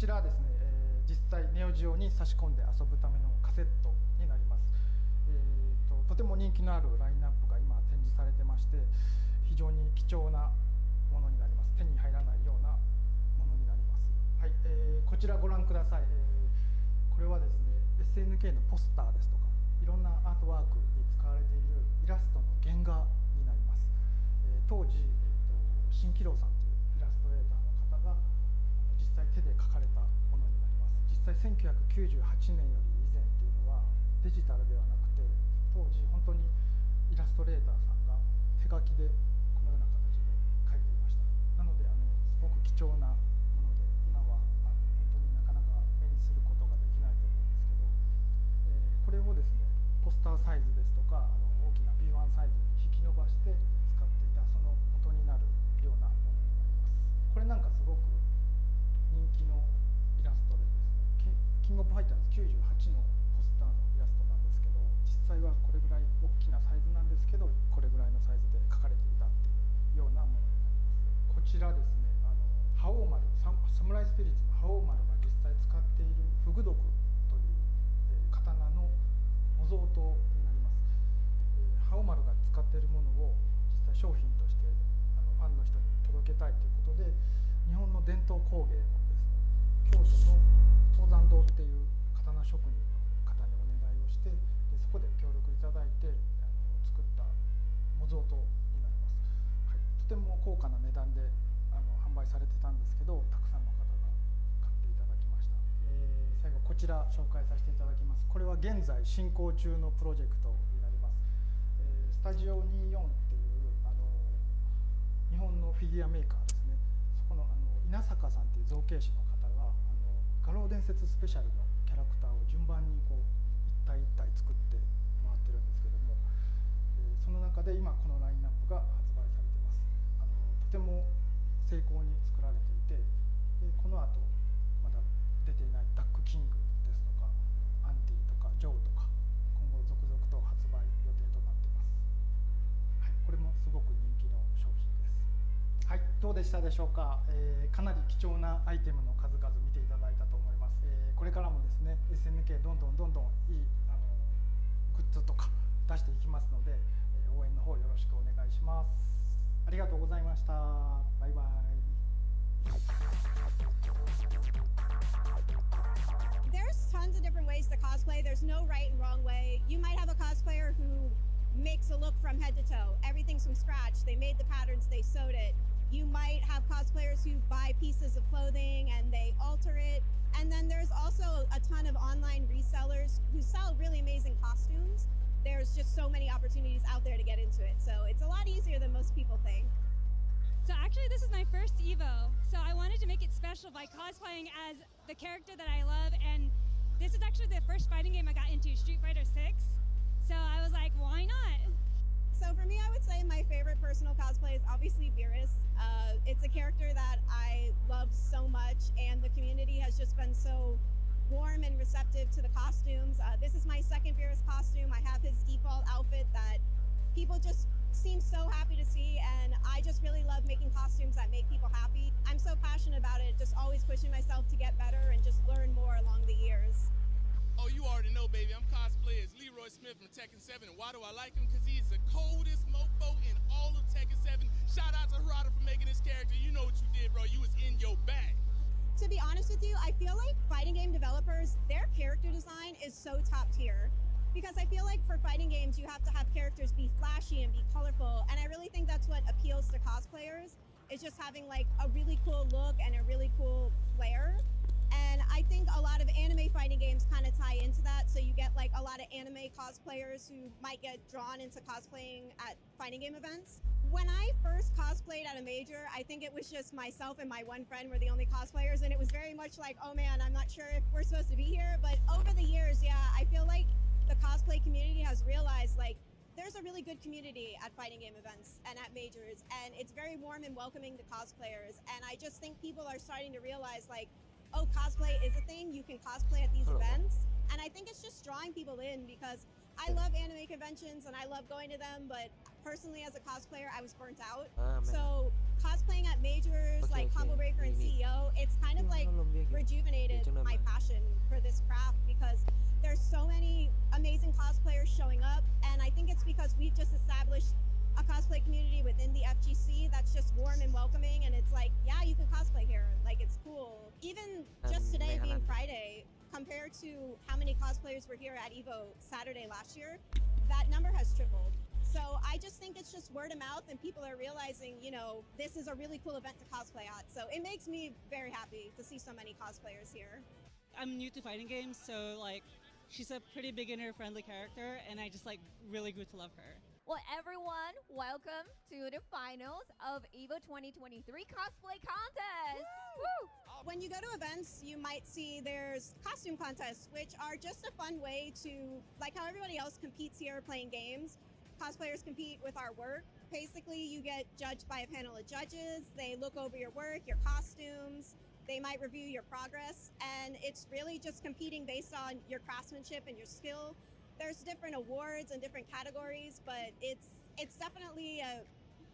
ちらはですね、実際ネオジオに差し込んで遊ぶためのカセットになります。とても人気のあるラインナップが今展示されてまして、非常に貴重なものになります。手に入らないようなものになります。はい、こちらご覧ください。これはですね SNK のポスターですとかいろんなアートワークに使われているイラストの原画になります。当時、新喜郎さんというイラストレーターの方が実際手で描かれたものになります。実際1998年より以前っていうのはデジタルではなくて、当時本当にイラストレーターさんが手書きでこのような形で描いていました。なのですごく貴重なもので、今は本当になかなか目にすることができないと思うんですけど、これをですねポスターサイズですとか大きな B1 サイズに引き伸ばして使っていたその元になるようなものになります。これなんかすごく人気のイラストでですね、キングオブファイターズ98のポスターのイラストなんですけど、実際はこれぐらい大きなサイズなんですけど、これぐらいのサイズで描かれていたっていうようなものになります。こちらですね、覇王丸、サムライスピリッツの覇王丸が実際使っているフグ毒という、刀の模造刀になります。覇王丸が使っているものを実際商品としてファンの人に届けたいということで、日本の伝統工芸のですね、京都の東山堂っていう刀職人の方にお願いをして、でそこで協力いただいて作った模造刀になります。はい、とても高価な値段で販売されてたんですけど、たくさんの方が買っていただきました。最後こちら紹介させていただきます。これは現在進行中のプロジェクトになります。スタジオ24っていう日本のフィギュアメーカーですね。そこの稲坂さんっていう造形師の方が画廊伝説スペシャルのキャラクターを順番にこう一体一体作って回ってるんですけども、その中で今このラインナップが発売されています。とても精巧に作られていて、この後まだ出ていないダックキングですとかアンディとかジョーとか今後続々と発売予定となっています。はい、これもすごく人気の商品です。はい、どうでしたでしょうか。かなり貴重なアイテムの数々見ていただいたと思います。これからもですね SNK どんどんいいグッズとか出していきますので、応援の方よろしくお願いします。ありがとうございました。バイバイ。There's tons of different ways to cosplay. There's no right and wrong way. You might have a cosplayer who makes a look from head to toe. Everything's from scratch. They made the patterns, they sewed it. You might have cosplayers who buy pieces of clothing and they alter it. And then there's also a ton of online resellers who sell really amazing costumes. There's just so many opportunities out there to get into it. So it's a lot easier than most people think. So actually this is my first EVO, so I wanted to make it special by cosplaying as the character that I love, and this is actually the first fighting game I got into, Street Fighter 6, so I was like, why not? So for me, I would say my favorite personal cosplay is obviously Beerus. It's a character that I love so much, and the community has just been so warm and receptive to the costumes. This is my second Beerus costume. I have his default outfit that people just seem so happy to see, and I just really love making costumes that make people happy. I'm so passionate about it, just always pushing myself to get better and just learn more along the years. Oh, you already know, baby. I'm cosplay as Leroy Smith from Tekken 7. And why do I like him? Because he's the coldest mofo in all of Tekken 7. Shout out to Harada for making this character. You know what you did, bro. You was in your bag. To be honest with you, I feel like fighting game developers, their character design is so top tier. Because I feel like for fighting games, you have to have characters be flashy and be colorful. And I really think that's what appeals to cosplayers, is just having like a really cool look and a really cool flair. And I think a lot of anime fighting games kind of tie into that. So you get like a lot of anime cosplayers who might get drawn into cosplaying at fighting game events. When I first cosplayed at a major, I think it was just myself and my one friend were the only cosplayers. And it was very much like, oh man, I'm not sure if we're supposed to be here. But over the years, yeah, I feel like the cosplay community has realized like there's a really good community at fighting game events and at majors, and it's very warm and welcoming to cosplayers. And I just think people are starting to realize like, oh, cosplay is a thing, you can cosplay at these events. And I think it's just drawing people in because I love anime conventions and I love going to them, but personally as a cosplayer, I was burnt out. So cosplaying at majors Okay, like okay. Combo Breaker and Maybe. CEO, it's kind of like rejuvenated my passion for this craft because there's so many amazing cosplayers showing up, and I think it's because we've just established a cosplay community within the FGC that's just warm and welcoming, and it's like, yeah, you can cosplay here, like it's cool. Even just today being Friday, compared to how many cosplayers were here at EVO Saturday last year, that number has tripled. So I just think it's just word of mouth, and people are realizing, you know, this is a really cool event to cosplay at. So it makes me very happy to see so many cosplayers here. I'm new to fighting games, so like she's a pretty beginner-friendly character, and I just like really grew to love her. Well, everyone, welcome to the finals of EVO 2023 Cosplay Contest! Woo! When you go to events, you might see there's costume contests, which are just a fun way to, like how everybody else competes here playing games, cosplayers compete with our work. Basically, you get judged by a panel of judges. They look over your work, your costumes. They might review your progress, and it's really just competing based on your craftsmanship and your skill. There's different awards and different categories, but it's definitely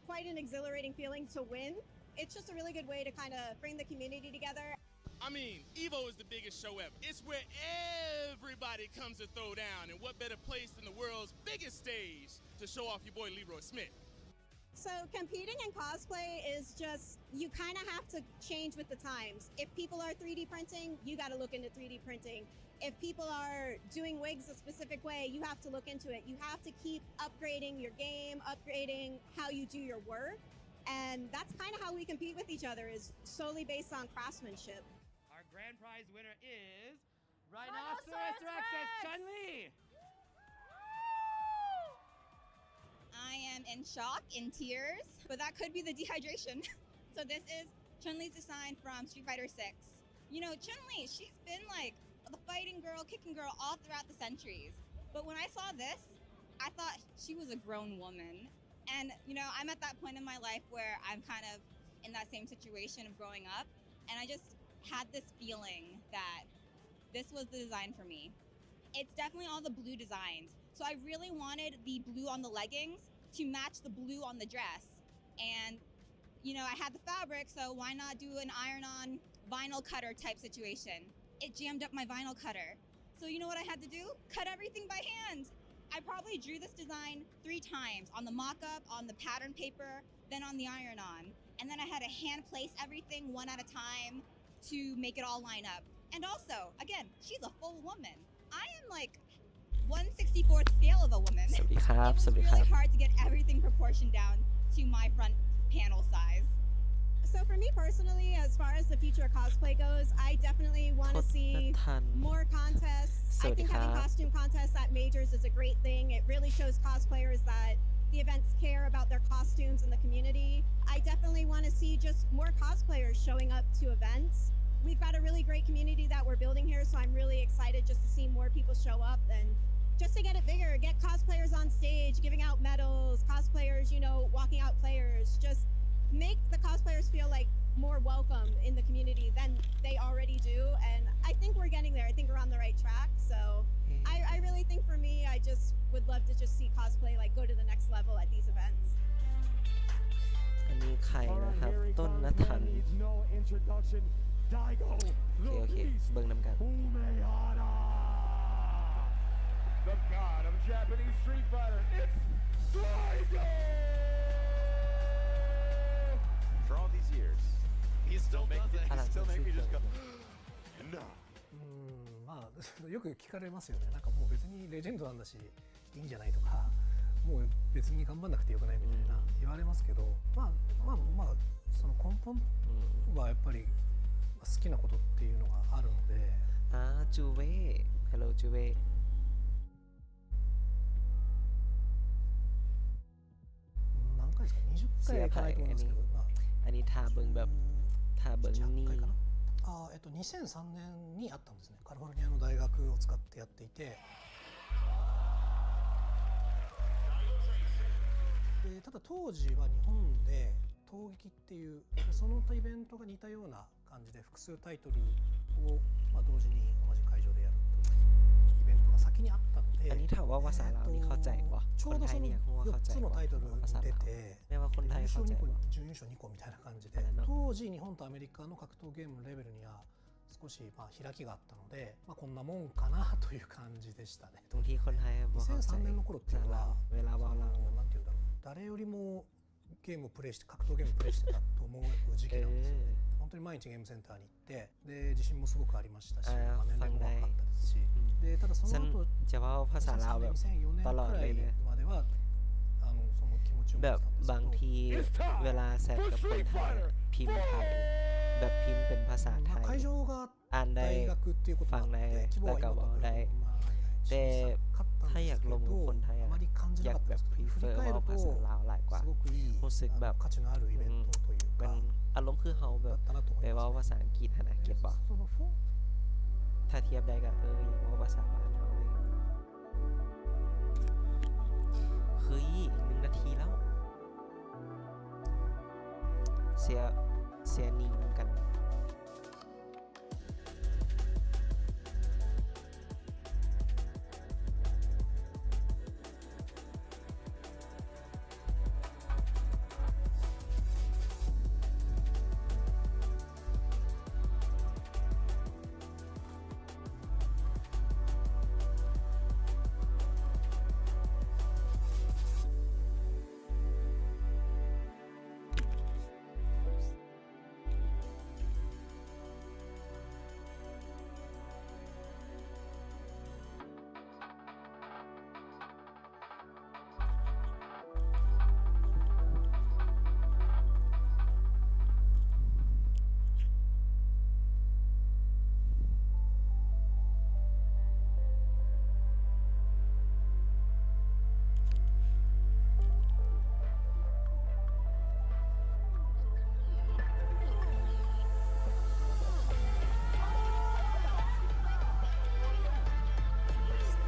quite an exhilarating feeling to win. It's just a really good way to kind of bring the community together. I mean, EVO is the biggest show ever. It's where everybody comes to throw down, and what better place than the world's biggest stage to show off your boy Leroy Smith. So competing in cosplay is just, you kind of have to change with the times. If people are 3D printing, you got to look into 3D printing. If people are doing wigs a specific way, you have to look into it. You have to keep upgrading your game, upgrading how you do your work. And that's kind of how we compete with each other, is solely based on craftsmanship. Our grand prize winner is Rhinoceros Rex as Chun-Li! I am in shock, in tears, but that could be the dehydration. So this is Chun-Li's design from Street Fighter 6. You know, Chun-Li, she's been like the fighting girl, kicking girl all throughout the centuries. But when I saw this, I thought she was a grown woman. And, you know, I'm at that point in my life where I'm kind of in that same situation of growing up. And I just had this feeling that this was the design for me. It's definitely all the blue designs. So I really wanted the blue on the leggings to match the blue on the dress. And, you know, I had the fabric, so why not do an iron-on vinyl cutter type situation? It jammed up my vinyl cutter. So you know what I had to do? Cut everything by hand. I probably drew this design 3 times, on the mock-up, on the pattern paper, then on the iron-on. And then I had to hand place everything one at a time to make it all line up. And also, again, she's a full woman. I am like 1/64th scale of a woman. It was really hard to get everything proportioned down to my front panel size. So for me personally, as far as the future of cosplay goes, I definitely want to see more contests. I think having costume contests at majors is a great thing. It really shows cosplayers that the events care about their costumes and the community. I definitely want to see just more cosplayers showing up to events. We've got a really great community that we're building here, so I'm really excited just to see more people show up and just to get it bigger, get cosplayers on stage, giving out medals, cosplayers, you know, walking out players, just make the cosplayers feel like more welcome in the community than they already do. And I think we're getting there. I think we're on the right track. So I really think for me, I just would love to just see cosplay like go to the next level at these events. อันนี้ใครนะครับต้นณทันโอเคเบิ่งนำกัน The god of Japanese Street Fighter, it's Daigo! For all these years, he still make me just go, no. まあよく聞かれますよね。なんかもう別にレジェンドなんだしいいんじゃないとか、もう別に頑張んなくてよくないみたいな言われますけど、まあその根本はやっぱり好きなことっていうのがあるので。จูเว่ฮัลโหลจูเว่何回ですか20回かないと思いますけど、อันนี้ทาเบิ่งแบบทาเบิ่งนี่ 2003年にあったんですね。カリフォルニアの大学を使ってやっていて、でただ当時は日本で闘撃っていうそのイベントが似たような感じで複数タイトルを、同時に同じ会場でやるというイベントが先にあったので、อันนี้ถามว่าภาษาลาวนี่เข้าใจบ่คนไทยนี่อยากรู้ว่าเข้าใจบ่ภาษาลาวไม่ว่าคนไทยเข้าใจบ่準優勝2個みたいな感じで当時日本とアメリカの格闘ゲームのレベルには少し開きがあったので、こんなもんかなという感じでしたね。บางทีคนไทยบ่เข้าใจ2003年の頃っていうのはเวลาเว้าลาวなんていうんだろう、誰よりもゲームをプレイして格闘ゲームをプレイしてたと思う時期なんですよね。本当に毎日ゲームセンターに行ってで自信もすごくありましたし、年齢も若かったですし、でただその後จะเว้าภาษาลาวแบบตลอดเลยนะまではその気持ちを持แบบってたんですけど、บางทีเวลาแซดกับคนไทยพิมพ์ไทยแบบพิมพ์เป็นภาษาไทย会場がอ่านได้ 大学っていうこともあっฟังได้ て規模 แล้ว は ก็ 今 เว้า と ได้ 比べแต่ ると小さかったん ถ้า で อยาก すけ ลงกับคนไทย どあまり感じ อยา なかった กแบ で บ すけ พ ど รี 振 เฟ り อร์ 返る ว่า と ภาษาลาวหลายกว่า すごくいい รู้สึกแบบ 価値のあるイベントという มั か นอารมณ์คือเขาแบบ だったなと思 ไป い เว่า ます ภาษาอังกฤษนะเก็ตป่ะ そのถ้าเทียบได้ก็อยากเว่าภาษาบ้านเขาเลยเฮ้ยอีก1 นาทีแล้วเสียนีนกัน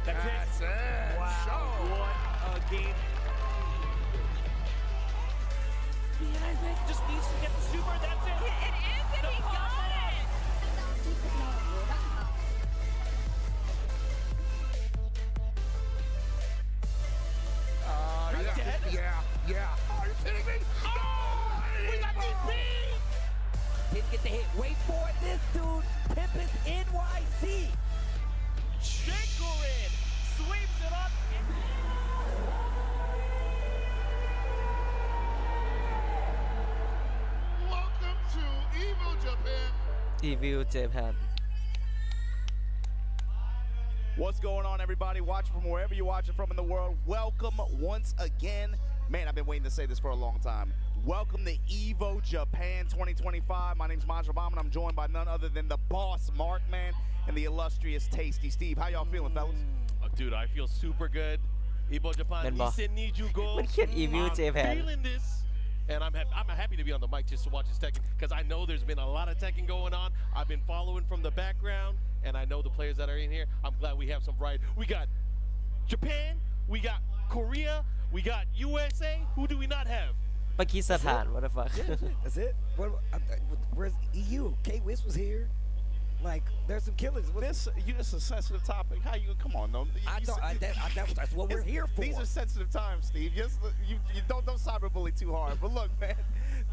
That's it. Wow. What a game. Just needs to get the super, that's it. It is, and he got it. Yeah. Are you kidding me? Oh, we got DP. Didn't get the hit. Wait for it, this dude. Tempest NYC. Jinkorin sweeps it up. Welcome to EVO Japan. EVO Japan What's going on, everybody? Watching from wherever you're watching from in the world. Welcome once again. Man, I've been waiting to say this for a long time. Welcome to EVO Japan 2025. My name's Maj Obama, and I'm joined by none other than the boss, Mark, man, and the illustrious Tasty Steve. How y'all feeling, fellas? Dude, I feel super good. EVO Japan, Nissan need you go. มันเขียน EVO I'm Japan feeling this. And I'm happy to be on the mic just to watch this Tekken because I know there's been a lot of Tekken going on. I've been following from the background, and I know the players that are in here. I'm glad we have some variety. We got Japan, we got Korea, we got USA. Who do we not have? Pakistan what the fuck That's it. Where's EU? K-Wiz was here. Like, there's some killers. This is a sensitive topic. How you come on, though? That's what we're here for. These are sensitive times, Steve. You don't cyberbully too hard. But look, man,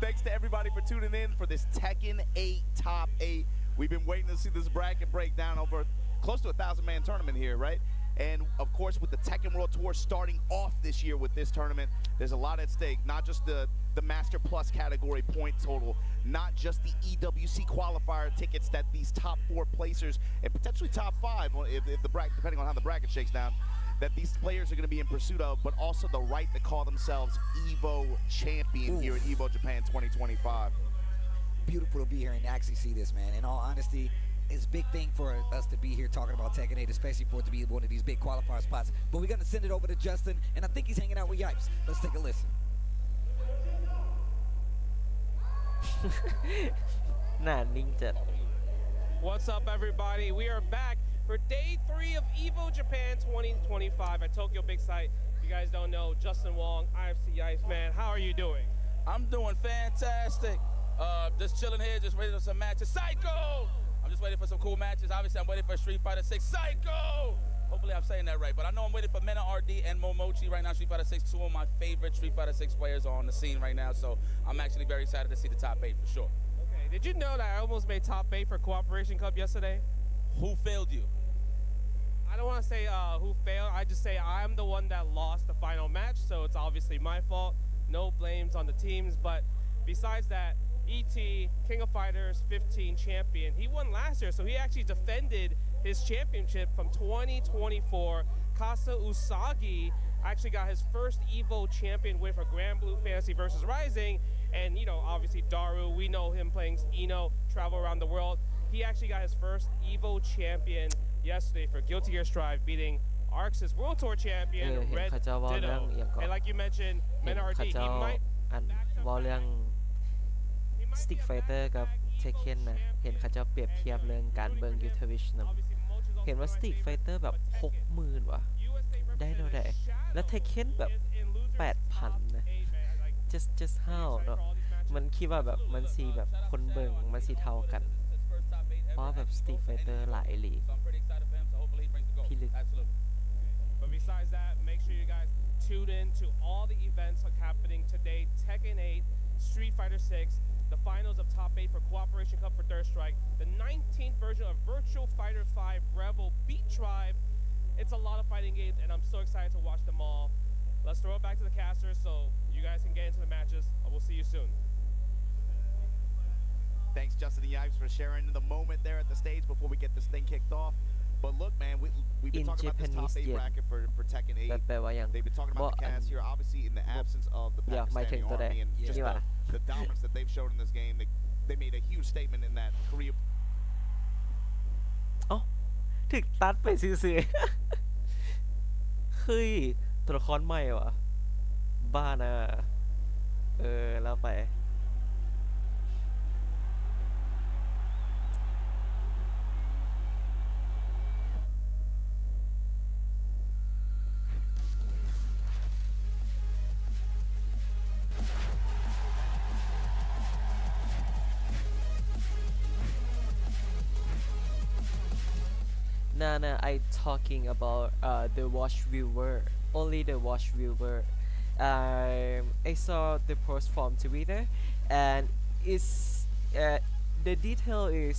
thanks to everybody for tuning in for this Tekken 8 Top 8. We've been waiting to see this bracket break down over close to a 1,000-man tournament here, right? And of course, with the Tekken World Tour starting off this year with this tournament, there's a lot at stake. Not just the Master Plus category point total, not just the EWC qualifier tickets that these top 4 placers and potentially top 5, if the bracket, depending on how the bracket shakes down, that these players are going to be in pursuit of, but also the right to call themselves EVO champion here at EVO Japan 2025. Beautiful to be here and actually see this, man. In all honesty, it's a big thing for us to be here talking about Tekken 8, especially for it to be one of these big qualifier spots. But we're going to send it over to Justin, and I think he's hanging out with Yipes. Let's take a listen. หน้านิ่งจัด What's up, everybody? We are back for day 3 of EVO Japan 2025 at Tokyo Big Sight. If you guys don't know, Justin Wong, IFC Yipes, man. How are you doing? I'm doing fantastic. Just chilling here, just waiting for some matches. Psycho! I'm just waiting for some cool matches. Obviously, I'm waiting for Street Fighter 6. Psycho! Hopefully I'm saying that right. But I know I'm waiting for Mena RD and Momochi right now. Street Fighter 6, two of my favorite Street Fighter 6 players are on the scene right now. So I'm actually very excited to see the top 8 for sure. Okay, did you know that I almost made top 8 for Cooperation Cup yesterday? Who failed you? I don't want to say who failed. I just say I'm the one that lost the final match, so it's obviously my fault. No blames on the teams, but besides that, ET, King of Fighters 15 champion, he won last year, so he actually defended his championship from 2024. Kasa Usagi actually got his first EVO champion win for Grand Blue Fantasy versus Rising, and you know, obviously Daru, we know him playing Ino, travel around the world. He actually got his first EVO champion yesterday for Guilty Gear Strive, beating Arx's World Tour champion, Red Ditto. And like you mentioned, Mena RD, he might ว่าเรื่อง Street Fighter กับ Tekken นะเห็นเขาจะเปรียบเทียบเรื่องการเบิ่ง Twitch นะเห็นว่า Street Fighter แบบ 60,000 ว่ะได้เท่าใดแล้ว Tekken แบบ 8,000 นะ just how เนาะมันคิดว่าแบบมันสิแบบคนเบิ่งมันสิเท่ากันเพราะแบบ Street Fighter หลายลีพิลึก But besides that, make sure you guys tune in to all the events happening today. Tekken 8, Street Fighter 6, the finals of Top 8 for Cooperation Cup for Third Strike, the 19th version of Virtual Fighter 5 Rebel Beat Tribe. It's a lot of fighting games, and I'm so excited to watch them all. Let's throw it back to the casters so you guys can get into the matches. We'll see you soon. Thanks, Justin and Yipes, for sharing the moment there at the stage before we get this thing kicked off. But look, man, we've been talking about this top 8 bracket for Tekken 8. They've been talking about the cast here, obviously in the absence of the Pakistani army and just the dominance that they've showed in this game. They made a huge statement in that Korea. อ๋อถึกตัดไปซื่อๆ เฮ้ยตัวละครใหม่วะบ้านะแล้วไป Nah, I talking about the watch viewer, only the watch viewer. I saw the post from Twitter, and it's the detail is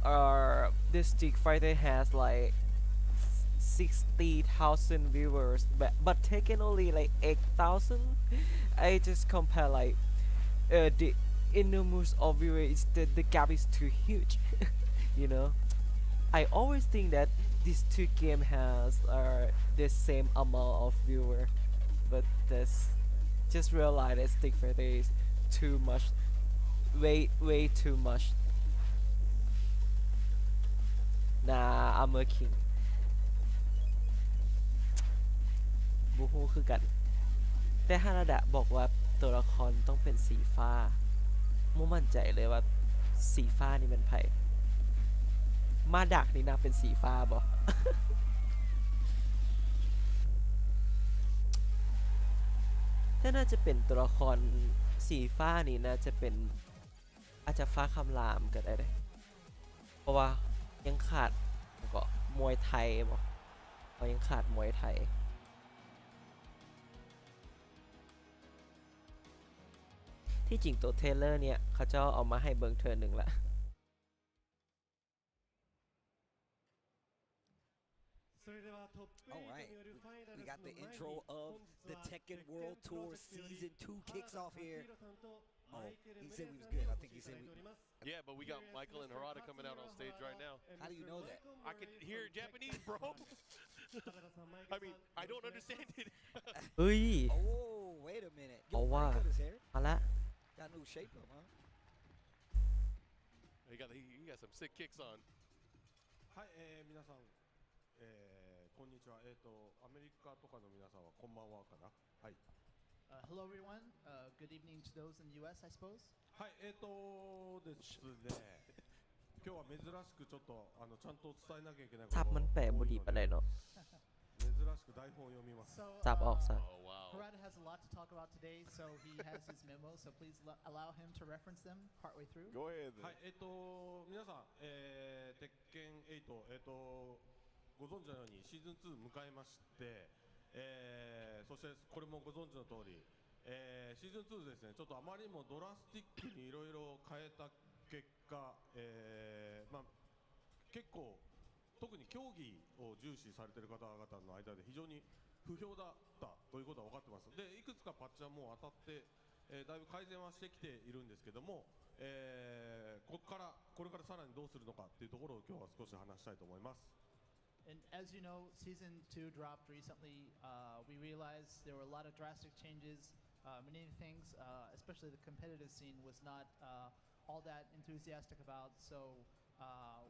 the Street Fighter has like 60,000 viewers, but Tekken only like 8,000. I just compare like the enormous of viewers. The gap is too huge, you know. I always think that these two games has the same amount of viewer, but that's just realize that Street Fighter is too much, way too much. Nah, I'm working. บูฮูคือกันแต่ฮานาดะบอกว่าตัวละครต้องเป็นสีฟ้ามูมั่นใจเลยว่าสีฟ้านี่เป็นไผมาดักนี่นะเป็นสีฟ้าบ่ แต่น่าจะเป็นตัวละครสีฟ้านี่น่าจะเป็นอาจจะฟ้าคำรามก็ได้เลยเพราะว่ายังขาดก็มวยไทยบ่เพราะยังขาดมวยไทยที่จริงตัวเทรลเลอร์เนี่ยเขาจะเอามาให้เบิ่งเทื่อหนึ่งละ Alright, we got the intro of the Tekken World Tour Season 2 kicks off here. Oh, he said we was good. I think he said we... Yeah, but we got Michael and Harada coming out on stage right now. How do you know that? I can hear Japanese, bro. I mean, I don't understand it. เฮ้ย Oh, wait a minute. เอาว่ามาละ Got a new shape up, huh? He got some sick kicks on. はい、皆さん、こんにちは。アメリカとかの皆さんはこんばんはかな。はい。Hello everyone. Good evening to those in the U.S. I suppose. はい、ですね。今日は珍しくちょっとちゃんと伝えなきゃいけないこと ซับมันแปลบ่ดีปานใดเนาะ 珍しく台本を読みます。 ซับออกซะ Harada has a lot to talk about today, so he has his memo. So please allow him to reference them partway through. Go ahead. はい、皆さん、鉄拳8、ご存知のようにシーズン2迎えまして、そしてこれもご存知の通り、シーズン2ですね、ちょっとあまりにもドラスティックにいろいろ変えた結果、結構特に競技を重視されている方々の間で非常に不評だったということは分かってます。でいくつかパッチはもう当たって、だいぶ改善はしてきているんですけども、これからさらにどうするのかっていうところを今日は少し話したいと思います。And as you know, Season 2 dropped recently. We realized there were a lot of drastic changes. Many things, especially the competitive scene, was not all that enthusiastic about. So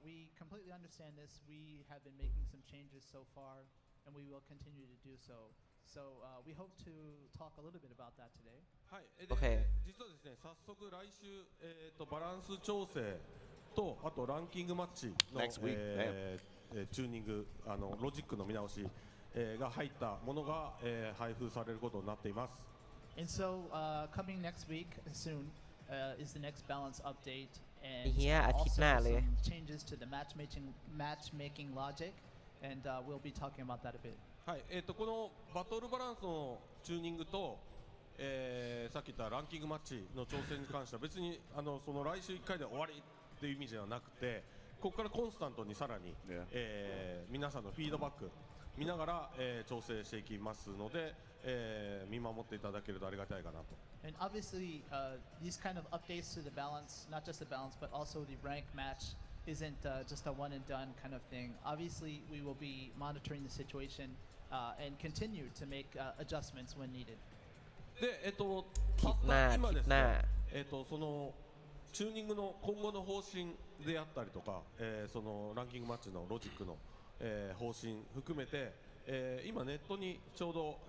we completely understand this. We have been making some changes so far, and we will continue to do so. So we hope to talk a little bit about that today. はい、Okay. 実はですね、早速来週、バランス調整とあとランキングマッチの、Next week, チューニングロジックの見直し、が入ったものが、配布されることになっています。And so coming next week soon is the next balance update, and เฮียอาทิตย์หน้า also เลย some changes to the matchmaking logic, and we'll be talking about that a bit. はい、このバトルバランスのチューニングと、さっき言ったランキングマッチの挑戦に関しては別にその来週1回で終わりっていう意味ではなくて、ここからコンスタントにさらに、皆さんのフィードバック見ながら、調整していきますので、見守っていただけるとありがたいかなと。And obviously, these kind of updates to the balance, not just the balance, but also the rank match, isn't just a one and done kind of thing. Obviously, we will be monitoring the situation and continue to make adjustments when needed. で、คิดหน้า 今 คิ で ด す หน้า ね、そのチューニングの今後の方針であったりとか、そのランキングマッチのロジックの、方針含めて、今ネットにちょうど、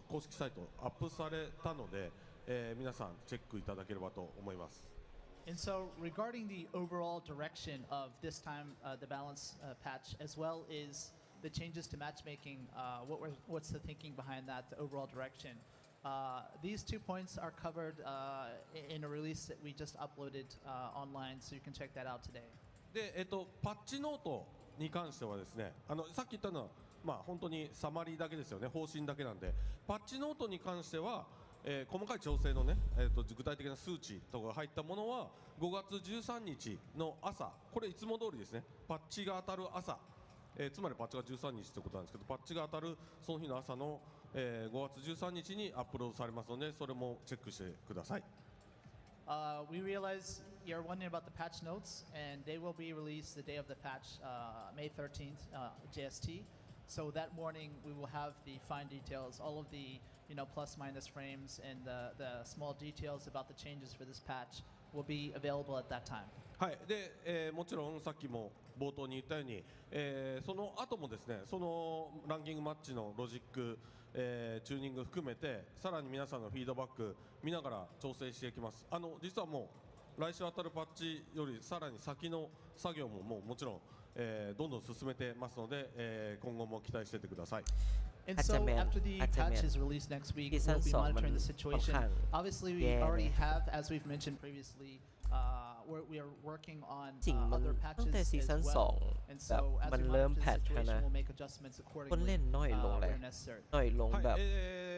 公式サイトアップされたので、皆さんチェックいただければと思います。And so, regarding the overall direction of this time, the balance patch, as well as the changes to matchmaking, what's the thinking behind that, the overall direction? These 2 points are covered in a release that we just uploaded online, so you can check that out today. で、パッチノートに関してはですね、さっき言ったのは、本当にサマリーだけですよね、方針だけなんで、パッチノートに関しては、細かい調整のね、具体的な数値とかが入ったものは5月13日の朝、これいつも通りですね、パッチが当たる朝、つまりパッチが13日ってことなんですけど、パッチが当たるその日の朝の、5月13日にアップロードされますので、それもチェックしてください。We realize you're wondering about the patch notes, and they will be released the day of the patch, May 13th, JST. So that morning we will have the fine details, all of the plus minus frames and the small details about the changes for this patch will be available at that time. はい、で、もちろんさっきも冒頭に言ったように、その後もですね、そのランキングマッチのロジック、チューニング含めてさらに皆さんのフィードバック見ながら調整していきます。実はもう来週当たるパッチよりさらに先の作業ももちろん、どんどん進めてますので、今後も期待していてください。And so after the patch is released next week, we'll be monitoring the situation. Obviously, we already have, as we've mentioned previously, we are working on จริงมัน other ตั้ง patches แต่ as ซีซั่น well. 2 And แบบ so as มัน we เริ่ม monitor แพ the ทช์แล้ว situation, นะ we'll make adjustments คน accordingly เล่นน้อยลงเลย where necessary. น้อยลงแบบ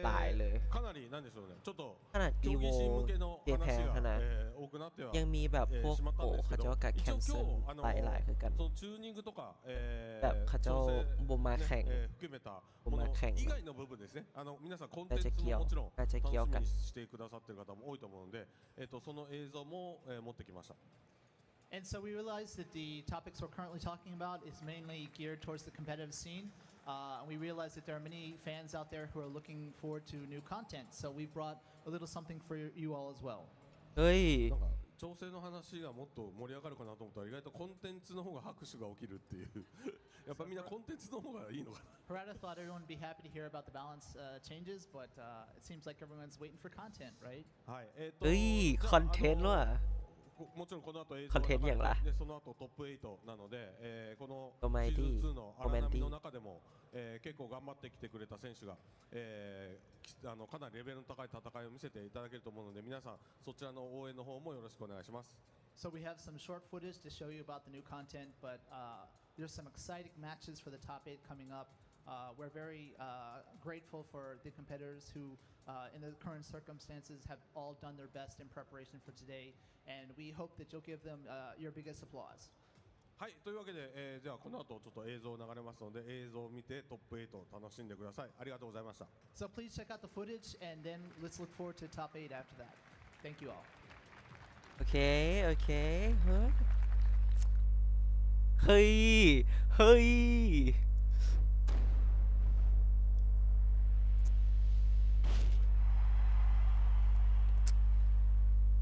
หลายเลย かなりなんでしょうね、ちょっと ขนาด 競 EVO 技シーン向けの Japan 話が、ขนาด 多くなっては、ยังมีแบบพวก しまった โอ้ んです เขา け เจ้า ど、 กัดแค 一応 นเซิล 今日 หลายหลายคือกัน そのチューニングとか、แบบเขาเจ้า 調整 บ่มาแข่ง 含めた บ่ も มา の แข่ง 以外の部分ですね。皆さんコンテ น่า ン จะ ツ เกี่ยว ももちろん น่าจะ 楽 เกี่ยว し กั み น にしてくださっている方も多いと思うので、その映像も、持ってきました。And so we realized that the topics we're currently talking about is mainly geared towards the competitive scene. And we realized that there are many fans out there who are looking forward to new content. So we brought a little something for you all as well. เฮ้ย なんか調整の話がもっと盛り上がるかなと思ったら意外とコンテンツの方が拍手が起きるっていうやっぱみんなコンテンツの方がいいのかな。 Harada thought everyone would be happy to hear about the balance changes, but it seems like everyone's waiting for content, right? はい、เฮ้ยคอนเทนต์ว่ะ もちろんこの後映像コンテンツอย่างละ でその後トップ8なので、このコメディシーズン2のコメディ荒波の中でも、結構頑張ってきてくれた選手が、かなりレベルの高い戦いを見せていただけると思うので皆さんそちらの応援の方もよろしくお願いします。 So we have some short footage to show you about the new content, but There's some exciting matches for the top 8 coming up. We're very grateful for the competitors who, in the current circumstances, have all done their best in preparation for today, and we hope that you'll give them your biggest applause. はい、というわけで、じゃあこの後ちょっと映像流れますので、映像を見てトップ8を楽しんでください。ありがとうございました。So please check out the footage, and then let's look forward to top 8 after that. Thank you all. Okay, okay. Huh? เฮ้ย เฮ้ย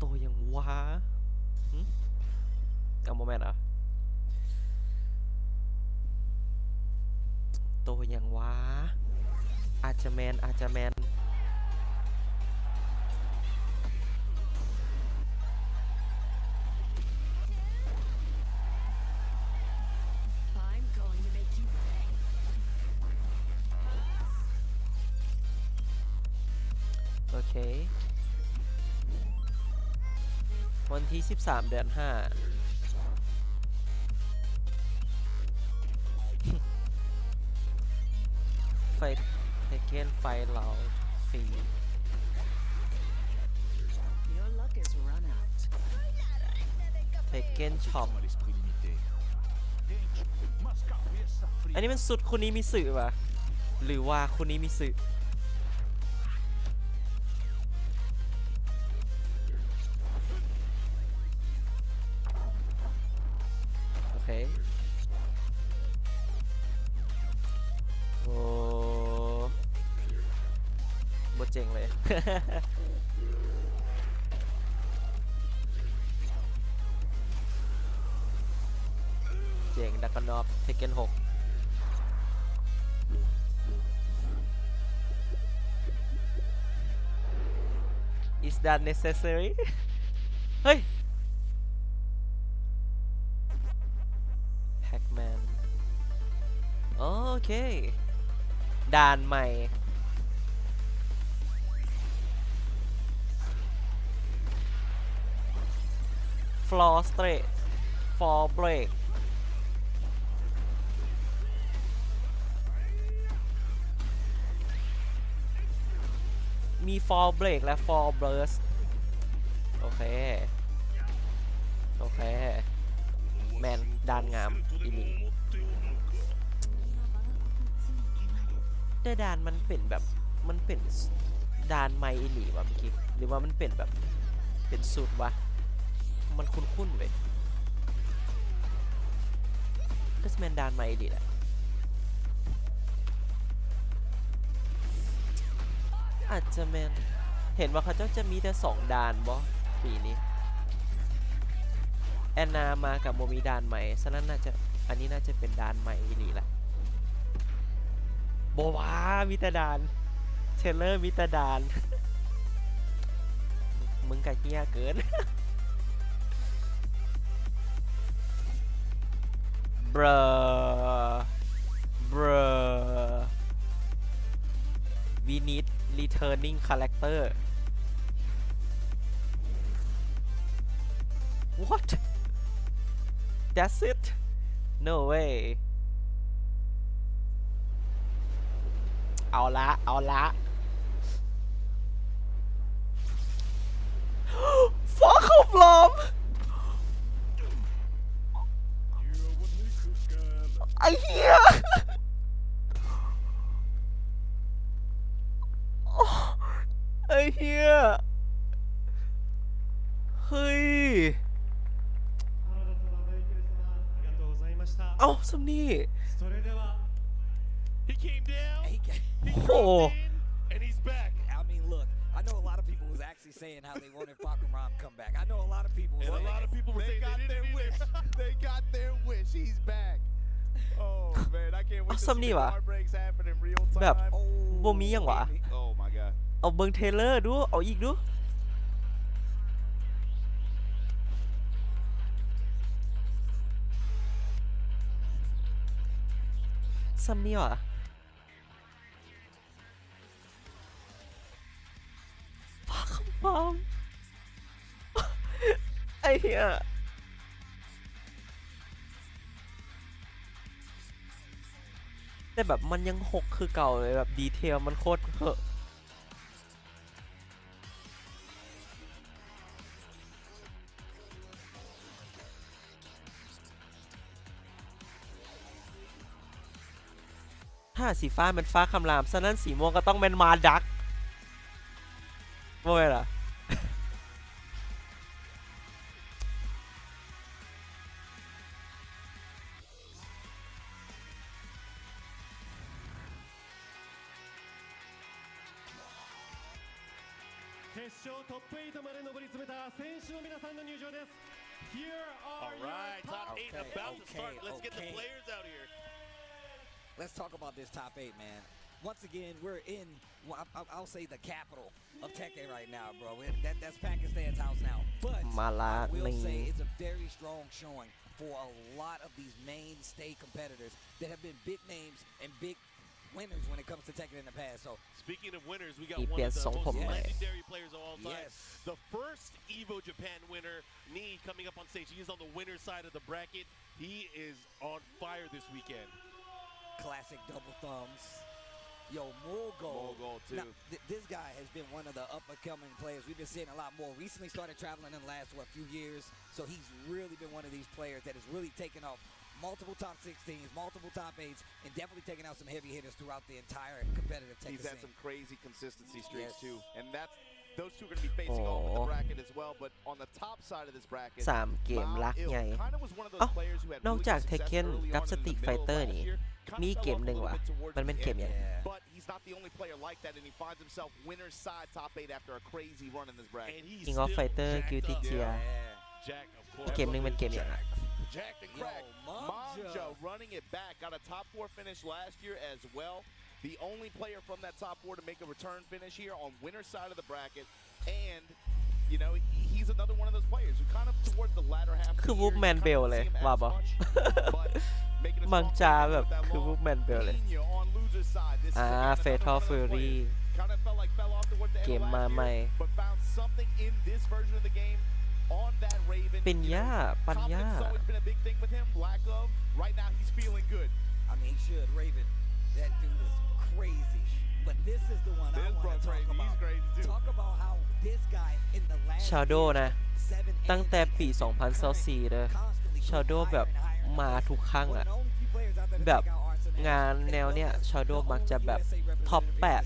ตัวยังว้าเอาโมเมนต์เหรอตัวยังว้าอาจจะแมนอาจจะแมนโอเควันที่13 เดือน 5 ไฟเทเก้นไฟเราฟรีเทเก้นช็อปอันนี้มันสุดคนนี้มีสื่อป่ะหรือว่าคนนี้มีสื่อโอเคโอ้บดเจ๋งเลย เจ๋งดักกนอบเทคเก้น6 Is that necessary เฮ้ย Pac-Man โอเคด่านใหม่ Floor straight Floor break มี Floor break และ Floor burst โอเค โอเค แมนด่านงามอีหลีแต่ด่านมันเป็นแบบมันเป็นด่านใหม่อีหลีวะเมื่อกี้หรือว่ามันเป็นแบบเป็นสูตรวะมันคุ้นๆเว้ยก็แมนด่านใหม่อีหลีแหละอาจจะแมนเห็นว่าเขาจะมีแต่2ด่านบ่ปีนี้แอนนามากับโมมีด่านใหม่ฉะนั้นน่าจะอันนี้น่าจะเป็นด่านใหม่อีหลีแหละโบว้ามีแต่ด่านเทเลอร์มีแต่ด่าน มึงกะเฮียเกิน bruh we need returning character what that's it no way เอาละเอาละฟ้าเขาปลอมไอ้เหี้ยไอ้เหี้ยเฮ้ยเอ้าซัมนี่ He came down. He Oh. and he's back. I mean, look, I know a lot of people was actually saying how they wanted Fakuram come back. I know a lot of people. And a lot of people were saying got their wish. They got their wish. He's back. Oh man, I can't wait to see the heartbreaks happen in real time. แบบบ่มีหยังวะ Oh my god. เอาเบิ่งเทเลอร์ดูเอาอีกดูซัมนี่วะฟ้าคำปอม ไอ้เหี้ย แต่แบบมันยังหกคือเก่าเลยแบบดีเทลมันโคตรเหอะถ้าสีฟ้าเป็นฟ้าคำรามฉะนั้นสีม่วงก็ต้องเป็นมาดักโว้ยล่ะ決勝トップ8まで上り詰めた選手の皆さんの入場です。Here are All right, your top top 8 about to start. Let's get the players out here. Let's talk about this top 8, man. Once again, we're in, well, I'll say the capital of Tekken right now, bro. That's Pakistan's house now. But I will say it's a very strong showing for a lot of these mainstay competitors that have been big names and big winners when it comes to Tekken in the past. So speaking of winners, we got one of the most legendary players of all time. Yes. The first EVO Japan winner, Nee, coming up on stage. He is on the winner's side of the bracket. He is on fire this weekend. Classic double thumbs. Yo, Mulgo too. Now, this guy has been one of the up-and-coming players. We've been seeing a lot more. Recently started traveling in the last, few years. So he's really been one of these players that has really taken off multiple top 16s, multiple top 8s, and definitely taking out some heavy hitters throughout the entire competitive Tekken He's had scene. some crazy consistency streaks too. And those two are going to be facing off in the bracket as well. But on the top side of this bracket, 3 เกมลักใหญ่นอกจาก Tekken กับ Street Fighter นี่มีเกมหนึ่งว่ะมันเป็นเกมอย่าง But he's not the only player like that, and he finds himself winner's side top 8 after a crazy run in this bracket. King of Fighter Guilty Gear อีกเกมหนึ่งเป็นเกมอย่าง Jacked and cracked. Manja running it back. Got a top 4 finish last year as well. The only player from that top 4 to make a return finish here on winner's side of the bracket. And, you know, he's another one of those players who kind of towards the latter half of the year, คือวูฟแมนเบลเลยว่าบ่มังจาแบบคือวูฟแมนเบลเลยFatal Fury เกมมาใหม่เป็นย่าปัญญา Right now he's feeling good. I mean, he should. Raven, that dude is crazy. But this is the one I want to talk about. He's crazy too. Talk about how this guy in the last Shadow นะตั้งแต่ปี2024เลย Shadow แบบมาทุกครั้งอะแบบงานแนวเนี้ย Shadow มักจะแบบท็อป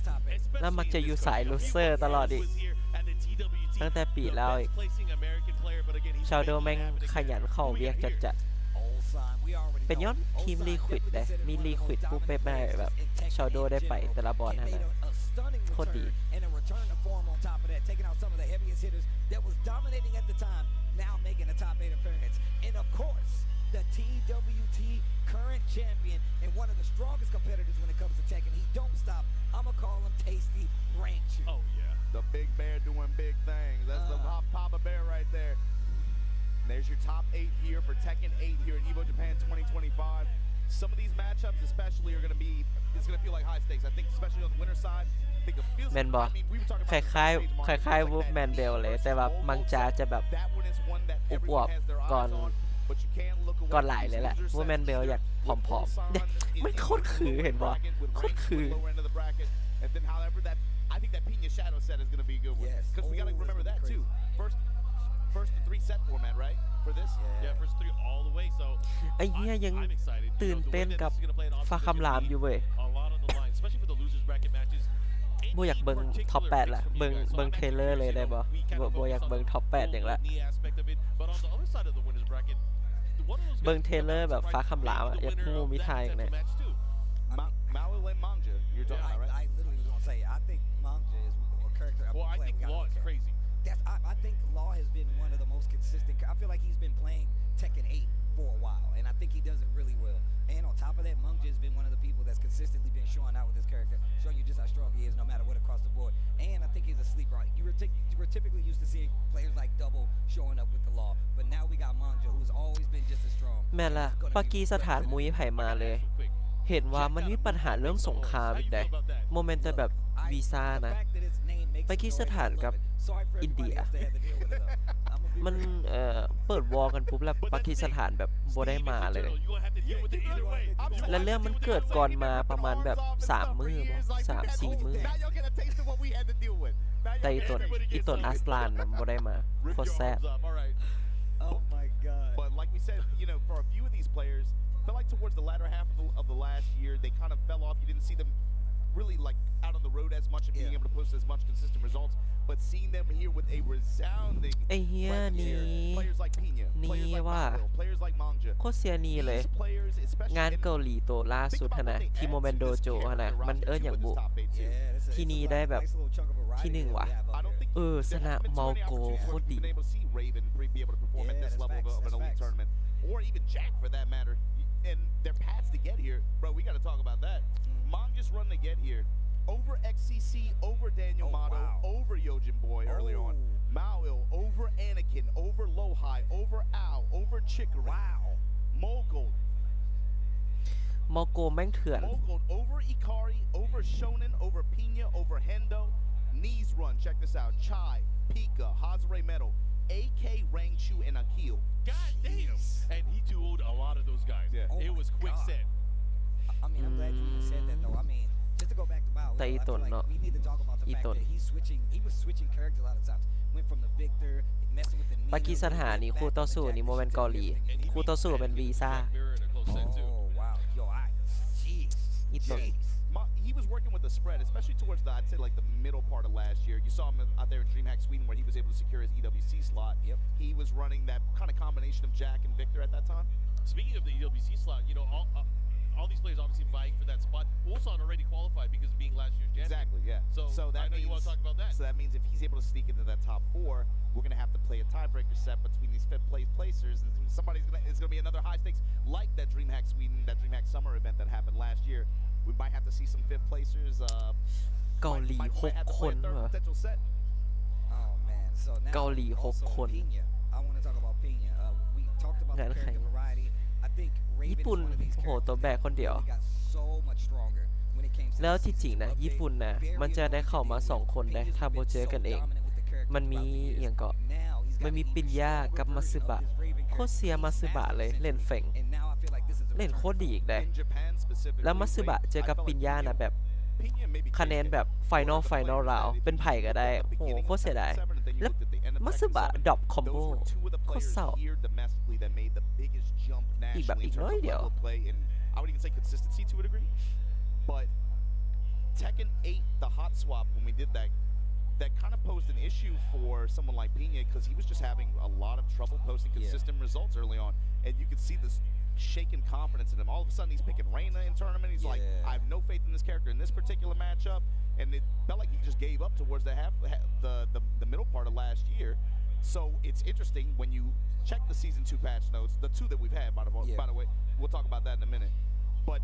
8แล้วมักจะอยู่สายลูเซอร์ตลอดอีกตั้งแต่ปีแล้วอีก Shadow แม่งขยันเข้าเวียกจัดเป็นย้อนทีมลีควิดเลยมีลีควิดปุ๊บไปแบบ Shadow ได้ไปแต่ละบอลนั่นแหละโคตรดี The TWT current champion and one of the strongest competitors when it comes to Tekken. He don't stop. I'ma call him Tasty Rancher. Oh yeah, the big bear doing big things. That's the Papa Bear right there. And there's your top 8 here for Tekken 8 here in EVO Japan 2025. Some of these matchups, especially, are going to be. It's going to feel like high stakes. I think, especially on the winner's side. I think it feels. แมนบอคล้ายวูฟแมนเบลเลยแต่ว่ามังจาจะแบบอุบวบก่อนหลายเลยแหละวูฟแมนเบลอยากผอมๆเนี่ยไม่โคตรคือเห็นบ่โคตรคือ And then, however, I think that Pina Shadow set is going to be a good one. Because we got to remember that too. First to 3 set format, right? For this? Yeah, first 3 all the way. So ไอ้เหี้ยยังตื่นเต้นกับฟ้าคำรามอยู่เว้ย a lot on the line, especially for the losers bracket matches. บ่อยากเบิ่งท็อป8ล่ะเบิ่งเทรลเลอร์เลยได้บ่อยากเบิ่งท็อป8อย่างละเบิ่งเทรลเลอร์แบบฟ้าคำรามอ่ะอยากฮู้มีทายอย่างเนี้ย Maui and Manja, you're talking about, right? I literally was going to say, I think Manja is a character. Well, I think Law is crazy. I think Law has been one of the most consistent. I feel like he's been playing Tekken 8 for a while, and I think he does it really well. And on top of that, Manja has been one of the people that's consistently been showing out with this character, showing you just how strong he is no matter what across the board. And I think he's a sleeper. You were typically used to seeing players like Double showing up with the Law, but now we got Manja, who's always been just as strong. แม่นล่ะปากีสถานมุ้ยไผมาเลยเห็นว่ามันมีปัญหาเรื่องสงครามอีกได้โมเมนต์แบบวีซ่านะปากีสถานกับอินเดีย มันเปิดวอลกันปุ๊บแล้วปากีสถานแบบบ่ได้มาเลยและเรื่องมันเกิดก่อนมาประมาณแบบ3 มื้อบ่3-4 มื้อแต่อีตนอัสลานน่ะบ่ได้มาโคตรแซ่บ Oh my God! But like we said, for a few of these players, felt like towards the latter half of the last year, they kind of fell off. You didn't see them really like out on the road as much and being able to post as much consistent results. But seeing them here with a resounding players like Pina, players like Mario, players like Mangja, โคตรเสียนีเลยงานเกาหลีโตล่าสุดนะที่โมเมนโดโจนะมันอย่างบุที่นี่ได้แบบที่1ว่ะชนะเมาโกโคตรดี or even Jack for that matter, and their paths to get here, bro. We got to talk about that. Manga's run to get here, over XCC, over Daniel Mato, over Yojin Boy early on, Mao over Anakin, over Lohai, over Ao, over Chicory, Mogold แม่งเถื่อน Mogold over Ikari, over Shonen, over Pina, over Hendo, Knees run. Check this out: Chai, Pika, Hazare Metal, AK, Rangchu, and Akil. God damn! And he dueled a lot of those guys. Yeah. It was quick set. I mean, I'm glad you said that though. I mean, just to go back to Bao, I feel like we need to talk about the fact that he was switching characters a lot of times. Went from the Victor, messing with the Nino. ปากีสถานนี่คู่ต่อสู้นี่โมเมนต์เกาหลีคู่ต่อสู้เป็นวีซ่า Oh wow, yo, he was working with the spread, especially towards the, I'd say like the middle part of last year. You saw him out there in DreamHack Sweden where he was able to secure his EWC slot. He was running that kind of combination of Jack and Victor at that time. Speaking of the EWC slot, all these players obviously vying for that spot. Ulsan already qualified because of being last year's champion. Exactly, yeah. So that I know you want to talk about that. So that means if he's able to sneak into that top 4, we're going to have to play a tiebreaker set between these 5th place placers, and it's going to be another high stakes like that DreamHack Sweden, that DreamHack Summer event that happened last year. We might have to see some 5th placers. เกาหลี6 คนเหรอ Oh man, so now เกาหลี6 คน Pina. I want to talk about Pina. We talked about the character variety. I think ญี่ Raven ปุ่น is one of these โห characters ตัวแบกคนเดียว that got so much stronger when it came to แล้วที่จริงนะญี่ปุ่นนะมันจะได้เข้ามา2 คนได้ถ้าโบเจอกันเอง มันมีอย่างก็มันมีปิญญากับมาซึบะโคตรเสียมาซึบะเลยเล่นเฟงเล่นโคตรดีอีกได้แล้วมาซึบะเจอกับปิญญานะแบบคะแนนแบบไฟนอลราวเป็นไผ่ก็ได้โหโคตรเสียดายแล้วมาซึบะดรอปคอมโบโคตรเศร้าอีกแบบอีกน้อยเดียว I would even say consistency to a degree, but Tekken 8, the hot swap, when we did that kind of posed an issue for someone like Pina because he was just having a lot of trouble posting consistent results early on, and you could see this shaken confidence in him. All of a sudden, he's picking Reina in tournament. He's like, I have no faith in this character in this particular matchup, and it felt like he just gave up towards the middle part of last year. So it's interesting when you check the season 2 patch notes, the 2 that we've had, by the way. We'll talk about that in a minute. But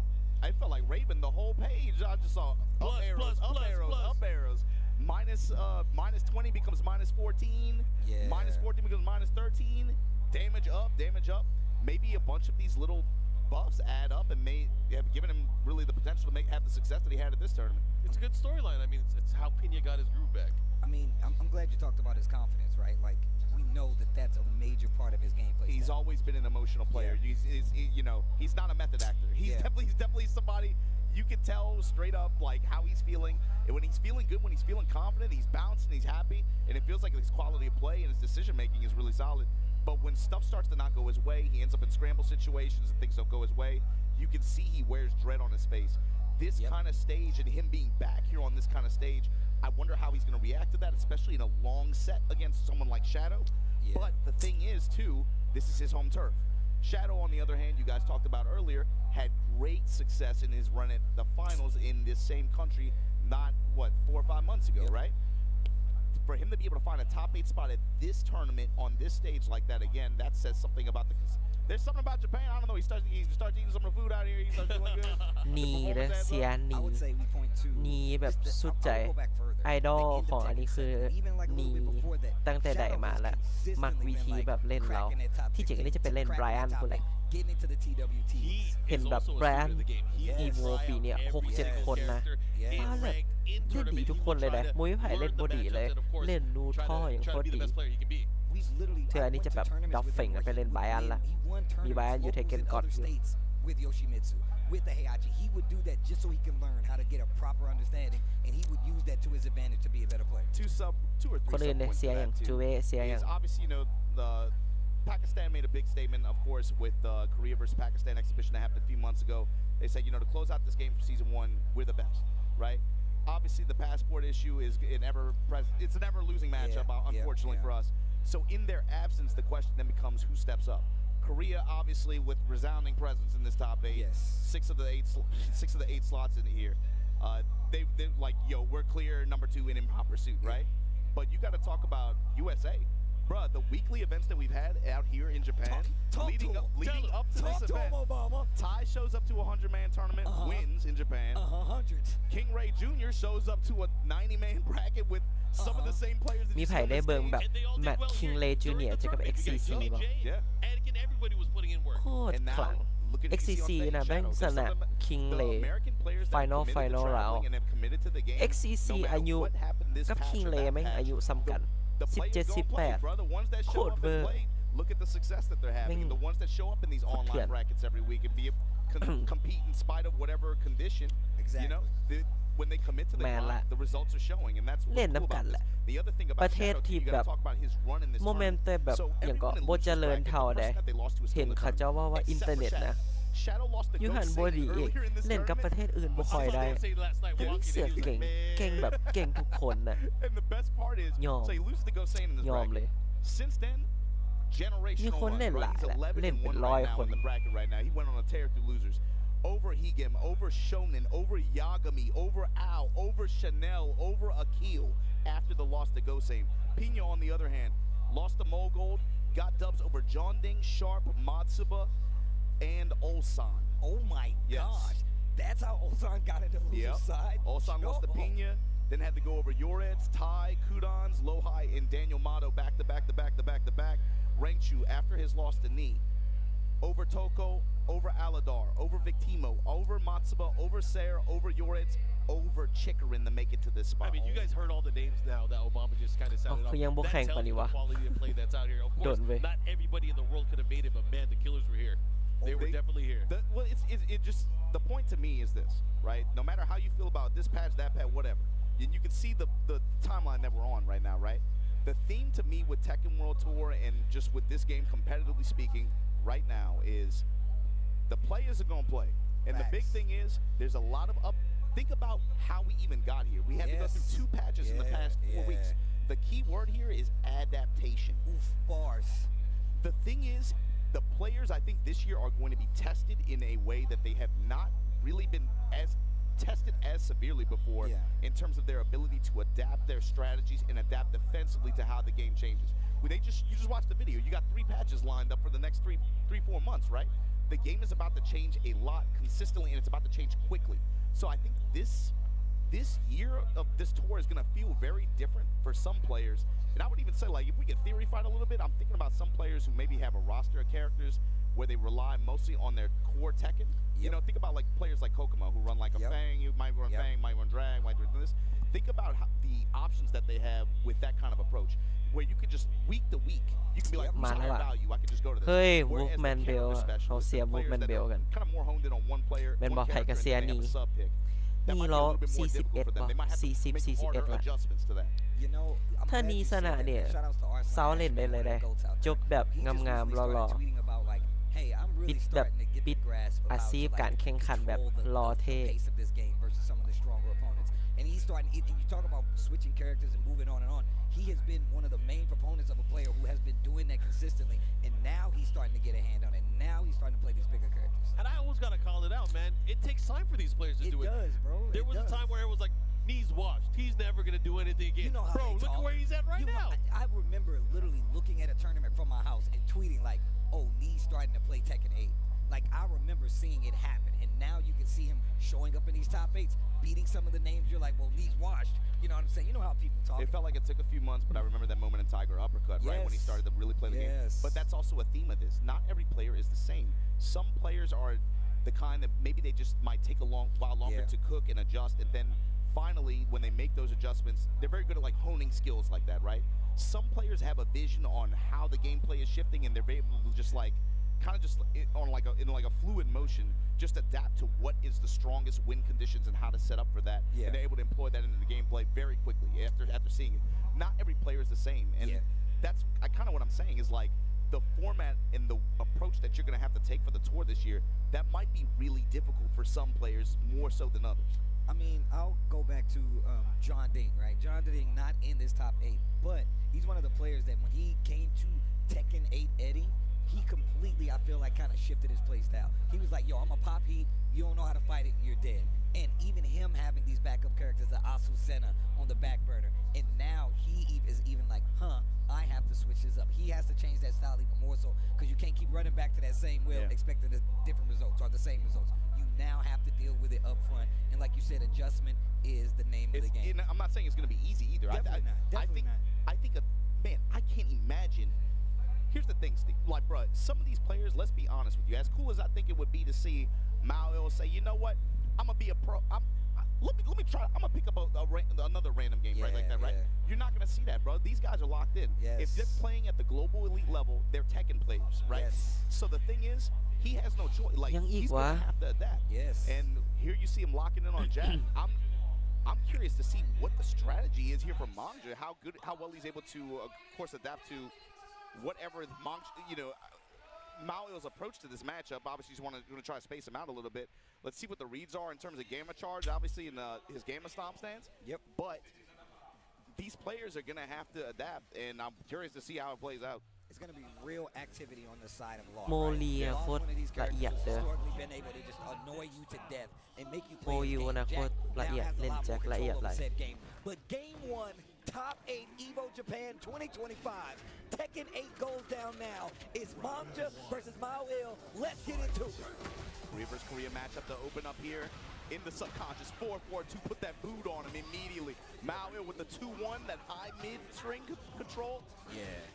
I felt like Raven, the whole page, I just saw up arrows. Minus 20 becomes minus 14. Minus 14 becomes minus 13. Damage up. Maybe a bunch of these little buffs add up and may have given him really the potential to have the success that he had at this tournament. It's a good storyline. I mean, it's how Pina got his groove back. I mean, I'm glad you talked about his confidence, right? Like, we know that that's a major part of his gameplay. He's always been an emotional player. He's not a method actor. He's definitely somebody you can tell straight up like how he's feeling. And when he's feeling good, when he's feeling confident, he's bouncing, he's happy, and it feels like his quality of play and his decision making is really solid. But when stuff starts to not go his way, he ends up in scramble situations and things don't go his way. You can see he wears dread on his face. This kind of stage and him being back here on this kind of stage, I wonder how he's going to react to that, especially in a long set against someone like Shadow. But the thing is, too, this is his home turf. Shadow, on the other hand, you guys talked about earlier, had great success in his run at the finals in this same country, not, 4 or 5 months ago, right? For him to be able to find a top 8 spot at this tournament on this stage like that again, that says something about there's something about Japan. I don't know. He starts eating some of the food out here. He starts feeling good. นีเลยเสียนีแบบสุดใจไอดอลของอันนี้คือนีตั้งแต่ใดมาแล้วมักวิธีแบบเล่นเราที่จริงอันนี้จะเป็นเล่นไบรอันตัวแหละเห็นแบบไบรอันอีโวปีเนี้ย 6-7 คนนะป้าแบบเล่นดีทุกคนเลยนะมุ้ยไผ่เล่นบดีเลยเล่นนูท่ออย่างโคตรดี we've literally เธออันนี้จะแบบดรอปเฟงไปเล่นไบอันละ he won มีไบอัน tournaments อยู่เท locals เก็น in ก่อน other อยู่ states with Yoshimitsu, with the Heihachi. He would do that just so he can learn how to get a proper understanding, and he would use that to his advantage to be a better player. Two or three คนอื่นเนี่ย sub-points เสีย to อย่าง that จู too เวเสียอย่าง is obviously, the Pakistan made a big statement, of course, with the Korea versus Pakistan exhibition that happened a few months ago. They said, to close out this game for season 1, we're the best, right? Obviously, the passport issue is it's an ever-losing matchup, unfortunately for us. So in their absence, the question then becomes who steps up. Korea, obviously, with resounding presence in this top 8, yes. 6 of the 8 slots in here. They're like, we're clear number 2 in hot pursuit, right? But you got to talk about USA. Bruh, the weekly events that we've had out here in Japan, leading up to this event, Ty shows up to a 100-man tournament, wins in Japan. 100. King Ray Jr. shows up to a 90-man bracket with some of the same players that มี you ไผ่ see ได้ in this เบิ่ง game. แบบแมตช์คิงเลจูเนียร์เจอกับ XCC บ่ Yeah. Anakin, everybody was putting in work. โคตรขลัง Look at XCC EVO นะ Japan แม่ง Shadow. สนาม คิงเล The American players that ไฟนอล committed to ราว traveling and have committed to the game, XCC no matter อายุ what happened this กับ patch คิง or เล that แม่ง patch, อายุซ้ำกัน the players gonna play, 17 bro. The ones that 18 โค show ตร up เวอ and ร์ play, look at the success that they're having. Ming- The ones that show up in these online Phật brackets every week and compete in spite of whatever condition. Exactly. When they commit to the แมน grind, ละ the results are showing, and that's เล่น what's cool น้ำกั about นแห this. ละ The other thing ป about ระเทศ Shadow, ที่ you แบ got บ to talk about his run in this โมเมน tournament. ต์แต่แบบ So อย่างก็ everyone in บ่เจ losers ริญ bracket, เท่า the ใด person that they lost to is เห็ still น in the เขาเจ้า tournament. ว่า Except อินเทอร์ for เน็ต Shadow. นะ Shadow lost to อยู่หัน Ghost บ่ Saint ดีอีก earlier in this เล่นกับประ tournament. เทศอื่นบ่ค่อยได้ Say last night เก่ง walking เสื in, อก he was เก่ง like, เก่งแบบเก่งทุกคนน่ะ And the best part is, ยอม so he loses to Ghost Saint in this ยอมเลย bracket. Since then, มี generational คน runs, เล่นห right? ลาย He's แหละ 11 เล่น and เป็น 1 ร้อย right ค now น in the bracket right now. He went on a tear through losers. Over Higem, over Shonen, over Yagami, over Ao, over Chanel, over Akil after the loss to Ghost Saint. Pina, on the other hand, lost to Mogold, got dubs over John Ding, Sharp, Matsuba, and Ulsan. Oh my Yes. gosh. That's how Ulsan got into the loser Yep. side. Ulsan lost to Pina, then had to go over Yorets, Tai, Kudons, Lohai, and Daniel Mato back to back to back to back to back. Rengchu after his loss to Ni. Over Toko, over Aladar, over Victimo, over Matsuba, over Sayer, over Yorets, over Chikarin to make it to this spot. I mean, you guys heard all the names now that Obama just kind of sounded เขายังบ่ off. แข่ง That ปาน tells นี้ you วะ the quality of play that's out here. Of โด course, นเว้ย not everybody in the world could have made it, but man, the killers were here. They were definitely here. Well, it just, the point to me is this, right? No matter how you feel about this patch, that patch, whatever, you can see the timeline that we're on right now, right? The theme to me with Tekken World Tour and just with this game, competitively speaking, right now is the players are going to play. And the big thing is there's a lot of think about how we even got here. We had to go through 2 patches in the past 4 weeks. The key word here is adaptation. Oof, bars. The thing is, the players I think this year are going to be tested in a way that they have not really been as tested as severely before in terms of their ability to adapt their strategies and adapt defensively to how the game changes. You just watch the video. You got 3 patches lined up for the next 3-4 months, right? The game is about to change a lot consistently, and it's about to change quickly. So I think this year of this tour is going to feel very different for some players. And I would even say, like, if we can theory fight a little bit, I'm thinking about some players who maybe have a roster of characters where they rely mostly on their core Tekken. You know, think about like players like Kokomo who run like a Fang, you might run Fang, might run Drag, might run this. Think about the options that they have with that kind of approach, where you could just week to week, you can be like, who's higher value? I can just go to this. เฮ้ย Whereas the Wolfman Bell counter อะเขา specialists, เสีย the players Wolfman that Bell are กัน kind of more honed in on one player, แม่นบ่ one ไผก็ character, เสีย and they นี่ have a sub pick. That นี่ might be a ล้อ little bit more 41 difficult for them. ป่ะ They might have to 40 make harder 41ละ adjustments to that. You know, I'm ถ้า glad นี้ you ช said นะ that. เนี่ย Shout outs to Arslan เซาเล่นได้เลย Ashman ได้ when it goes out จ there. บแบบ He just งาม recently ๆหล่อ started tweeting about like, hey, I'm ๆปิ really ดแบบ starting to get ปิ the ด grasp of อา how ชีพ to การ like แข่งขันแบบ control หล่อ the เท่ pace of this game versus some of the stronger opponents. And he's starting, and you talk about switching characters and moving on and on. He has been one of the main proponents of a player who has been doing that consistently, and now he's starting to get a hand on it. Now he's starting to play these bigger characters. And I always got to call it out, man. It takes time for these players to do it. It does, bro. There It was does. a time where it was like, knees washed. He's never going to do anything again. You know how Bro, they look talk. at where he's at right You know, now. I remember literally looking at a tournament from my house and tweeting like, oh, Knee's starting to play Tekken 8. Like, I remember seeing it happen, and now you can see him showing up in these top 8s, beating some of the names. You're like, well, Knee's washed. You know what I'm saying? You know how people talk. It felt like it took a few months, but I remember that moment in Tiger Uppercut, right, when he started to really play the game. But that's also a theme of this. Not every player is the same. Some players are the kind that maybe they just might take a while longer to cook and adjust and then finally, when they make those adjustments, they're very good at like honing skills like that, right? Some players have a vision on how the gameplay is shifting, and they're able to just like, kind of just on like in a fluid motion, just adapt to what is the strongest win conditions and how to set up for that. Yeah. And they're able to employ that into the gameplay very quickly after seeing it. Not every player is the same, and that's kind of what I'm saying is like the format and the approach that you're going to have to take for the tour this year. That might be really difficult for some players more so than others. I mean, I'll go back to John Ding, right? John Ding not in this top 8, but he's one of the players that when he came to Tekken 8 Eddie, he completely, I feel like, kind of shifted his play style. He was like, yo, I'm a pop heat. You don't know how to fight it, you're dead. And even him having these backup characters, the Asu Senna on the back burner, and now he is even like, I have to switch this up. He has to change that style even more so, because you can't keep running back to that same wheel expecting the different results or the same results. You now have to deal with it up front. And like you said, adjustment is the name of the game. I'm not saying it's going to be easy either. Definitely not. I think, man, I can't imagine. Here's the thing, Steve. Like, bro, some of these players, let's be honest with you. As cool as I think it would be to see Mao say, you know what, I'm gonna be a pro. Let me try. I'm gonna pick up another random game, right, like that, right? You're not gonna see that, bro. These guys are locked in. If they're playing at the global elite level, they're Tekken players, right? So the thing is, he has no choice. Like, he's gonna have to adapt. And here you see him locking in on Jack. I'm curious to see what the strategy is here for Mangja. How well he's able to, of course, adapt to whatever Mao's approach to this matchup. Obviously, he's going to try to space him out a little bit. Let's see what the reads are in terms of Gamma Charge, obviously, in his Gamma Stomp stance. But these players are going to have to adapt, and I'm curious to see how it plays out. It's going to be real activity on the side of Law. โมลีอะโคตรละเอียดเลย historically been able to just annoy you to death and make you โม play ยู this นะ game. โคตร Jack ละเอียด now has a เล่น lot แจ็ค more ละเอียด control หลาย over said game. But game 1, top 8 EVO Japan 2025. Tekken 8 goes down now. It's Mangja versus Mao-Il. Let's get into it. Korea versus Korea matchup to open up here in the subconscious. 4-4-2, put that boot on him immediately. Mao-Il with the 2-1, that high mid-string control.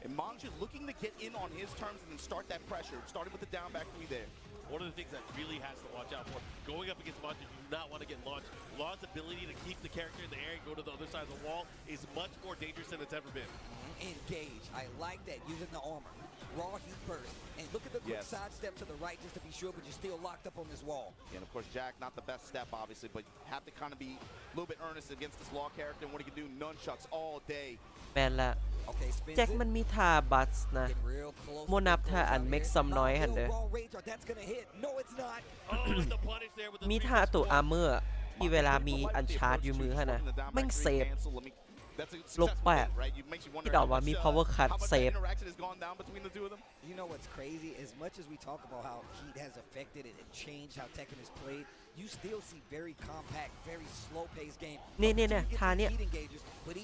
And Mangja looking to get in on his terms and then start that pressure, starting with the down back 3 there. One of the things that really has to watch out for, going up against Mangja, you do not want to get launched. Law's ability to keep the character in the air and go to the other side of the wall is much more dangerous than it's ever been. Engage. I like that, using the armor. Raw heat burst. And look at the quick sidestep to the right just to be sure, but you're still locked up on this wall. And of course, Jack, not the best step, obviously, but you have to kind of be a little bit earnest against this Law character and what he can do. Nunchucks all day. แมนละแจ็คมันมีท่าบัสนะโมนับท่าอันเม็กซัมน้อยหันเด้อ มีท่าตัวอาร์เมอร์ที่เวลามีอันชาร์จอยู่มือฮะนะแม่งเซฟลบแปดที่ดอกว่ามี power cut เซฟ You know what's crazy? As much as we talk about how Heat has affected it and changed how Tekken is played, you still see very compact, very slow-paced game. เนี่ยท่าเนี้ย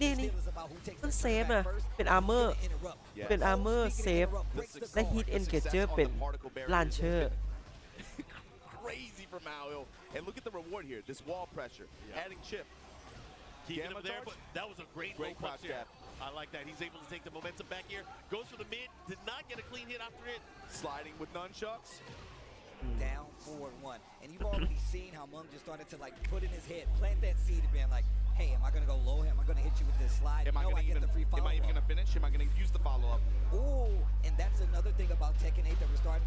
นี่มันเซฟนะเป็นอาร์เมอร์เซฟและ Heat Engager เป็นลันเชอร์ Crazy for Mao. And look at the reward here. This wall pressure, adding chip. Keeping him there, but that was a great low punch there. I like that. He's able to take the momentum back here. Goes for the mid. Did not get a clean hit after it. Sliding with nunchucks. Down 4-1. And you've already seen how Mung just started to like put in his head, plant that seed and being like, hey, am I going to go low? Am I going to hit you with this slide? Am I even going to finish? Am I going to use the follow-up? Oh, and that's another thing about Tekken 8 that we're starting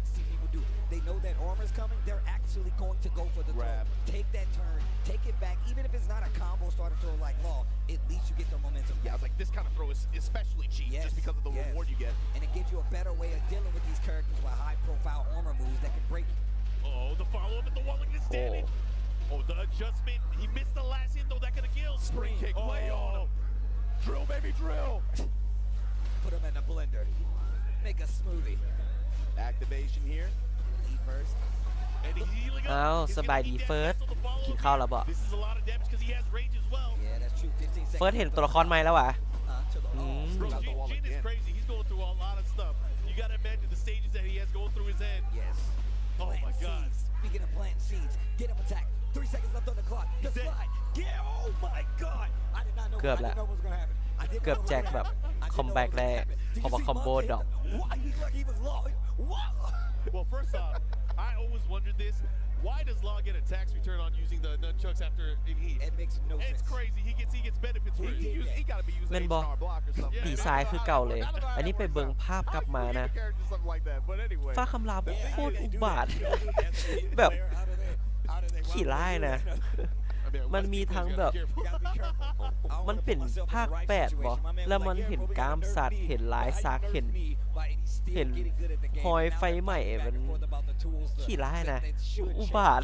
to see people do. They know that armor's coming. They're actually going to go for the grab. Take that turn, take it back. Even if it's not a combo starter throw like Law, at least you get the momentum. Yeah, I was like, this kind of throw is especially cheap just because of the reward you get. And it gives you a better way of dealing with these characters with high-profile armor moves that can break you. Oh, the follow-up at the wall against damage. Oh, the adjustment. He missed the last hit, though. That could have killed. Spring kick, lay on him. Drill, baby, drill. Put him in a blender. Make a smoothie. Activation here. Lead first. อ้าวสบายดีเฟิร์สกินข้าวแล้วบ่เฟิร์สเห็นตัวละครใหม่แล้ววะ Jin is crazy. He's going through a lot of stuff. You got to imagine the stages that he has going through his head. Yes. Oh my God. Speaking of planting seeds, get him attack. 3 seconds left on the clock. The slide. Yeah. Oh my God. I did not know what was going to happen. เกือบแจ็คแบบคอมแบ็กแรกพอมาคอมโบดอก Well, first off, I always wondered this. Why does Law get a tax return on using the nunchucks after in Heat? It makes makes no sense. It's crazy. He gets benefits for it. He gotta be using แม่นบ่ H&R block or something. ดีไซน์คือเก่าเลย อันนี้ไปเบิ่งภาพกลับมานะ Character something like that. But anyway. ฟ้าคำรามโคตรอุบาท แบบขี้ร้ายนะ มันมีทั้งแบบ มันเป็นภาค8บ่แล้วมันเห็นกรามสัตว์เห็นลายซักเห็นหอยไฟไหม้มันขี้ร้ายนะ อุบาท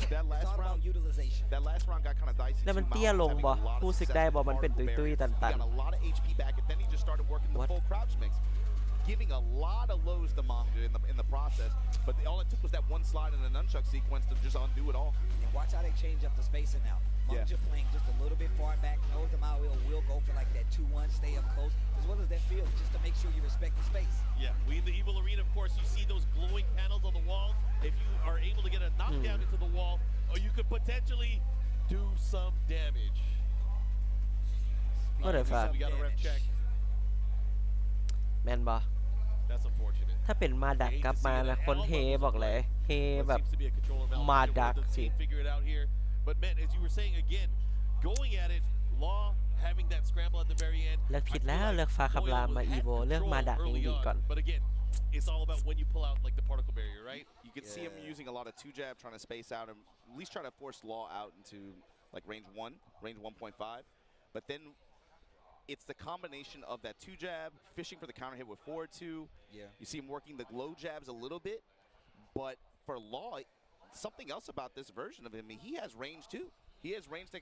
That last round got kind of dicey. แล้วมันเตี้ยลงบ่รู้สึกได้บ่มันเป็นตุยๆตัน Got a lot of HP back, and then he just started working the full crouch mix, giving a lot of lows to Manga in the process. But all it took was that one slide and a nunchuck sequence to just undo it all. And watch how they change up the spacing now. Manga playing just a little bit far back, knows the Mao will go for like that 2-1, stay up close. As well as that feel, just to make sure you respect the space. Yeah, we in the EVO Arena, of course, you see those glowing panels on the wall. If you are able to get a knockdown into the wall, or you could potentially do some damage. What if we got a ref check. แม่นบ่ That's unfortunate. ถ้าเป็นมาดักกลับมานะคนเฮบอกเลยเฮแบบมาดักสิ Figure it out here. But man, as you were saying again, going at it, Law having that scramble at the very end. เลือกผิดแล้วเลือกฟ้าคำรามมาอีโวเลือกมาดักยังดีก่อน But again, it's all about when you pull out like the particle barrier, right? You can see him using a lot of two jab, trying to space out and at least try to force Law out into like range 1.5. But then it's the combination of that two jab, fishing for the counter hit with forward two. Yeah. You see him working the low jabs a little bit, but for Law, something else about this version of him, he has range too. He has range to.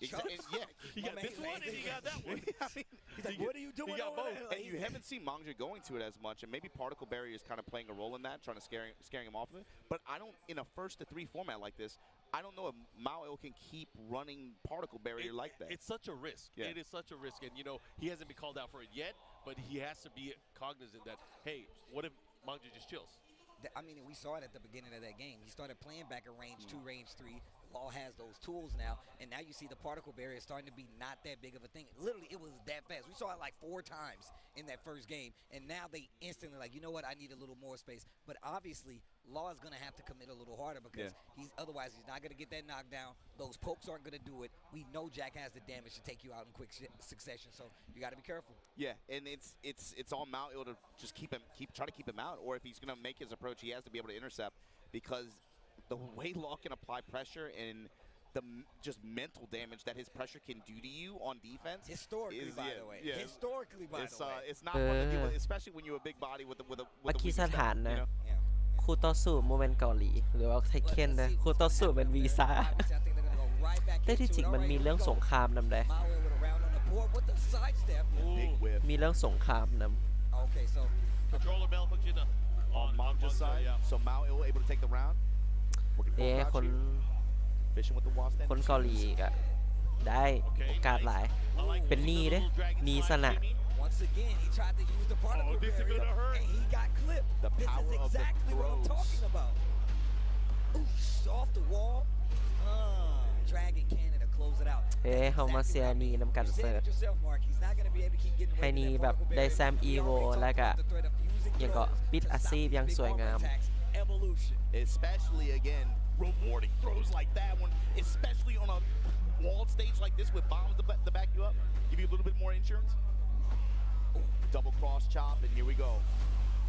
He got this one and he got that one. I mean, he's like, what are you doing? He got both. And you haven't seen Manga going to it as much, and maybe particle barrier is kind of playing a role in that, trying to scaring him off of it. But I don't, in a 1-3 format like this, I don't know if Mao can keep running particle barrier like that. It's such a risk. Yeah. It is such a risk, and you know he hasn't been called out for it yet, but he has to be cognizant that hey, what if Manga just chills? I mean, we saw it at the beginning of that game. He started playing back at range 2, range 3. Law has those tools now, and now you see the particle barrier starting to be not that big of a thing. Literally, it was that fast. We saw it like 4 times in that first game, and now they instantly like, you know what, I need a little more space. But obviously, Law is going to have to commit a little harder because otherwise he's not going to get that knockdown. Those pokes aren't going to do it. We know Jack has the damage to take you out in quick succession, so you got to be careful. Yeah, and it's on Mao to just try to keep him out, or if he's going to make his approach, he has to be able to intercept because the way Law can apply pressure and the just mental damage that his pressure can do to you on defense. Historically, by the way. Historically, by the way. It's not fun to deal with, especially when you're a big body with a เมื่อกี้สถานนะ you know? คู่ต่อสู้โมเมนต์เกาหลีหรือว่าเทคเคนนะคู่ต่อสู้เป็นวีซ่า แต่ที่จริงมันมีเรื่องสงครามนำได้ มีเรื่องสงครามนำ Okay, so controller malfunction on Manga's side. So Mao able to take the round. เอ๊ะคนเกาหลีก็ได้โอกาสหลายเป็นหนี้เด้หนี้สนะ Once again, he tried to use the particle barrier, and he got clipped. This is exactly what I'm talking about. Oosh, off the wall. Dragon cannon to close it out. เฮ้ยเขามาเสียหนี้นำกันเสิร์ชให้หนี้แบบได้แซมอีโวแล้วก็ยังก็ปิดอาชีพอย่างสวยงาม Especially again, rewarding throws like that one, especially on a walled stage like this with bombs to back you up, give you a little bit more insurance. Double cross chop, and here we go.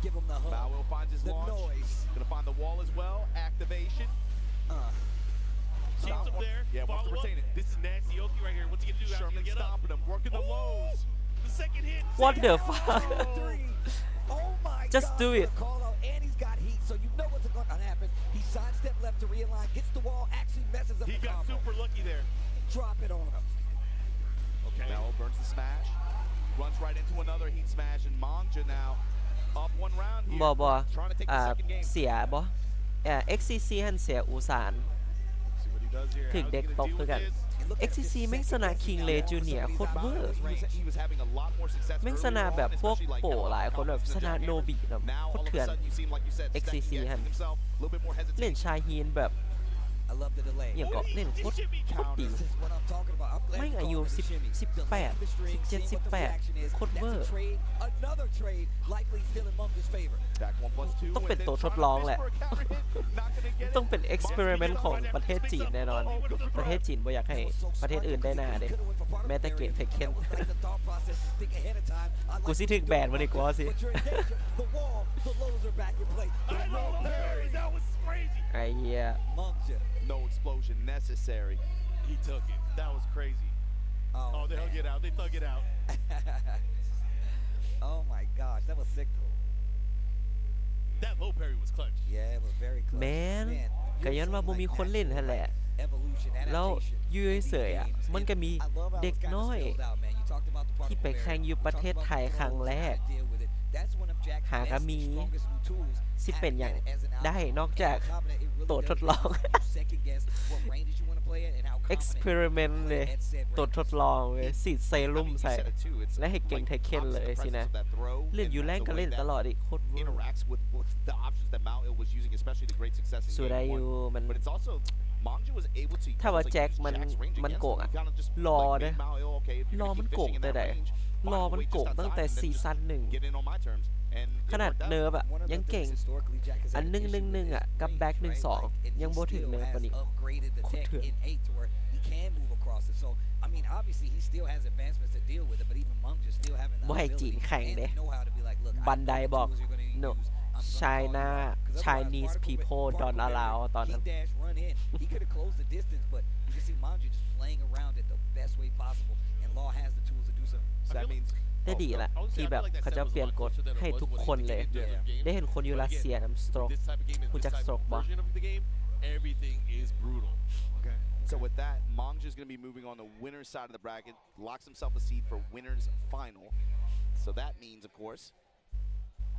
Give him the hug. Mao finds his launch. Noise. Gonna find the wall as well. Activation. Keeps him there. Yeah, wants to retain it. This is nasty Oki right here. What's he gonna do? Sherman stomping him, working the lows. The second hit. What the fuck? Oh my Just God. do it. Call out, and he's got heat, so you know what's going to happen. He sidestep left to realign, gets the wall, actually messes up the combo. He got super lucky there. Drop it on him. Okay. Mao burns the smash. Runs right into another heat smash, and Manga now up 1 round here. บ่ trying to take the second game. เสียบ่XCC หันเสียอุสานถึงเด็กตกคือกัน XCC แม่งสนาคิงเลจูเนียโคตรเวอร์แม่งสนาแบบพวกโปหลายคนแบบสนาโนบินะโคตรเถื่อน XCC หันเล่นชายฮีนแบบอย่างก็เล่นโคตรดีไม่อายุ 18 17 18โคตรเวอร์ Another trade likely still in Munger's favor. ต้องเป็นตัวทดลองแหละ ต้องเป็น experiment ของประเทศจีนแน่นอน ประเทศจีนบ่อยากให้ประเทศอื่นได้หน้าเด็แม้แต่เกมเทคเคนกูสิถึกแบนวันนี้กูสิ ไอ้เหี้ย No explosion necessary. He took it. That was crazy. Oh, they hung it out. They thug it out. Oh my gosh, that was sick though. That low parry was clutch. Yeah, it was very clutch. แมนก็ย้อนว่าบ่มีคนเล่นนั่นแหละ แล้วอยู่เฉยๆอ่ะมันก็มีเด็กน้อยที่ไปแข่งอยู่ประเทศไทยครั้งแรก หากมีสิเป็นอย่างได้นอกจากตัวทดลอง experiment เลยตัวทดลองเลยสีดเซรุ่มใส่และให้เก่งไทเคนเลยสินะเล่นอยู่แรงก็เล่นตลอดอีกโคตรเวอร์สุดได้อยู่มันถ้าว่าแจ็คมันโกงอ่ะรอเด้รอมันโกงแต่ไหนรอมันโกงตั้งแต่ซีซั่น1ขนาดเนิร์ฟอ่ะยังเก่งอัน1-1-1อ่ะกับแบ็ค1-2ยังบ่ถึงเนิร์ฟปะนี่โคตรเถื่อน I mean, obviously he still has advancements to deal with it, but even Mung just still having the บ่ให้จีนแข่งเด้ บันไดบอก no China Chinese people don't allow ตอนนั้น He could have closed the distance, but you can see Mung just playing around it the best way possible, and Law has the tools to do so. So that means ได้ดีแหละที่แบบเขาจะเปลี่ยนกฎให้ทุกคนเลย ได้เห็นคนอยู่รัสเซียน้ำสโตรกคุณจักสโตรกปะ Everything is brutal. Okay. So with that, Mangja is going to be moving on the winner's side of the bracket, locks himself a seed for winner's final. So that means, of course,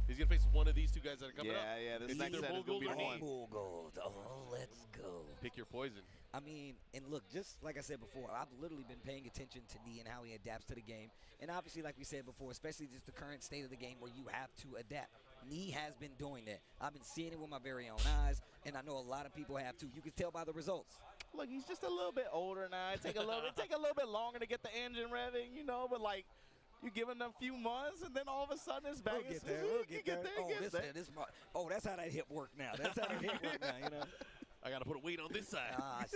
he's going to face one of these two guys that are coming up. Yeah, this next set is going to be the one. Oh, let's go. Pick your poison. I mean, and look, just like I said before, I've literally been paying attention to Nee and how he adapts to the game. And obviously, like we said before, especially just the current state of the game where you have to adapt. Nee has been doing that. I've been seeing it with my very own eyes, and I know a lot of people have too. You can tell by the results. Look, he's just a little bit older now. It take a little bit longer to get the engine revving, you know, but like you give him a few months and then all of a sudden it's back. We'll get there. Oh, that's how that hip work now. That's how that hip work now, you know. I got to put a weight on this side.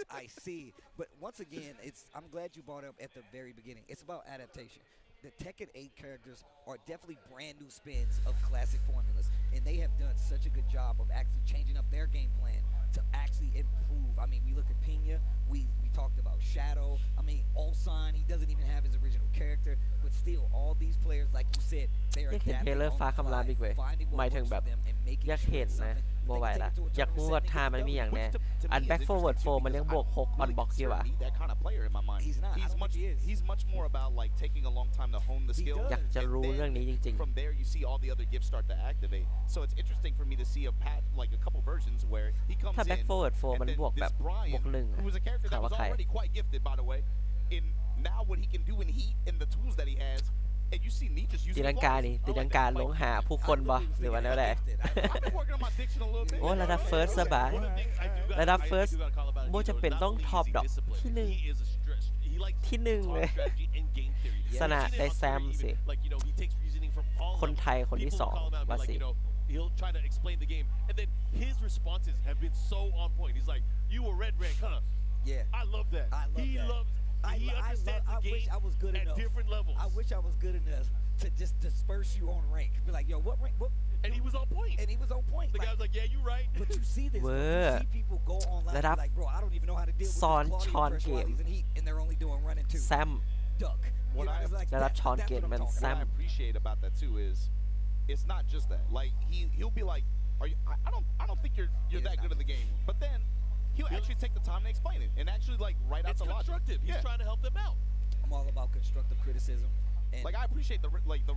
I see. But once again, I'm glad you brought up at the very beginning. It's about adaptation. The Tekken 8 characters are definitely brand new spins of classic formulas, and they have done such a good job of actually changing up their game plan to actually improve. I mean, we look at Pena, we talked about Shadow. I mean, Ulsan, he doesn't even have his original character, but still, all these players, like you said, they are อยากเห็นเทเลอร์ฟ้าคำรามอีกเว้ยหมายถึงแบบอยากเห็นนะบ่ไหวละอยากรู้ว่าท่ามันมีอย่างแน่อัน back forward 4มันยังบวก6 on box อยู่ว่ะ He's much more about like taking a long time to hone the skill. อยากจะรู้เรื่องนี้จริง From there, you see all the other gifts start to activate. So it's interesting for me to see like a couple versions where he comes ถ้า in, back forward 4 มัน and บวก then แบบ this บว Brian, ก1 who was a character that was already quite gifted, by the way, in now what he can do in heat and the tools that he has, and you see Nee just ตี using ลังกานี่ตีลังกาลงหาผู้คนบ่หรือว่าแล้วแหละ โอ้ระดับ first สบายระดับ first โบจะเป็นต้องท็อปดอกที่1เลยสนะได้แซมสิคนไทยคนที่2ว่าสิ He'll try to explain the game, and then his responses have been so on point. He's like, "You were red rank, huh? Yeah, I love that. He understands the game wish I was good at enough. different levels. I wish I was good enough to just disperse you on rank. Be like, yo, what rank? What? And he was on point. And he was on point. The guy was like, "Yeah, you're right." But you see this. You see people go online ระดับ like, bro, I don't even know how to deal with ซ้อน this ชอน Claudio เก pressure ม while he's in heat, and they're only doing running two. แซม Duck. You know, it's like ระดับ that- ชอน that's เกม what I'm มัน talking แซ What ม I appreciate about that too is, it's not just that. Like he'll be like, "Are you? I don't think you're that good in the game." But then he'll actually take the time to explain it and actually like write out It's the logic. constructive. He's trying to help them out. I'm all about constructive criticism. And Like I appreciate the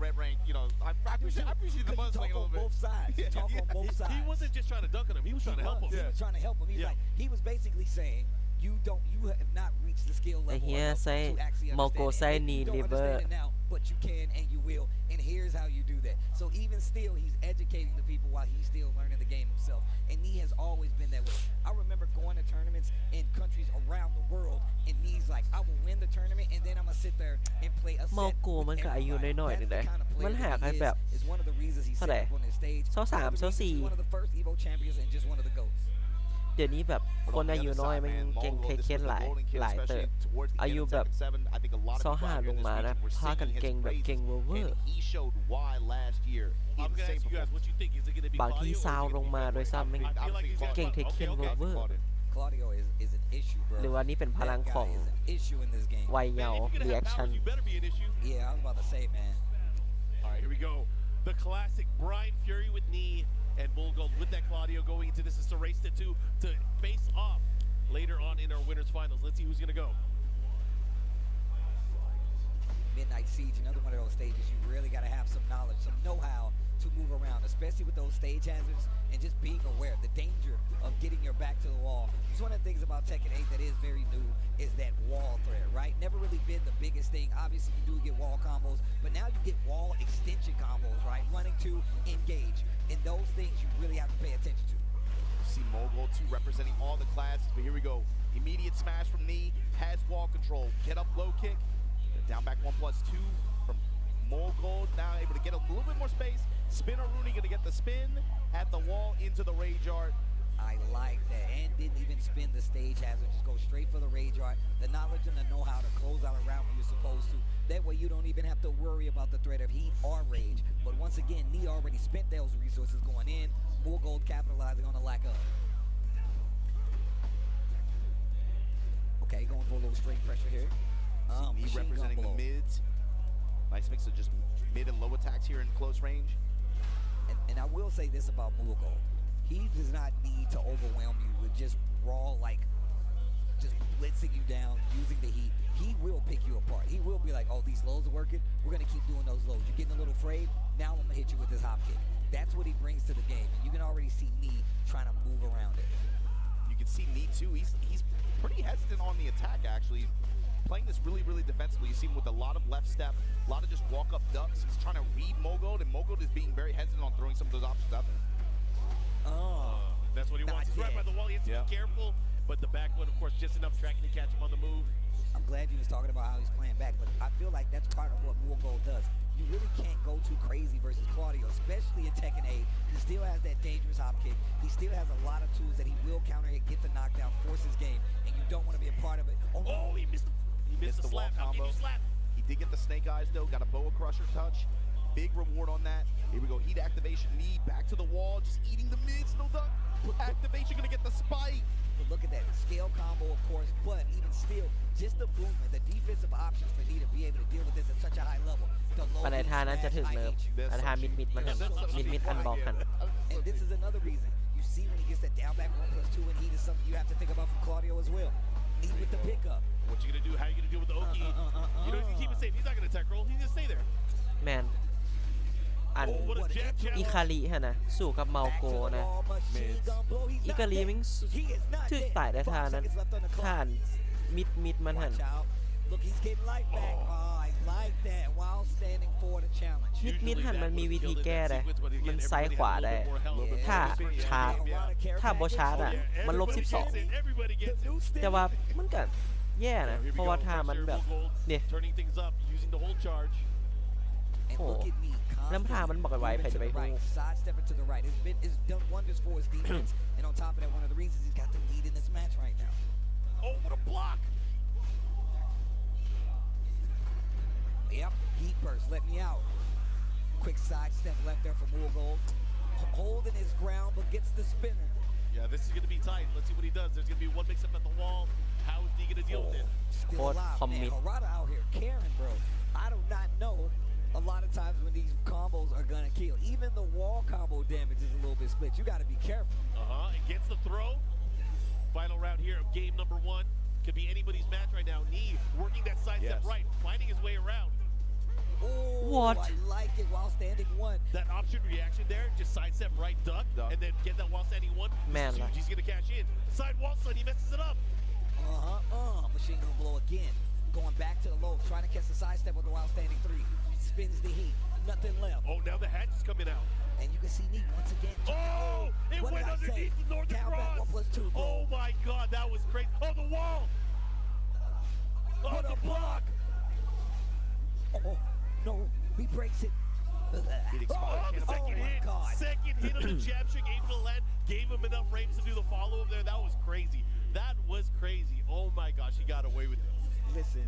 red rank. You know, I appreciate the mudslinging a little bit. Both sides. You talk on both sides. He wasn't just trying to dunk on him. He was trying to help him. He was trying to help him. He's like, he was basically saying, you have not reached the skill level here enough say, to actually Moko understand say it. And need you don't liver. understand it now, but you can and you will. And here's how you do that. So even still, he's educating the people while he's still learning the game himself. And he has always been that way. I remember going to tournaments in countries around the world, and he's like, I will win the tournament, and then I'm gonna sit there and play a เมา set โก with มันก็อายุ everybody. น้อยๆ That's นี่ the แหละ kind of มัน player หา that กัน he แบบ is one of the reasons he เท่า set ไหร่ up on this stage. 23 One of the reasons he's 24 one of the first EVO champions and just one of the GOATs. เดี๋ยวนี้แบบคนอายุน้อยมันเก่งเทคเคนหลายเติบอายุแบบ25ลงมานะพากันเก่งแบบเก่งเวอร์ And he showed why last year. I'm gonna ask you guys what you think. Is it gonna be บางที Claudio or is it ซาว gonna ล be งมา Fedor? โดยซ้ำมัน I feel like he's got เก่งเทคเคนเวอร์ Claudio is an issue, bro. หรือว่านี่เป็นพลัง That ของ guy is an issue in this game. วัยเยาว์ reaction Yeah, I was about to say, man. All right, here we go. The classic Brian Fury with knee and Bulgold with that Claudio going into this is to race the two to face off later on in our winners finals. Let's see who's gonna go. Midnight Siege, another one of those stages you really got to have some knowledge, some know-how to move around, especially with those stage hazards and just being aware of the danger of getting your back to the wall. It's one of the things about Tekken 8 that is very new is that wall threat, right? Never really been the biggest thing. Obviously, you do get wall combos, but now you get wall extension combos, right? Running to engage. And those things you really have to pay attention to. See Mogul 2 representing all the classes, but here we go. Immediate smash from knee, has wall control. Get up low kick. Down back 1+2 from Mogul. Now able to get a little bit more space. Spinner Rooney gonna get the spin at the wall into the Rage Art. I like that. And didn't even spin the stage hazard. Just go straight for the Rage Art. The knowledge and the know-how to close out a round when you're supposed to. That way you don't even have to worry about the threat of heat or rage. But once again, Knee already spent those resources going in. Mogul capitalizing on the lack of. Okay, going for a little straight pressure here. See Knee representing the mids. Nice mix of just mid and low attacks here in close range. And I will say this about Mogul. He does not need to overwhelm you with just raw, like, just blitzing you down, using the heat. He will pick you apart. He will be like, oh, these lows are working. We're going to keep doing those lows. You're getting a little afraid. Now I'm going to hit you with this hop kick. That's what he brings to the game. And you can already see Knee trying to move around it. You can see Knee, too. He's pretty hesitant on the attack, actually. Playing this really, really defensively. You see him with a lot of left step, a lot of just walk-up ducks. He's trying to read Mogul, and Mogul is being very hesitant on throwing some of those options out there. That's what he wants. He's right by the wall. He has to be careful, but the back one, of course, just enough tracking to catch him on the move. I'm glad you was talking about how he's playing back, but I feel like that's part of what Mogul does. You really can't go too crazy versus Claudio, especially in Tekken 8. He still has that dangerous hop kick. He still has a lot of tools that he will counter hit, get the knockdown, force his game, and you don't want to be a part of it. Oh, he missed the wall slap. How can combo. you slap? He did get the snake eyes, though. Got a boa crusher touch. Big reward on that. Here we go. Heat activation. Knee back to the wall. Just eating the mids. No dunk. Activation going to get the spike. But look at that. Scale combo, of course, but even still, just the movement, the defensive options for Knee to be able to deal with this at such a high level. The low ปันใน heat ท่านั้นจะ smash, ถึง high เนิร์ฟ heat. อันท่ามิดมันหันมิดอันบอกหัน And this is another reason. You see when he gets that down back 1+2 and heat is something you have to think about from Claudio as well. Knee with the pickup. What you gonna do? How you gonna deal with the Oki? You know, you keep it safe. He's not gonna attack roll. He's gonna stay there. แมนอัน what a jab, jab. อิคาริฮะนะสู้กับเมาโกนะอิคาริมิงถึกตายได้ท่านั้นท่านมิดมันหัน Look, he's getting life back. Oh, I like that while standing for the challenge. มิดหันมันมีวิธีแก้ได้มันซ้ายขวาได้ถ้าชาร์จถ้าโบชาร์จอ่ะมันลบ 12 แต่ว่ามันก็แย่นะเพราะว่าท่ามันแบบเนี่ย Turning things up, using the whole charge. โอ้น้ำท่ามันบอกไว้ใครจะไปรู้ Side stepping to the right. It's done wonders for his defense. And on top of that, one of the reasons he's got the lead in this match right now. Oh, what a block! Yep, heat burst, let me out. Quick side step left there for Mogul. Holding his ground, but gets the spinner. Yeah, this is going to be tight. Let's see what he does. There's going to be one mix up at the wall. How is he going to deal with it? Still alive, man. Harada out here caring, bro. I do not know a lot of times when these combos are going to kill. Even the wall combo damage is a little bit split. You got to be careful. It gets the throw. Final round here of game number 1. Could be anybody's match right now. Knee working that side step right, finding his way around. Oh, What? I like it while standing one. That option reaction there, just side step right, duck, and then get that while standing one. Man, This is huge. He's going to cash in. Side wall slide, he messes it up. Machine gun blow again. Going back to the low, trying to catch the side step with the while standing 3. Spins the heat. Nothing left. Oh, now the hatch is coming out. And you can see Knee once again. Oh, it What went did I underneath say? the Northern Down back Cross. 1+2, bro. Oh my God, that was crazy. Oh, the wall. Oh, What the a block. He breaks it. The second hit. Second hit of the jab trick, able to land, gave him enough frames to do the follow-up there. That was crazy. That was crazy. Oh my gosh, he got away with it. Listen,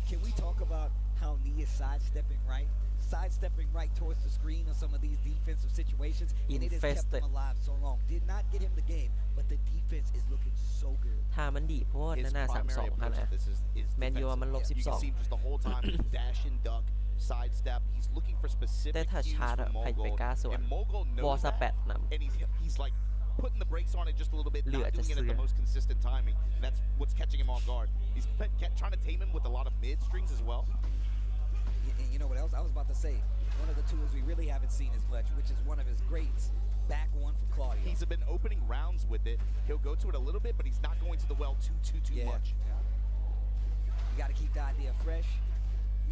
can we talk about how Nee is sidestepping right? Sidestepping right towards the screen on some of these defensive situations, and it has kept him alive so long. Did not get him the game, but the defense is looking so good. ท่ามันดีเพราะว่าหน้า His 32 primary ฮะ approach นะ to this is แมนยูมันลบ defensive. You can see him just the whole time dash and duck, sidestep. He's looking for แต่ specific ถ้า cues ชาร์จ from ใครไปกล้า Mogul, สวน and Mogul วอล knows สแปด that, นำ and he's like putting the brakes on it just a little bit, เหลือ not จะ doing it เสื at อ the most consistent timing. And that's what's catching him off guard. He's trying to tame him with a lot of mid strings as well. And you know what else? I was about to say, one of the tools we really haven't seen as much, which is one of his greats, back one for Claudio. He's been opening rounds with it. He'll go to it a little bit, but he's not going to the well too much. You got to keep the idea fresh.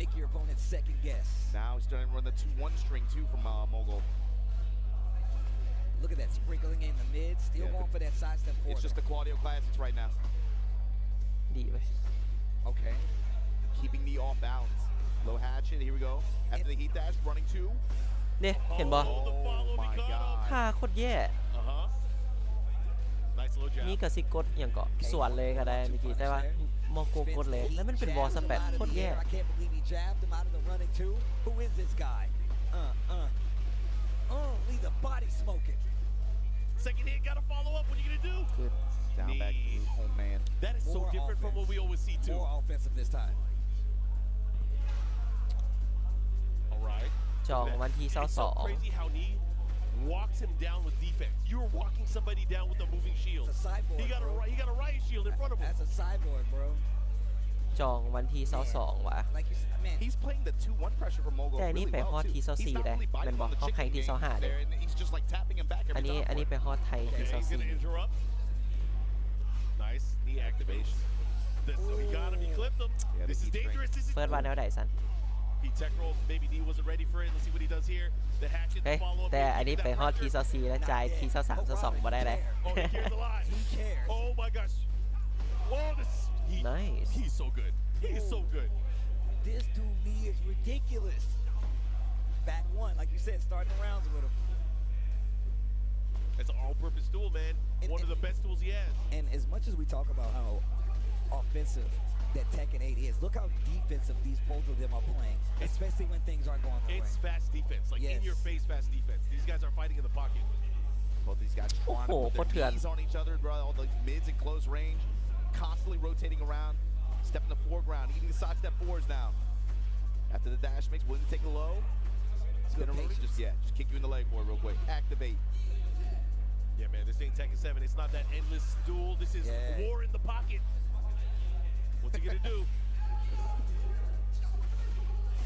Make your opponent second guess. Now he's starting to run the 2-1 string too from Mogul. Look at that, sprinkling in the mid, still going for that sidestep forward. It's just the Claudio classics right now. ดีไหม Okay. Keeping me off balance. Low hatchet, here we go. After the heat dash, running 2. เนี่ยเห็นบ่ Oh my god. ท่าโคตรแย่ Nice low jab. นี่กระซิกดอย่างเกาะสวนเลยก็ได้เมื่อกี้ใช่ปะโมโกกดเลยแล้วมันเป็นวอลสแปดโคตรแย่ I can't believe he jabbed him out of the running too. Who is this guy? Leave the body smoking. Second hit, gotta follow up. What are you gonna do? Good. Down back to Luke, home man. That is so More different from what we always see too. More offensive this time. All right. จองวันที่ It's so crazy how Nee walks him down with defense. You're walking somebody down with a moving shield. It's a sideboard, He got a riot shield in front of him. That's a sideboard, bro. จองวันที่22ว่ะ Like you said, man. He's playing the 2-1 pressure from Mogul แต่อันนี้ really ไป well ฮอต too. ที่ He's 24 not ได้ only แมัน biting บอ on ก the เขาแข่ง chicken ที่ game 25เลย there, and he's just like tapping him back อัน every นี้ time. อันนี้ไปฮอตไทยที่ Yeah, he's gonna 24 interrupt. Nice knee activation. So he got him. He clipped him. Yeah, This is the heat dangerous. This is เฟิร์สวันแนวใดสัน He tech rolled. Maybe Nee wasn't ready for it. Let's see what he does here. The hatchet, เฮ้ย the follow up. แต่อันนี้ไปฮอตที่24แล้วจ่ายที่23 22บ่ได้เลย Oh, he cares a lot. He cares. Oh my gosh. Oh, Nice. He's so good. He's so good. This dude Nee is ridiculous. Back one, like you said, starting the rounds with him. It's an all-purpose tool, man. One of the best tools he has. And as much as we talk about how offensive that Tekken 8 is, look how defensive both of them are playing, especially when things aren't going their way. It's fast defense, like in your face fast defense. These guys are fighting in the pocket. Both these guys trying to put their knees on each other, bro. All the mids in close range, constantly rotating around, step in the foreground, eating the sidestep fours now. After the dash mix, wouldn't take a low. Spin around, just kick you in the leg for it real quick. Activate. Yeah, man, this ain't Tekken 7. It's not that endless duel. This is war in the pocket. What's he gonna do?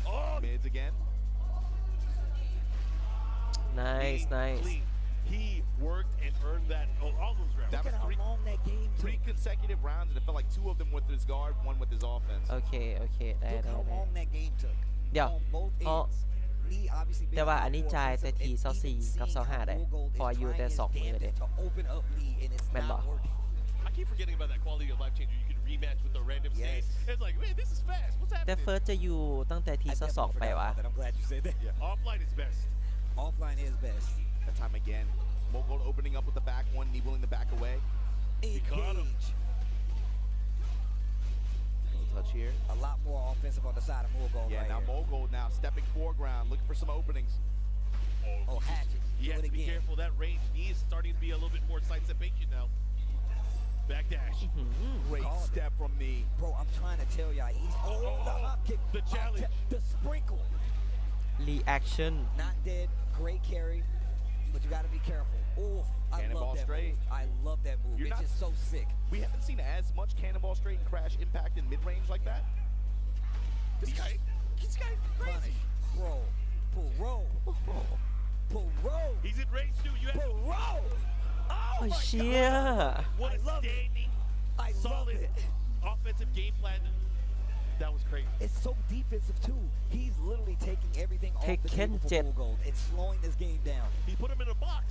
Oh, mids again. Nice, nice. Clean. He worked and earned that. All those rounds. That was three consecutive rounds, and it felt like 2 of them with his guard, 1 with his offense. โอเคได้ Look how long that game took. เดี๋ยว On both เพราะ ends. Nee obviously แต่ been ว่า a อัน lot นี้ more จ่ายแต่ offensive, ที and 24 even กับ seeing 25ได้ how Mogul เพอ is อยู่ trying แต่ his 2 มือเด้ damnedest to open up Nee, and it's แม่นบ่ not working. I keep forgetting about that quality of life changer. You can rematch with the random stage. It's like, man, this is fast. What's แต่ happening? เฟิร์สจะอยู่ตั้งแต่ที I definitely 22ไป forgot วะ about that. I'm glad you said that. Yeah, offline is best. Offline is best. That time again. Mogul opening up with the back one, Nee willing to back away. Engage. Touch here. A lot more offensive on the side of Mogul. Yeah, right now here. Mogul now stepping foreground, looking for some openings. Oh, hatchet. You Do have it to be again. careful. That range, Nee is starting to be a little bit more sidestepation now. Back dash. Great Called step from Nee. Bro, I'm trying to tell y'all, he's the hop kick. The challenge. The sprinkle. reaction Not dead. Great carry, but you got to be careful. Oh, I Cannonball love that straight. move. I love that move. You're It's not- just so sick. We haven't seen as much cannonball straight and crash impact in mid-range like that. This guy crazy. Punish. Roll. Pull. Roll. Pull. Roll. He's in range too. You have Pull. Roll. Oh, โอ้ my เชี่ย what I a love it. standing, I love solid it. offensive game plan. That was crazy. It's so defensive too. He's literally taking everything off the Tekken table for 7 Mogul and slowing this game down. He put him in a box.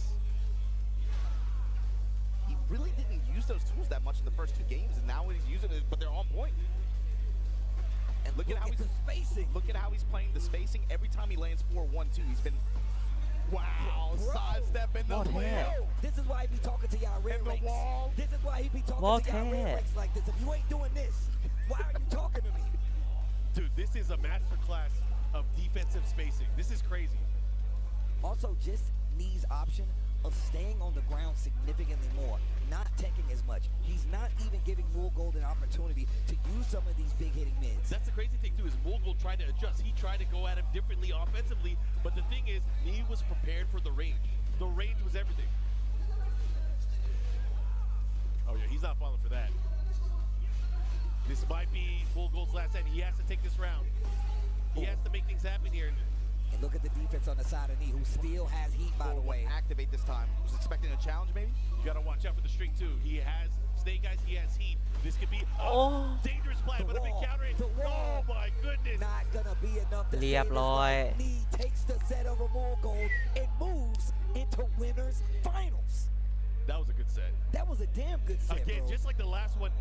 He really didn't use those tools that much in the first 2 games, and now he's using it, but they're on point. And look at how he's spacing. Look at how he's playing the spacing. Every time he lands 4-1-2, he's been sidestep in the wheel. This is why he be talking to y'all red ranks. This is why he be talking to y'all red ranks like this. If you ain't doing this, why are you talking to me? Dude, this is a masterclass of defensive spacing. This is crazy. Also, just Knee's option of staying on the ground significantly more, not taking as much. He's not even giving Mulgold an opportunity to use some of these big hitting mids. That's the crazy thing too, is Mulgold tried to adjust. He tried to go at him differently offensively, but the thing is, he was prepared for the range. The range was everything. Oh yeah, he's not falling for that. This might be Mulgold's last end. He has to take this round. He has to make things happen here. And look at the defense on the side of Knee, who still has heat, by the way. Activate this time. Was expecting a challenge, maybe? You gotta watch out for the string too. He has Snake Eyes, he has heat. This could be a dangerous play, but a big counter. Oh my goodness. Not gonna be enough to เรียบร้อย Knee takes the set over Mulgold and moves into winners finals. That was a good set. That was a damn good set, Again, bro. just like the last one,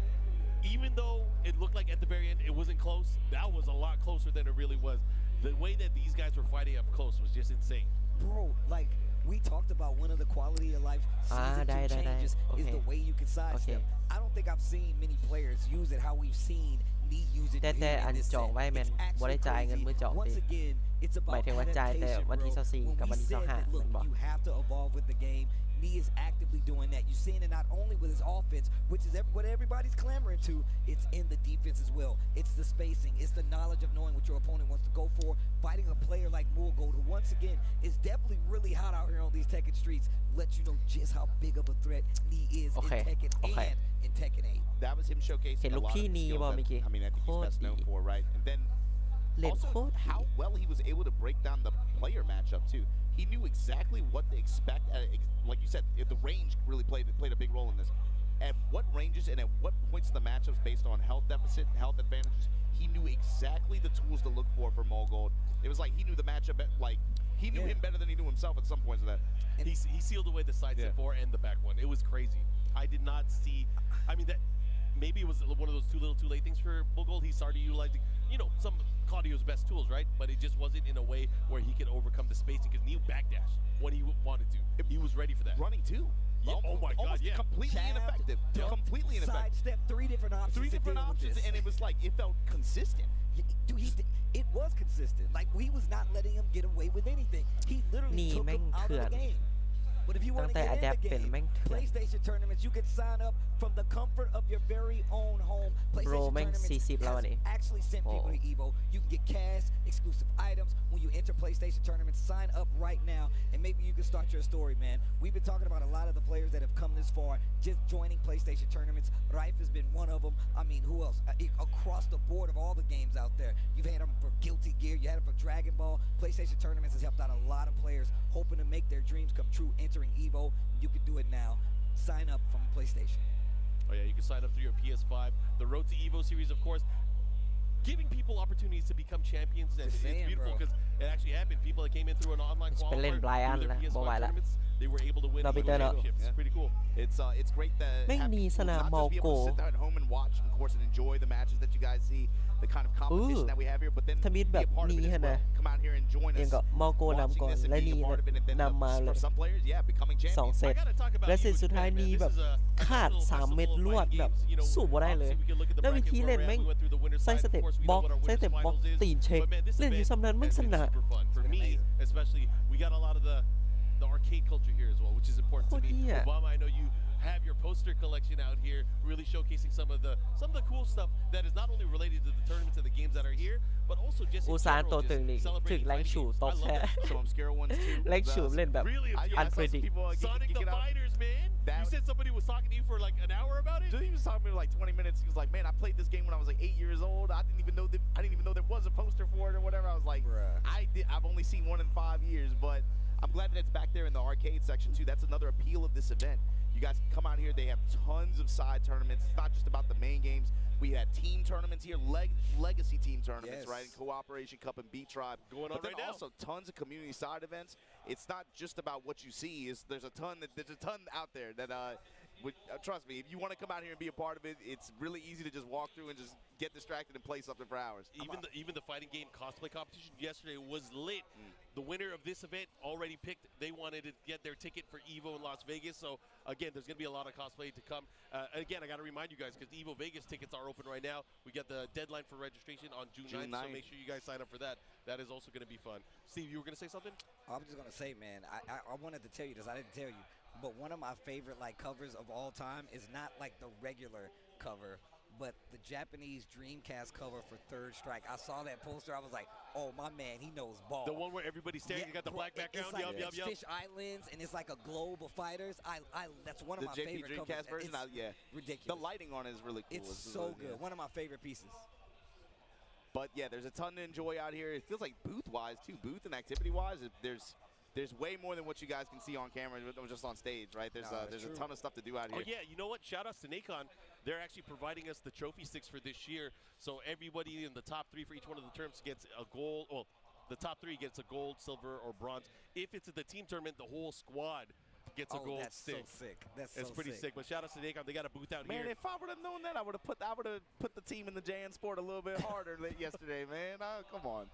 even though it looked like at the very end it wasn't close, that was a lot closer than it really was. The way that these guys were fighting up close was just insane. Bro, like, we talked about one of the quality of life season 2 changes is the way you can sidestep. I don't think I've seen many players use it how we've seen Knee use it แต่ here อั in น this จอง set. ไว้แมน It's บ่ได้ actually จ่ายเงิน crazy. มือจอง Once ดิ again, it's หมาย about ถึงว่าจ่ายแต่ adaptation, วันที่ bro. 24 กับ When วัน we ที่ said that, 25 look, แม่นบ่ you have to evolve with the game. Knee is actively doing that. You're seeing it not only with his offense, which is what everybody's clamoring to, it's in the defense as well. It's the spacing. It's the knowledge of knowing what your opponent wants to go for. Fighting a player like Mulgold, who once again is definitely really hot out here on these Tekken streets, lets you know just how big of a threat Knee is in Tekken and in Tekken 8. That was him showcasing เห็น a ลูก lot of พี่ the นี้ skills บ่เมื่อกี้ that, I mean, I think โค he's ตร best ดี known for, right? And then เล่น also โคตรดี how well he was able to break down the player matchup too. He knew exactly what to expect. Like you said, the range really played a big role in this. At what ranges and at what points of the matchups based on health deficit, health advantages, he knew exactly the tools to look for Mulgold. It was like he knew the matchup, like he knew him better than he knew himself at some points of that. He sealed away the side step 4 and the back one. It was crazy. I did not see, I mean, that maybe it was one of those too little too late things for Mulgold. He started utilizing, some Claudio's best tools, right? But it just wasn't in a way where he could overcome the spacing because Neil backdash when he wanted to. He was ready for that. Running too. Yeah, oh my God, yeah. Completely ineffective. Completely ineffective. Sidestep, 3 different options. 3 different options, and it was like, it felt consistent. Dude, it was consistent. Like, he was not letting him get away with anything. He literally นี่ took แม่ง him out เถื่ of อน the game. But if you ตั้ want ง to แต่ get in the adapt เป็น game, แม่งเถื่อน PlayStation tournaments, you can sign up from the comfort of your very own home. PlayStation แม่ง tournaments 40 แล้วอันนี้ has actually sent people to EVO. You can get cash, exclusive items when you enter PlayStation tournaments. Sign up right now, and maybe you can start your story, man. We've been talking about a lot of the players that have come this far just joining PlayStation tournaments. Rife has been one of them. I mean, who else? Across the board of all the games out there. You've had them for Guilty Gear. You had them for Dragon Ball. PlayStation tournaments has helped out a lot of players hoping to make their dreams come true entering EVO. You can do it now. Sign up from PlayStation. Oh yeah, you can sign up through your PS5. The Road to EVO series, of course, giving people opportunities to become champions, and it's beautiful because it actually happened. People that came in through an online เป็นเล่น qualifier บรายอัน through แล้ their วบ่ไหว PS5 ละ tournaments, they were able to win เราไป EVO เดินแล้ว championships. It's pretty cool. It's great that แม่ง have มี people สนาม not เมา just be โก able to sit there at home and watch, and of course, and enjoy the matches that you guys see, the kind of competition that we have here, but then ถ้ามิด be แบบ a part of นี้ it as ฮะนะ well. Come out here and join เอง us. ก็เมาโกนำ Watching ก่อน this and และ being นี่ a part of it, and then นำมาเลย for some players, yeah, becoming สอง champions. เซต I gotta talk about และเซต EVO สุดท้าย Japan, นี้ man. แบบ This is a ขาด festival 3 เม็ด of รวด fighting แบบ games. You know, สู้บ่ได้เลย obviously we can look at the แล้ววิ bracket ธี where เล่น we're at. แม่ง We went through the winner's ใส่ side. ส Of เต็ป course, we บล็ know อก what our ใส่ส winners เต็ปบล็อก finals is. ตีนเช็ค But man, this เล่นอยู่ event สำนั้นมึง has ช been นะ super fun. For me, especially, we got a lot of the arcade culture here as well, which is important to me. yeah. Obama, I know you have your poster collection out here, really showcasing some of the cool stuff that is not only related to the tournaments and the games that are here, but also just อุ in ตสาห general, ตัวตึง just นี่ถึง celebrating แรง fighting ชู games. ต I ก love แท้ that. Some obscure ones too. แรงชูเล่นแบบ Really obscure. I saw some unpredict people Sonic the Fighters, man. You said somebody was talking to you for like an hour about it? Dude, he was talking to me for like 20 minutes. He was like, "Man, I played this game when I was like 8 years old. I didn't even know there was a poster for it or whatever." I was like, I've only seen one in 5 years, but I'm glad that it's back there in the arcade section too. That's another appeal of this event. You guys can come out here. They have tons of side tournaments. It's not just about the main games. We had team tournaments here, legacy team tournaments, right? And Cooperation Cup and Beat Tribe. Going on but then right now. also tons of community side events. It's not just about what you see. There's a ton out there that trust me, if you want to come out here and be a part of it, it's really easy to just walk through and just get distracted and play something for hours. Even the fighting game cosplay competition yesterday was lit. The winner of this event already picked. They wanted to get their ticket for EVO in Las Vegas. So again, there's going to be a lot of cosplay to come. Again, I got to remind you guys because EVO Vegas tickets are open right now. We got the deadline for registration on June 9th, so make sure you guys sign up for that. That is also going to be fun. Steve, you were going to say something? I was just going to say, man, I wanted to tell you this. I didn't tell you. But one of my favorite covers of all time is not the regular cover, but the Japanese Dreamcast cover for Third Strike. I saw that poster. I was like, oh, my man, he knows ball. The one where everybody's staring, you got the black background. It's Fish Islands, and it's like a globe of fighters. That's one of my favorite covers. The JP Dreamcast version, ridiculous. The lighting on it is really cool. It's so good. One of my favorite pieces. But yeah, there's a ton to enjoy out here. It feels like booth-wise too, booth and activity-wise. There's way more than what you guys can see on camera just on stage, right? There's a ton of stuff to do out here. Oh, yeah. You know what? Shout outs to Nacon. They're actually providing us the trophy sticks for this year. So everybody in the top 3 for each one of the terms gets a gold. Well, the top 3 gets a gold, silver, or bronze. If it's at the team tournament, the whole squad gets a gold stick. So sick. It's pretty sick. But shout out to Nacon. They got a booth out here. Man, if I would have known that, I would have put the team in the JN Sport a little bit harder yesterday, man. Come on.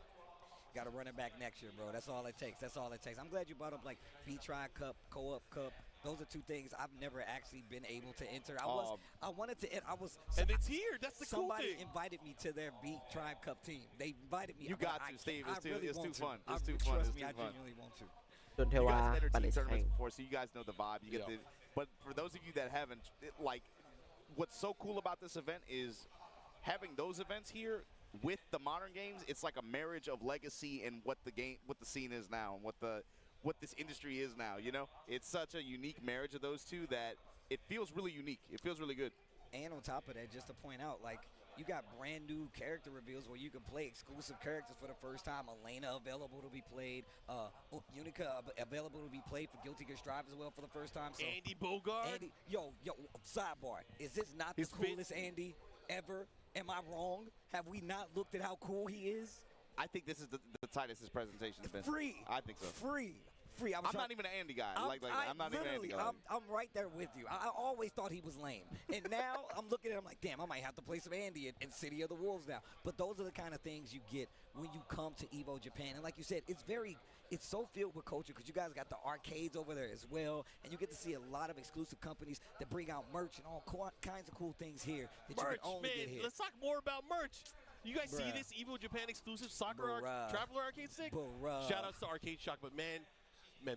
Got to run it back next year, bro. That's all it takes. That's all it takes. I'm glad you brought up B-Tri Cup, Co-op Cup. Those are 2 things I've never actually been able to enter. I wanted to. And it's here. That's the cool thing. Somebody invited me to their B-Tribe Cup team. They invited me. You got to, Steve. It's too fun. It's too fun. Trust me, I genuinely want to. You guys entered team tournaments before, so you guys know the vibe. You get but for those of you that haven't, what's so cool about this event is having those events here. With the modern games, it's like a marriage of legacy and what the scene is now, and what this industry is now. You know, it's such a unique marriage of those two that it feels really unique. It feels really good. And on top of that, just to point out, you got brand new character reveals where you can play exclusive characters for the first time. Elena available to be played. Unica available to be played for Guilty Gear Strive as well for the first time. So Andy Bogard. Yo, sidebar. Is this not the coolest Andy ever? Am I wrong? Have we not looked at how cool he is? I think this is the tightest his presentation has been. Free. I think so. Free. I'm not even an Andy guy. I'm not even an Andy guy. I'm right there with you. I always thought he was lame. And now I'm looking at him like, damn, I might have to play some Andy in City of the Wolves now. But those are the kind of things you get when you come to EVO Japan. And like you said, it's so filled with culture because you guys got the arcades over there as well. And you get to see a lot of exclusive companies that bring out merch and all kinds of cool things here that you can only get here. Let's talk more about merch. You guys see this EVO Japan exclusive soccer Traveler arcade stick? Shout outs to Arcade Shock, but man,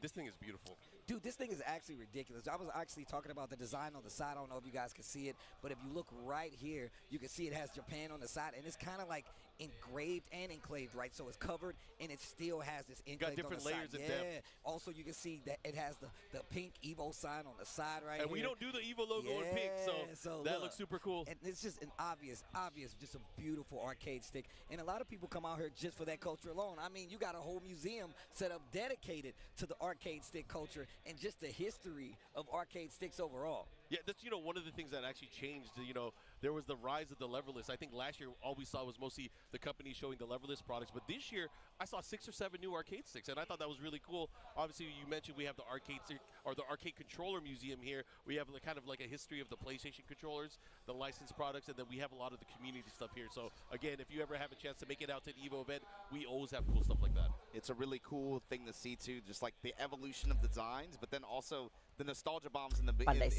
this thing is beautiful. Dude, this thing is actually ridiculous. I was actually talking about the design on the side. I don't know if you guys can see it, but if you look right here, you can see it has Japan on the side, and it's kind of like engraved and enclaved, right? So it's covered, and it still has this enclaved got different layers of depth. Also, you can see that it has the pink EVO sign on the side right here. And we don't do the EVO logo in pink, so that looks super cool. And it's just an obvious, just a beautiful arcade stick. And a lot of people come out here just for that culture alone. I mean, you got a whole museum set up dedicated to the arcade stick culture and just the history of arcade sticks overall. Yeah, that's one of the things that actually changed. There was the rise of the leverless. I think last year all we saw was mostly the companies showing the leverless products, but this year I saw 6 or 7 new arcade sticks, and I thought that was really cool. Obviously, you mentioned we have the arcade stick or the arcade controller museum here. We have kind of like a history of the PlayStation controllers, the licensed products, and then we have a lot of the community stuff here. So again, if you ever have a chance to make it out to an EVO event, we always have cool stuff like that. It's a really cool thing to see too, just like the evolution of designs, but then also the nostalgia bombs in the beginning,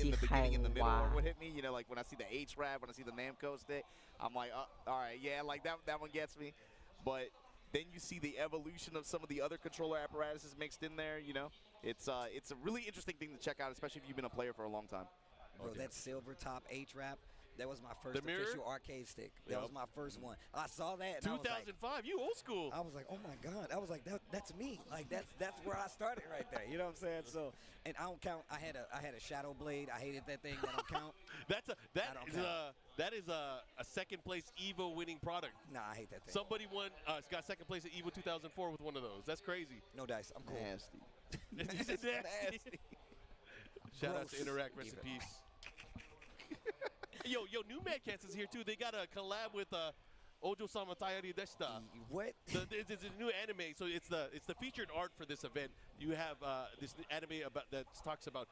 in the middle, are what hit me. Like when I see the H-Rab, when I see the Namco stick, I'm like, all right, yeah, like that one gets me. But then you see the evolution of some of the other controller apparatuses mixed in there. It's a really interesting thing to check out, especially if you've been a player for a long time. Bro, that silver top H-Rab. That was my first official arcade stick. That was my first one. I saw that. 2005, you old school. I was like, oh my God. I was like, that's me. Like that's where I started right there. You know what I'm saying? So, and I don't count. I had a Shadow Blade. I hated that thing. That don't count. That is a second place EVO winning product. Nah, I hate that thing. Somebody got second place at EVO 2004 with one of those. That's crazy. No dice. I'm cool. Nasty. Nasty. Shout out to Interact. Rest in peace. Yo, New Mad Cats is here too. They got a collab with Ojo Sama Tayari Deshita. What? It's a new anime, so it's the featured art for this event. You have this anime that talks about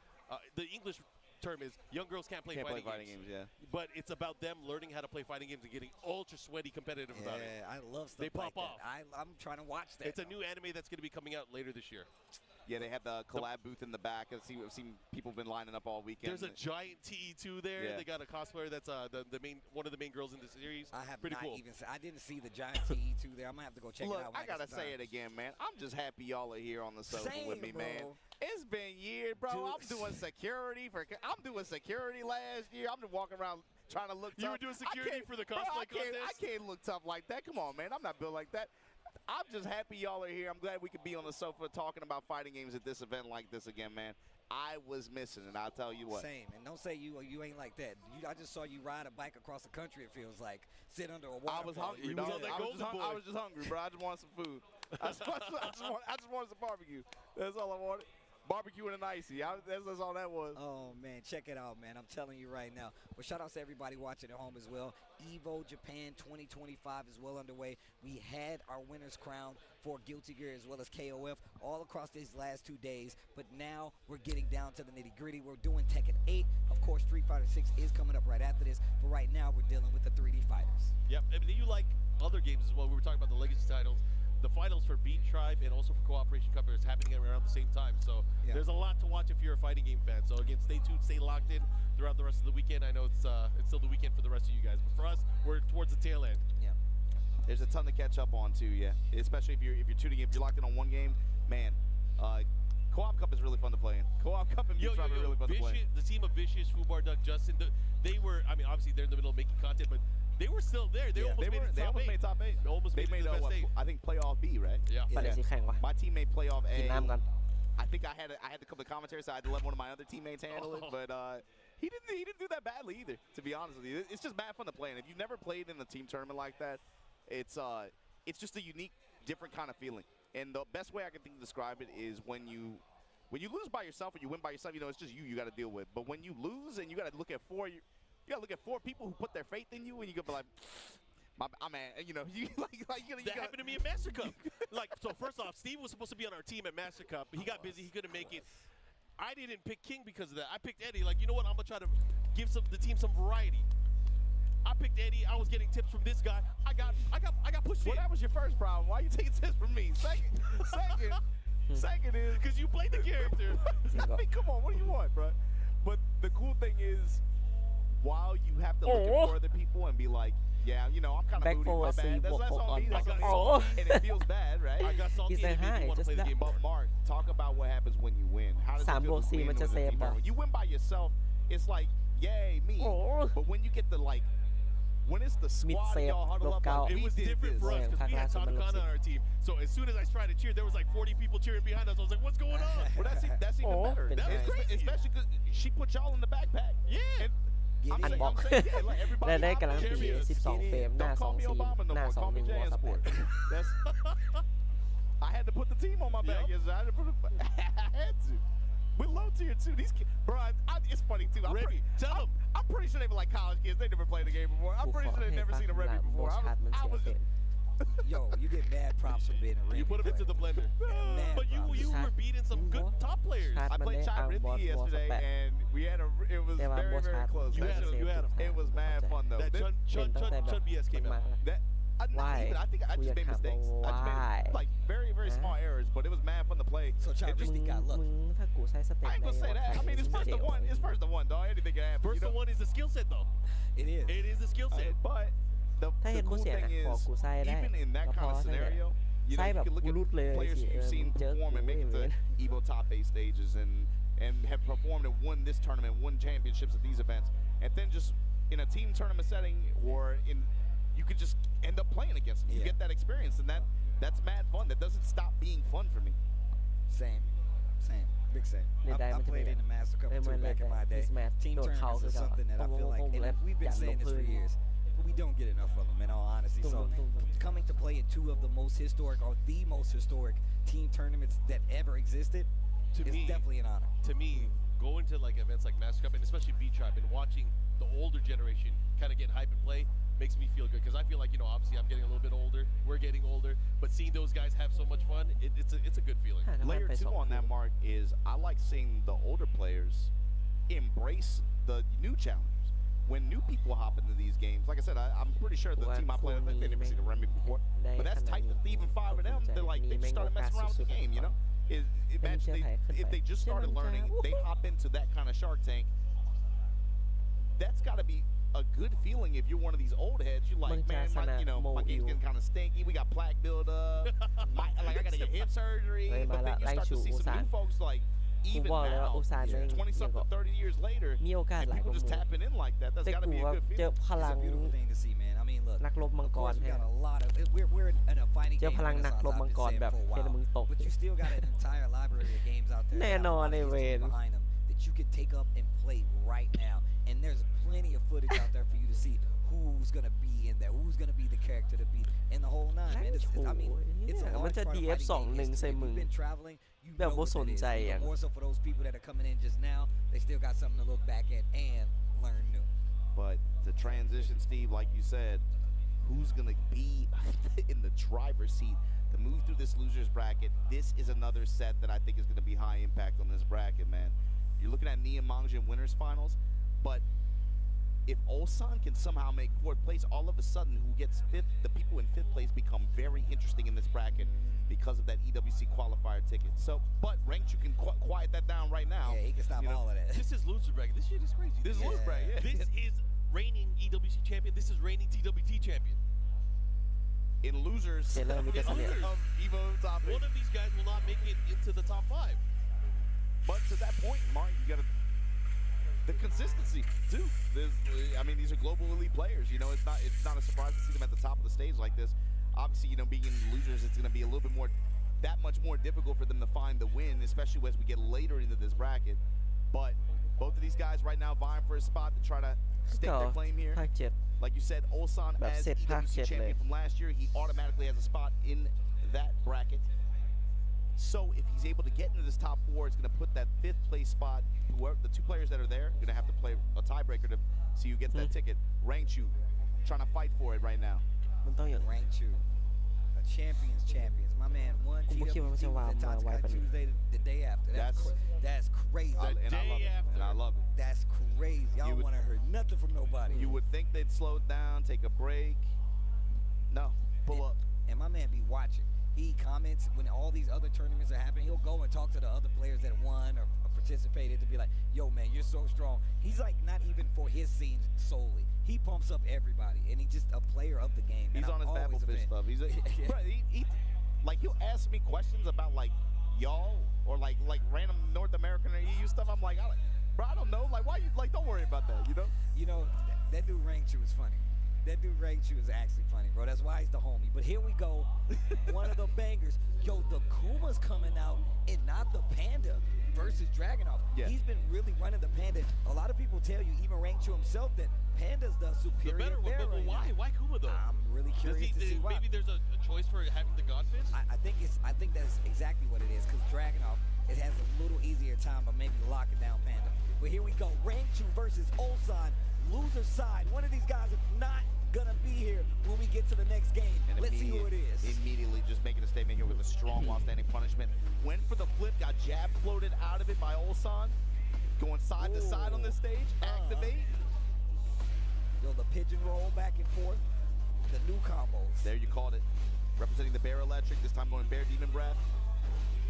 the English term is young girls can't play fighting games. Yeah. But it's about them learning how to play fighting games and getting ultra sweaty competitive about it. Yeah, I love stuff They pop like that. off. I'm trying to watch that. It's a new anime that's going to be coming out later this year. Yeah, they have the collab booth in the back. I've seen people been lining up all weekend. There's a giant TE2 there. Yeah. They got a cosplayer that's one of the main girls in the series. I have Pretty not cool. even. I didn't see the giant TE2 there. I'm gonna have to go check Look, it out. When I gotta get some say time. it again, man. I'm just happy y'all are here on the sofa with Same, me, bro. man. It's been years, bro. Dude. I'm doing security last year. I'm just walking around trying to look tough. You were doing security for the cosplay contest? I can't look tough like that. Come on, man. I'm not built like that. I'm just happy y'all are here. I'm glad we could be on the sofa talking about fighting games at this event like this again, man. I was missing it, I'll tell you what. Same, and don't say you ain't like that. I just saw you ride a bike across the country. It feels like sit under a waterfall. I was hungry, dog. I was just hungry, bro. I just wanted some food. I just wanted some barbecue. That's all I wanted. Barbecue and an icy. That's all that was. Oh, man, check it out, man. I'm telling you right now. Well, shout out to everybody watching at home as well. EVO Japan 2025 is well underway. We had our winners crowned for Guilty Gear as well as KOF all across these last 2 days. But now we're getting down to the nitty-gritty. We're doing Tekken 8. Of course, Street Fighter 6 is coming up right after this. But right now, we're dealing with the 3D fighters. Yep. I mean, you like other games as well. We were talking about the legacy titles. The finals for Beat Tribe and also for Cooperation Cup is happening around the same time. So there's a lot to watch if you're a fighting game fan. So again, stay tuned, stay locked in throughout the rest of the weekend. I know it's still the weekend for the rest of you guys, but for us, we're towards the tail end. Yeah. There's a ton to catch up on too, yeah. Especially if you're tuning in, if you're locked in on one game, man. Co-op Cup is really fun to play in. Co-op Cup and Beat Tribe are really fun to play in. The team of Vicious, Fubar, Doug, Justin, they were. I mean, obviously they're in the middle of making content, but they were still there. They almost made top eight. They almost made the best eight. I think playoff B, right? Yeah. My team made playoff A. กินน้ำก่อน I think I had to come to commentary, so I had to let one of my other teammates handle it. But he didn't do that badly either. To be honest with you, it's just mad fun to play. And if you've never played in a team tournament like that, it's just a unique, different kind of feeling. And the best way I can think to describe it is when you lose by yourself or you win by yourself, it's just you got to deal with. But when you lose and you got to look at four people who put their faith in you, and you go be like, that happened to me at Master Cup. So first off, Steve was supposed to be on our team at Master Cup. He got busy. He couldn't make it. I didn't pick King because of that. I picked Eddie. You know what? I'm going to try to give the team some variety. I picked Eddie. I was getting tips from this guy. I got pushed in. Well, that was your first problem. Why are you taking tips from me? Second is because you played the character. I mean, come on, what do you want, bro? But the cool thing is, while you have to look at for other people and be like, yeah, I'm kind of moody, my bad. That's on me. That's on me. And it feels bad, right? I got salty and it made me want to play the game. But Mark, talk about what happens when you win. How does it feel to win with a team tournament? When you win by yourself, it's like, yay, me. But when you get when it's the squad and y'all huddle up, it was different for us because we had Tanakana on our team. So as soon as I tried to cheer, there was 40 people cheering behind us. I was like, what's going on? Well, that's even better. That was crazy. Especially because she put y'all in the backpack. Yeah. อันบ็อกและได้การันตี12 เฟรมหน้า2 ซีนหน้า2 1 วอลสปอร์ต I had to put the team on my back. Yes, I had to. We're low tier too. These kids, bro, it's funny too. I'm pretty sure they were like college kids. They never played the game before. I'm pretty sure they've never seen a Remy before. I was just, yo, you get mad props for being a Remy. You put them into the blender. But you were beating some good top players. I played Chai Ridley yesterday, and it was very, very close. You had him. It was mad fun though. That Chun BS came out. Why? I think I just made mistakes. I just made very, very small errors, but it was mad fun to play. So Chai Ridley got lucky. I ain't gonna say that. I mean, it's first to one. It's first to one, dog. Anything can happen. First to one is the skill set, though. It is. It is the skill set. But the cool thing is, even in that kind of scenario, you can look at players you've seen perform and make it to EVO top 8 stages and have performed and won this tournament, won championships at these events, and then just in a team tournament setting or you could just end up playing against them. You get that experience, and that's mad fun. That doesn't stop being fun for me. Same. Big same. I played in the Master Cup too back in my day. Team tournaments is something that I feel like, and we've been saying this for years, but we don't get enough of them in all honesty. So coming to play in two of the most historic or the most historic team tournaments that ever existed is definitely an honor. To me, going to events like Master Cup and especially Beat Tribe and watching the older generation kind of get hype and play makes me feel good because I feel like obviously I'm getting a little bit older, we're getting older, but seeing those guys have so much fun, it's a good feeling. Layer 2 on that, Mark, is I like seeing the older players embrace the new challengers. When new people hop into these games, like I said, I'm pretty sure the team I play with, they've never seen a Remy before. But that's tight to even 5 of them. They're like, they just started messing around with the game, you know? Imagine if they just started learning, they hop into that kind of Shark Tank. That's got to be a good feeling if you're one of these old heads. You're like, man, my game's getting kind of stinky. We got plaque buildup. I got to get hip surgery. But then you start to see some new folks like, even now, 20-something, 30 years later, and people just tapping in like that. That's got to be a good feeling. It's a beautiful thing to see, man. I mean, look, of course, we got a lot of, we're in a fighting game renaissance, I've been saying for a while, but you still got an entire library of games out there that have a lot of history behind them that you can take up and play right now. And there's plenty of footage out there for you to see who's going to be in there, who's going to be the character to be, and the whole nine, man. I mean, it's a large part of fighting game history. If you've been traveling, you know what it is. But more so for those people that are coming in just now, they still got something to look back at and learn new. But to transition, Steve, like you said, who's going to be in the driver's seat to move through this loser's bracket? This is another set that I think is going to be high impact on this bracket, man. You're looking at Nia Mangja winners finals, but if Ulsan can somehow make 4th place, all of a sudden who gets 5th, the people in 5th place become very interesting in this bracket because of that EWC qualifier ticket. So, but Ranked, you can quiet that down right now. Yeah, he can stop all of that. This is loser bracket. This shit is crazy. This is loser bracket, yeah. This is reigning EWC champion. This is reigning TWT champion. In losers, of EVO top 8. One of these guys will not make it into the top 5. But to that point, Mark, you got to the consistency too. I mean, these are global elite players. You know, it's not a surprise to see them at the top of the stage like this. Obviously, you know, being in losers, it's going to be a little bit more, that much more difficult for them to find the win, especially as we get later into this bracket. But both of these guys right now vying for a spot to try to stake their claim here. Like you said, Ulsan as EWC champion from last year, he automatically has a spot in that bracket. So if he's able to get into this top 4, it's going to put that 5th place spot. The 2 players that are there are going to have to play a tiebreaker to see who gets that ticket. Rangchu trying to fight for it right now. Rangchu, a champion's champions. My man won TWT at Tatsukai Tuesday the day after. That's crazy. I love it. That's crazy. Y'all want to hear nothing from nobody. You would think they'd slow it down, take a break. No, pull up. And my man be watching. He comments when all these other tournaments are happening. He'll go and talk to the other players that won or participated to be like, yo, man, you're so strong. He's like not even for his scene solely. He pumps up everybody, and he's just a player of the game. He's on his Battlefish stuff. He's bro, like he'll ask me questions about like y'all or like random North American or EU stuff. I'm like, bro, I don't know. Like, why you like? Don't worry about that. You know. You know that dude Rangchu is funny. That dude Rangchu is actually funny, bro. That's why he's the homie. But here we go. One of the bangers. Yo, the Kuma's coming out and not the Panda versus Dragunov. Yeah. He's been really running the Panda. A lot of people tell you, even Rangchu himself, that Panda's the superior bear. But why Kuma though? I'm really curious to see why. Maybe there's a choice for having the God Fist? I think that's exactly what it is, because Dragunov, it has a little easier time of maybe locking down Panda. But here we go. Rangchu versus Ulsan. Loser side. One of these guys is not gonna be here when we get to the next game. And let's see who it is. Immediately just making a statement here with a strong while standing punishment. Went for the flip, got jab floated out of it by Ulsan. Going side to side on this stage. Activate. Yo, the pigeon roll back and forth. The new combos. There, you called it. Representing the Bear Electric, this time going Bear Demon Breath.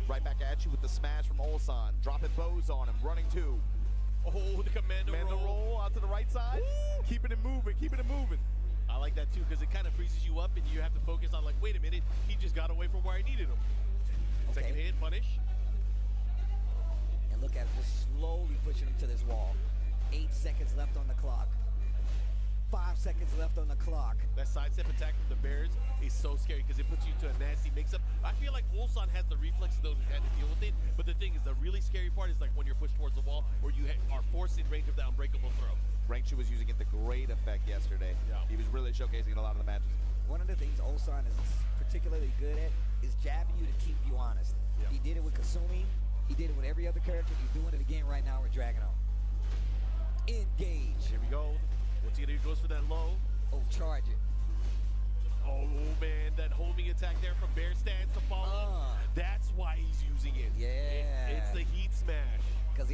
Right back at you with the smash from Ulsan. Dropping bows on him, running 2. Oh, the commando roll out to the right side. Woo! Keeping it moving, keeping it moving. I like that too, because it kind of freezes you up and you have to focus on like, wait a minute, he just got away from where I needed him. Okay. Second hit, punish. And look at him, just slowly pushing him to this wall. 8 seconds left on the clock. 5 seconds left on the clock. That sidestep attack from the Bears is so scary because it puts you to a nasty mix-up. I feel like Ulsan has the reflexes though to kind of deal with it, but the thing is, the really scary part is like when you're pushed towards the wall or you are forced in range of that unbreakable throw. Rangchu was using it to great effect yesterday. Yeah. He was really showcasing a lot of the matches. One of the things Ulsan is particularly good at is jabbing you to keep you honest. Yeah. He did it with Kasumi. He did it with every other character. He's doing it again right now with Dragunov. Engage. Here we go. What's he gonna do? Goes for that low. Oh, charge it. Oh man, that homing attack there from Bear stance to follow. That's why he's using it. Yeah. It's the heat smash. Because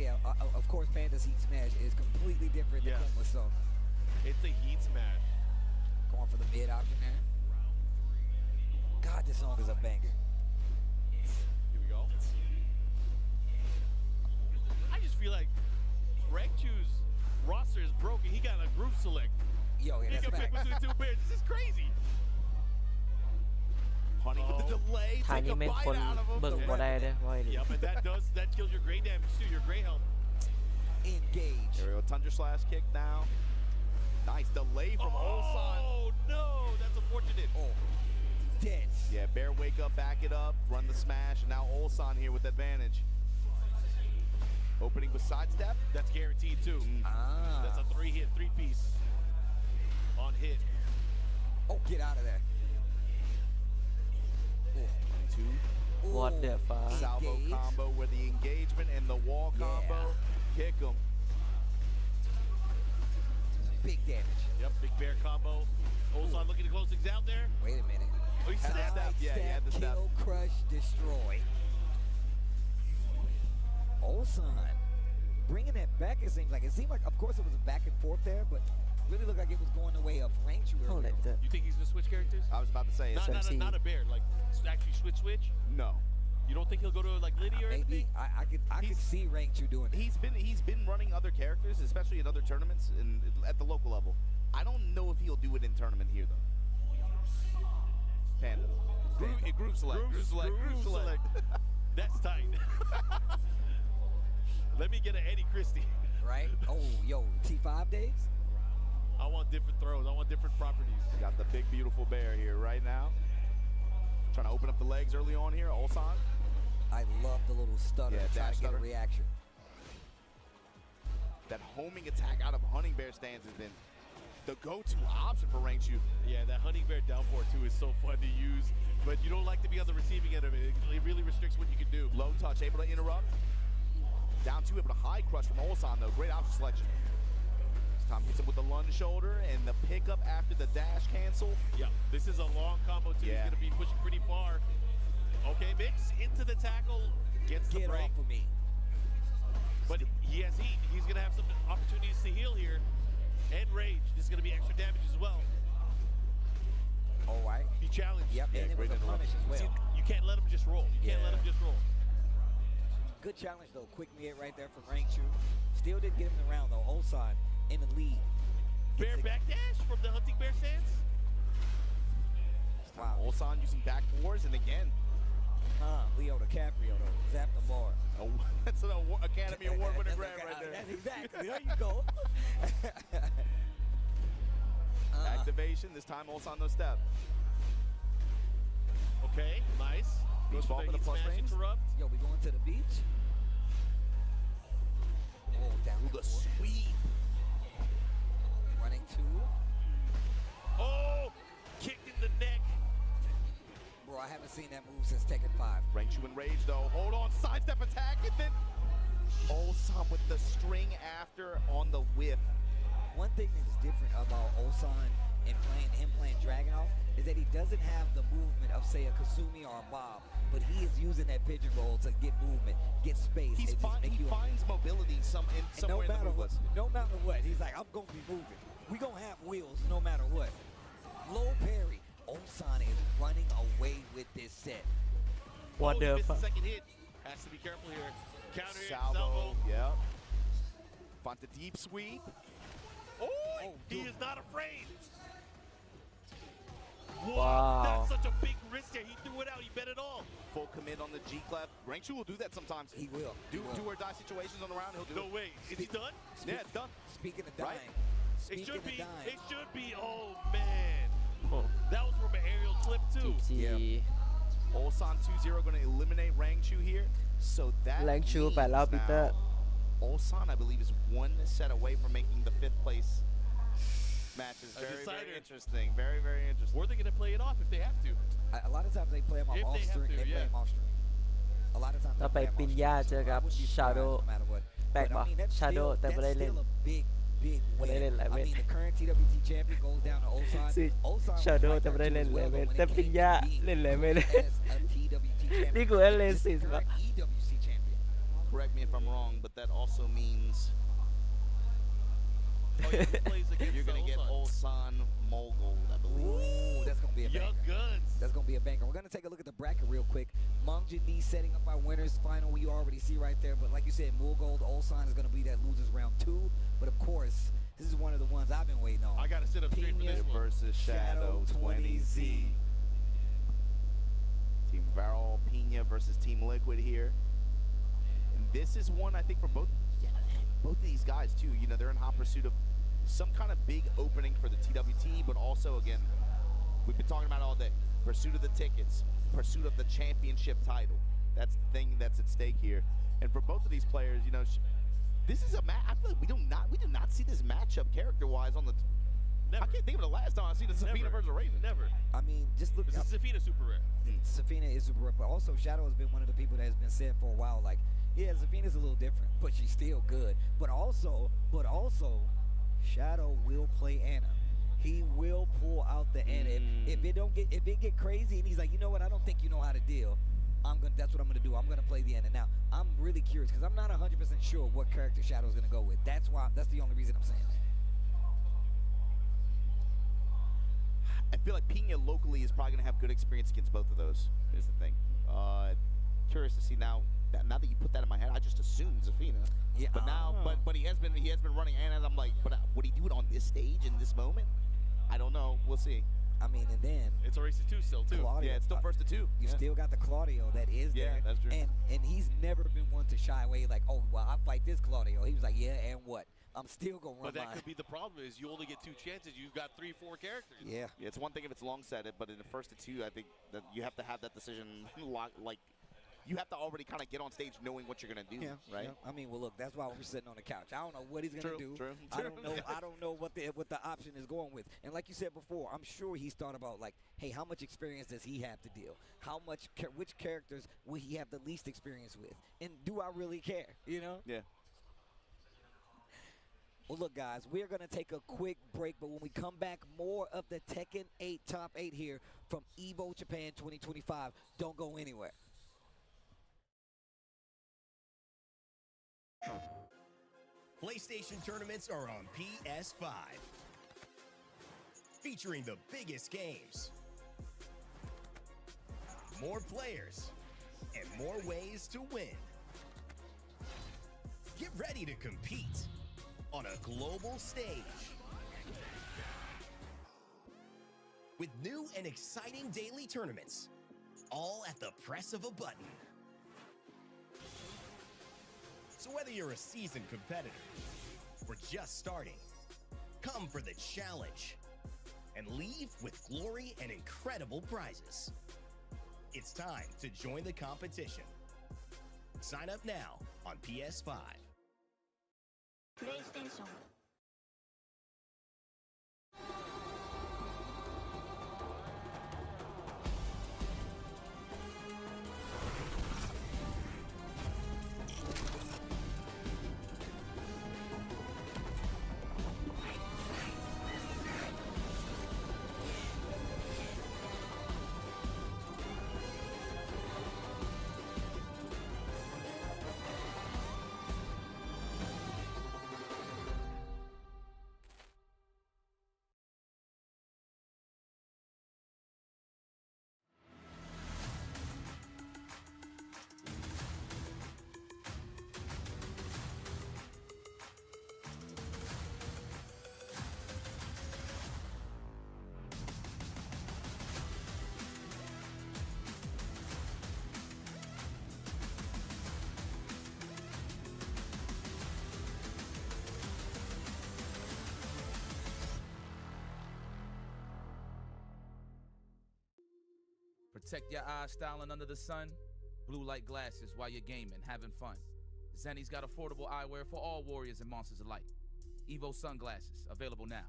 of course, Panda's Heat Smash is completely different than Kuma, so. It's a Heat Smash. Going for the mid option there. God, this song is a banger. Here we go. I just feel like Raichu's roster is broken. He got a group select. Yo, yeah, he that's can pick fact. between the two bears. This is crazy. Honey with the delay, ทาง take นี้ a แม่น bite คน out of him. เบิ่งบ่ได้เด้อว่าอีหลี Yeah, but that kills your gray damage too, your gray health. Engage. Aerial Tundra Slash kick now. Nice delay from Ulsan. Oh no, that's unfortunate. Oh, dead. Yeah, Bear wake up, back it up, run the smash, and now Ulsan here with advantage. Opening with sidestep. That's guaranteed too. Ah. That's a 3-hit, 3-piece on hit. Oh, get out of there. Two. What the fuck? Salvo combo with the engagement and the wall combo. Kick him. Big damage. Yep, big bear combo. Ulsan looking to close things out there. Wait a minute. Oh, he snapped that. Yeah, he had the step. Kill, crush, destroy. Ulsan bringing that back. It seemed like, of course, it was a back and forth there, but really looked like it was going the way of Raichu earlier. You think he's gonna switch characters? I was about to say, Not a bear, like actually switch. No. You don't think he'll go to like Liddy or anything? Maybe. I could see Raichu doing that. He's been running other characters, especially in other tournaments and at the local level. I don't know if he'll do it in tournament here though. Panda. Group select. Group select. That's tight. Let me get an Eddie Christie. Right? Oh, yo, T5 days? I want different throws. I want different properties. Got the big, beautiful bear here right now. Trying to open up the legs early on here, Ulsan. I love the little stutter. Yeah, Trying dash to get a stutter. reaction. That homing attack out of Hunting Bear stance has been the go-to option for Raichu. Yeah, that Hunting Bear down forward too is so fun to use, but you don't like to be on the receiving end of it. It really restricts what you can do. Low touch, able to interrupt. Down two, able to high crush from Ulsan though. Great option selection. This time hits him with the lunge shoulder and the pickup after the dash cancel. Yeah, this is a long combo too. Yeah. He's gonna be pushing pretty far. Okay, mix into the tackle, gets the Get break. off of me. But he has heat. He's gonna have some opportunities to heal here. And rage. This is gonna be extra damage as well. All right. He challenged. Yep, and it was a punish as well. See, you can't let him just roll. You can't let him just roll. Good challenge though. Quick mid right there from Raichu. Still didn't get him in the round though. Ulsan in the lead. Bear backdash from the Hunting Bear stance. Wow. Ulsan using back fours and again. Leo DiCaprio though. Zap the bar. Oh, that's an Academy Award winning grab right there. That's exactly. There you go. Activation. This time Ulsan no step. Okay, nice. Goes ball for the plus smash range. interrupt. Yo, we going to the beach? Oh, down Ooh, the sweep. Running two. Oh, kicked in the neck. Bro, I haven't seen that move since Tekken 5. Raichu in rage though. Hold on, sidestep attack, and then Ulsan with the string after on the whip. One thing that's different about Ulsan and him playing Dragunov is that he doesn't have the movement of, say, a Kasumi or a Bob, but he is using that pigeon roll to get movement, get space. He finds mobility somewhere in the move list. No matter what, he's like, I'm going to be moving. We're going to have wheels no matter what. Low parry. Ulsan is running away with this set. What the missed fuck? the second hit. Has to be careful here. Counter hit, Salvo, yeah. Find the deep sweep. Oh, he is not afraid. Wow. That's such a big risk there. He threw it out. He bet it all. Full commit on the G clef. Raichu will do that sometimes. He will. Do or die situations on the round. He'll do No it. way. Is he done? Yeah, it's done. Speaking of dying. Right? It should Speaking be. of dying. It should be. Oh, man. Oh. That was from an aerial clip, too. GG Ulsan 2-0 going to eliminate Raichu here. So that แรงชู means 8 รอบปีเตอร์ now Ulsan, I believe, is one set away from making the 5th place matches. A Very, decider. very interesting. Very, very interesting. Or they're going to play it off if they have to. A lot of times they play him If off they have string. to, They play yeah. him off string. A lot of times ต่อ they ไป play him ปิน off ย่า string. เจอ So กับ I wouldn't be Shadow surprised no matter what. แปลก But ปะ I mean, that's Shadow still- แต่ไม่ได้ that's เล่น still a big ไม่ได้เล่น win. หลาย I เม็ด mean, the current TWT champion goes down to Ulsan. สิ Ulsan was Shadow right แต่ there ไม่ได้ too เล่น as หลาย well, เม็ด but when แต่ it ปิน came ย่า to being เล่นหลายเม็ด as a TWT champion, นี่กูเล่นเลย just สิ the current EWC champion. correct me if I'm wrong, but that also means Who plays against you're going to get Ulsan Mogul, I believe. Ooh, that's going to be a banger. guns. That's going to be a banger. We're going to take a look at the bracket real quick. Mungji setting up our winners final. You already see right there. But like you said, Mogul, Ulsan is going to be that losers round 2. But of course, this is one of the ones I've been waiting on. I got to sit up straight for this one. Versus Shadow 20Z. Team Varol, Pina versus Team Liquid here. And this is one, I think, for both of these guys, too. You know, they're in hot pursuit of some kind of big opening for the TWT, but also, again, we've been talking about it all day. Pursuit of the tickets, pursuit of the championship title. That's the thing that's at stake here. And for both of these players, you know, this is a match. I feel like we do not see this matchup character-wise on the. I can't think of the last time I've seen a Zafina versus a Raven. Never. I mean, just look. This is Zafina super rare. Zafina is super rare, but also Shadow has been one of the people that has been said for a while, like, yeah, Zafina's a little different, but she's still good. But also, Shadow will play Ana. He will pull out the Ana. If it get crazy and he's like, you know what, I don't think you know how to deal. That's what I'm gonna do. I'm gonna play the Ana. Now, I'm really curious because I'm not 100% sure what character Shadow's gonna go with. That's the only reason I'm saying that. I feel like Pina locally is probably going to have good experience against both of those, is the thing. Curious to see now that you put that in my head, I just assumed Zafina. Yeah. But now, but he has been running Ana, and I'm like, but would he do it on this stage in this moment? I don't know. We'll see. I mean, and then it's a race to 2 still too. Claudio, yeah, it's still first to 2. You still got the Claudio that is there. Yeah, that's true. And he's never been one to shy away like, oh, well, I'll fight this Claudio. He was like, yeah, and what? I'm still going to run But that mine. could be the problem is you only get 2 chances. You've got 3, 4 characters. Yeah. It's one thing if it's long set it, but in the first to 2, I think that you have to have that decision like you have to already kind of get on stage knowing what you're going to do, right? Yeah. I mean, well, look, that's why we're sitting on the couch. I don't know what he's going to do. True. I don't know what the option is going with. And like you said before, I'm sure he's thought about like, hey, how much experience does he have to deal? Which characters will he have the least experience with? And do I really care? You know? Yeah. Well, look, guys, we're going to take a quick break, but when we come back, more of the Tekken 8 Top 8 here from EVO Japan 2025. Don't go anywhere. PlayStation tournaments are on PS5, featuring the biggest games, more players, and more ways to win. Get ready to compete on a global stage with new and exciting daily tournaments, all at the press of a button. So whether you're a seasoned competitor or just starting, come for the challenge and leave with glory and incredible prizes. It's time to join the competition. Sign up now on PS5. PlayStation. Protect your eyes styling under the sun. Blue light glasses while you're gaming, having fun. Zenny's got affordable eyewear for all warriors and monsters alike. EVO sunglasses, available now.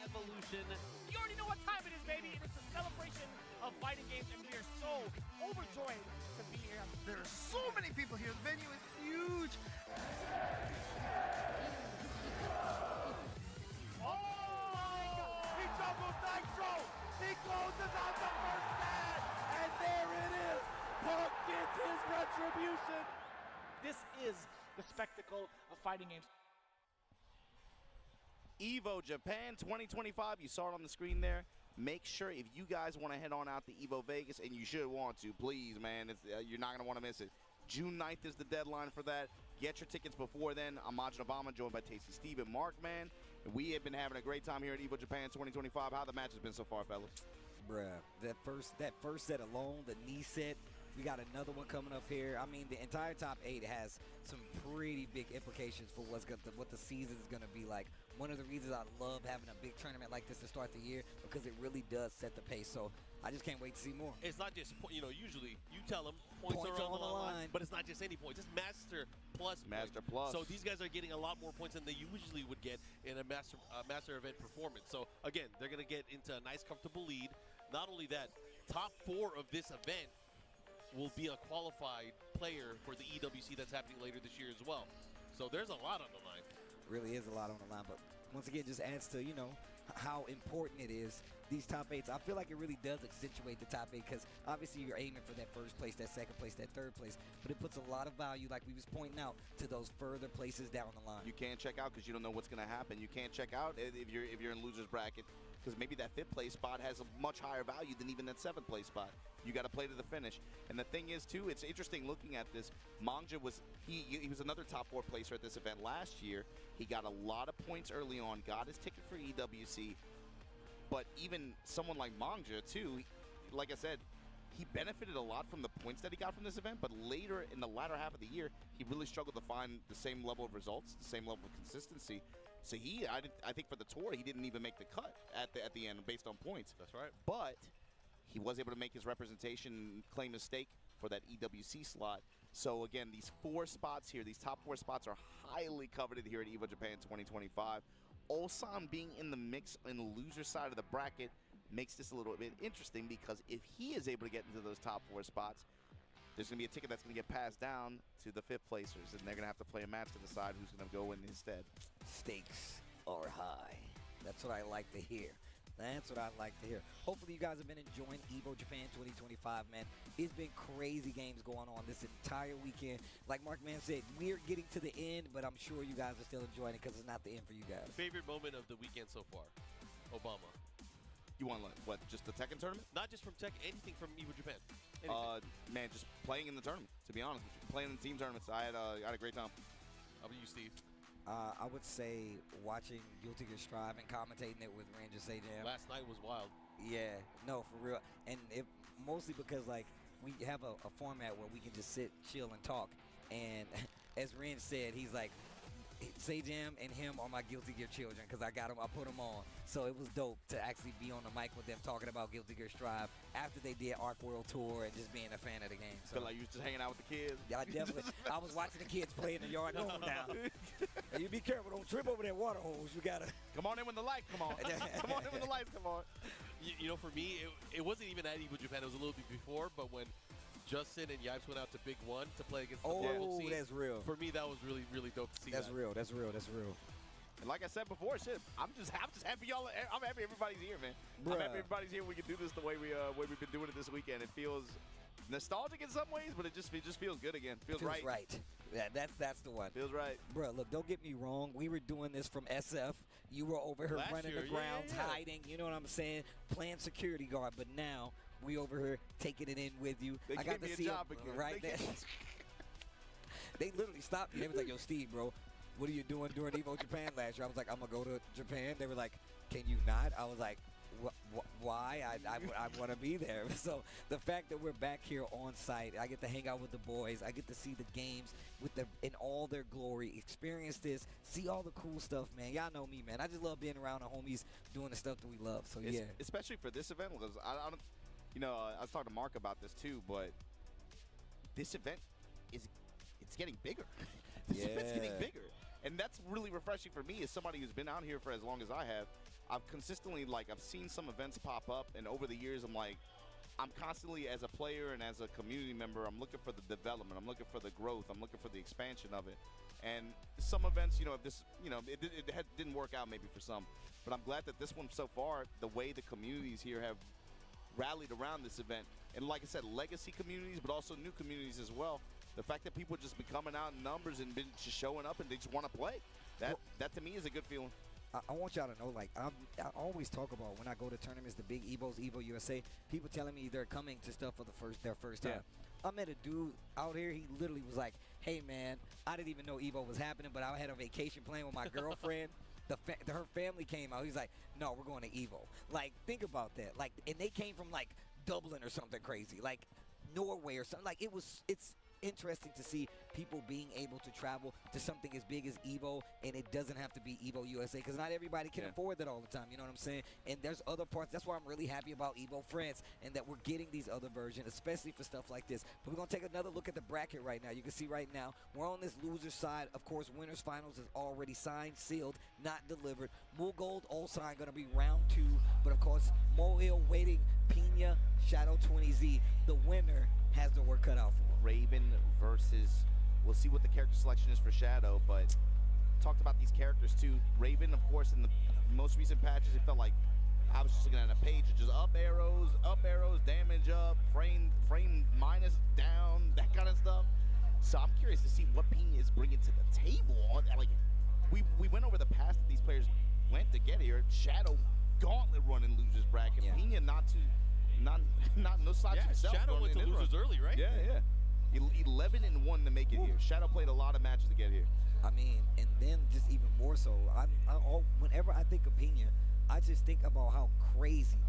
Evolution. You already know what time it is, baby. It is the celebration of fighting games, and we are so overjoyed to be here. There are so many people here. The venue is huge. He juggles Nitro! He closes out the first set! And there it is! Punk gets his retribution! This is the spectacle of fighting games. EVO Japan 2025, you saw it on the screen there. Make sure if you guys want to head on out to EVO Vegas, and you should want to, please, man, you're not going to want to miss it. June 9th is the deadline for that. Get your tickets before then. I'm Majin Obama, joined by Tasty Steve and Mark, man. And we have been having a great time here at EVO Japan 2025. How the match has been so far, fellas? Bruh, that first set alone, the knee set, we got another one coming up here. I mean, the entire top 8 has some pretty big implications for what the season is going to be like. One of the reasons I love having a big tournament like this to start the year, because it really does set the pace. So I just can't wait to see more. It's not just, usually you tell them points are on the line, but it's not just any points. It's Master Plus. Master Plus. So these guys are getting a lot more points than they usually would get in a master event performance. So again, they're going to get into a nice, comfortable lead. Not only that, top 4 of this event will be a qualified player for the EWC that's happening later this year as well. So there's a lot on the line. Really is a lot on the line, but once again, just adds to, how important it is. These top 8s, I feel like it really does accentuate the top 8, because obviously you're aiming for that first place, that second place, that third place, but it puts a lot of value, like we was pointing out, to those further places down the line. You can't check out because you don't know what's going to happen. You can't check out if you're in loser's bracket, because maybe that 5th place spot has a much higher value than even that 7th place spot. You got to play to the finish. And the thing is, too, it's interesting looking at this. Mangja was he was another top 4 placer at this event last year. He got a lot of points early on, got his ticket for EWC. But even someone like Mangja, too, like I said, he benefited a lot from the points that he got from this event, but later in the latter half of the year, he really struggled to find the same level of results, the same level of consistency. So I think for the tour, he didn't even make the cut at the end based on points. That's right. But he was able to make his representation and claim his stake for that EWC slot. So again, these 4 spots here, these top 4 spots are highly coveted here at EVO Japan 2025. Ulsan being in the mix in the loser side of the bracket makes this a little bit interesting, because if he is able to get into those top 4 spots, there's going to be a ticket that's going to get passed down to the 5th placers, and they're going to have to play a match to decide who's going to go in instead. Stakes are high. That's what I like to hear. That's what I like to hear. Hopefully you guys have been enjoying EVO Japan 2025, man. It's been crazy games going on this entire weekend. Like Mark Man said, we're getting to the end, but I'm sure you guys are still enjoying it because it's not the end for you guys. Favorite moment of the weekend so far? Obama. You want what? Just the Tekken tournament? Not just from Tekken, anything from EVO Japan. Man, just playing in the tournament, to be honest with you. Playing in the team tournaments, I had a great time. How about you, Steve? I would say watching Guilty Gear Strive and commentating it with Ranger Sajam. Last night was wild. Yeah, no, for real. And mostly because, like, we have a format where we can just sit, chill, and talk. And as Ren said, he's like, Sajam and him are my Guilty Gear children because I put them on. So it was dope to actually be on the mic with them talking about Guilty Gear Strive after they did Arc World Tour and just being a fan of the game. So feel like you was just hanging out with the kids. Yeah, I was watching the kids play in the yard going down. Hey, you be careful, don't trip over that water hose. You gotta come on in when the lights come on. Come on in when the lights come on. For me, it wasn't even at EVO Japan. It was a little bit before, but when Justin and Yipes went out to Big One to play against the local scene. That's real. For me, that was really, really dope to see. That's real. That's real. And like I said before, I'm just happy y'all. I'm happy everybody's here, man. Bruh. I'm happy everybody's here. We can do this the way we've been doing it this weekend. It feels nostalgic in some ways, but it just feels good again. Feels right. Yeah, that's the one. Feels right. Bro, look, don't get me wrong. We were doing this from SF. You were over here running the grounds, hiding. You know what I'm saying? Playing security guard. But now we over here taking it in with you. I got to see a job again. Right there. They literally stopped me. They was like, "Yo, Steve, bro, what are you doing during EVO Japan last year?" I was like, "I'm gonna go to Japan." They were like, "Can you not?" I was like, why? I want to be there. So the fact that we're back here on site, I get to hang out with the boys. I get to see the games in all their glory, experience this, see all the cool stuff, man. Y'all know me, man. I just love being around the homies doing the stuff that we love. So yeah, especially for this event, because I don't, I was talking to Mark about this too, but this event it's getting bigger. This event's getting bigger. And that's really refreshing for me as somebody who's been out here for as long as I have. I've consistently, like, I've seen some events pop up, and over the years, I'm like, I'm constantly, as a player and as a community member, I'm looking for the development, I'm looking for the growth, I'm looking for the expansion of it. And some events, you know, if this, you know, it didn't work out maybe for some, but I'm glad that this one so far, the way the communities here have rallied around this event, and like I said, legacy communities, but also new communities as well. The fact that people just be coming out in numbers and been just showing up and they just want to play, that to me is a good feeling. I want y'all to know, like, I always talk about when I go to tournaments, the big EVOs, EVO USA, people telling me they're coming to stuff for their first time. I met a dude out here, he literally was like, hey man, I didn't even know EVO was happening, but I had a vacation plan with my girlfriend. Her family came out. He's like, no, we're going to EVO. Like, think about that. Like, and they came from like Dublin or something crazy, like Norway or something. Like, it's interesting to see people being able to travel to something as big as EVO, and it doesn't have to be EVO USA, because not everybody can afford that all the time, you know what I'm saying? And there's other parts. That's why I'm really happy about EVO France and that we're getting these other versions, especially for stuff like this. But we're going to take another look at the bracket right now. You can see right now we're on this loser side. Of course, winners finals is already signed, sealed, not delivered. Gold all signed, going to be round 2. But of course, Moil waiting, Pina, Shadow 20Z. The winner has the work cut out for him. Raven versus, we'll see what the character selection is for Shadow, but talked about these characters too. Raven, of course, in the most recent patches, it felt like I was just looking at a page of just up arrows, damage up, frame minus down, that kind of stuff. So I'm curious to see what Pina is bringing to the table. Like, we went over the path that these players went to get here. Shadow, gauntlet run in losers bracket. Pina not no slouch himself. Shadow went to losers early, right? Yeah. 11-1 to make it here. Shadow played a lot of matches to get here. I mean, and then just even more so, whenever I think of Pina, I just think about how crazy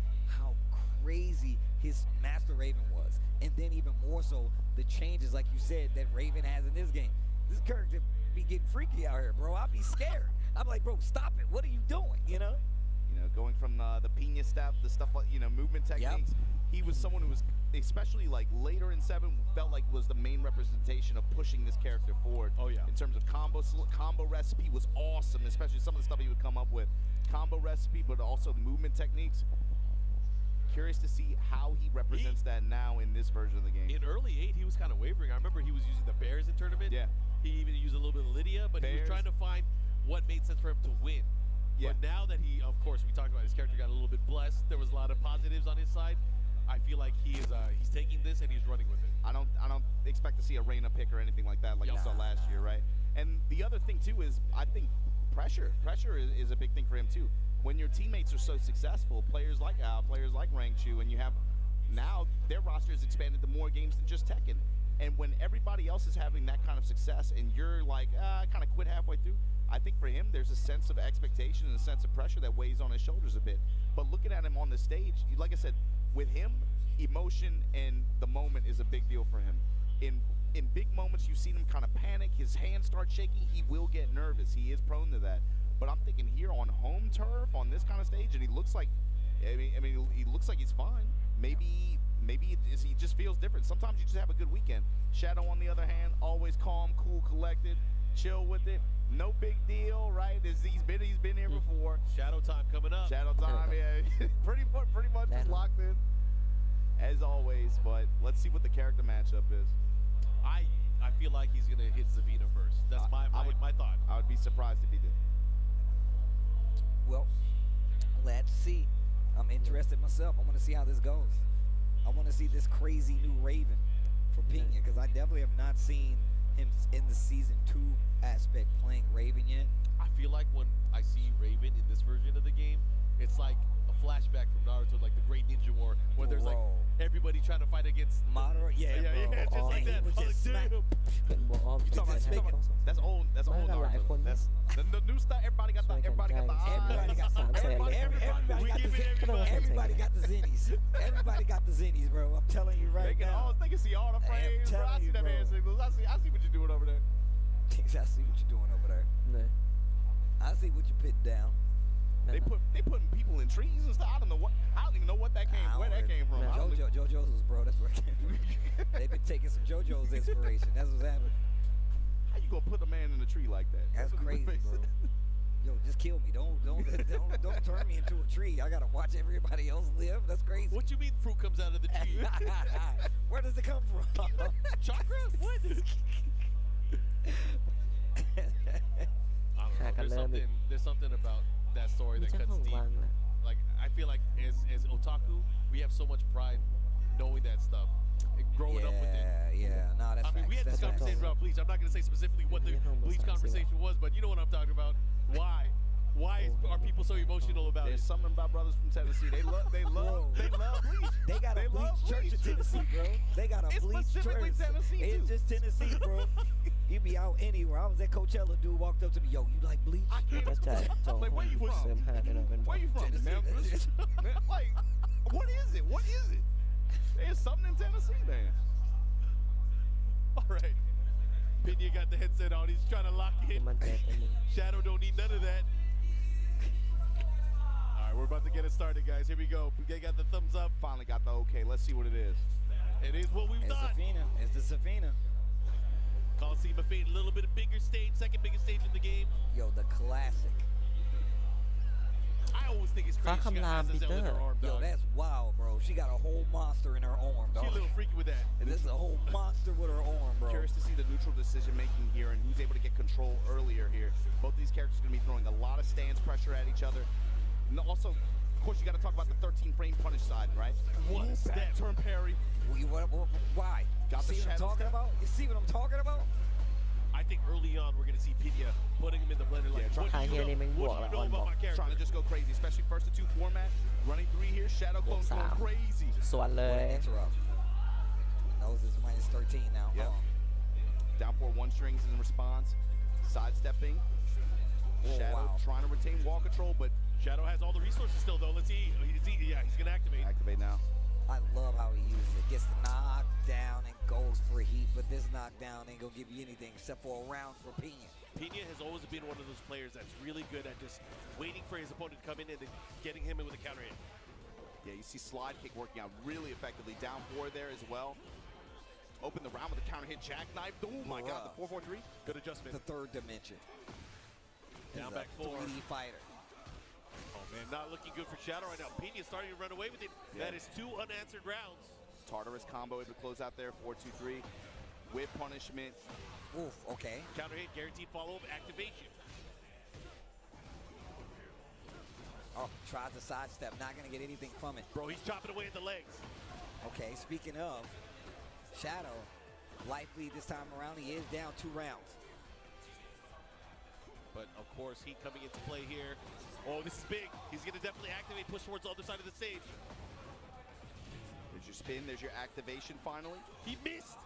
his Master Raven was. And then even more so, the changes, like you said, that Raven has in this game. This character be getting freaky out here, bro. I'd be scared. I'm like, bro, stop it. What are you doing, you know? You know, going from the Pina stuff, the stuff like, you know, movement techniques. He was someone who was, especially like later in 7, felt like was the main representation of pushing this character forward. Oh yeah. In terms of combo recipe was awesome, especially some of the stuff he would come up with. Combo recipe, but also movement techniques. Curious to see how he represents that now in this version of the game. In early 8, he was kind of wavering. I remember he was using the Bears in tournament. Yeah. He even used a little bit of Lydia, but he was trying to find what made sense for him to win. Yeah. But now that he, of course, we talked about his character got a little bit blessed. There was a lot of positives on his side. I feel like he's taking this and he's running with it. I don't expect to see a Reyna pick or anything like that, like you saw last year, right? And the other thing too is I think pressure is a big thing for him too. When your teammates are so successful, players like Al, players like Rangchu, and you have now their roster has expanded to more games than just Tekken. And when everybody else is having that kind of success and you're like, I kind of quit halfway through, I think for him there's a sense of expectation and a sense of pressure that weighs on his shoulders a bit. But looking at him on the stage, like I said, with him, emotion and the moment is a big deal for him. In big moments, you've seen him kind of panic, his hands start shaking, he will get nervous. He is prone to that. But I'm thinking here on home turf, on this kind of stage, and he looks like, I mean, he looks like he's fine. Maybe he just feels different. Sometimes you just have a good weekend. Shadow, on the other hand, always calm, cool, collected, chill with it. No big deal, right? He's been here before. Shadow time coming up. Shadow time, yeah. pretty much just locked in, as always. But let's see what the character matchup is. I feel like he's gonna hit Zavina first. That's my thought. I would be surprised if he did. Well, let's see. I'm interested myself. I want to see how this goes. I want to see this crazy new Raven for Pina, because I definitely have not seen him in the Season 2 aspect playing Raven yet. I feel like when I see Raven in this version of the game, it's like a flashback from Naruto, like the Great Ninja War, where there's like everybody trying to fight against Madara. Yeah, just like that. That's old. That's old Naruto. That's the new stuff. Everybody got the Everybody got the zennies. Everybody got the zennies, bro. I'm telling you right now. They can see all the frames. Bro. I see them hand signals. I see what you're doing over there. I see what you're doing over there. I see what you're putting down. They putting people in trees and stuff. I don't even know where that came from. JoJo's, bro. That's where it came from. They've been taking some JoJo's inspiration. That's what's happening. How you gonna put a man in a tree like that? That's crazy, bro. Yo, just kill me. Don't turn me into a tree. I gotta watch everybody else live. That's crazy. What you mean fruit comes out of the tree? Where does it come from? Chakra? What? I don't know. There's something about that story that cuts deep. Like I feel like as otaku, we have so much pride knowing that stuff and growing up with it. Yeah, no, that's I mean, we had this conversation about Bleach. I'm not going to say specifically what the Bleach conversation was, but you know what I'm talking about. Why? Are people so emotional about There's it? something about brothers from Tennessee. They love Bleach. They got a Bleach church in Tennessee, bro. They got a Bleach specifically church. Tennessee, It's just Tennessee, bro. You be out anywhere. I was at Coachella, dude walked up to me, yo, you like Bleach? I can't. Like, where you from? Where you from? Memphis? Like, what is it? What is it? There's something in Tennessee, man. All right. Pena got the headset on. He's trying to lock in. Shadow don't need none of that. All right, we're about to get it started, guys. Here we go. They got the thumbs up. Finally got the okay. Let's see what it is. It is what we thought. It's the Safina. Coliseum of Fate, a little bit bigger stage, second biggest stage in the game. Yo, the classic. I always think it's crazy. She got Azazel in her arm, Yo, dog. that's wild, bro. She got a whole monster in her arm, dog. She a little freaky with that. This is a whole monster with her arm, bro. Curious to see the neutral decision making here and who's able to get control earlier here. Both these characters are going to be throwing a lot of stance pressure at each other. And also, of course, you got to talk about the 13 frame punish side, right? What step? Turn parry. Why? Got you the see what I'm shadow talking step? about? You see what I'm talking about? I think early on we're going to see Pena putting him in the blender like, what do you know about my character? Trying to just go crazy, especially first to two format. Running three here, Shadow Clone's going crazy. สวนเลย Knows it's minus 13 now. Yep. Down for one strings in response. Sidestepping. Shadow trying to retain wall control, but Shadow has all the resources still, though. Let's see. Yeah, he's going to activate. Activate now. I love how he uses it. Gets knocked down and goes for heat, but this knockdown ain't gonna give you anything except for a round for Pena. Pena has always been one of those players that's really good at just waiting for his opponent to come in and then getting him in with a counter hit. Yeah, you see slide kick working out really effectively. Down four there as well. Open the round with a counter hit jackknife. Oh my God, the 4-4-3. Good adjustment. The third dimension. Down He's back a four. 3D fighter. Oh man, not looking good for Shadow right now. Pena's starting to run away with it. Yeah. That is 2 unanswered rounds. Tartarus combo able to close out there, 4-2-3. With punishment. Oof, okay. Counter hit, guaranteed follow-up, activation. Oh, tries to sidestep, not gonna get anything from it. Bro, he's chopping away at the legs. Okay, speaking of, Shadow, life lead this time around, he is down 2 rounds. But of course, heat coming into play here. Oh, this is big. He's gonna definitely activate, push towards the other side of the stage. There's your spin, there's your activation finally. He missed.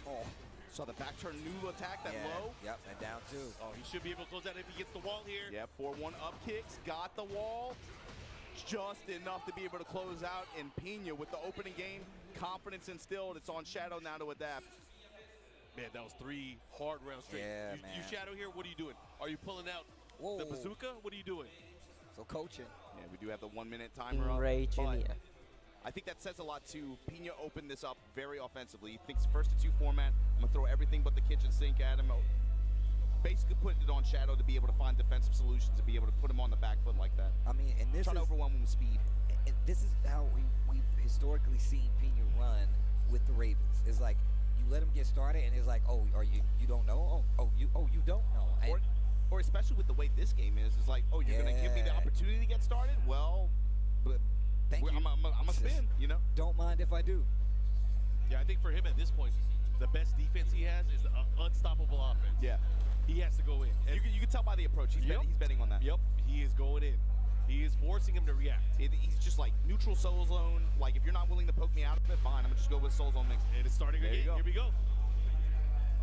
Oh, saw the back turn new attack, that low. Yep, and down 2. Oh, he should be able to close that if he gets the wall here. Yeah, 4-1 up kicks, got the wall. Just enough to be able to close out. And Pena with the opening game, confidence instilled. It's on Shadow now to adapt. Man, that was 3 hard rounds straight. Yeah, you Shadow here, what are you doing? Are you pulling out the bazooka? What are you doing? So coaching. Yeah, we do have the 1 minute timer up. Ray but Jr. I think that says a lot too. Pena opened this up very offensively. He thinks first to 2 format. I'm gonna throw everything but the kitchen sink at him. Basically putting it on Shadow to be able to find defensive solutions and be able to put him on the back foot like that. I mean, and this trying to overwhelm him with speed. This is how we've historically seen Pena run with the Ravens. It's like you let him get started, and it's like, oh, are you don't know? You don't know. Or especially with the way this game is, it's like, oh, you're gonna give me the opportunity to get started? Well, but thank you. I'm a spin, you know. Don't mind if I do. Yeah, I think for him at this point, the best defense he has is the unstoppable offense. Yeah. He has to go in. And you can tell by the approach. He's betting on that. Yep, he is going in. He is forcing him to react. He's just like neutral soul zone. Like, if you're not willing to poke me out of it, fine. I'm going to just go with soul zone mix. And it's starting again. Here we go.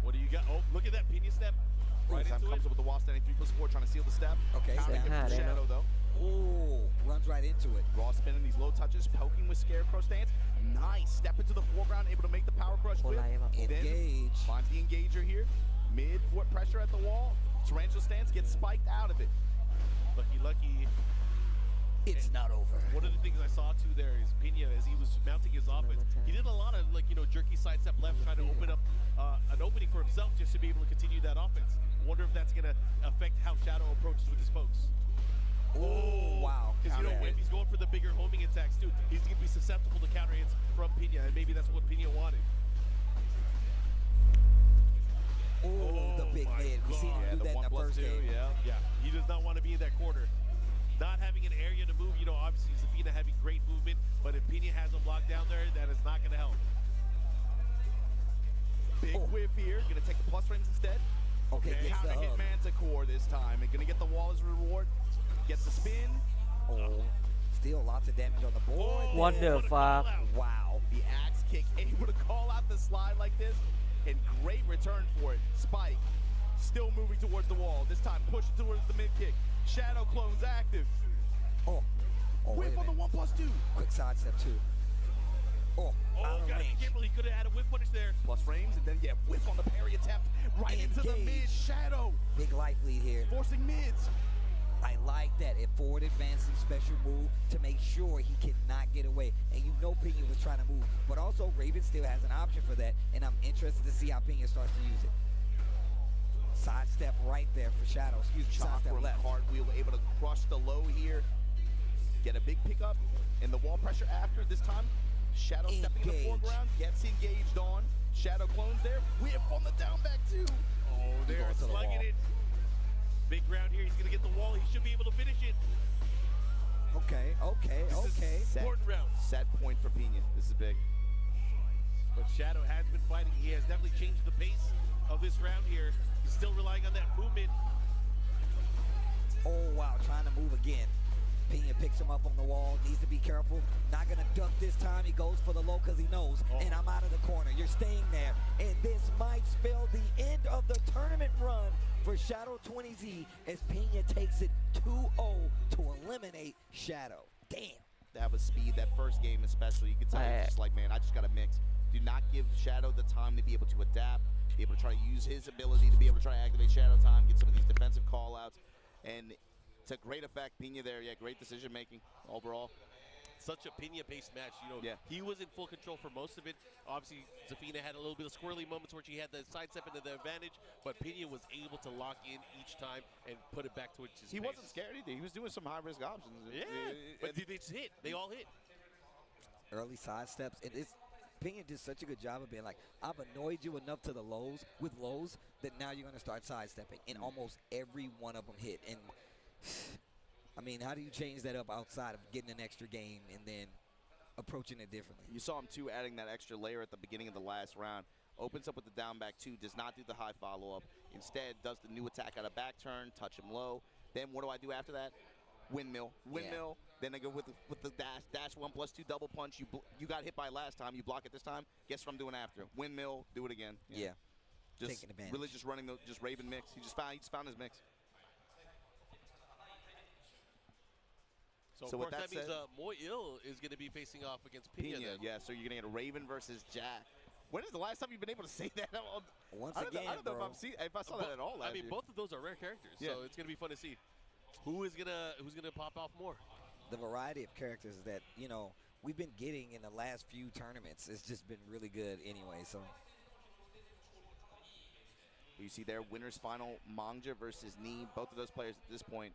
What do you got? Oh, look at that Pena step. Right time into comes up with the wall standing 3+4, trying to seal the step. Okay. Counter Shadow, though. Ooh, runs right into it. Raw spinning these low touches, poking with Scarecrow stance. Nice. Step into the foreground, able to make the power crush whip. Engage. Finds the engager here. Mid-foot pressure at the wall. Tarantula stance gets spiked out of it. Lucky. It's not over. One of the things I saw too there is Pena, as he was mounting his offense, he did a lot of jerky sidestep left, trying to open up an opening for himself just to be able to continue that offense. Wonder if that's going to affect how Shadow approaches with his pokes. Oh, wow. Because, you know, if he's going for the bigger homing attacks, too, he's going to be susceptible to counter hits from Pina, and maybe that's what Pina wanted. Oh, the big mid. We seen him do that in the first game. Yeah, he does not want to be in that corner. Not having an area to move, you know, obviously Zafina having great movement, but if Pina has him locked down there, that is not going to help. Big whiff here. Going to take the plus frames instead. Okay, How to hit Manticore this time. And going to get the wall as a reward. Gets the spin. Oh, still lots of damage on the board. What the fuck? Wow. The axe kick able to call out the slide like this. And great return for it. Spike still moving towards the wall. This time pushing towards the mid kick. Shadow clones active. Whip on the 1+2. Quick sidestep too. Out of range. Careful, he could have had a whip punish there. Plus frames, and then whip on the parry attempt. Right into the mid. Shadow. Big life lead here. Forcing mids. I like that. A forward advancing special move to make sure he cannot get away. And you know Pena was trying to move. But also Raven still has an option for that. And I'm interested to see how Pena starts to use it. Sidestep right there for Shadow. Excuse me, sidestep left. Cartwheel able to crush the low here. Get a big pickup in the wall pressure after. This time, Shadow stepping in the foreground. Gets engaged on. Shadow clones there. Whip on the down back too. Oh, they're slugging it. Big round here. He's going to get the wall. He should be able to finish it. Okay. Important round. Set point for Pena. This is big. But Shadow has been fighting. He has definitely changed the pace of this round here. He's still relying on that movement. Oh, wow. Trying to move again. Pena picks him up on the wall. Needs to be careful. Not going to duck this time. He goes for the low because he knows. And I'm out of the corner. You're staying there. And this might spell the end of the tournament run for Shadow 20Z as Pena takes it 2-0 to eliminate Shadow. Damn. That was speed. That first game especially. You could tell he's just like, man, I just got to mix. Do not give Shadow the time to be able to adapt, be able to try to use his ability to be able to try to activate Shadow time, get some of these defensive call-outs. And to great effect, Pena there. Yeah, great decision-making overall. Such a Pena-based match, you know. He was in full control for most of it. Obviously, Zafina had a little bit of squirrely moments where she had the sidestep into the advantage, but Pena was able to lock in each time and put it back to its pace. He wasn't scared either. He was doing some high-risk options. Yeah, but they just hit. They all hit. Early sidesteps. And Pena did such a good job of being like, I've annoyed you enough to the lows, that now you're going to start sidestepping. And almost every one of them hit. And I mean, how do you change that up outside of getting an extra game and then approaching it differently? You saw him, too, adding that extra layer at the beginning of the last round. Opens up with the down back, too. Does not do the high follow-up. Instead, does the new attack out of back turn, touch him low. Then what do I do after that? Windmill. Then I go with the dash 1+2 double punch. You got hit by last time. You block it this time. Guess what I'm doing after? Windmill. Do it again. Yeah. Just taking advantage. Really just running the Raven mix. He just found his mix. So of course that means Moil is going to be facing off against Pena. Yeah, so you're going to get a Raven versus Jack. When is the last time you've been able to say that? Once I again, don't know if I saw that at all. I mean, both of those are rare characters, so it's going to be fun to see who's gonna pop off more. The variety of characters that we've been getting in the last few tournaments has just been really good anyway. So you see there, winners final, Mangja versus Nee. Both of those players at this point,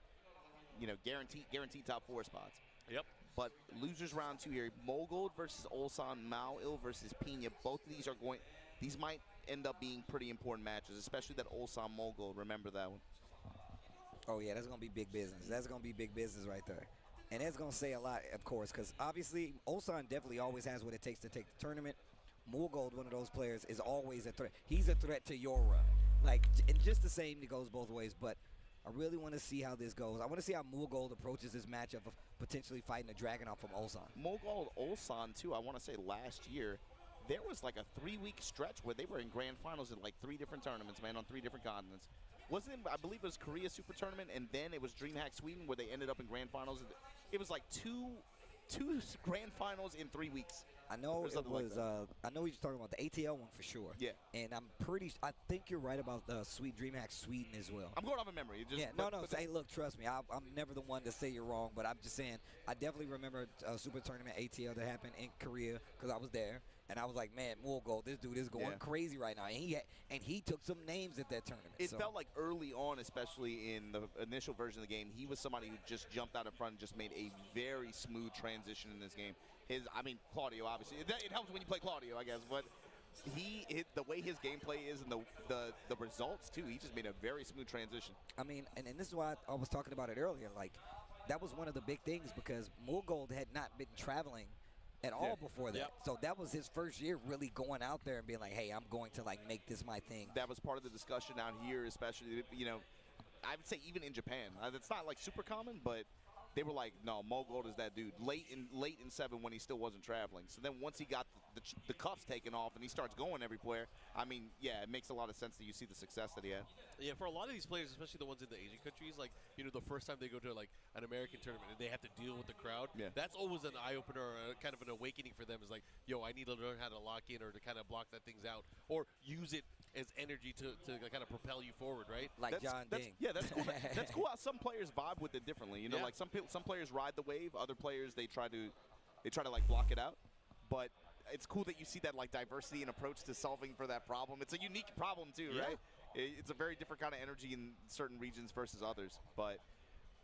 guaranteed top 4 spots. Yep. But losers round 2 here, Mogold versus Ulsan, Mao-Il versus Pena. Both of these might end up being pretty important matches, especially that Ulsan Mogold. Remember that one. Oh yeah, that's gonna be big business. That's gonna be big business right there. And that's going to say a lot, of course, because obviously Ulsan definitely always has what it takes to take the tournament. Mogold, one of those players, is always a threat. He's a threat to your run. Like, and just the same, it goes both ways. But I really want to see how this goes. I want to see how Mogold approaches this matchup of potentially fighting a Dragunov from Ulsan. Mogold, Ulsan, too, I want to say last year, there was like a 3-week stretch where they were in grand finals in like 3 different tournaments, man, on 3 different continents. Wasn't it, I believe it was Korea Super Tournament, and then it was DreamHack Sweden where they ended up in grand finals. It was like two grand finals in 3 weeks. I know it was. I know you're talking about the ATL one for sure. Yeah. And I think you're right about the DreamHack Sweden as well. I'm going off of memory. Hey, look, trust me. I'm never the one to say you're wrong, but I'm just saying I definitely remember a Super Tournament ATL that happened in Korea because I was there. And I was like, man, Mulgold, this dude is going crazy right now. And he took some names at that tournament. It felt like early on, especially in the initial version of the game, he was somebody who just jumped out in front and just made a very smooth transition in this game. Claudio, obviously. It helps when you play Claudio, I guess. But the way his gameplay is and the results, too, he just made a very smooth transition. I mean, and this is why I was talking about it earlier. Like, that was one of the big things because Mulgold had not been traveling at all before that. So that was his first year really going out there and being like, hey, I'm going to like make this my thing. That was part of the discussion out here, especially, you know, I would say even in Japan. It's not like super common, but they were like, no, Mulgold is that dude. Late in 7 when he still wasn't traveling. So then once he got the cuffs taken off and he starts going everywhere, I mean, yeah, it makes a lot of sense that you see the success that he had. Yeah, for a lot of these players, especially the ones in the Asian countries, like, you know, the first time they go to like an American tournament and they have to deal with the crowd, that's always an eye-opener or kind of an awakening for them. Is like, yo, I need to learn how to lock in or to kind of block that things out or use it as energy to kind of propel you forward, right? Like John Ding. Yeah, that's cool. That's cool how some players vibe with it differently. You know, like some players ride the wave, other players they try to like block it out. But it's cool that you see that like diversity and approach to solving for that problem. It's a unique problem too, right? It's a very different kind of energy in certain regions versus others. But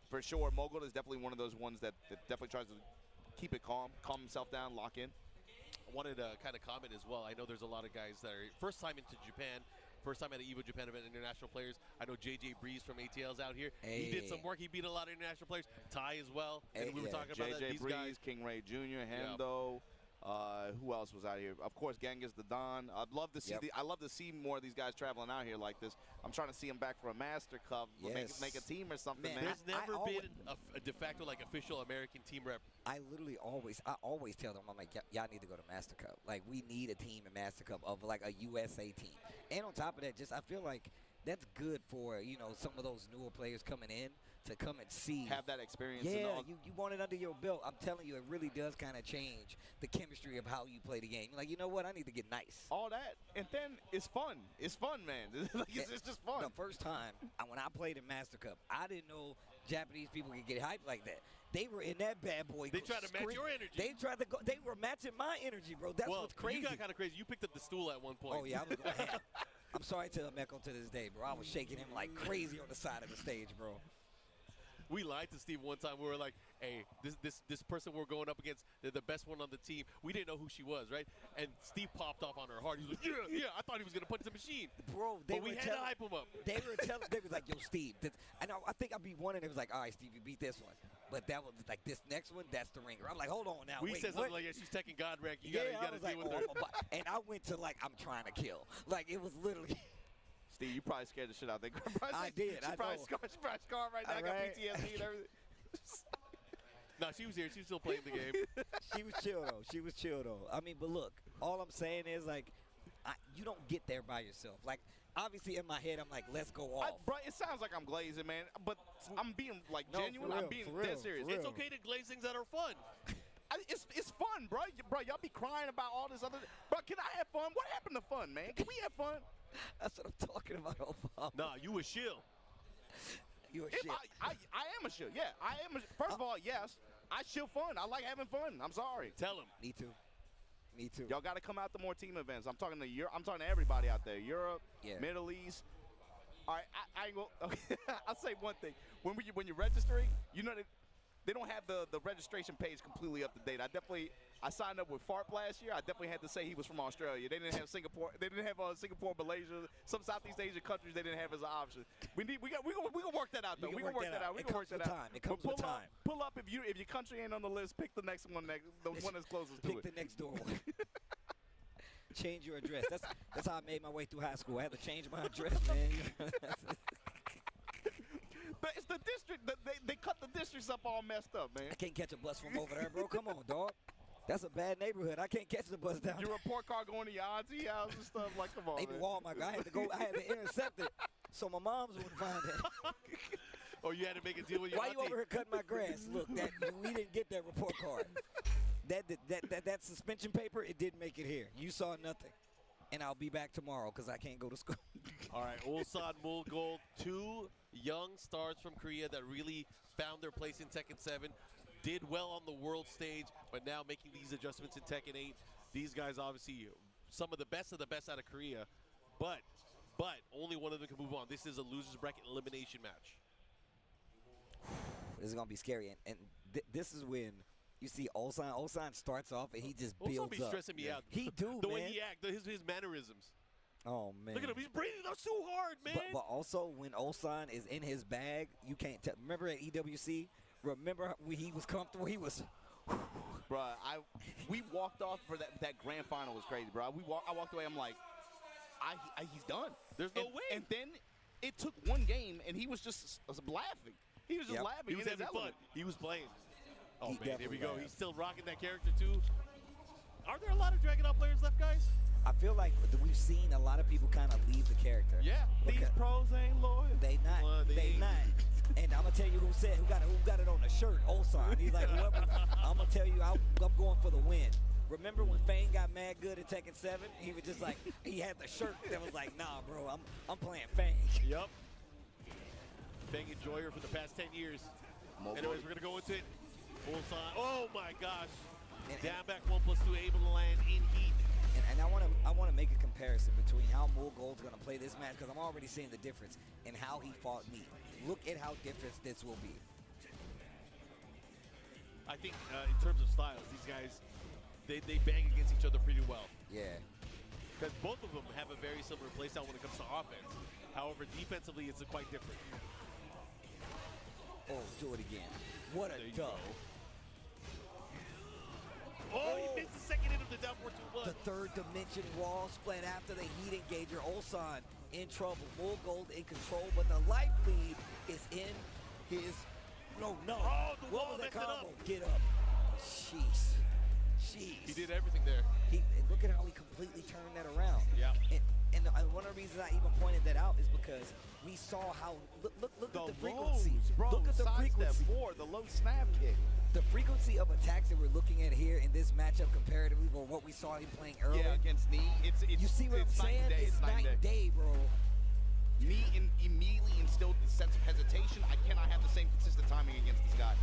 for sure, Mulgold is definitely one of those ones that definitely tries to keep it calm himself down, lock in. I wanted to kind of comment as well. I know there's a lot of guys that are first time into Japan, first time at an EVO Japan event, international players. I know JJ Breeze from ATL's out here. Hey. He did some work. He beat a lot of international players. Ty as well. And we were talking about that. JJ These Breeze, guys. King Ray Jr., Hendo. Who else was out here? Of course, Genghis the Don. I'd love to see. I love to see more of these guys traveling out here like this. I'm trying to see them back for a Master Cup, make a team or something. Man, there's never been a de facto like official American team rep. I always tell them, I'm like, y'all need to go to Master Cup. Like, we need a team in Master Cup of like a USA team. And on top of that, just I feel like that's good for, you know, some of those newer players coming in to come and see. Have that experience. Yeah, you want it under your belt. I'm telling you, it really does kind of change the chemistry of how you play the game. You're like, you know what? I need to get nice. All that. And then it's fun. It's fun, man. It's just fun. The first time, when I played in Master Cup, I didn't know Japanese people could get hyped like that. They were in that bad boy. They tried to match your energy. They tried to go. They were matching my energy, bro. That's what's crazy. You got kind of crazy. You picked up the stool at one point. Oh, yeah. I was going ham. I'm sorry to Meko to this day, bro. I was shaking him like crazy on the side of the stage, bro. We lied to Steve one time. We were like, hey, this person we're going up against, they're the best one on the team. We didn't know who she was, right? And Steve popped off on her hard. He was like, yeah, I thought he was going to punch the machine. Bro, we had to hype him up. They was like, yo, Steve. I think I beat one, and it was like, all right, Steve, you beat this one. But that was like, this next one, that's the ringer. I'm like, hold on now. We wait, said something like, yeah, she's taking God rank. You got to deal with her. And I went to like, I'm trying to kill. Like, it was literally. Steve, you probably scared the shit out of that girl. I did. She probably scarred right now. I got PTSD and everything. No, she was here. She was still playing the game. She was chill, though. I mean, but look, all I'm saying is, like, you don't get there by yourself. Like, obviously, in my head, I'm like, let's go off. Bro, it sounds like I'm glazing, man. But I'm being, like, genuine. I'm being dead serious. It's okay to glaze things that are fun. It's fun, bro. Bro, y'all be crying about all this other. Bro, can I have fun? What happened to fun, man? Can we have fun? That's what I'm talking about, Obama. Nah, you a shill. You a shill. I am a shill. Yeah, I am. First of all, yes, I shill fun. I like having fun. I'm sorry. Tell him. Me too. Y'all got to come out to more team events. I'm talking to everybody out there. Europe, Middle East. All right, I ain't gonna. Okay, I'll say one thing. When you're registering, you know they don't have the registration page completely up to date. I signed up with FARP last year. I definitely had to say he was from Australia. They didn't have Singapore. They didn't have Singapore, Malaysia, some Southeast Asian countries. They didn't have as an option. We gonna work that out though. We gonna work that out. We gonna work that out. It comes with time. Pull up if your country ain't on the list. Pick the next one. The one that's closest to it. Pick the next door one. Change your address. That's how I made my way through high school. I had to change my address, man. But it's the district. They cut the districts up all messed up, man. I can't catch a bus from over there, bro. Come on, dog. That's a bad neighborhood. I can't catch the bus down there. Your report card going to your auntie house and stuff. Like, come on, Maybe man. Walmart. I had to intercept it so my moms wouldn't find it. Oh, you had to make a deal with your Why auntie? you over here cutting my grass? Look, we didn't get that report card. That suspension paper, it didn't make it here. You saw nothing. And I'll be back tomorrow because I can't go to school. All right, Ulsan Mulgold, two young stars from Korea that really found their place in Tekken 7, did well on the world stage, but now making these adjustments in Tekken 8. These guys obviously some of the best out of Korea, but only one of them can move on. This is a losers bracket elimination match. This is gonna be scary, and this is when you see Ulsan. Ulsan starts off and he just builds Ulsan be up. stressing me out. He do, the man. way he acts, his mannerisms. Oh man! Look at him, he's breathing up so hard, man. But also when Ulsan is in his bag, you can't tell. Remember at EWC? Remember when he was comfortable? He was. Bruh, we walked off for that grand final was crazy, bro. I walked away. I'm like, he's done. There's no way. And then it took one game, and he was just laughing. He was just laughing. He was in his having fun. element. He was playing. Oh He man, here we go. definitely He's still rocking that character too. Are there a lot of Dragon Ball players left, guys? I feel like we've seen a lot of people kind of leave the character. Yeah. These pros ain't loyal. They not. They not. And I'm gonna tell you who got it on the shirt. Ulsan. He's like, whoever. I'm gonna tell you, I'm going for the win. Remember when Fang got mad good at Tekken 7? He was just like, he had the shirt that was like, nah, bro, I'm playing Fang. Yep. Fang enjoyer for the past 10 years. Anyways, we're gonna go into it. Ulsan. Oh my gosh. Down back 1+2, able to land in heat. And I want to make a comparison between how Mulgold's going to play this match, because I'm already seeing the difference in how he fought me. Look at how different this will be. I think in terms of styles, these guys, they bang against each other pretty well. Yeah. Because both of them have a very similar playstyle when it comes to offense. However, defensively, it's quite different. Oh, do it again. What a dub. Oh, he missed the second hit of the down 4-2-1. The third dimension wall split after the heat engager. Ulsan in trouble. Mulgold in control, but the life lead is in his. No. Oh, the what wall was that messed it combo? up. Get up. Jeez. He did everything there. And look at how he completely turned that around. Yeah. And one of the reasons I even pointed that out is because we saw how look at the frequency. Bro, look at the frequency. The low snap kick. The frequency of attacks that we're looking at here in this matchup comparatively for what we saw him playing earlier. Yeah, against Knee. You see what I'm saying? It's night and day, bro. Knee immediately instilled the sense of hesitation. I cannot have the same consistent timing against this guy.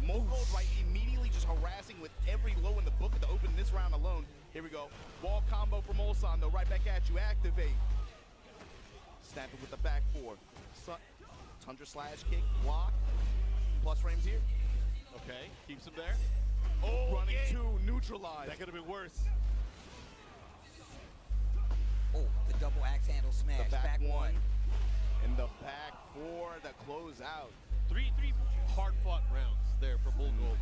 Mulgold, right, immediately just harassing with every low in the book to open this round alone. Here we go. Wall combo from Ulsan, though, right back at you. Activate. Snapping with the back four. Tundra slash kick, block. Plus frames here. Okay, keeps him there. Oh, running two, neutralized. That could have been worse. Oh, the double axe handle smash. The back one. And the back four, the close out. Three hard-fought rounds there for Mulgold.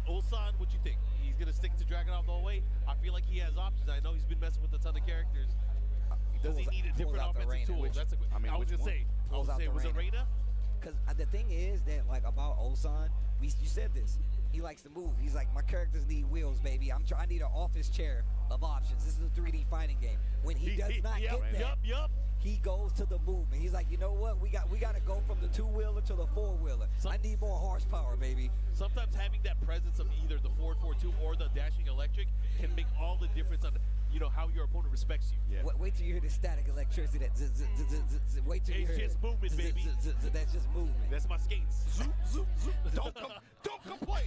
Ulsan, what you think? He's going to stick to Dragunov the whole way? I feel like he has options. I know he's been messing with a ton of characters. Does he need a different offensive tool? That's I was going to say, was it Reina? Because the thing is that, like, about Ulsan, you said this. He likes to move. He's like, my characters need wheels, baby. I need an office chair of options. This is a 3D fighting game. When he does not get that, he goes to the movement. He's like, you know what? We got to go from the two-wheeler to the four-wheeler. I need more horsepower, baby. Sometimes having that presence of either the forward 4-2 or the dashing electric can make all the difference on how your opponent respects you. Yeah. Wait till you hear the static electricity. Wait till you hear it. It's just movement, baby. That's just movement. That's my skates. Zoop, zoop, zoop. Don't complain.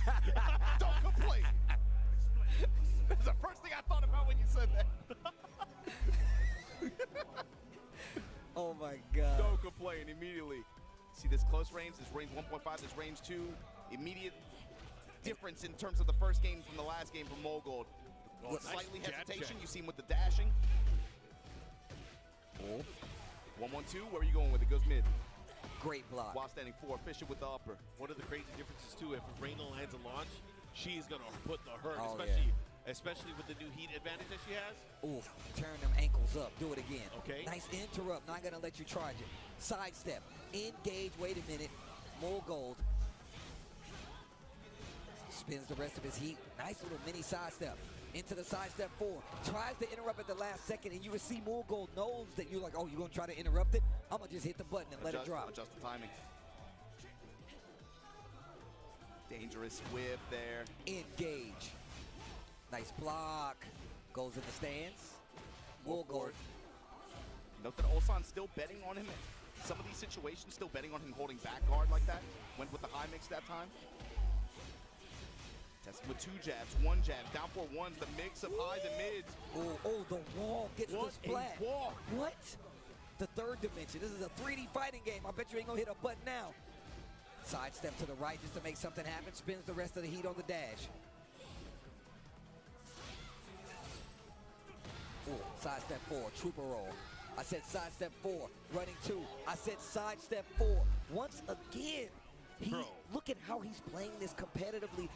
Don't complain. That's the first thing I thought about when you said that. Oh my God. Don't complain immediately. See this close range, this range 1.5, this range 2. Immediate difference in terms of the first game from the last game from Mulgold. Oh, Slightly nice hesitation, jab. you see him with the dashing. 1-1-2, where are you going with it? Goes mid. Great block. While standing 4, Fisher with the upper. One of the crazy differences too, if Reina lands a launch, she's gonna put the hurt, Oh, especially with the new heat advantage that she has. Oof, turn them ankles up. Do it again. Okay. Nice interrupt. Not gonna let you charge it. Sidestep. Engage. Wait a minute. Mulgold spins the rest of his heat. Nice little mini sidestep. Into the sidestep 4. Tries to interrupt at the last second, and you will see Mulgold knows that you're like, oh, you're gonna try to interrupt it? I'm gonna just hit the button and let it drop. Adjust the timing. Dangerous whip there. Engage. Nice block. Goes in the stance. Mulgold. Note that Ulsan's still betting on him. Some of these situations, still betting on him holding back guard like that. Went with the high mix that time. Testing with 2 jabs, 1 jab, down for 1, the mix of highs and mids. Oh, the wall gets What the splat. a wall. What? The third dimension. This is a 3D fighting game. I bet you ain't gonna hit a button now. Sidestep to the right just to make something happen. Spins the rest of the heat on the dash. Ooh, sidestep 4, trooper roll. I said sidestep 4, running 2. I said sidestep 4. Once again, look at how he's playing this comparatively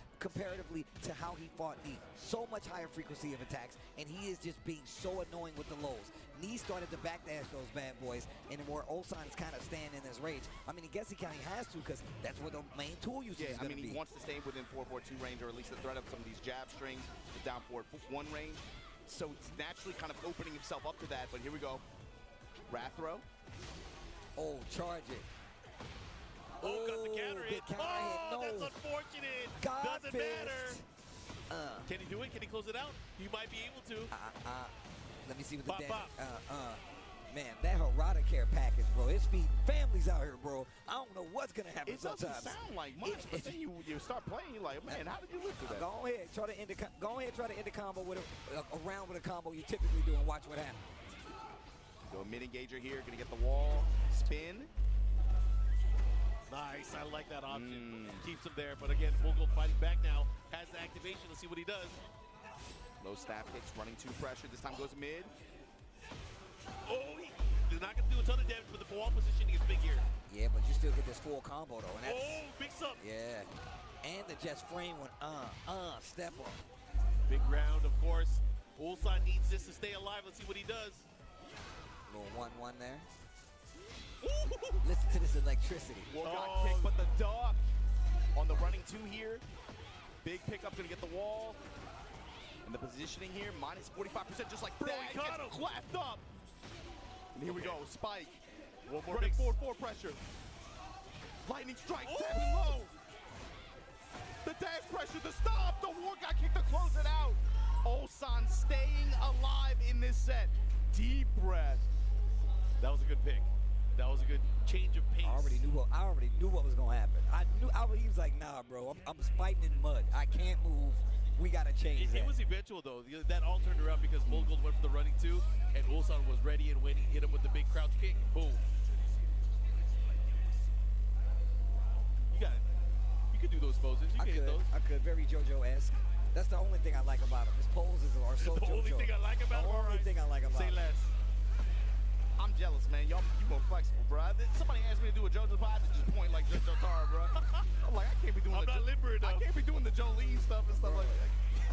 to how he fought Knee. So much higher frequency of attacks, and he is just being so annoying with the lows. Knee started to backdash those bad boys, and where Ulsan is kind of staying in his range. I mean, I guess he kind of has to, because that's where the main tool usage is going to be. He wants to stay within 4-4-2 range, or at least the threat of some of these jab strings, the down forward 1 range. So it's naturally kind of opening himself up to that, but here we go. Wrath throw. Oh, charge it. Oh, got the counter hit. No. That's unfortunate. Doesn't matter. Can he do it? Can he close it out? He might be able to. Let me see what the damage. Man, that Harada care package, bro. It's feeding families out here, bro. I don't know what's gonna happen sometimes. It doesn't sound like much, but then you start playing, you're like, man, how did you live through that? Go ahead, try to end the combo with a round with a combo you typically do, and watch what happens. Go mid engager here, gonna get the wall, spin. Nice, I like that option. Keeps him there, but again, Mogul fighting back now. Has the activation, let's see what he does. Low staff kicks, running 2 pressure, this time goes mid. Oh, he's not gonna do a ton of damage, but the wall positioning is big here. Yeah, but you still get this full combo though, and that's, big sub. Yeah, and the just frame one, step up. Big round, of course. Ulsan needs this to stay alive. Let's see what he does. Little 1-1 there. Listen to this electricity. War got kicked, but the dog on the running 2 here. Big pickup, gonna get the wall. And the positioning here, minus 45%, just like Bro, that. he caught him. Clapped up. And here we go, spike. One more running mix. 4-4 pressure. Lightning strike, tapping low. The dash pressure, the stop. The war got kicked to close it out. Ulsan staying alive in this set. Deep breath. That was a good pick. That was a good change of pace. I already knew what was gonna happen. He was like, nah, bro, I'm fighting in mud. I can't move. We gotta change that. It was eventual though. That all turned around because Mogul went for the running 2, and Ulsan was ready and waiting. Hit him with the big crouch kick. Boom. You got it. You could do those poses. You can hit those. I could. Very JoJo-esque. That's the only thing I like about him. His poses are so JoJo. The only thing I like about him. The only thing I like about him. Say less. I'm jealous, man. You more flexible, bro. Somebody asked me to do a JoJo pod to just point like JoJo Tara, bro. I'm like, I can't be doing I'm not limber enough. I can't be doing the Jolene stuff and stuff like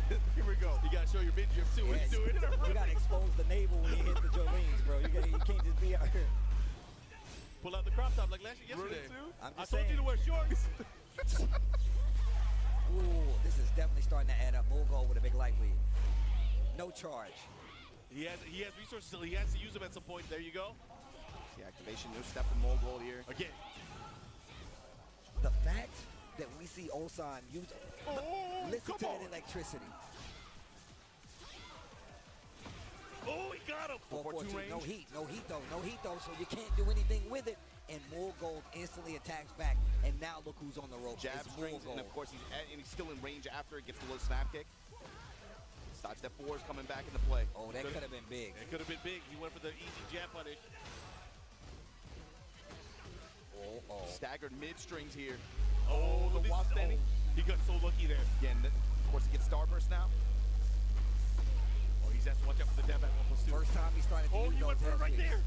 that. Here we go. You gotta show your midriff too when you do it. You gotta expose the navel when you hit the Jolenes, bro. You can't just be out here. Pull out the crop top like yesterday. I told you to wear shorts. Ooh, this is definitely starting to add up. Mogul with a big light lead. No charge. He has resources, so he has to use them at some point. There you go. The activation, no step from Mogul here. Again. The fact that we see Ulsan use listen to that electricity. Oh, he got him. 4-4-2 range. No heat though, so you can't do anything with it. And Mogul instantly attacks back, and now look who's on the rope. Jab strings, and of course he's still in range after it gets the low snap kick. Sidestep 4 is coming back into play. Oh, that could have been big. It could have been big. He went for the easy jab punish. Staggered mid strings here. Oh, the wall standing. He got so lucky there. Again, of course, he gets Starburst now. Oh, he's has to watch out for the jab back 1+2. First time he started to use those hell sweeps. There.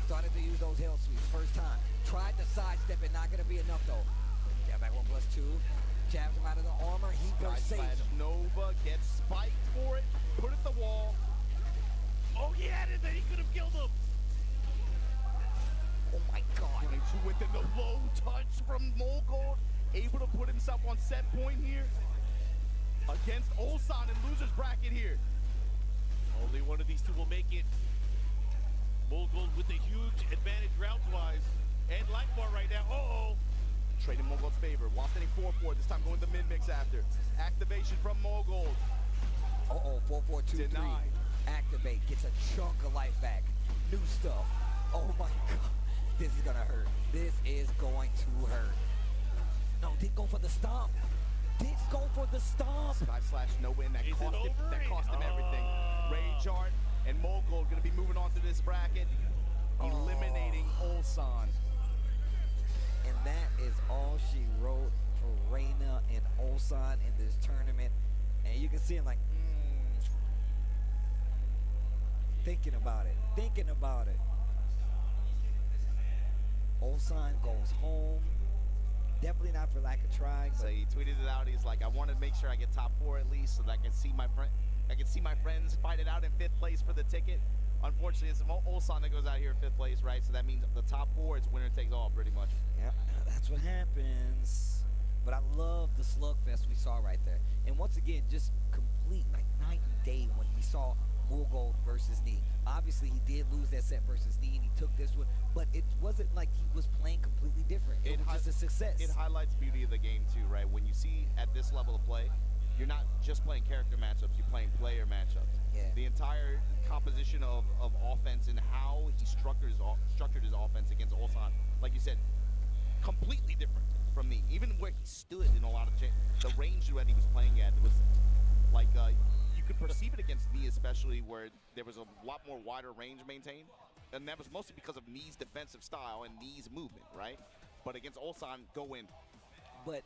Started to use those hell sweeps. First time. Tried to sidestep it, not going to be enough though. Jab back 1+2. Jabs him out of the armor. He goes safe. Nova gets spiked for it. Put it the wall. Oh, he had it there. He could have killed him. Oh my God. 22 within the low touch from Mogul. Able to put himself on set point here against Ulsan in loser's bracket here. Only one of these two will make it. Mogul with a huge advantage round-wise. And life bar right now. Uh-oh. Trading Mogul's favor. While standing 4-4, this time going the mid-mix after. Activation from Mogul. 4-4-2-3. Activate. Gets a chunk of life back. New stuff. Oh my God. This is gonna hurt. This is going to hurt. No, didn't go for the stomp. did go for the stomp. Side / no win. That cost him everything. Rage Art and Mogul going to be moving on through this bracket, eliminating Ulsan. And that is all she wrote for Reina and Ulsan in this tournament. And you can see him like, thinking about it. Ulsan goes home. Definitely not for lack of trying. So he tweeted it out. He's like, I want to make sure I get top 4 at least, so that I can see my friends fight it out in 5th place for the ticket. Unfortunately, it's Ulsan that goes out here in 5th place, right? So that means the top 4, it's winner takes all, pretty much. Yeah, that's what happens. But I love the slugfest we saw right there. And once again, just complete like night and day when we saw Murgold versus Knee. Obviously, he did lose that set versus Knee, and he took this one, but it wasn't like he was playing completely different. It was just a success. It highlights the beauty of the game, too, right? When you see at this level of play, you're not just playing character matchups, you're playing player matchups. Yeah. The entire composition of offense and how he structured his offense against Ulsan, like you said, completely different from Knee. Even where he stood in a lot of the range that he was playing at, it was like you could perceive it against Knee, especially where there was a lot more wider range maintained, and that was mostly because of Knee's defensive style and Knee's movement, right? But against Ulsan, go in. But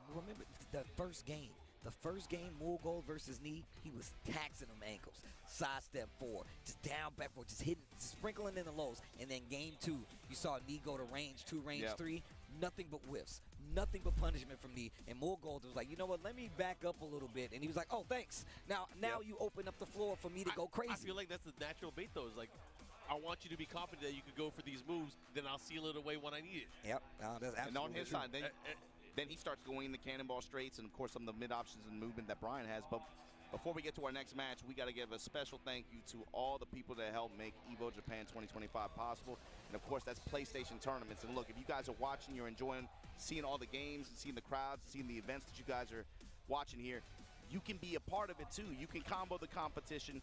remember the first game. The first game, Murgold versus Knee, he was taxing them ankles. Sidestep 4, just down, back 4, just hitting, just sprinkling in the lows. And then game 2, you saw Knee go to range 2, range 3, nothing but whiffs. Nothing but punishment from Knee. And Murgold was like, you know what, let me back up a little bit. And he was like, oh, thanks. Now you open up the floor for me to go crazy. I feel like that's the natural bait, though. It's like, I want you to be confident that you could go for these moves, then I'll seal it away when I need it. Yep, that's absolutely And on his true. side, then he starts going the cannonball straights and, of course, some of the mid options and movement that Brian has. But before we get to our next match, we got to give a special thank you to all the people that helped make EVO Japan 2025 possible. And, of course, that's PlayStation Tournaments. And, look, if you guys are watching, you're enjoying seeing all the games and seeing the crowds, seeing the events that you guys are watching here, you can be a part of it, too. You can combo the competition,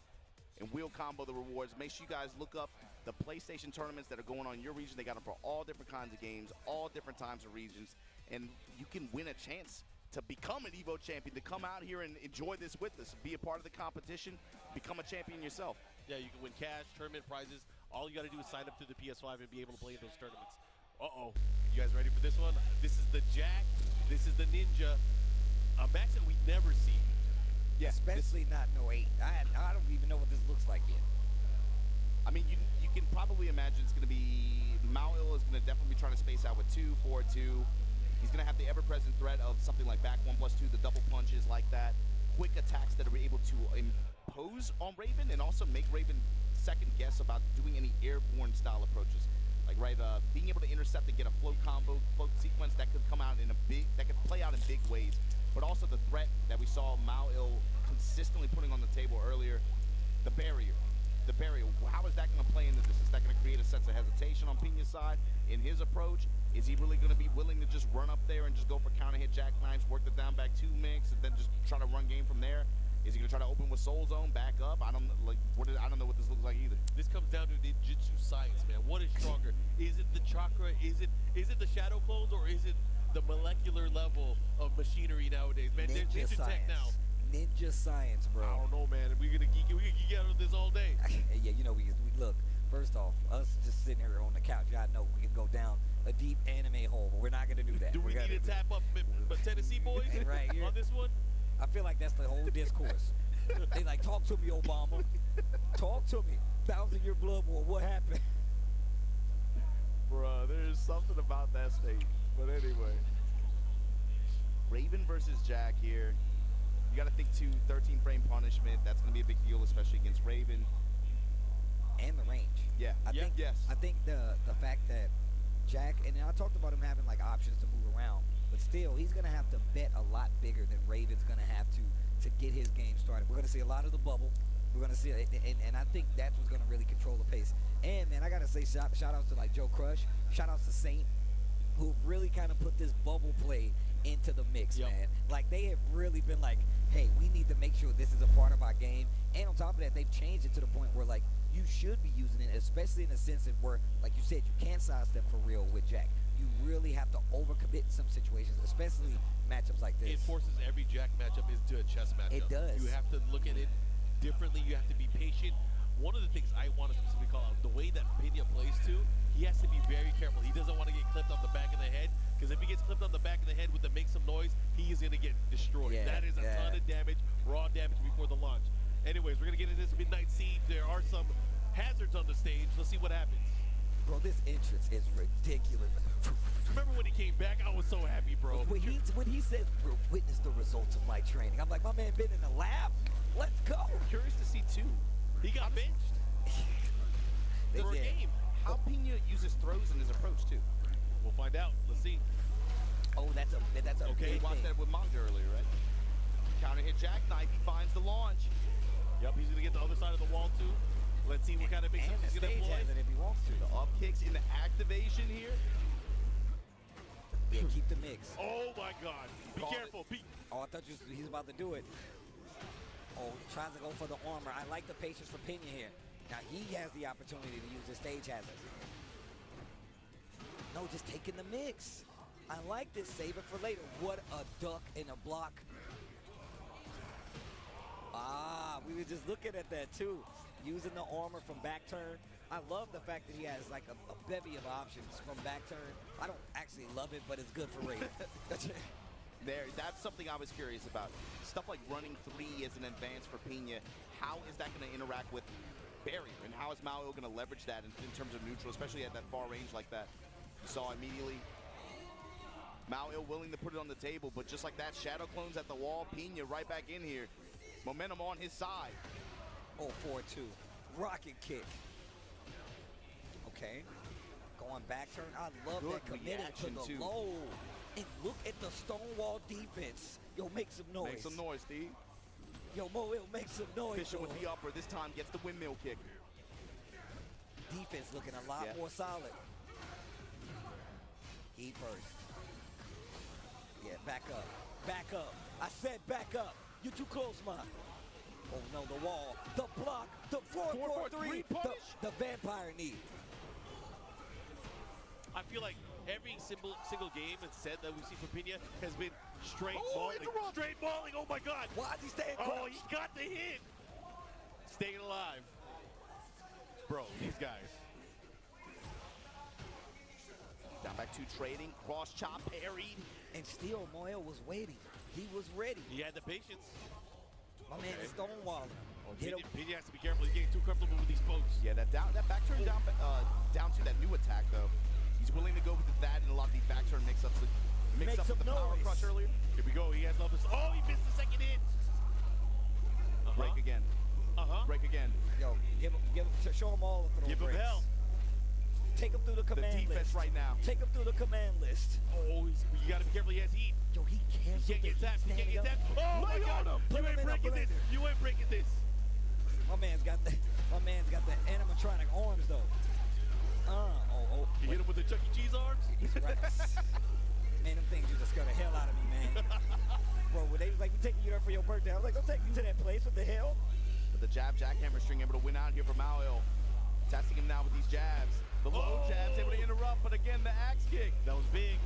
and we'll combo the rewards. Make sure you guys look up the PlayStation Tournaments that are going on in your region. They got them for all different kinds of games, all different times of regions. And you can win a chance to become an EVO champion, to come out here and enjoy this with us, be a part of the competition, become a champion yourself. Yeah, you can win cash, tournament prizes. All you got to do is sign up through the PS5 and be able to play in those tournaments. Uh-oh. You guys ready for this one? This is the Jack. This is the Ninja. A match that we never see. Yeah, especially not in 08. I don't even know what this looks like yet. I mean, you can probably imagine it's going to be Mao-Il is going to definitely be trying to space out with 2, 4, 2. He's going to have the ever-present threat of something like back 1+2, the double punches like that, quick attacks that are able to impose on Raven and also make Raven second guess about doing any airborne style approaches. Like, right, being able to intercept and get a float combo, float sequence that could come out that could play out in big ways. But also the threat that we saw Mao-Il consistently putting on the table earlier, the barrier. The barrier, how is that going to play into this? Is that going to create a sense of hesitation on Pena's side in his approach? Is he really going to be willing to just run up there and just go for counter hit jackknives, work the down back 2 mix, and then just try to run game from there? Is he going to try to open with Soul Zone, back up? I don't know what this looks like either. This comes down to ninjutsu science, man. What is stronger? Is it the chakra? Is it the shadow clones, or is it the molecular level of machinery nowadays? Man, Ninja Ninja Tech now. Ninja science, bro. I don't know, man. We can geek out on this all day. Yeah, you know, we look. First off, us just sitting here on the couch, I know we can go down a deep anime hole, but we're not gonna do that. Do we need to tap up Tennessee boys right here on this one? I feel like that's the whole discourse. They like, talk to me, Obama. Talk to me. 1,000-year blood war. What happened? Bruh, there's something about that state. But anyway, Raven versus Jack here. You got to think, too, 13-frame punishment. That's going to be a big deal, especially against Raven. And the range. Yeah. I think the fact that Jack, and I talked about him having like options to move around, but still, he's going to have to bet a lot bigger than Raven's going to have to get his game started. We're going to see a lot of the bubble. We're going to see it, and I think that's what's going to really control the pace. And, man, I got to say shout outs to like Joe Crush, shout outs to Saint, who really kind of put this bubble play into the mix, man. Like, they have really been like, hey, we need to make sure this is a part of our game. And on top of that, they've changed it to the point where, like, you should be using it, especially in a sense of where, like you said, you can't sidestep for real with Jack. You really have to overcommit in some situations, especially matchups like this. It forces every Jack matchup into a chess matchup. It does. You have to look at it differently. You have to be patient. One of the things I want to specifically call out, the way that Pena plays too, he has to be very careful. He doesn't want to get clipped on the back of the head, because if he gets clipped on the back of the head with the make some noise, he is going to get destroyed. Yeah, that is a ton of damage, raw damage before the launch. Anyways, we're going to get into this Midnight Siege. There are some hazards on the stage. Let's see what happens. Bro, this entrance is ridiculous. Remember when he came back? I was so happy, bro. When he said, witness the results of my training, I'm like, my man been in the lab? Let's go. Curious to see, too. He got benched. For a game. How Pena uses throws in his approach, too. We'll find out. Let's see. Oh, that's a okay. big Watched thing. that with Manga earlier, right? Counter hit jackknife. He finds the launch. Yep, he's going to get the other side of the wall, too. Let's see what kind of mix And he's the going to stage employ. has it if he wants to. The up kicks in the activation here. Yeah, keep the mix. Oh, my God. Be careful. Oh, I thought he's about to do it. Oh, tries to go for the armor. I like the patience for Pena here. Now he has the opportunity to use his stage hazard. No, just taking the mix. I like this. Save it for later. What a duck and a block. Ah, we were just looking at that too. Using the armor from back turn. I love the fact that he has like a bevy of options from back turn. I don't actually love it, but it's good for Raiden. That's something I was curious about. Stuff like running 3 as an advance for Pena. How is that going to interact with barrier? And how is Mao going to leverage that in terms of neutral, especially at that far range like that? You saw immediately Mao willing to put it on the table, but just like that, shadow clones at the wall, Pena right back in here. Momentum on his side. Oh, 4-2. Rocket kick. Okay. Going back turn. I love Good that committed to reaction, the too. low. And look at the Stonewall defense. Yo, make some noise. Make some noise, Steve. Yo, Mo, it'll make some noise. Fisher bro. with the upper. This time gets the windmill kick. Defense looking a lot more solid. He first. Yeah, back up. Back up. I said back up. You're too close, man. Oh, no, the wall. The block. The 4-4-3. The vampire knee. I feel like every single game and set that we've seen from Pena has been straight mauling. Straight mauling, oh my God. Why is he staying Oh, crouched? he got the hit. Staying alive. Bro, these guys. Down back to trading. Cross chop parried. And still, Moyle was waiting. He was ready. He had the patience. My man is stonewalling. Oh, Hit him. Pena has to be careful. He's getting too comfortable with these pokes. Yeah, that back turn down to that new attack, though. He's willing to go with that and a lot of these back turn mix-ups. Mix up with the power crush earlier. Here we go. He has all this. Oh, he missed the second hit. Break again. Break again. Yo, show him all of those Give him breaks. hell. Take him through the command list. The defense right now. Take him through the command list. Oh, you got to be careful. He has heat. Yo, he can't get tapped. He can't get tapped. Oh, my God. You ain't breaking this. You ain't breaking this. My man's got the animatronic arms though. You hit him with the Chuck E. Cheese arms? He's right. Man, them things used to scare the hell out of me, man. Bro, when they was like, we taking you there for your birthday, I was like, don't take me to that place. What the hell? But the jab jackhammer string able to win out here for Mao. Testing him now with these jabs. The low jabs able to interrupt, but again, the axe kick. That was big.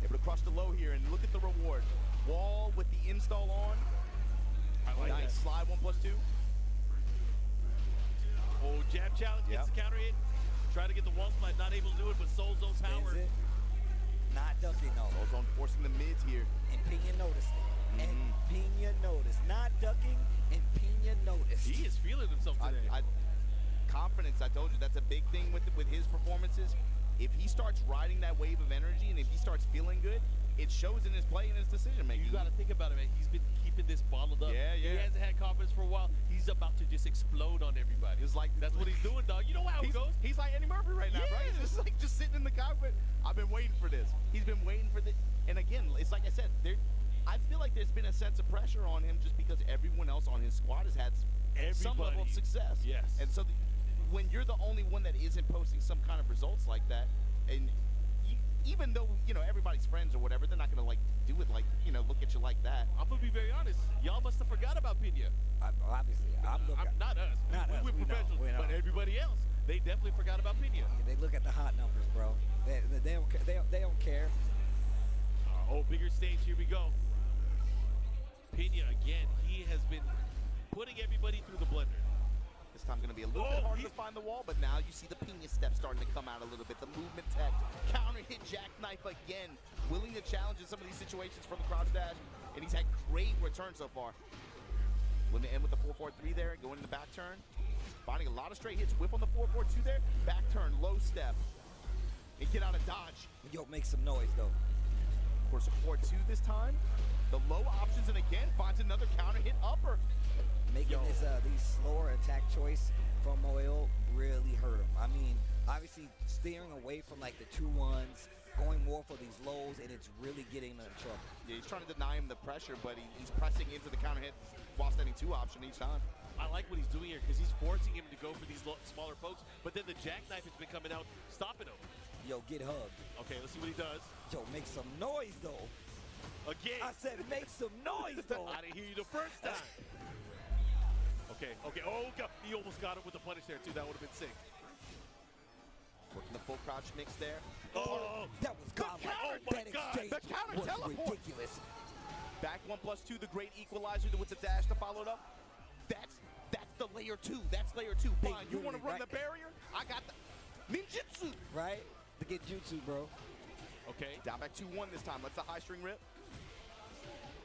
Able to crush the low here, and look at the reward. Wall with the install on. I like nice that. slide 1+2. Oh, jab challenge gets the counter hit. Try to get the wall slide, not able to do it, but Soul Zone power. Spins it. Not ducking though. Soul Zone forcing the mids here. And Pena noticed it. And Pena noticed. Not ducking, and Pena noticed. He is feeling himself today. Confidence, I told you, that's a big thing with his performances. If he starts riding that wave of energy and if he starts feeling good, it shows in his play and his decision making. You got to think about it, man. He's been keeping this bottled up. Yeah. He hasn't had confidence for a while. He's about to just explode on everybody. It's like that's what he's doing, dog. You know how it goes. He's like Eddie Murphy right now, right? This is like just sitting in the cockpit. I've been waiting for this. He's been waiting for this. And again, it's like I said, I feel like there's been a sense of pressure on him just because everyone else on his squad has had some level of success. Yes. And so when you're the only one that isn't posting some kind of results like that, and even though, you know, everybody's friends or whatever, they're not going to, like, do it like, you know, look at you like that. I'm going to be very honest. Y'all must have forgot about Pina. Obviously. Not us. Not us. We're We know, professionals. we know. But everybody else, they definitely forgot about Pina. Yeah, they look at the hot numbers, bro. They don't care. Bigger stage. Here we go. Pina, again, he has been putting everybody through the blender. This time going to be a little bit harder to find the wall, but now you see the Pina step starting to come out a little bit. The movement tech, counter hit jackknife again, willing to challenge in some of these situations from the crouch dash, and he's had great returns so far. Willing to end with the 4-4-3 there, going in the back turn, finding a lot of straight hits, whip on the 4-4-2 there, back turn, low step, and get out of dodge. Yo, make some noise though. Of course, a 4-2 this time. The low options, and again, finds another counter hit upper. Making these slower attack choice from Moel really hurt him. I mean, obviously steering away from like the 2-1s, going more for these lows, and it's really getting him in trouble. Yeah, he's trying to deny him the pressure, but he's pressing into the counter hit while standing 2 option each time. I like what he's doing here because he's forcing him to go for these smaller pokes, but then the jackknife has been coming out, stopping him. Yo, get hugged. Okay, let's see what he does. Yo, make some noise though. Again. I said make some noise though. I didn't hear you the first time. Okay. Oh, God. He almost got him with the punish there, too. That would have been sick. Working the full crouch mix there. Oh, that was godlike. Oh, my God. The counter was teleport. ridiculous. Back 1+2, the great equalizer with the dash to follow it up. That's the layer 2. That's layer 2. Fine, you want to run the barrier? I got the ninjutsu. Right? To get jutsu, bro. Okay, down back 2-1 this time. Let's the high string rip.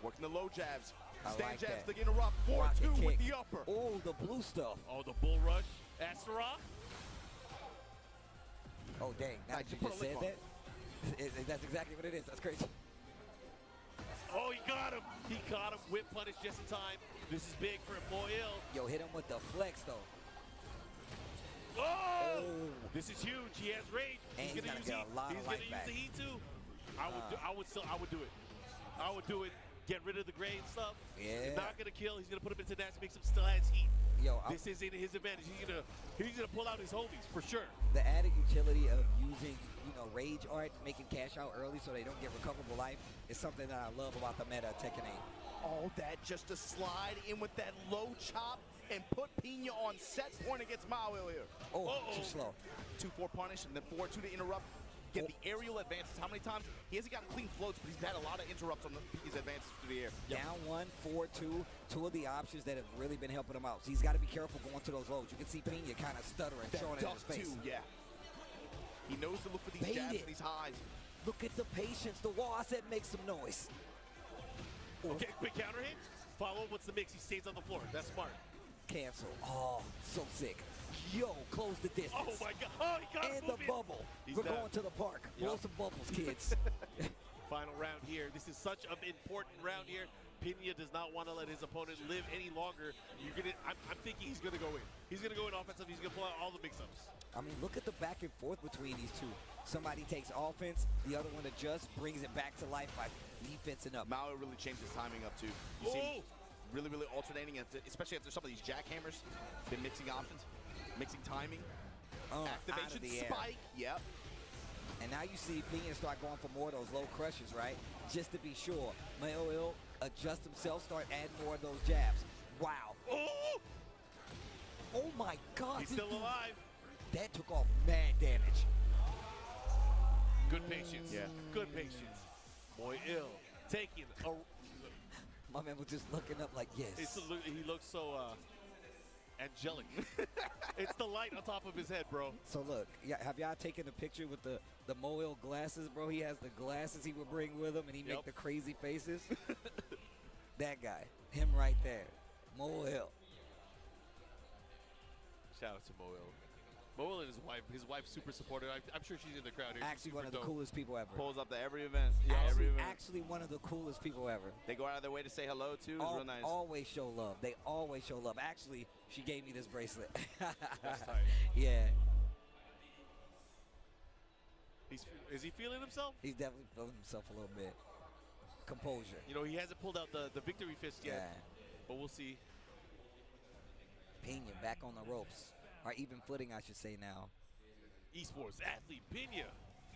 Working the low jabs. I Stand like jabs that. to interrupt. 4-2 with the upper. Oh, the blue stuff. Oh, the bull rush. Astaroth. Oh, dang. Now Nice, that you put a just lick said on that, that's exactly what it is. That's crazy. Oh, he got him. He caught him. Whip punish just in time. This is big for Moel. Yo, hit him with the flex, though. Oh! This is huge. He has rage. And He's gonna use get heat. a lot He's of gonna life use back. the heat too. I would do it. I would do it. Get rid of the gray and stuff. Yeah. He's not gonna kill. He's gonna put him into that, makes him still has heat. Yo, this is in his advantage. He's gonna pull out his homies for sure. The added utility of using, rage art, making cash out early so they don't get recoverable life is something that I love about the meta of Tekken 8. All that just to slide in with that low chop and put Pina on set point against Moel here. Oh, too slow. 2-4 punish and then 4-2 to interrupt. Get the aerial advances. How many times? He hasn't gotten clean floats, but he's had a lot of interrupts on his advances through the air. Down 1, 4-2, 2 of the options that have really been helping him out. So he's got to be careful going to those lows. You can see Pina kind of stuttering, That throwing it in duck his face. too, yeah. He knows to look for these Bait jabs it. and these highs. Look at the patience. The wall, I said make some noise. Okay, quick counter hit. Follow. What's the mix? He stays on the floor. That's smart. Cancel. Oh, so sick. Yo, close the distance. Oh my God. Oh, he got And him the bubble. We're going to the park. Blow some bubbles, kids. Final round here. This is such an important round here. Pina does not want to let his opponent live any longer. I'm thinking he's gonna go in. He's gonna go in offensive. He's gonna pull out all the mix-ups. I mean, look at the back and forth between these two. Somebody takes offense, the other one adjusts, brings it back to life by defensing up. Mao really changed his timing up too. You see him really, really alternating, especially after some of these jackhammers. Been mixing options, mixing timing, activation, out of the air. spike. Yep. And now you see Pina start going for more of those low crushes, right? Just to be sure. Moel adjust himself, start adding more of those jabs. Wow. Oh my God. He's still alive. That took off mad damage. Good patience. Yeah. Good patience. Moel taking a. My man was just looking up like, yes. He looks so angelic. It's the light on top of his head, bro. So look, have y'all taken a picture with the Moel glasses, bro? He has the glasses he would bring with him, and he make the crazy faces. That guy, him right there, Moel. Shout out to Moel. Moel and his wife's super supportive. I'm sure she's in the crowd here. Actually, one of the coolest people ever. Pulls up to every event. Actually, one of the coolest people ever. They go out of their way to say hello too. It's real nice. Always show love. They always show love. Actually, she gave me this bracelet. That's tight. Yeah. Is he feeling himself? He's definitely feeling himself a little bit. Composure. You know, he hasn't pulled out the victory fist yet, but we'll see. Pina back on the ropes. Or even footing, I should say now. Esports athlete Pina.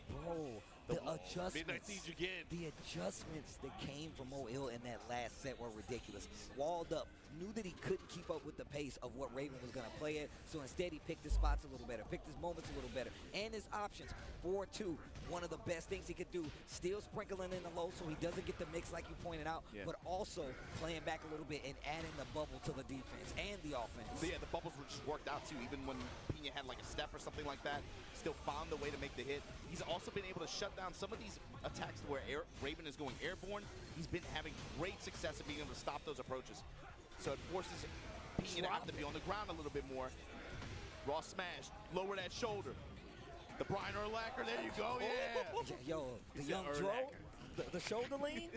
Bro, The adjustments. Midnight Siege again. The adjustments that came from Mo-Il in that last set were ridiculous. Walled up, knew that he couldn't keep up with the pace of what Raven was going to play at, so instead he picked his spots a little better, picked his moments a little better, and his options. 4-2, one of the best things he could do. Still sprinkling in the low so he doesn't get the mix like you pointed out, but also playing back a little bit and adding the bubble to the defense and the offense. So yeah, the bubbles were just worked out too. Even when Pina had like a step or something like that, still found the way to make the hit. He's also been able to shut down some of these attacks to where Raven is going airborne. He's been having great success at being able to stop those approaches. So it forces Pina to have to be on the ground a little bit more. Raw smash, lower that shoulder. The Brian Urlacher, there you go, yeah. Yo, the young Dro, the shoulder lean.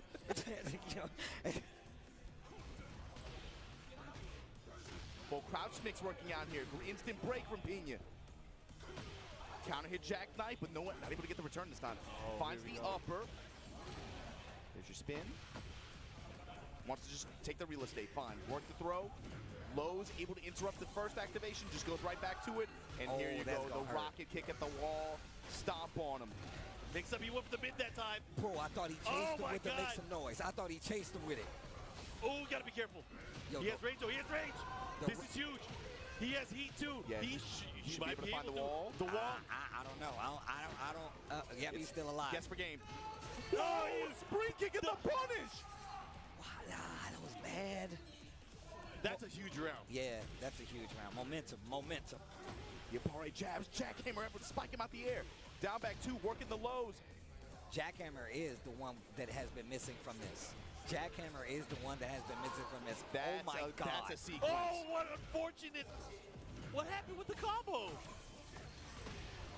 Full crouch mix working out here. Instant break from Pina. Counter hit jackknife, but not able to get the return this time. Finds the upper. There's your spin. Wants to just take the real estate. Fine. Work the throw. Lowe's able to interrupt the first activation. Just goes right back to it. And here you go. The rocket kick at the wall. Stomp on him. Mix up. He went for the mid that time. Bro, I thought he chased him with to make some noise. I thought he chased him with it. Oh, you got to be careful. Yo, he has range, though. He has range. This is huge. He has heat, too. Yeah, he should might be able to find the wall. The wall. I don't know. I don't. Yeah, he's still alive. Guess for game. Oh, spring kick at the punish. Voila, that was bad. That's a huge round. Yeah, that's a huge round. Momentum. Yapare jabs, jackhammer able to spike him out the air. Down back two, working the lows. Jackhammer is the one that has been missing from this. Jackhammer is the one that has been missing from this. Oh my God. That's a sequence. Oh, what unfortunate. What happened with the combo?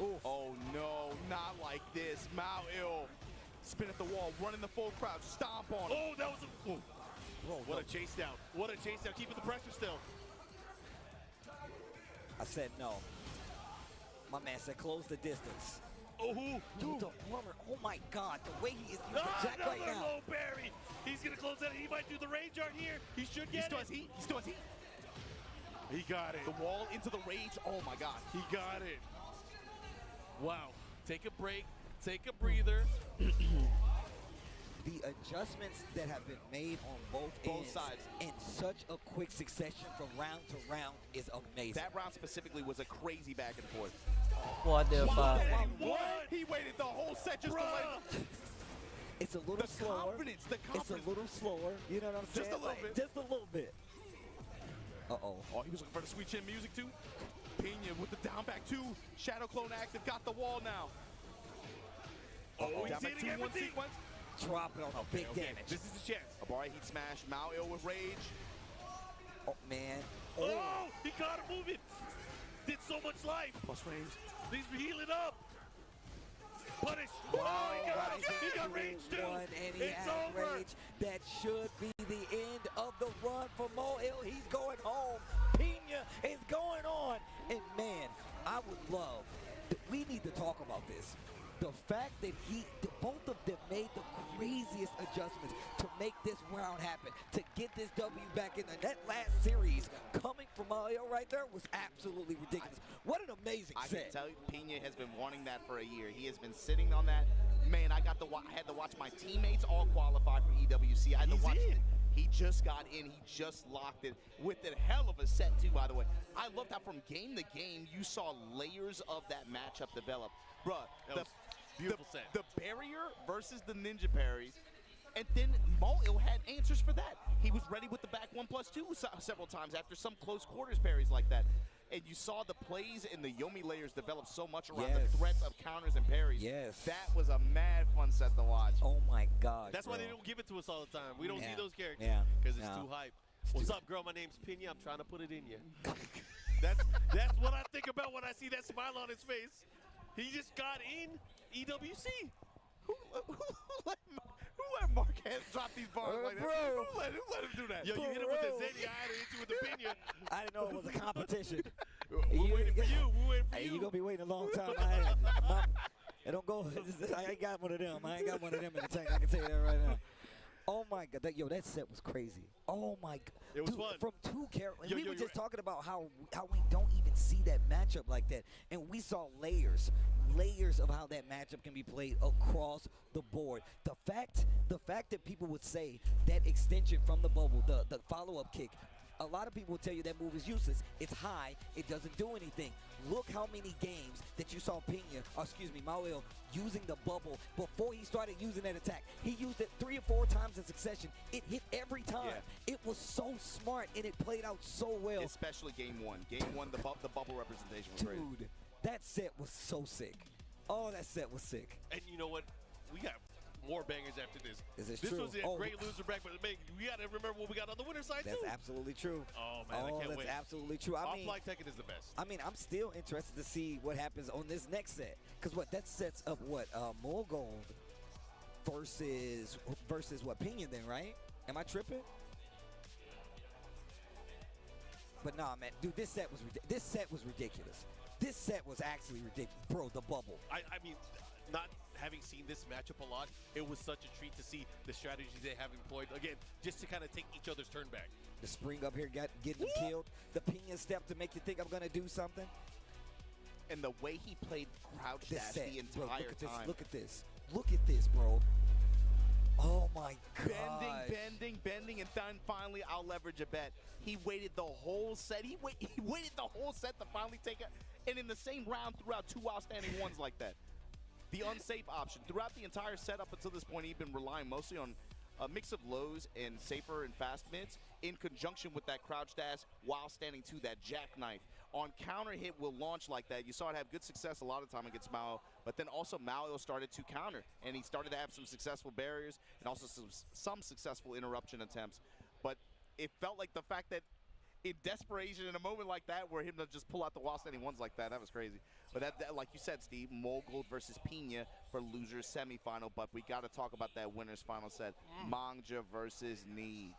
Oof. Oh no, not like this. Mo-Il. Spin at the wall, running the full crouch, stomp on him. Oh, that was a... Oh. Bro, what a chase down. What a chase down. Keeping the pressure still. I said no. My man said close the distance. Oh, who? Dude, the armor. Oh my God, the way he is using Jack right now. Low parry. He's gonna close that. He might do the range art here. He should get it. He still has heat. He got it. The wall into the rage. Oh my God. He got it. Wow. Take a break. Take a breather. The adjustments that have been made on both sides in such a quick succession from round to round is amazing. That round specifically was a crazy back and forth. What the fuck? He waited the whole set just to let. It's a little slower. The confidence. It's a little slower. You know what I'm saying? Just a little bit. Just a little bit. Uh-oh. Oh, he was looking for the sweet chin music too. Pina with the down back two. Shadow clone active. Got the wall now. Oh, he's down back hitting two, one everything. sequence. Drop it on a big damage. This is the chance. Abari heat smash. Mo-Il with rage. Oh, man. Oh, he caught him moving. Did so much life. Plus range. He's healing up. Punish. Wow, Oh, he got range too. And he It's has over. rage. That should be the end of the run for Mo-Il. He's going home. Pina is going on. And man, I would love, we need to talk about this. The fact that both of them made the craziest adjustments to make this round happen, to get this W back in there. That last series coming from Mo-Il right there was absolutely ridiculous. What an amazing set. I can tell you, Pina has been wanting that for a year. He has been sitting on that. Man, I had to watch my teammates all qualify for EWC. I had to watch it. He just got in. He just locked it with a hell of a set, too, by the way. I loved how from game to game, you saw layers of that matchup develop. Bruh, beautiful set. The barrier versus the ninja parries. And then Mo-Il had answers for that. He was ready with the back 1+2 several times after some close quarters parries like that. And you saw the plays and the Yomi layers develop so much around the threats of counters and parries. Yes. That was a mad fun set to watch. Oh my God. That's why they don't give it to us all the time. We don't see those characters. Yeah. Because it's too hype. What's up, girl? My name's Pina. I'm trying to put it in you. That's what I think about when I see that smile on his face. He just got in EWC. Who let Marquez drop these bars like that? Who let him do that? Yo, you hit him with the Zeddy. I had to hit you with the Pina. I didn't know it was a competition. We're waiting for you. We're waiting for you. You're going to be waiting a long time. It don't go. I ain't got one of them. I ain't got one of them in the tank. I can tell you that right now. Oh my God, that set was crazy. Oh my God, it was fun. From two characters. We were just talking about how we don't even see that matchup like that. And we saw layers of how that matchup can be played across the board. The fact that people would say that extension from the bubble, the follow-up kick, a lot of people will tell you that move is useless. It's high, it doesn't do anything. Look how many games that you saw Mauel using the bubble before he started using that attack. He used it 3 or 4 times in succession. It hit every time. Yeah. It was so smart and it played out so well. Especially game one. Game one, the bubble representation was great. Dude, that set was so sick. Oh, that set was sick. And you know what? We got more bangers after this. This This true. was a great loser bracket, but we got to remember what we got on the winner's side, That's too. absolutely true. Oh, man, I can't wait. That's absolutely true. Offline Tekken is the best. I mean, I'm still interested to see what happens on this next set. Because that sets up Molgold versus what, Pinion then, right? Am I tripping? But nah, man, dude, this set was ridiculous. This set was actually ridiculous. Bro, the bubble. I mean, not having seen this matchup a lot, it was such a treat to see the strategies they have employed. Again, just to kind of take each other's turn back. The spring up here getting them killed. The Pinion step to make you think I'm going to do something. And the way he played crouch dash the entire time. Look at this. Look at this, bro. Oh, my God. Bending, and then finally, I'll leverage a bet. He waited the whole set. He waited the whole set to finally take it. And in the same round, threw out 2 outstanding ones like that. The unsafe option. Throughout the entire setup until this point, he'd been relying mostly on a mix of lows and safer and fast mids in conjunction with that crouch dash while standing to that jackknife. On counter hit will launch like that. You saw it have good success a lot of time against Mao, but then also Mao started to counter, and he started to have some successful barriers and also some successful interruption attempts. But it felt like the fact that in desperation, in a moment like that, where him to just pull out the while standing ones like that was crazy. But that like you said, Steve, Molgold versus Pina for losers semifinal. But we got to talk about that winners final set, Mangja versus Knee.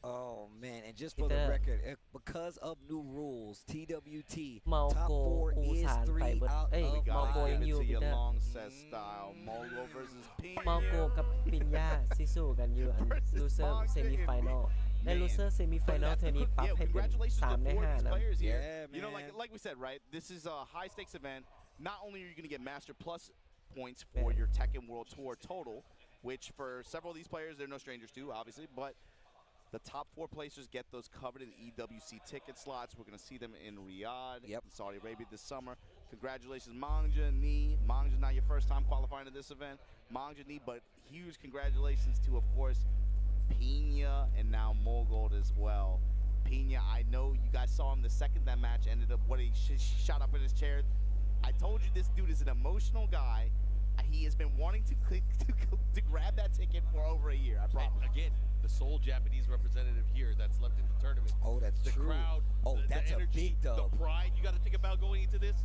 Oh, man, and just for the record, because of new rules, TWT, top 4 is 3 out of 5. Give it to you long set style. Molgo versus Pina. มอโกกับปิญญาที่สู้กันอยู่อันลูเซอร์เซมิไฟนอลและลูเซอร์เซมิไฟนอลเธอนี้ปรับให้เป็น3 ใน 5 นะ You know, like we said, right? This is a high stakes event. Not only are you going to get Master Plus points for your Tekken World Tour total, which for several of these players, they're no strangers to, obviously, but the top 4 placers get those coveted EWC ticket slots. We're going to see them in Riyadh, in Saudi Arabia this summer. Congratulations, Mangja, Knee. Mangja, not your first time qualifying to this event. Mangja, Knee, but huge congratulations to, of course, Pina and now Molgold as well. Pina, I know you guys saw him the second that match ended up, he shot up in his chair. I told you this dude is an emotional guy. He has been wanting to grab that ticket for over a year, I promise. And again, the sole Japanese representative here that's left in the tournament. Oh, that's the true. Crowd, that's the energy, a big dub. The pride you got to think about going into this.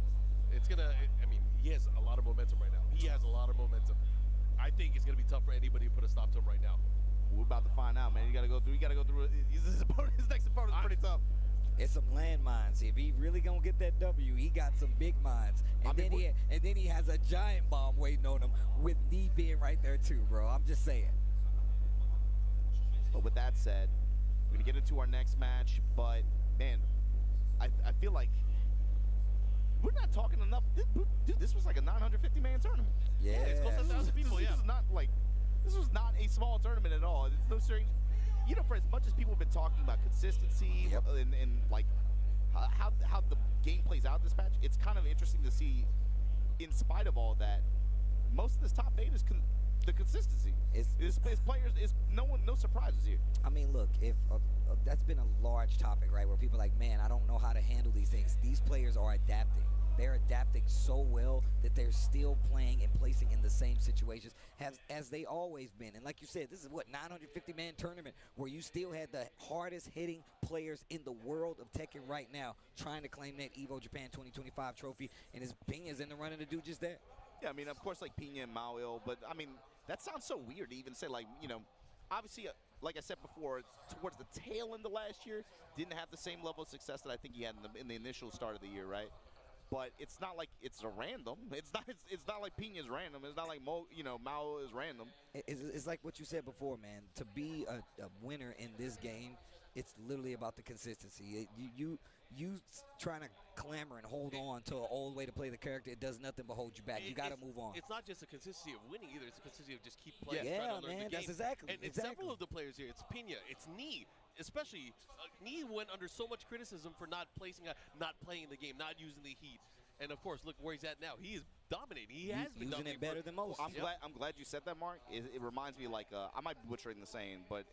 It's going to, I mean, he has a lot of momentum right now. He has a lot of momentum. I think it's going to be tough for anybody to put a stop to him right now. We're about to find out, man. You got to go through. His next opponent is pretty tough. It's some landmines. If he really gonna get that W, he got some big mines. And then he has a giant bomb waiting on him with Knee being right there too, bro. I'm just saying. But with that said, we're gonna get into our next match. But man, I feel like we're not talking enough. Dude, this was like a 950-man tournament. Yeah, it's close to 1,000 people. This was not a small tournament at all. It's no strange. You know, for as much as people have been talking about consistency and like how the game plays out this patch, it's kind of interesting to see, in spite of all that, most of this top 8 is the consistency. It's players. It's no surprises here. I mean, look, if that's been a large topic, right? Where people are like, man, I don't know how to handle these things. These players are adapting. They're adapting so well that they're still playing and placing in the same situations as they always been. And like you said, this is what, 950-man tournament where you still had the hardest hitting players in the world of Tekken right now trying to claim that EVO Japan 2025 trophy, and his Pina's in the running to do just that. Yeah, I mean, of course, like Pina and Mauil, but I mean, that sounds so weird to even say, like, you know, obviously, like I said before, towards the tail end of last year, didn't have the same level of success that I think he had in the initial start of the year, right? But it's not like it's a random. It's not like Pina's random. It's not like Mao is random. It's like what you said before, man. To be a winner in this game, It's literally about the consistency. You trying to clamor and hold on to an old way to play the character, it does nothing but hold you back. You got to move on. It's not just a consistency of winning either. It's a consistency of just keep playing, Yeah, trying to learn man, the game. that's exactly. And several of the players here, it's Pena, it's Knee, especially. Knee went under so much criticism for not playing the game, not using the heat. And of course, look where he's at now. He is dominating. He has been using it better than most. I'm glad you said that, Mark. It reminds me like I might be butchering the saying, but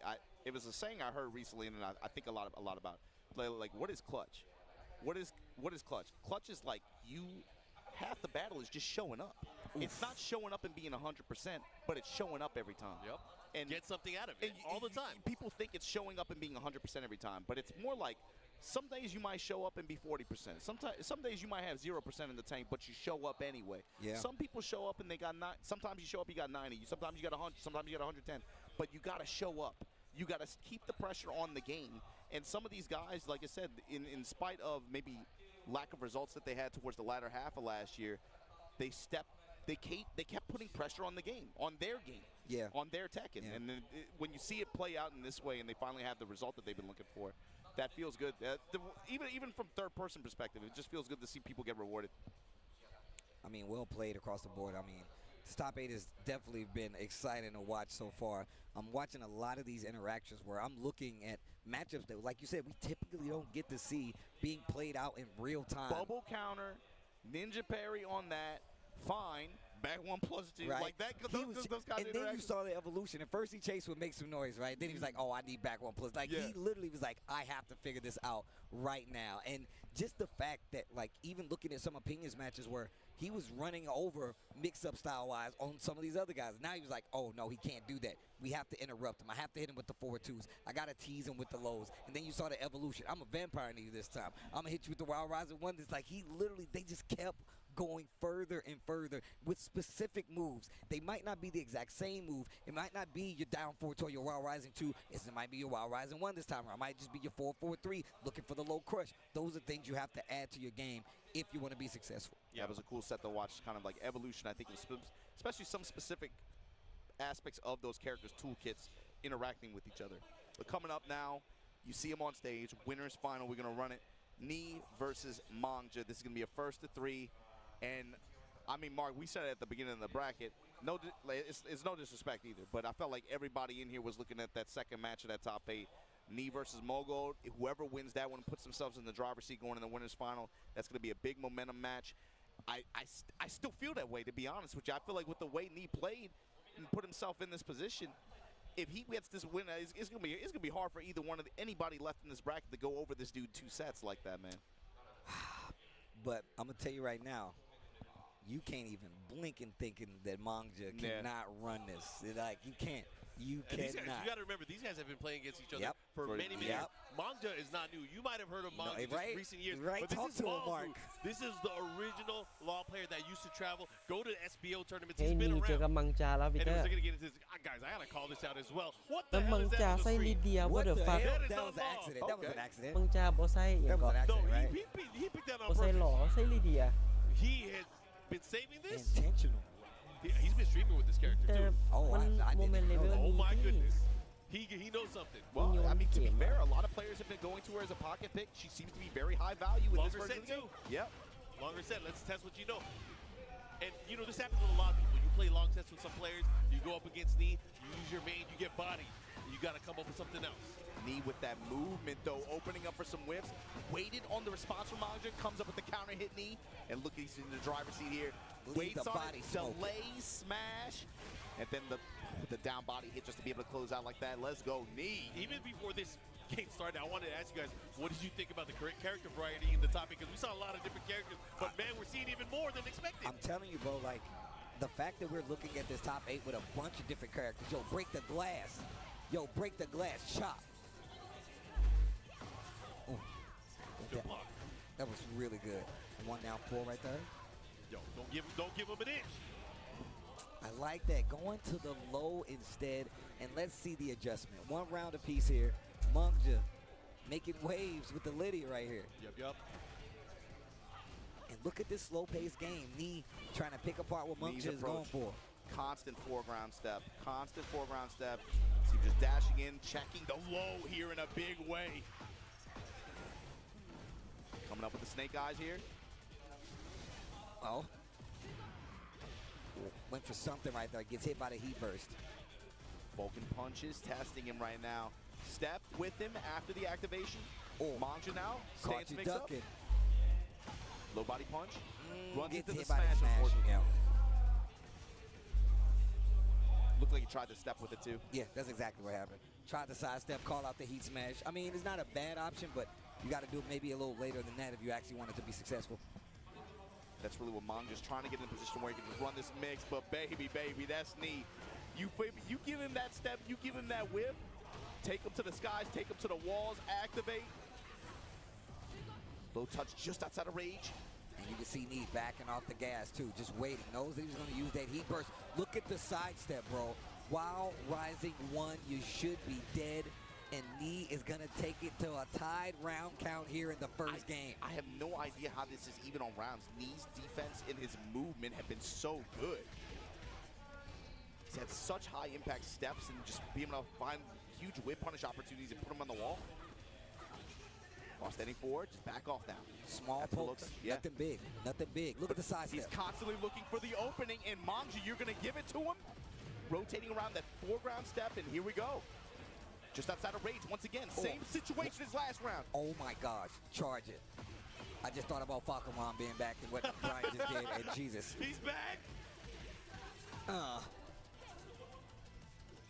it was a saying I heard recently, and I think a lot about. Like, what is clutch? What is clutch? Clutch is like half the battle is just showing up. Oof. It's not showing up and being 100%, but it's showing up every time. Yep. And get something out of it all the time. People think it's showing up and being 100% every time, but it's more like some days you might show up and be 40%. Some days you might have 0% in the tank, but you show up anyway. Yeah. Some people show up and they got sometimes you show up, you got 90. Sometimes you got 100. Sometimes you got 110. But you got to show up. You got to keep the pressure on the game. And some of these guys, like I said, in spite of maybe lack of results that they had towards the latter half of last year, they kept putting pressure on the game, on their game, on their Tekken. Yeah. And then when you see it play out in this way, and they finally have the result that they've been looking for, that feels good. Even from third-person perspective, it just feels good to see people get rewarded. I mean, well played across the board. I mean, this top 8 has definitely been exciting to watch so far. I'm watching a lot of these interactions where I'm looking at matchups that, like you said, we typically don't get to see being played out in real time. Bubble counter, ninja parry on that, fine, back 1+2, right. Like that. Those kind of interactions. And then you saw the evolution. At first, he chased would make some noise, right? Then he was like, oh, I need back 1+. Like, he literally was like, I have to figure this out right now. And just the fact that, like, even looking at some opinions matches where he was running over mix-up style-wise on some of these other guys. Now he was like, oh, no, he can't do that. We have to interrupt him. I have to hit him with the forward twos. I got to tease him with the lows. And then you saw the evolution. I'm a vampire Knee this time. I'm going to hit you with the Wild Rising One. It's like he literally, they just kept going further and further with specific moves. They might not be the exact same move. It might not be your down 4 or your Wild Rising 2. It might be your Wild Rising 1 this time, or it might just be your 4-4-3 looking for the low crush. Those are things you have to add to your game if you want to be successful. Yeah, it was a cool set to watch, kind of like evolution. I think it was especially some specific aspects of those characters' toolkits interacting with each other. But coming up now, you see them on stage. Winners final. We're going to run it. Knee versus Mangja. This is going to be a 1st to 3. And, I mean, Mark, we said it at the beginning of the bracket. It's no disrespect either, but I felt like everybody in here was looking at that second match of that top 8. Knee versus Mogul. Whoever wins that one puts themselves in the driver's seat going in the winners final. That's going to be a big momentum match. I still feel that way, to be honest with you. I feel like with the way Knee played and put himself in this position, if he gets this win, it's gonna be hard for either one of anybody left in this bracket to go over this dude 2 sets like that, man. But I'm gonna tell you right now, you can't even blink and thinking that Mangja cannot run this. Like, you can't. You and cannot. These guys, you got to remember, these guys have been playing against each other for many years. Mangja is not new. You might have heard of Mangja in recent years, but this is Mark. This is the original Law player that used to travel, go to SBO tournaments. He's been around. เจอกับมังจาแล้วพี่เตอร์ And we're going to get into this. Guys, I got to call this out as well. What the hell is that on the ใส่ screen? ลิเดีย what the fuck That was an accident. That was an accident. มังจาบ่ใส่อย่างก่อน No, he picked that on บ่ใส่หล่อ purpose. ใส่ลิเดีย He has been saving this. Intentional. He's been streaming with this character too. Oh, I didn't know that. Oh my goodness. He knows something. Well, I mean, to be fair, a lot of players have been going to her as a pocket pick. She seems to be very high value in Longer this version set of the too. game. Yep. Longer set. Let's test what you know. And you know, this happens with a lot of people. You play long sets with some players. You go up against Knee. You use your main. You get bodied. You got to come up with something else. Knee with that movement, though, opening up for some whiffs. Waited on the response from Mangja. Comes up with the counter hit Knee. And look, he's in the driver's seat here. Leave Waits the on body it, smoke. delays, smash. And then the down body hit just to be able to close out like that. Let's go, Knee. Even before this game started, I wanted to ask you guys, what did you think about the character variety in the topic? Because we saw a lot of different characters, but man, we're seeing even more than expected. I'm telling you, bro, like, the fact that we're looking at this top 8 with a bunch of different characters. Yo, break the glass. Yo, break the glass. Chop. Ooh. Good block. That was really good. 1 down 4 right there. Yo, don't give him an inch. I like that. Going to the low instead, and let's see the adjustment. 1 round apiece here. Mangja making waves with the Lydia right here. Yep. And look at this slow-paced game. Knee trying to pick apart what Mangja is going for. Constant foreground step. Constant foreground step. Steve just dashing in, checking the low here in a big way. Coming up with the snake eyes here. Oh. Went for something right there. Gets hit by the heat burst. Vulcan punches, testing him right now. Step with him after the activation. Manja now, stance mix up. Low body punch. Runs into the smash, unfortunately. Looked like he tried to step with it too. Yeah, that's exactly what happened. Tried to sidestep, call out the heat smash. I mean, it's not a bad option, but you got to do it maybe a little later than that if you actually want it to be successful. That's really what Manja's trying to get in a position where he can just run this mix, but baby, that's neat. You give him that step, you give him that whip, take him to the skies, take him to the walls, activate. Low touch just outside of rage. And you can see Knee backing off the gas too, just waiting. Knows that he's going to use that heat burst. Look at the sidestep, bro. While rising one, you should be dead. And Knee is going to take it to a tied round count here in the first game. I have no idea how this is even on rounds. Knee's defense and his movement have been so good. He's had such high impact steps and just being able to find huge whip punish opportunities and put him on the wall. While standing forward, just back off now. Small pokes, nothing big, nothing big. Look at the sidestep. He's constantly looking for the opening, and Manja, you're going to give it to him? Rotating around that foreground step, and here we go. Just outside of rage, once again, same situation as last round. Oh my gosh, charge it. I just thought about Falcomon being back and what Brian just did, and Jesus. He's back.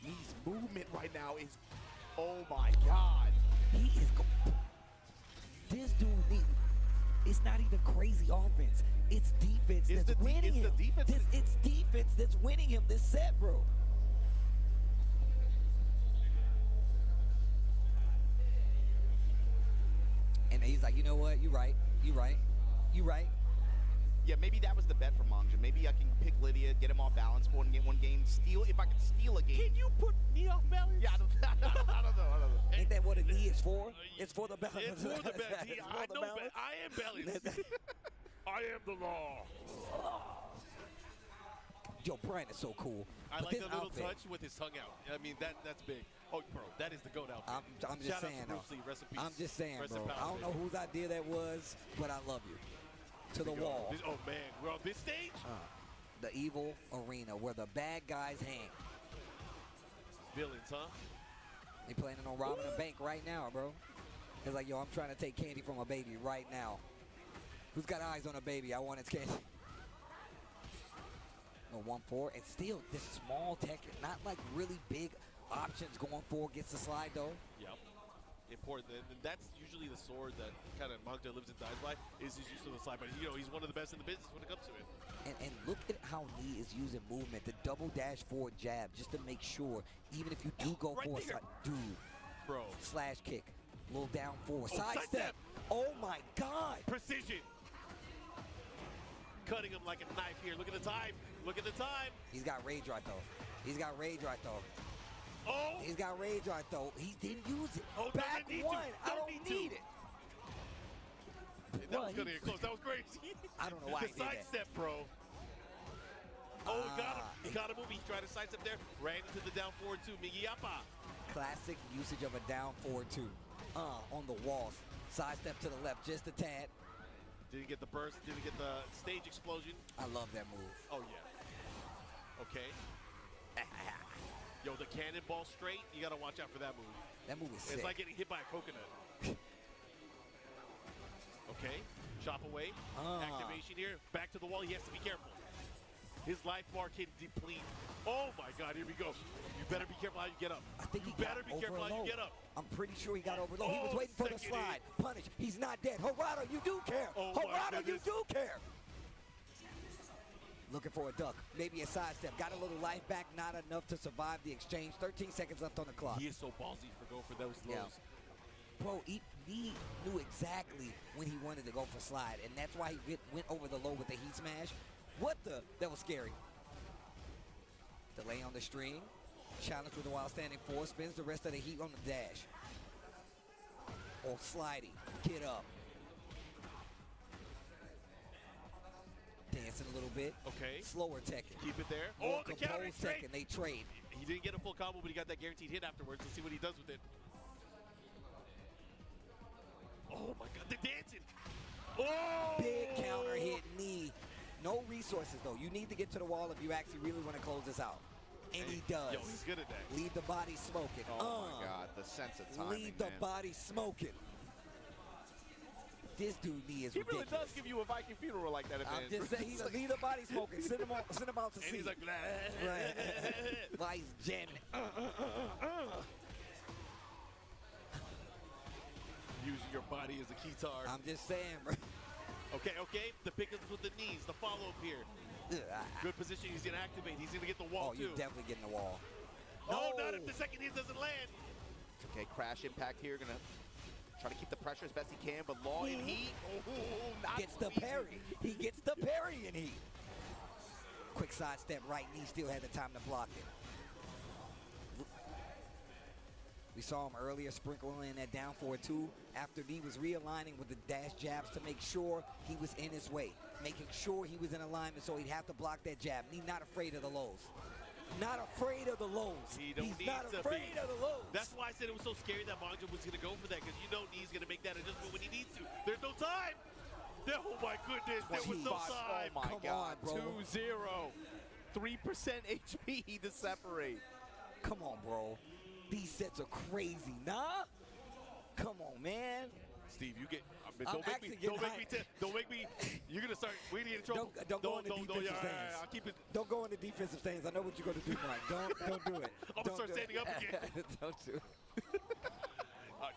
His movement right now is, oh my God. He is, this dude, it's not even crazy offense. It's defense that's winning him. It's defense that's winning him this set, bro. And he's like, you know what? You're right. You're right. You're right. Yeah, maybe that was the bet for Manja. Maybe I can pick Lydia, get him off balance for one game, steal. If I can steal a game. Can you put me off balance? Yeah, I don't know. Ain't that what a knee is for? It's for the balance. It's for the balance. I am balance. I am the law. Yo, Brian is so cool. I like the little touch with his tongue out. I mean, that's big. Oh, bro, that is the GOAT outfit. I'm just saying, though. I'm just saying, bro. I don't know whose idea that was, but I love you. To the wall. Oh, man, we're on this stage? The EVO Arena, where the bad guys hang. Villains, huh? They planning on robbing a bank right now, bro. It's like, yo, I'm trying to take candy from a baby right now. Who's got eyes on a baby? I want its candy. No, 1-4, and still this small Tekken, not like really big options going forward. Gets the slide though. Yep. Important, and that's usually the sword that kind of Manja lives and dies by, is his use of the slide. But you know, he's one of the best in the business when it comes to it. And look at how Lee is using movement, the double dash forward jab, just to make sure, even if you do go for a slide, dude, bro, slash kick, little down forward, sidestep. Oh my God! Precision. Cutting him like a knife here. Look at the time. Look at the time. He's got rage right though. He's got rage right though. Oh! He's got rage right though. He didn't use it. Oh, back one. I don't need it. That was gonna get close. That was crazy. I don't know why he did that. The sidestep, bro. Oh, got him. He got a move. He tried to sidestep there. Ran into the down forward two. Migiyapa. Classic usage of a down forward two. On the walls. Sidestep to the left just a tad. Didn't get the burst. Didn't get the stage explosion. I love that move. Oh, yeah. Okay. Yo, the cannonball straight, you got to watch out for that move. That move is sick. It's like getting hit by a coconut. Okay, chop away. Activation here. Back to the wall. He has to be careful. His life bar can deplete. Oh, my God. Here we go. You better be careful how you get up. I think you better be careful how you get up. I'm pretty sure he got over low. He was waiting for the slide. Punish. He's not dead. Harada, you do care. Harada, you do care. Looking for a duck. Maybe a sidestep. Got a little life back. Not enough to survive the exchange. 13 seconds left on the clock. He is so ballsy for going for those lows. Yeah. Bro, he knew exactly when he wanted to go for slide, and that's why he went over the low with the heat smash. What the? That was scary. Delay on the string. Challenge with the while standing four. Spins the rest of the heat on the dash. Or sliding. Get up. Dancing advancing a little bit. Okay. Slower Tekken. Keep it there. More Oh, the counter composed straight. Tekken. They trade. He didn't get a full combo, but he got that guaranteed hit afterwards. Let's see what he does with it. Oh my God, they're dancing. Oh! Big counter hit knee. No resources though. You need to get to the wall if you actually really want to close this out. And he does. Yo, he's good at that. Leave the body smoking. Oh my God, the sense of timing. Leave the man. body smoking. This dude knee is He really ridiculous. does give you a Viking funeral like that. I'm just saying, he's leave the body smoking. Send him out to sea. And he's like, right. While he's jamming it. Using your body as a keytar. I'm just saying, bro. Okay, the pickups with the knees, the follow-up here. Good position, he's gonna activate. He's gonna get the wall, Oh, too. you're definitely getting the wall. No, not if the second hit doesn't land. Okay, crash impact here. Gonna try to keep the pressure as best he can, but Law in heat. Not Gets so the easy. parry. He gets the parry in heat. Quick sidestep right knee, still had the time to block it. We saw him earlier sprinkling in that down forward too, after he was realigning with the dash jabs to make sure he was in his way, making sure he was in alignment so he'd have to block that jab. He's not afraid of the lows. Not afraid of the lows. He don't He's need not to afraid be. of the lows. That's why I said it was so scary that Mangja was going to go for that, because you know Knee's going to make that adjustment when he needs to. There's no time. Oh my goodness, there was no time. Oh my Come God, on, bro. 2-0. 3% HP to separate. Come on, bro. These sets are crazy, nah? Come on, man. Steve, you get. I'm actually getting Don't make me. You're gonna start. We're gonna get in trouble. Don't go in the defensive yeah, stance. I'll keep it. Don't go in the defensive stance. I know what you're gonna do, Mike. Don't do it. I'm gonna start standing up again. Don't do it.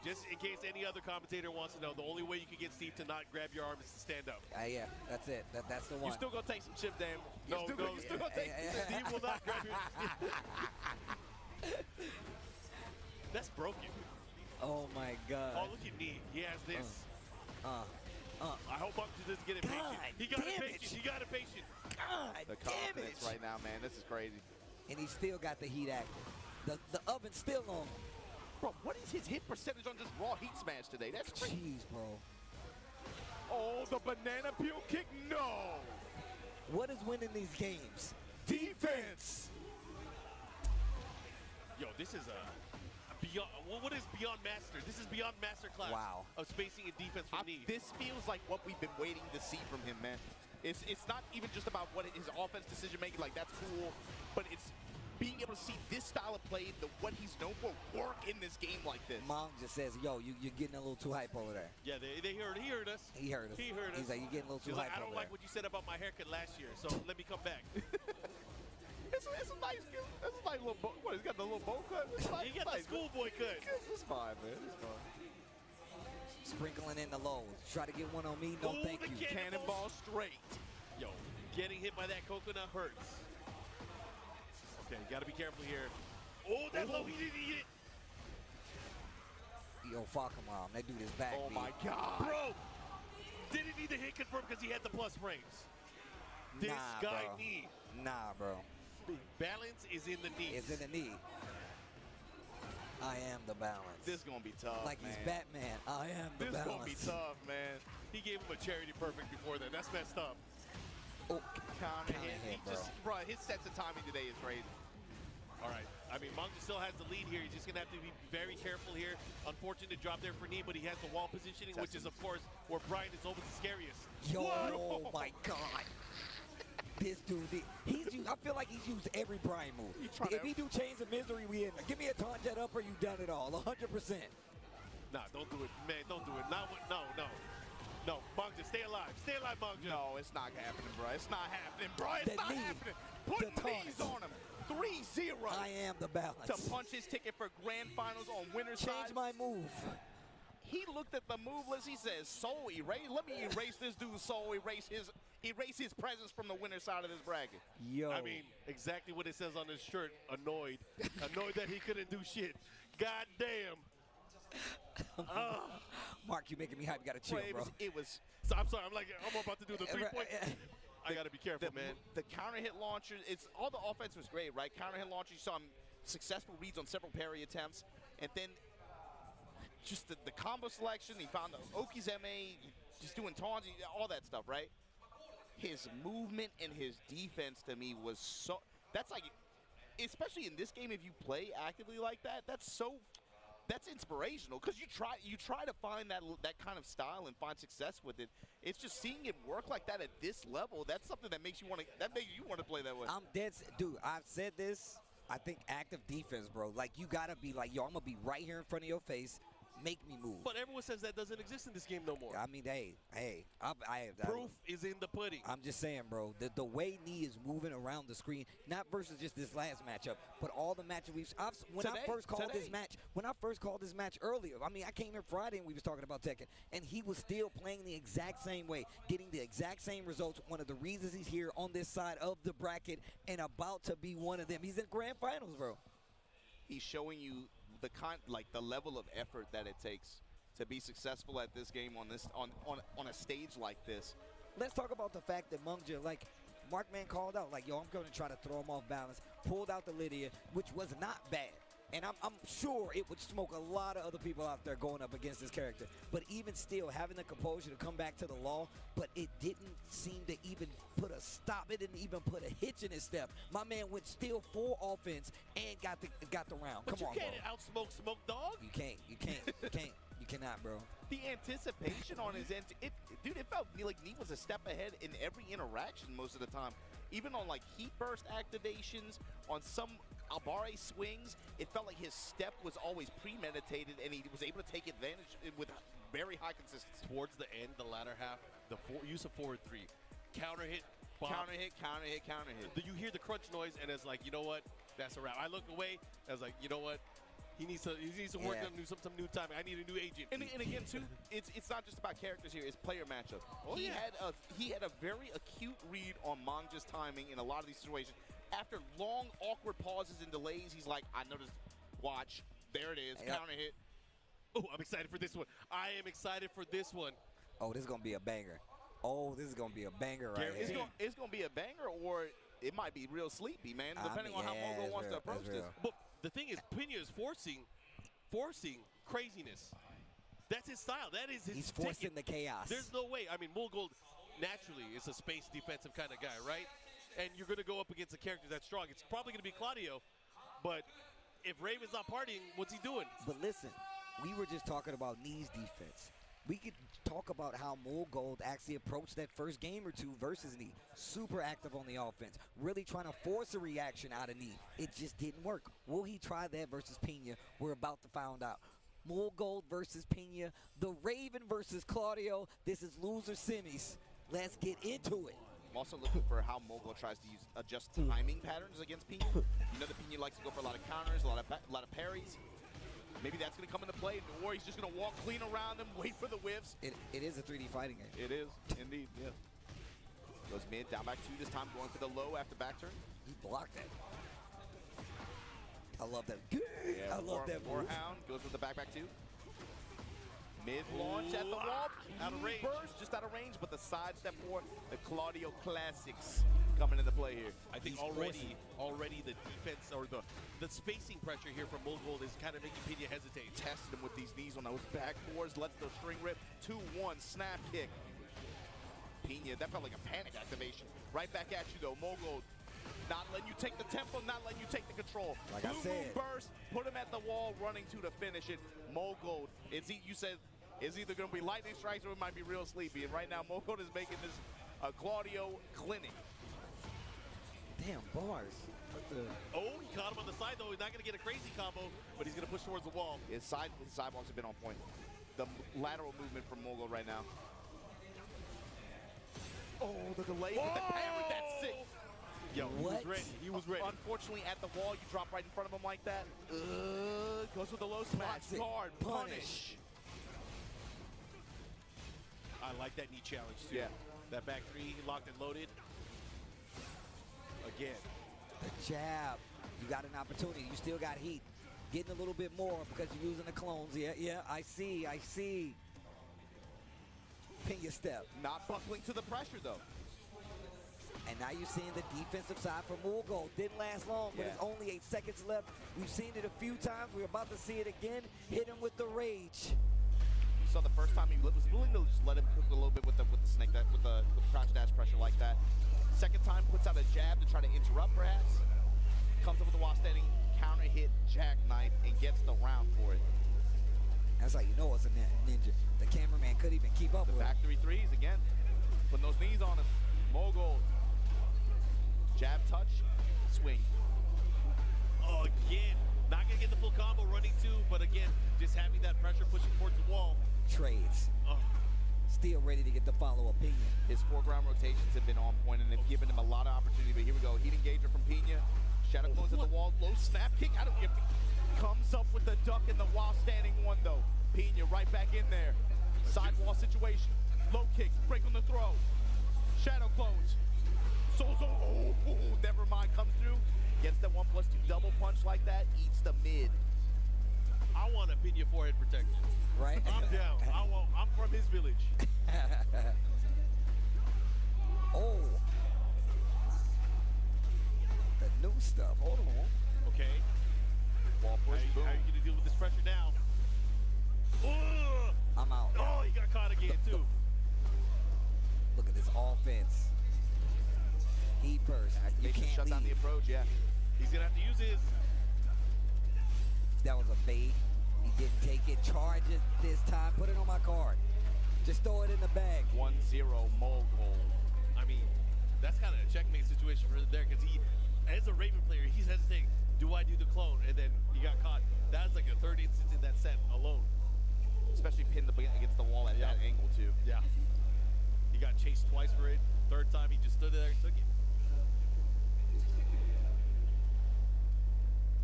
Just in case any other commentator wants to know, the only way you can get Steve to not grab your arm is to stand up. Yeah, that's it. That's the one. You still gonna take some chip damage. No, you still gonna take Steve will not grab your. That's broken. Oh my God. Oh, look at me. He has this. I hope Mangja doesn't get impatient. He got impatient. He got impatient. God The confidence right now, man. This is crazy. And he still got the heat active. The oven's still on. Bro, what is his hit percentage on just raw heat smash today? That's crazy. Jeez, bro. Oh, the banana peel kick? No. What is winning these games? Defense. Yo, this is beyond. What is beyond master? This is beyond master class. Wow. Of spacing and defense from Knee. This feels like what we've been waiting to see from him, man. It's not even just about what his offense decision making, like that's cool, but it's being able to see this style of play, what he's known for, work in this game like this. Mom just says, yo, you're getting a little too hype over there. Yeah, he heard us. He heard us. He heard us. He's like, you're getting a little too He's like, hype I don't over like there. what you said about my haircut last year, so let me come back. It's a nice little bow. What, he's got the little bow cut? He got the schoolboy cut. It's fine, man. It's fine. Sprinkling in the lows. Try to get one on me. No, Ooh, thank the you. cannonball straight. Yo, getting hit by that coconut hurts. Okay, you gotta be careful here. Oh, that low, he didn't eat it. Yo, fuck him, Mom. That dude is back. Oh B. my God. Bro, didn't need the hit confirmed because he had the plus frames. This Nah, guy bro. Knee. Nah, bro. Balance is in the knee. It's in the knee. I am the balance. This is gonna be tough, Like man. he's Batman. I am the This balance. gonna be tough, man. He gave him a charity perfect before that. That's messed up. Oh, counter hit. hit, He just, bro, his sense of timing today is crazy. All right. I mean, Mangja still has the lead here. He's just going to have to be very careful here. Unfortunate drop there for Knee, but he has the wall positioning, which is, of course, where Brian is always the scariest. Yo, Whoa! oh my God. This dude, he's used, I feel like he's used every Brian move. If he do Chains of Misery, we in there. Give me a taunt jet upper, you done it all, 100%. Nah, don't do it, man. Don't do it. No, Mangja, stay alive. Stay alive, Mangja. No, it's not happening, bro. It's not happening, bro. It's The not knee, happening. Put the knees on him. 3-0. I am the balance. To punch his ticket for grand finals on winner's side. Change my move. He looked at the move list. He says, "Soul erase. Let me erase this dude's soul. Erase his presence from the winner's side of this bracket." Yo. I mean, exactly what it says on his shirt. Annoyed. Annoyed that he couldn't do shit. God damn. Mark, you making me hype. You gotta chill, bro. It was. So I'm sorry. I'm about to do the 3-point. I gotta be careful, man. The counter hit launcher. It's all the offense was great, right? Counter hit launcher. You saw him successful reads on several parry attempts, and then just the combo selection. He found the Oki's MA, just doing taunts, all that stuff, right? His his movement and his defense to me was so, that's like, especially in this game, if you play actively like that, that's inspirational, because you try to find that kind of style and find success with it. It's just seeing it work like that at this level, that's something that makes you want to play that way. I'm dead, dude. I've said this. I think active defense, bro. Like, you gotta be like, yo, I'm gonna be right here in front of your face. Make me move. But everyone says that doesn't exist in this game no more. I mean, hey, proof is in the pudding. I'm just saying, bro, the way Knee is moving around the screen, not versus just this last matchup, but all the matches when I first called this match earlier, I mean, I came in Friday and we was talking about Tekken, and he was still playing the exact same way, getting the exact same results. One of the reasons he's here on this side of the bracket and about to be one of them. He's in grand finals, bro. He's showing you the level of effort that it takes to be successful at this game on a stage like this. Let's talk about the fact that Mungja, like Markman called out, like, yo, I'm going to try to throw him off balance, pulled out the Lydia, which was not bad. And I'm sure it would smoke a lot of other people out there going up against this character. But even still, having the composure to come back to the law, but it didn't seem to even put a stop. It didn't even put a hitch in his step. My man went still full offense and got the round. But Come on, you can't outsmoke Smoke Dog. You cannot, bro. The anticipation on his end, dude, it felt like Knee was a step ahead in every interaction most of the time. Even on, like, heat burst activations, on some Abare swings, it felt like his step was always premeditated, and he was able to take advantage with very high consistency. Towards the end, the latter half, the use of forward three, counter hit, bop. Counter hit. You hear the crunch noise, and it's like, you know what? That's a wrap. I look away. I was like, you know what? He needs to work on some new timing. I need a new agent. And again, too, it's not just about characters here. It's player matchups. He had a very acute read on Mangja's timing in a lot of these situations. After long, awkward pauses and delays, he's like, I noticed. Watch. There it is. Yep. Counter hit. Oh, I'm excited for this one. I am excited for this one. Oh, this is going to be a banger. Oh, this is going to be a banger right here. It's going to be a banger, or it might be real sleepy, man, depending on how Mogul wants to approach this. But the thing is, Pena is forcing craziness. That's his style. That is his He's forcing the chaos. There's no way. I mean, Mogul naturally is a space defensive kind of guy, right? And you're going to go up against a character that's strong. It's probably going to be Claudio, but if Raven's not partying, what's he doing? But listen, we were just talking about Knee's defense. We could talk about how Mogul actually approached that first game or two versus Knee. Super active on the offense, really trying to force a reaction out of Knee. It just didn't work. Will he try that versus Pena? We're about to find out. Mogul versus Pena, the Raven versus Claudio. This is loser semis. Let's get into it. I'm also looking for how Mogul tries to adjust timing patterns against Pena. You know that Pena likes to go for a lot of counters, a lot of parries. Maybe that's going to come into play, or he's just going to walk clean around him, wait for the whiffs. It is a 3D fighting game. It is, indeed, yeah. Goes mid, down back two, this time going for the low after back turn. He blocked that. I love that. Yeah, I love that move. Warhound goes with the back two. Mid launch at the wall. Out of range. Burst, just out of range, but the side step forward, the Claudio classics coming into play here. I think already the defense or the spacing pressure here from Mogul is kind of making Pena hesitate. Tested him with these knees on those back fours, lets the string rip. 2-1 snap kick. Pena, that felt like a panic activation. Right back at you though, Mogul. Not letting you take the tempo, not letting you take the control. Like I said, burst, put him at the wall, running to finish it. Mogul, you said, it's either going to be lightning strikes or it might be real sleepy. And right now, Mogul is making this a Claudio clinic. Damn, bars. Oh, he caught him on the side, though. He's not going to get a crazy combo, but he's going to push towards the wall. His sidewalks have been on point. The lateral movement from Mogul right now. Oh, the delay with the parry, that's sick. Yo, he was ready. He was ready. Unfortunately, at the wall, you drop right in front of him like that. Goes with the low smash. Guard, punish. I like that knee challenge, too. Yeah. That back three, locked and loaded. Again. The jab. You got an opportunity. You still got heat. Getting a little bit more because you're using the clones. Yeah, I see. Pena step. Not buckling to the pressure, though. And now you're seeing the defensive side for Mogul. Didn't last long, but it's only 8 seconds left. We've seen it a few times. We're about to see it again. Hit him with the rage. saw the first time he was willing to just let him cook a little bit with the snake with the crouch dash pressure like that. Second time puts out a jab to try to interrupt perhaps. Comes up with the while standing counter hit jackknife and gets the round for it. That's how you know it's a ninja. The cameraman couldn't even keep up with it. Factory threes again. Putting those knees on him. Mogul. Jab touch. Swing. Oh, again. Not going to get the full combo running too, but again, just having that pressure pushing towards the wall. Trades. Oh. Still ready to get the follow-up Pina. His foreground rotations have been on point and they've given him a lot of opportunity, but here we go. Heat engager from Pina. Shadow clones at the wall. Low snap kick. I don't give. Comes up with the duck in the while standing one though. Pina right back in there. Sidewall situation. Low kick. Break on the throw. Shadow clones. Sozo. Oh, never mind. Comes through. Gets that 1+2 double punch like that. Eats the mid. I want a Pina forehead protection. Right? I'm down. I'm from his village. Oh. The new stuff. Hold on. Okay. Wall push. How are you going to deal with this pressure now? I'm out. Oh, he got caught again, too. Look at this offense. Heat burst. You Activation can't shut down the leave. approach, yeah. He's going to have to use his. That was a bait. He didn't take it. Charge it this time. Put it on my card. Just throw it in the bag. 1-0 Mogul. I mean, that's kind of a checkmate situation for there because he, as a Raven player, he's hesitating. Do I do the clone? And then he got caught. That's like a third instance in that set alone. Especially pinned against the wall at that angle, too. Yeah. He got chased twice for it. Third time, he just stood there and took it.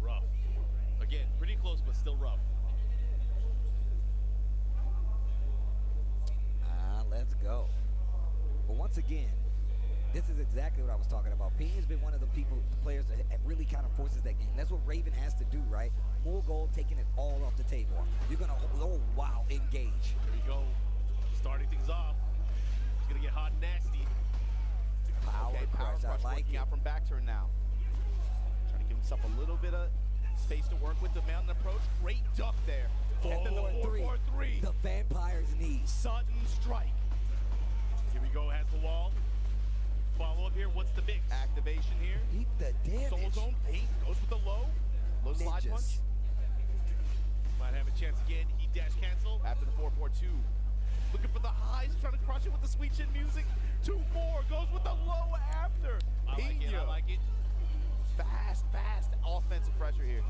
Rough. Again, pretty close, but still rough. Let's go. But once again, this is exactly what I was talking about. Pina's been one of the players that really kind of forces that game. That's what Raven has to do, right? More goal, taking it all off the table. You're going to, oh, wow, engage. Here we go. Starting things off. It's going to get hot and nasty. Power crush, I like working it. out from back turn now. Trying to give himself a little bit of space to work with the mountain approach. Great duck there. And then the 4-4-3. The vampire's knee. Sudden strike. Here we go, has the wall. Follow up here, what's the mix? Activation here. Eat the damage. Soul zone, paint, goes with the low. Low slide punch. Might have a chance again, he dash cancel. After the 4-4-2. Looking for the highs, trying to crush it with the sweet chin music. 2-4, goes with the low after. I like it. Fast offensive pressure here.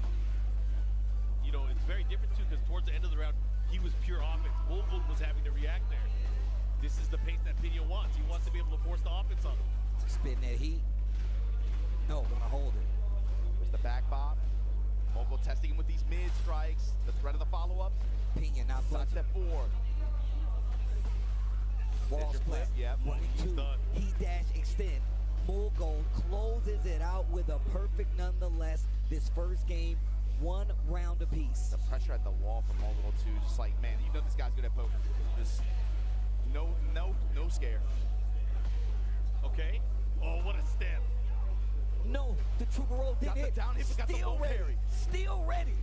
You know, it's very different too, because towards the end of the round, he was pure offense. Wolfwood was having to react there. This is the pace that Pina wants. He wants to be able to force the offense on him. Spitting that heat. No, gonna hold it. There's the back bob. Mogul testing him with these mid strikes. The threat of the follow-up. Pina not Side step 4. Wall split. Yeah. 1 and 2. Heat dash extend. Mogul closes it out with a perfect nonetheless. This first game, 1 round apiece. The pressure at the wall from Mogul too. Just like, man, you know this guy's good at poker. Just no scare. Okay. Oh, what a step. No, the trigger roll did Got the it. down hit, but got the Still low ready. parry. Still ready.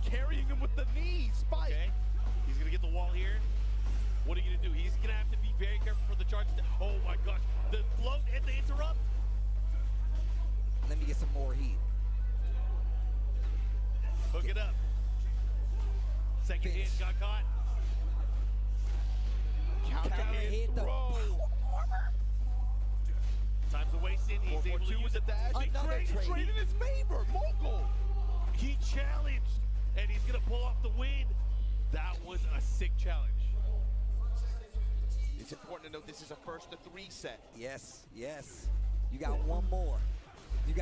Carrying him with the knee. Spike. Okay. He's going to get the wall here. What are you going to do? He's going to have to be very careful for the charge. Oh, my gosh. The float and the interrupt. Let me get some more heat. Hook it up. Second hit, got caught. Counter hit, throw. Time's a wasting. He's able to use with the dash. Another trade. Trade in his favor. Mogul. He challenged, and he's going to pull off the win. That was a sick challenge. It's important to note this is a 1-to-3 set. Yes. You got one more. Nice.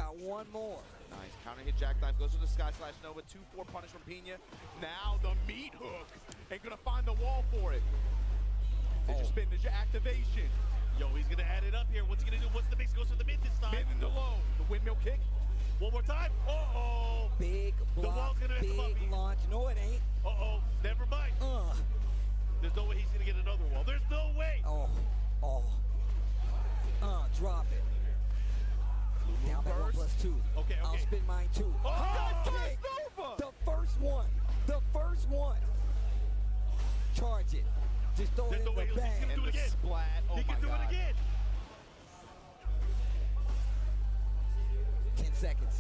Counter hit jackknife. Goes to the Sky Slash Nova. 2-4 punish from Pina. Now the meat hook. Ain't going to find the wall for it. There's your spin. There's your activation. Yo, he's going to add it up here. What's he going to do? What's the mix? Goes to the mid this time. Mid and the low. The windmill kick. One more time. Uh-oh. Big The block, wall's gonna mess him up. big launch. No, it ain't. Uh-oh. Never mind. There's no way he's going to get another wall. There's no way. Drop it. Down by 1+2. Okay. I'll spin mine too. Oh, Kick. Nova. The first one. charge it. Just throw it in the bag. And the splat. Oh He my can do God. it again. 10 seconds.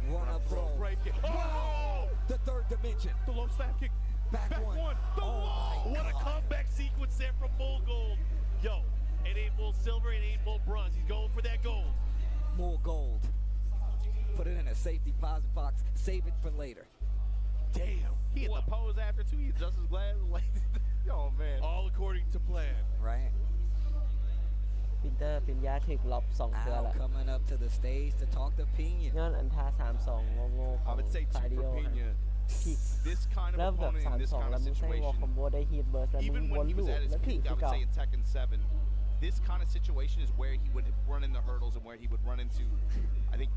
Run up throw. Break it. Oh! The third dimension. The low snap kick. Back one. The Oh wall. my What a God. comeback sequence there from Gold. Yo, it ain't full silver, it ain't full bronze. He's going for that gold. More gold. Put it in a safety deposit box. Save it for later. Damn. He hit the pose after too. He's just as glad. Oh man. All according to plan. Right? ปีเตอร์ปิญญาถึกล็อบ2เทื่อ Al ละ coming up to the stage to talk to Pena. ย้อนอันท่า3-2 โง่ๆข I อง would say ซา two ดิโอ for Pena. This kind of เริ่มแบบ opponent in this 3-2 kind แล้ว of มึงใช้วอล situation. คอมโบได้ฮีทเบิร์สแล้วมึง Even ว when น he ลู was ก at his แล้วถึก peak, I ที่ would เก่า say in Tekken 7, this kind of situation is where he would run into hurdles and where he would run into, I think,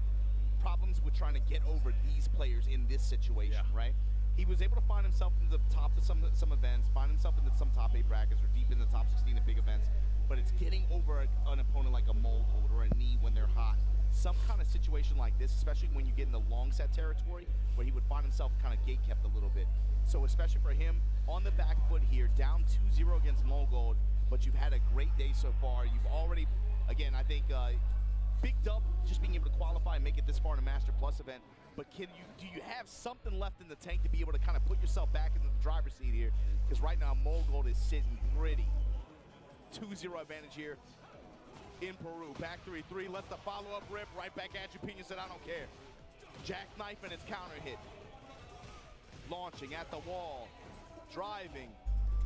problems with trying to get over these players in this situation, right? He was able to find himself in the top of some events, find himself in some top 8 brackets or deep in the top 16 in big events, but it's getting over an opponent like a Mogul or a knee when they're hot. Some kind of situation like this, especially when you get in the long set territory, where he would find himself kind of gate-kept a little bit. So especially for him, on the back foot here, down 2-0 against Mogul, but you've had a great day so far. You've already, again, I think, big dub, just being able to qualify and make it this far in a Master Plus event. But do you have something left in the tank to be able to kind of put yourself back into the driver's seat here? Because right now, Mogul is sitting pretty. 2-0 advantage here in Peru. Back 3-3, lets the follow-up rip right back at you. Pena said, I don't care. Jackknife and its counter hit. Launching at the wall. Driving.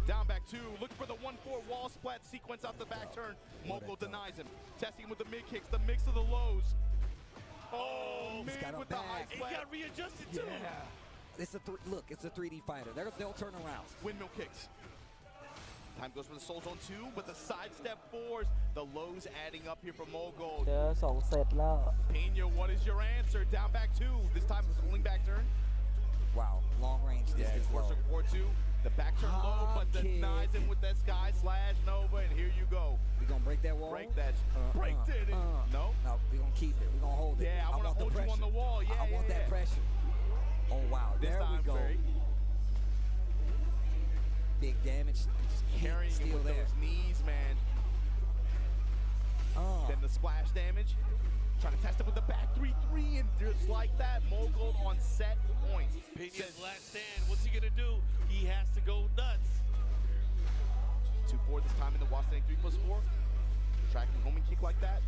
Down back 2. Looking for the 1-4 wall splat sequence out the back turn. Mogul denies him. Testing him with the mid kicks, the mix of the lows. Oh, He's mid got him with the high back. splat. He got readjusted too. It's look, it's a 3D fighter. They'll turn around. Windmill kicks. Time goes for the Soul Zone 2, but the sidestep 4s, the lows adding up here for Mogul. เจอ2เซตแล้ว Pena, what is your answer? Down back 2. This time it's rolling back turn. Wow, long range distance low. Force 4-2. The back turn low, but denies him with that Sky Slash Nova, and here you go. We gonna break that wall? Break that. Breaked it. No? No, we gonna keep it. We gonna hold it. Yeah, I want to hold you on the wall. Yeah, I want that pressure. Oh, wow. This There we time, go. Barry. Big damage. Carrying him Still with there. those knees, man. Then the splash damage. Trying to test it with the back 3-3, and just like that, Mogul on set point. Pena's last stand. What's he gonna do? He has to go nuts. 2-4 this time in the Wasang 3+4. Tracking homing kick like that.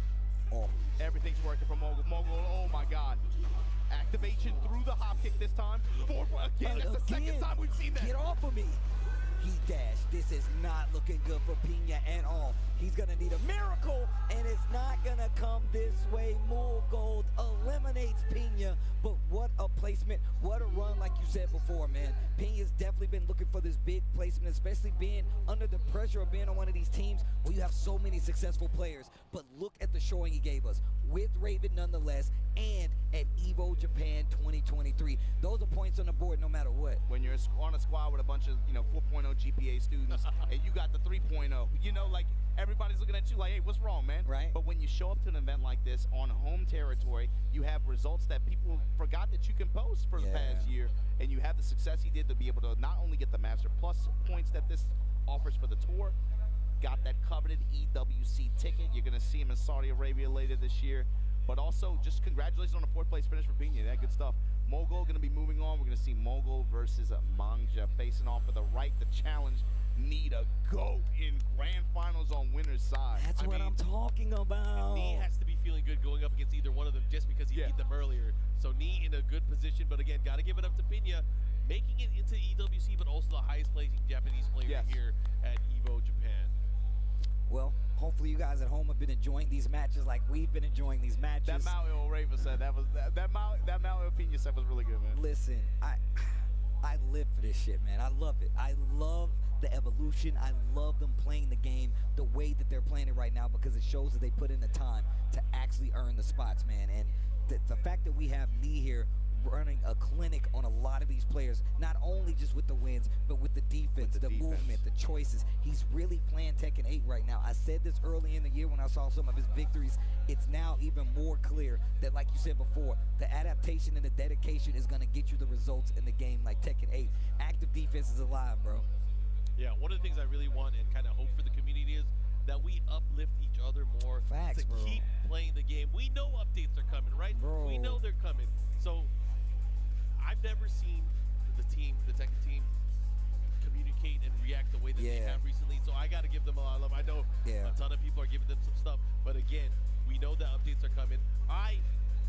Oh, everything's working for Mogul. Mogul, oh my God. Activation through the hop kick this time. Again, that's the second time we've seen that. Get off of me. He dashed. This is not looking good for Pena at all. He's going to need a miracle, and it's not going to come this way. Mogul eliminates Pena, but what a placement. What a run, like you said before, man. Pena's definitely been looking for this big placement, especially being under the pressure of being on one of these teams where you have so many successful players. But look at the showing he gave us with Raven nonetheless, and at EVO Japan 2023. Those are points on the board no matter what. When you're on a squad with a bunch of, 4.0 GPA students and you got the 3.0, like everybody's looking at you like, hey, what's wrong, man? Right. But when you show up to an event like this on home territory, you have results that people forgot that you can post for the past year, and you have the success he did to be able to not only get the Master Plus points that this offers for the tour, got that coveted EWC ticket. You're going to see him in Saudi Arabia later this year. But also, just congratulations on the 4th place finish for Pena. That good stuff. Mogul going to be moving on. We're going to see Mogul versus Mangja facing off for the right to challenge Nita GOAT in grand finals on winner's side. That's what I'm talking about. Nee has to be feeling good going up against either one of them just because he beat them earlier. So Nee in a good position, but again, got to give it up to Pena, making it into EWC, but also the highest placing Japanese player here at EVO Japan. Well, hopefully you guys at home have been enjoying these matches like we've been enjoying these matches. That Maui Raven said that Maui Pena said was really good, man. Listen, I live for this shit, man. I love it. I love the evolution. I love them playing the game the way that they're playing it right now, because it shows that they put in the time to actually earn the spots, man. And the fact that we have Nee here running a clinic on a lot of these players, not only just with the wins, but with the defense, the movement, the choices. He's really playing Tekken 8 right now. I said this early in the year when I saw some of his victories. It's now even more clear that, like you said before, the adaptation and the dedication is going to get you the results in the game like Tekken 8. Active defense is alive, bro. Yeah, one of the things I really want and kind of hope for the community is that we uplift each other more Facts, to bro. keep playing the game. We know updates are coming, right? Bro. We know they're coming. So I've never seen the Tekken team, communicate and react the way that they have recently. So I got to give them a lot of love. I know a ton of people are giving them some stuff, but again, we know that updates are coming. I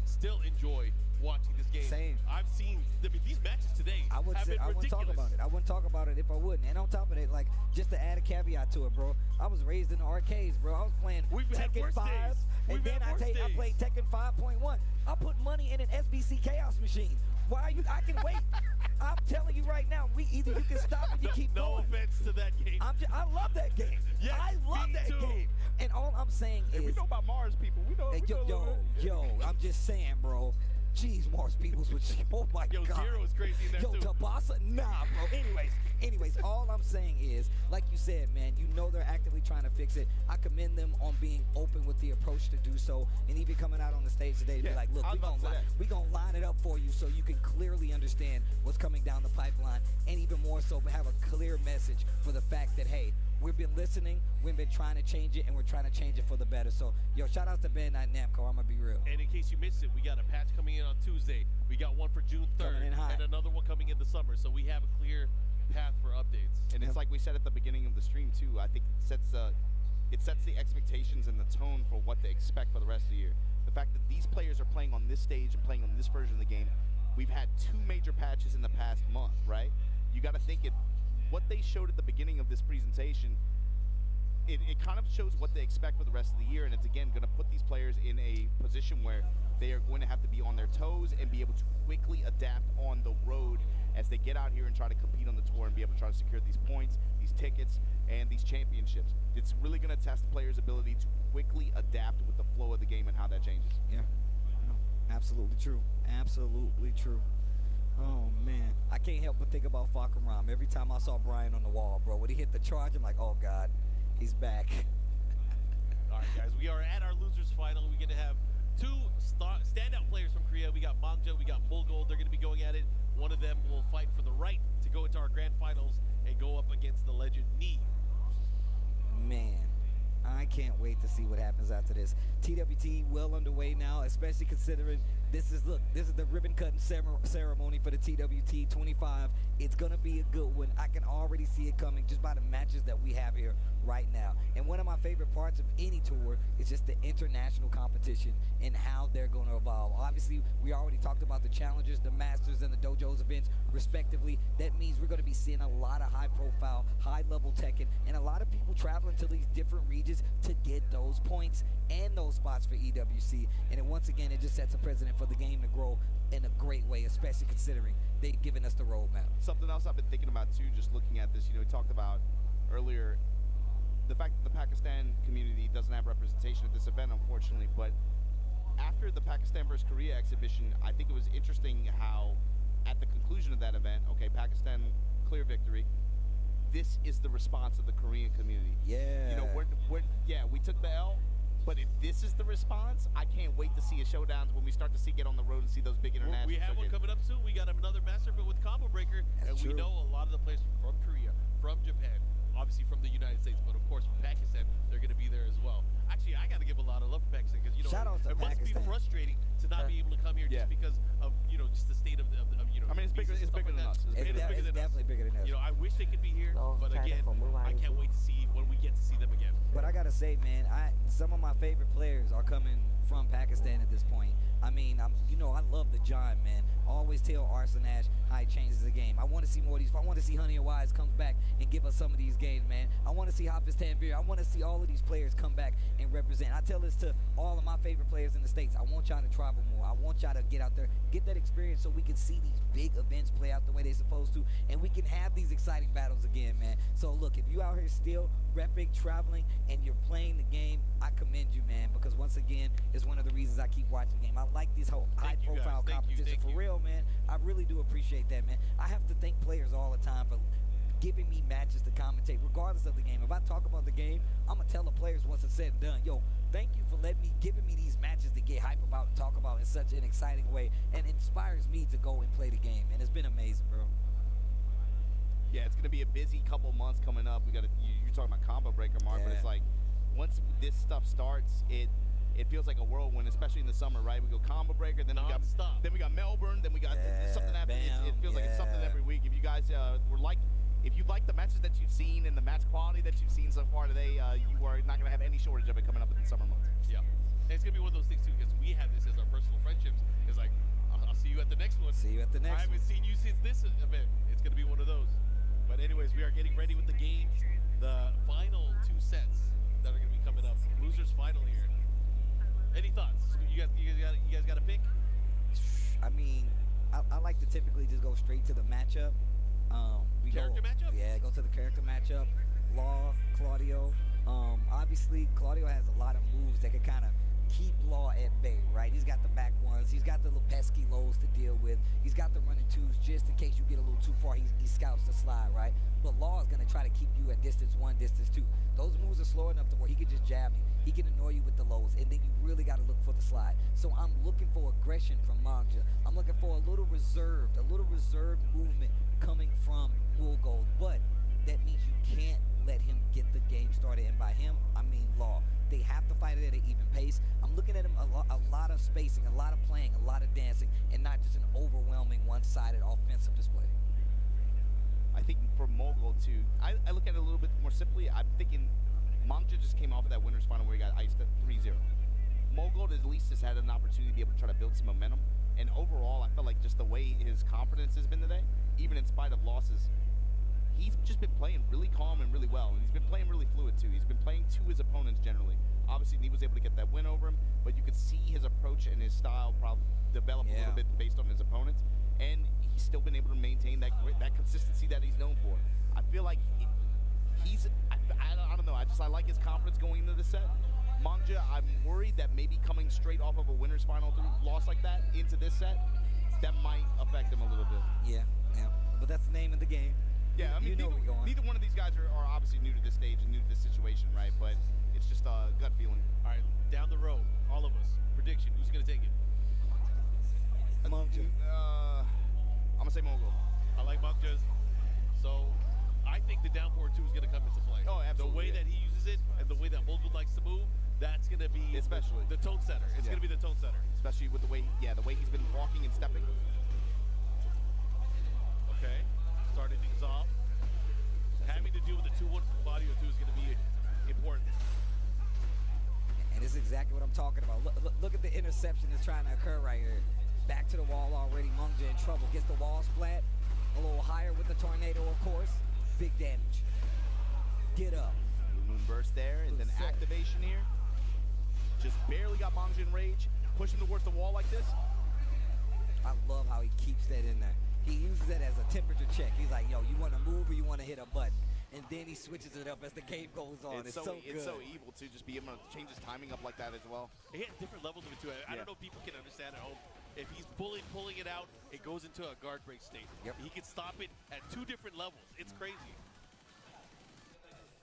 still enjoy watching this game. Same. I've seen these matches today. I wouldn't talk about it. I wouldn't talk about it if I wouldn't. And on top of it, like, just to add a caveat to it, bro, I was raised in the arcades, bro. I was playing Tekken 5, and then I played Tekken 5.1. I put money in an SBC Chaos machine. Why are you? I can wait. I'm telling you right now, either you can stop it, you keep going. No offense to that game. I love that game. Yes, I love that game. And all I'm saying is, we know about Mars people. We know. Yo, I'm just saying, bro. Jeez, Mars Peoples was, oh my God. Zero is crazy in there too. Tabasa, nah, bro. Anyways, all I'm saying is, like you said, man, you know they're actively trying to fix it. I commend them on being open with the approach to do so, and even coming out on the stage today to be like, look, we gonna line it up for you so you can clearly understand what's coming down the pipeline, and even more so, have a clear message for the fact that, hey, we've been listening, we've been trying to change it, and we're trying to change it for the better. So, yo, shout out to Band Night Namco. I'm gonna be real. And in case you missed it, we got a patch coming in on Tuesday. We got one for June 3rd and another one coming in the summer. So we have a clear path for updates. And it's like we said at the beginning of the stream too. I think it sets the expectations and the tone for what to expect for the rest of the year. The fact that these players are playing on this stage and playing on this version of the game. We've had 2 major patches in the past month, right? You got to think what they showed at the beginning of this presentation, it kind of shows what they expect for the rest of the year, and it's again going to put these players in a position where they are going to have to be on their toes and be able to quickly adapt on the road as they get out here and try to compete on the tour and be able to try to secure these points, these tickets, and these championships. It's really going to test the players' ability to quickly adapt with the flow of the game and how that changes. Yeah, no, absolutely true. Absolutely true. Oh, man. I can't help but think about Fakaram. Every time I saw Brian on the wall, bro, when he hit the charge, I'm like, oh, God, he's back. All right, guys, we are at our losers final. We're going to have 2 standout players from Korea. We got Mangja, we got Bulgold. They're going to be going at it. One of them will fight for the right to go into our grand finals and go up against the legend Nee. Man, I can't wait to see what happens after this. TWT well underway now, especially considering this is the ribbon cutting ceremony for the TWT 25. It's gonna be a good one. I can already see it coming just by the matches that we have here right now. And one of my favorite parts of any tour is just the international competition and how they're going to evolve. Obviously, we already talked about the challenges, the masters, and the dojos events respectively. That means we're going to be seeing a lot of high-profile, high-level Tekken, and a lot of people traveling to these different regions to get those points and those spots for EWC. And then once again, it just sets a precedent for the game to grow in a great way, especially considering they've given us the roadmap. Something else I've been thinking about too, just looking at this, we talked about earlier the fact that the Pakistan community doesn't have representation at this event, unfortunately, but after the Pakistan versus Korea exhibition, I think it was interesting how at the conclusion of that event, okay, Pakistan, clear victory. This is the response of the Korean community. Yeah. We took the L, but if this is the response, I can't wait to see a showdowns when we start to get on the road and see those big international. We have one coming up soon. We got another master, but with Combo Breaker, and we know a lot of the players from Korea, from Japan, obviously from the United States, but of course from Pakistan, they're going to be there as well. Actually, I got to give a lot of love for Pakistan because it must be frustrating to not be able to come here just because of just the state of I mean, it's bigger than us. It's definitely bigger than us. I wish they could be here, but again, I can't wait to see when we get to see them again. But I gotta say, man, some of my favorite players are coming from Pakistan at this point. I mean, I love the John, man. I always tell Arson Ash how he changes the game. I want to see more of these. I want to see Honey and Wise comes back and give us some of these games, man. I want to see Hafiz Tanvir. I want to see all of these players come back and represent. I tell this to all of my favorite players in the States. I want y'all to travel more. I want y'all to get out there, get that experience so we can see these big events play out the way they're supposed to, and we can have these exciting battles again, man. So look, if you out here still repping, traveling, and you're playing the game, I commend you, man, because once again, it's one of the reasons I keep watching the game. I like these whole high-profile competition for real, man. I really do appreciate that, man. I have to thank players all the time for giving me matches to commentate, regardless of the game. If I talk about the game, I'm gonna tell the players once it's said and done, yo, thank you for giving me these matches to get hype about and talk about in such an exciting way, and inspires me to go and play the game. And it's been amazing, bro. Yeah, it's going to be a busy couple months coming up. You're talking about combo breaker, Mark, but it's like once this stuff starts, it feels like a whirlwind, especially in the summer, right? We go combo breaker, then we got Melbourne, then we got something happening. It feels like it's something every week. If you guys if you like the matches that you've seen and the match quality that you've seen so far today, you are not going to have any shortage of it coming up in the summer months. Yeah, and it's going to be one of those things too, because we have this as our personal friendships. It's like, I'll see you at the next one. See you at the next one. I haven't seen you since this event. It's going to be one of those. But anyways, we are getting ready with the games. The final 2 sets that are going to be coming up. Losers final here. Any thoughts? You guys got a pick? I mean, I like to typically just go straight to the matchup. Character matchup? Yeah, go to the character matchup. Law, Claudio. Obviously, Claudio has a lot of moves that can kind of keep Law at bay, right? He's got the back ones. He's got the little pesky lows to deal with. He's got the running twos just in case you get a little too far. He scouts the slide, right? But Law is going to try to keep you at distance 1, distance 2. Those moves are slow enough to where he can just jab you. He can annoy you with the lows, and then you really got to look for the slide. So I'm looking for aggression from Manja. I'm looking for a little reserved movement coming from Woolgold. But that means you can't let him get the game started. And by him, I mean Law. They have to fight it at an even pace. I'm looking at him a lot of spacing, a lot of playing, a lot of dancing, and not just an overwhelming one-sided offensive display. I think for Mogul too, I look at it a little bit more simply. I'm thinking Manja just came off of that winner's final where he got iced at 3-0. Mogul at least has had an opportunity to be able to try to build some momentum. And overall, I felt like just the way his confidence has been today, even in spite of losses, he's just been playing really calm and really well. And he's been playing really fluid too. He's been playing to his opponents generally. Obviously, he was able to get that win over him, but you could see his approach and his style probably develop a little bit based on his opponents. And he's still been able to maintain that consistency that he's known for. I feel like I don't know. I like his confidence going into the set. Manja, I'm worried that maybe coming straight off of a winner's final loss like that into this set, that might affect him a little bit. Yeah. But that's the name of the game. Yeah, I mean, neither one of these guys are obviously new to this stage and new to this situation, right? But it's just a gut feeling. All right, down the road, all of us. Prediction, who's going to take it? Manja. I'm going to say Mogul. I like Manja's. So I think the down forward 2 is going to come into play. Oh, absolutely. The way that he uses it and the way that Mogul likes to move, that's going to be especially the tone setter. It's going to be the tone setter. Especially with the way he's been walking and stepping. Okay, starting things off. Having to deal with the 2-1 from Claudio 2 is going to be important. And this is exactly what I'm talking about. Look at the interception that's trying to occur right here. Back to the wall already. Manja in trouble. Gets the wall splat. A little higher with the tornado, of course. Big damage. Get up. Moon burst there, and then activation here. Just barely got Manja in rage. Pushing towards the wall like this. I love how he keeps that in there. He uses it as a temperature check. He's like, yo, you want to move or you want to hit a button? And then he switches it up as the game goes on. It's so good. It's so evil to just be able to change his timing up like that as well. He had different levels of it too. I don't know if people can understand at home. If he's pulling it out, it goes into a guard break state. Yep. He can stop it at 2 different levels. It's crazy.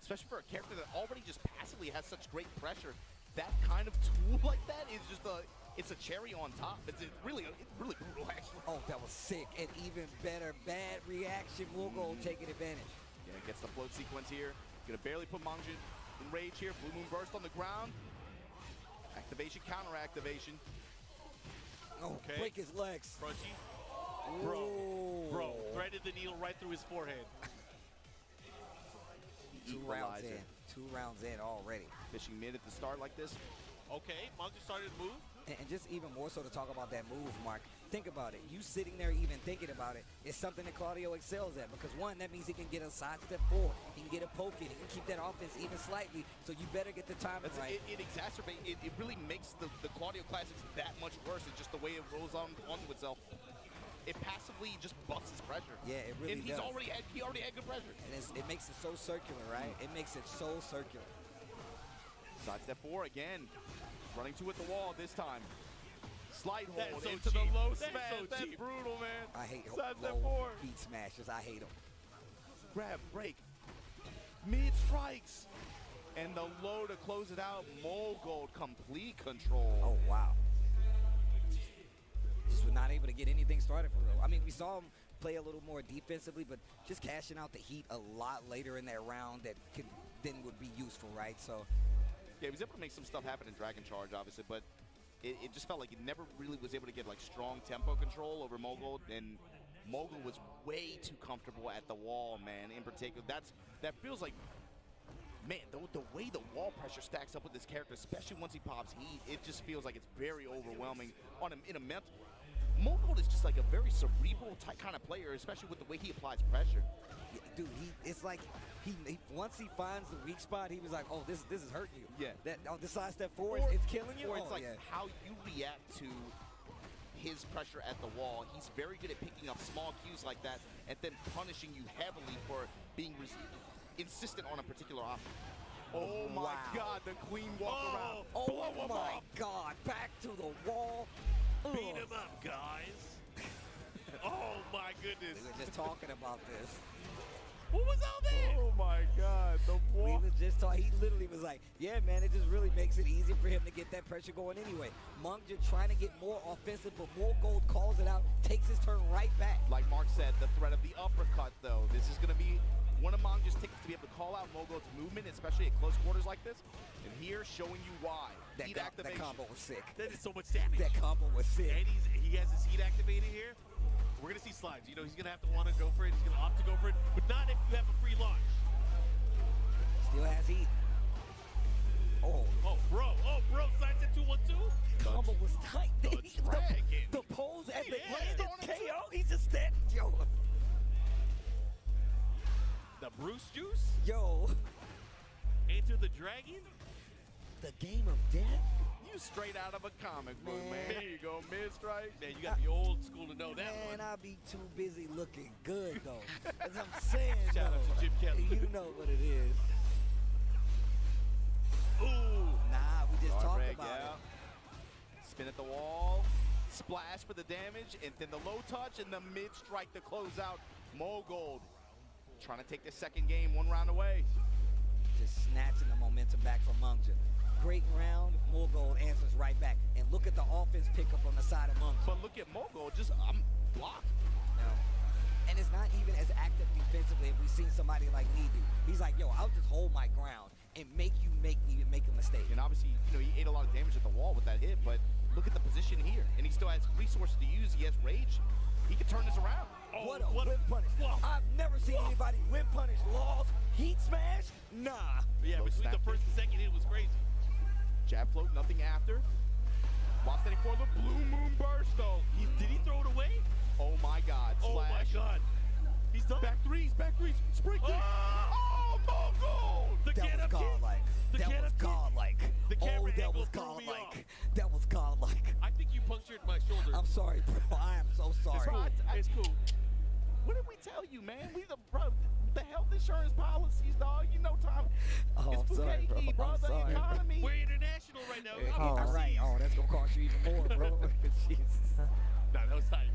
Especially for a character that already just passively has such great pressure. That kind of tool like that is just it's a cherry on top. It's really brutal, actually. Oh, that was sick. And even better, bad reaction. Woolgold taking advantage. Yeah, gets the float sequence here. Gonna barely put Manja in rage here. Blue Moon burst on the ground. Activation, counter activation. Oh, okay. Break his legs. Crunchy. Ooh. Bro, threaded the needle right through his forehead. 2 rounds in. 2 rounds in already. Fishing mid at the start like this. Okay, Manja started to move. And just even more so to talk about that move, Mark. Think about it. You sitting there even thinking about it is something that Claudio excels at. Because one, that means he can get a sidestep forward. He can get a poke in. He can keep that offense even slightly. So you better get the timing right. It exacerbates. It really makes the Claudio Classics that much worse. It's just the way it rolls onto itself. It passively just busts his pressure. Yeah, it really does. And he already had good pressure. And it makes it so circular, right? It makes it so circular. Sidestep 4 again. Running 2 at the wall this time. Slide hold so into cheap. the low That's smash. so That's cheap. brutal, man. I hate Sidestep low 4. beat smashers. I hate them. Grab, break. Mid strikes. And the low to close it out. Mogul complete control. Oh, wow. Just was not able to get anything started for real. I mean, we saw him play a little more defensively, but just cashing out the heat a lot later in that round that would be useful, right? So yeah, he was able to make some stuff happen in Dragon Charge, obviously, but it just felt like he never really was able to get like strong tempo control over Mogul, and Mogul was way too comfortable at the wall, man. In particular, that feels like, man, the way the wall pressure stacks up with this character, especially once he pops heat, it just feels like it's very overwhelming on him in a mental. Mogul is just like a very cerebral type kind of player, especially with the way he applies pressure. Yeah, dude, it's like he once he finds the weak spot, he was like, oh, this is hurting you. Yeah. The side step forward, it's killing you. Or it's oh, like yeah. how you react to his pressure at the wall. He's very good at picking up small cues like that and then punishing you heavily for being insistent on a particular option. Oh my God, the clean walk around. Oh my God, back to the wall. Beat him up, guys. Oh my goodness. We were just talking about this. What was all that? Oh my God, the wall. We were just talking, he literally was like, yeah, man, it just really makes it easier for him to get that pressure going anyway. Mungja trying to get more offensive, but Gold calls it out, takes his turn right back. Like Mark said, the threat of the uppercut, though. This is going to be one of Mungja's tickets to be able to call out Mogul's movement, especially at close quarters like this. And here, showing you why. Heat activation. That combo was sick. That is so much damage. That combo was sick. And he has his heat activated here. We're going to see slides. You know, he's going to have to want to go for it. He's going to opt to go for it, but not if you have a free launch. Still has heat. Oh, bro. Side set 2-1-2. Combo was tight. The the pose at the KO. He's just standing. Yo. The Bruce juice. Yo. Enter the dragon. The game of death. You straight out of a comic book, man. There you go, mid-strike. Man, you got to be old school to know that one. Man, I'll be too busy looking good, though. As I'm saying, Shout out to Jim Kelly. You know what it is. Ooh. Nah, we just talked about it. Spin at the wall. Splash for the damage, and then the low touch and the mid-strike to close out. Mogul trying to take the second game one round away. Just snatching the momentum back from Mungja. Great round, Mogul answers right back. And look at the offense pickup on the side of Mungja. But look at Mogul, just blocked. No. And it's not even as active defensively if we've seen somebody like me do. He's like, yo, I'll just hold my ground and make you make a mistake. And obviously, you know, he ate a lot of damage at the wall with that hit, but look at the position here. And he still has resources to use. He has rage. He can turn this around. Oh, what a whip punish. I've never seen anybody whip punish Laws. Heat smash? Nah. Yeah, between the first and second hit was crazy. Jab float, nothing after. While standing for the blue moon burst, though. Did he throw it away? Oh my God. Slash. Oh my God. He's done. Back threes. Spring kick. Oh, Mogul! That was godlike. That was godlike. Oh, that was godlike. That was godlike. I think you punctured my shoulder. I'm sorry, bro. I am so sorry. It's cool. What did we tell you, man? The health insurance policies, dog. You know, Tom. Oh, it's sorry, bro. bro. The economy. We're international right now. All right. Oh, that's gonna cost you even more, bro. Jesus. Nah, that was tight.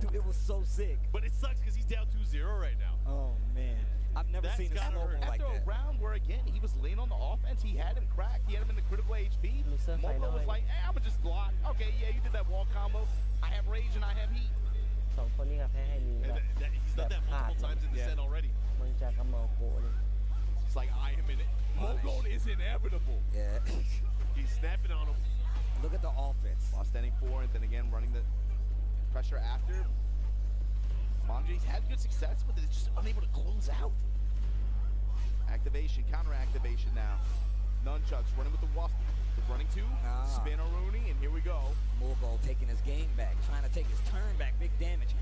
Dude, it was so sick. But it sucks because he's down 2-0 right now. Oh man, I've never seen a slow-mo like that. After a round where again he was laying on the offense, he had him cracked. He had him in the critical HP. Mogul was like, "Hey, I'ma just block." Okay, yeah, you did that wall combo. I have rage and I have heat. สองคนนี้กับแพ้ให้มีแบบ He's done that multiple times in the set already. มึงจากกับมอโกเลย It's like I am in it. Mogul is inevitable. Yeah. He's snapping on him. Look at the offense. While standing for and then again running the pressure after. Mungja's had good success, but it's just unable to close out. Activation, counter activation now. Nunchucks running with the Wasp. Running two, spin a Rooney, and here we go. Mogul taking his game back, trying to take his turn back, big damage.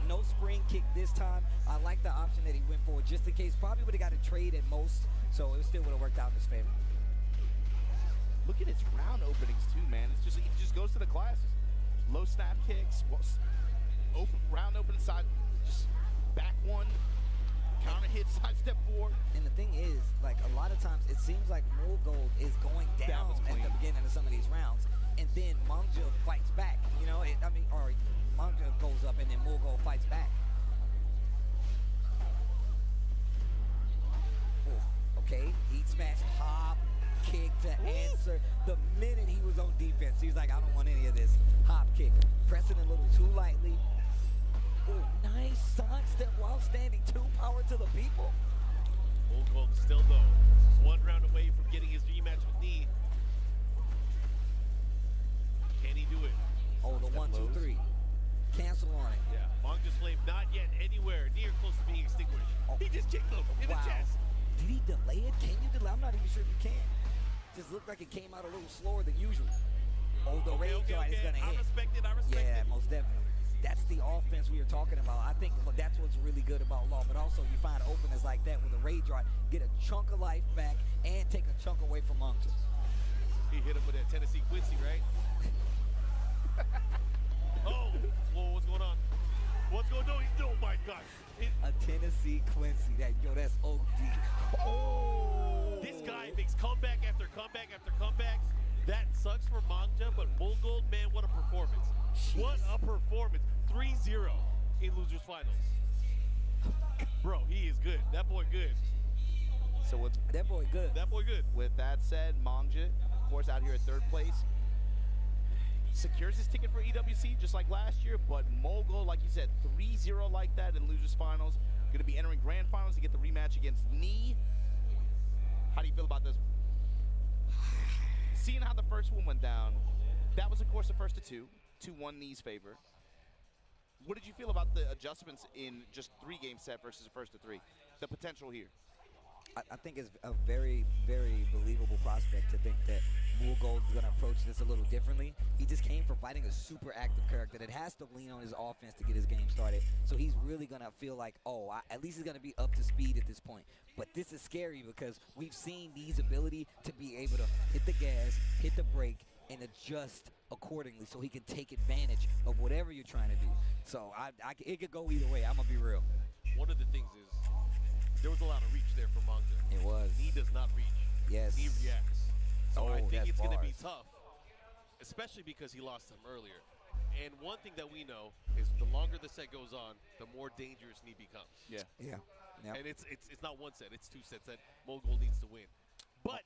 No spring kick this time. I like the option that he went for just in case. Probably would have got a trade at most, so it still would have worked out in his favor. Look at its round openings too, man. It just goes to the classes. Low snap kicks, round open side, just back one, counter hit, side step forward. And the thing is, like a lot of times, it seems like Mogul is going down at the beginning of some of these rounds, and then Mungja fights back. You know, or Mungja goes up and then Mogul fights back. Ooh, okay, heat smash, hop, kick to answer. The minute he was on defense, he was like, I don't want any of this. Hop kick, pressing a little too lightly. Oh, nice. Still though, one round away from getting his rematch with Knee. Can he do it? Oh, the 1, 2, 3. Cancel on it. Yeah, Mongja's flame not yet anywhere near close to being extinguished. He just kicked him in the chest. Did he delay it? Can you delay? I'm not even sure if you can. Just looked like it came out a little slower than usual. Oh, the rage guard is going to hit. I respect it. Yeah, most definitely. That's the offense we were talking about. I think that's what's really good about Law. But also, you find openers like that with a rage guard, get a chunk of life back and take a chunk away from Monk. He hit him with that Tennessee Quincy, right? Oh, whoa, what's going on? What's going on? Oh my God! A Tennessee Quincy. That's OD. Oh! This guy makes comeback after comeback after comeback. That sucks for Mongja, but Mulgold, man, what a performance! Jeez. What a performance! 3-0 in losers finals. Bro, he is good. That boy good. So with that boy good. That boy good. With that said, Mongja, of course, out here at third place, secures his ticket for EWC just like last year, but Mogul, like you said, 3-0 like that in losers finals. Going to be entering grand finals to get the rematch against Knee. How do you feel about this? Seeing how the first one went down, that was of course the first of two. 2-1 Knee's favor. What did you feel about the adjustments in just 3-game set versus the first of 3? The potential here. I think it's a very, very believable prospect to think that Mulgold is going to approach this a little differently. He just came from fighting a super active character that has to lean on his offense to get his game started. So he's really going to feel like, at least he's going to be up to speed at this point. But this is scary because we've seen Knee's ability to be able to hit the gas, hit the brake, and adjust accordingly so he can take advantage of whatever you're trying to do. So it could go either way. I'm going to be real. One of the things is there was a lot of reach there for Mongja. It was. Knee does not reach. Yes. Knee reacts. So I think that's it's going to be bars. tough, especially because he lost him earlier. And one thing that we know is the longer the set goes on, the more dangerous Knee becomes. Yeah. Yeah. Yep. And it's not one set, it's 2 sets that Mogul needs to win. But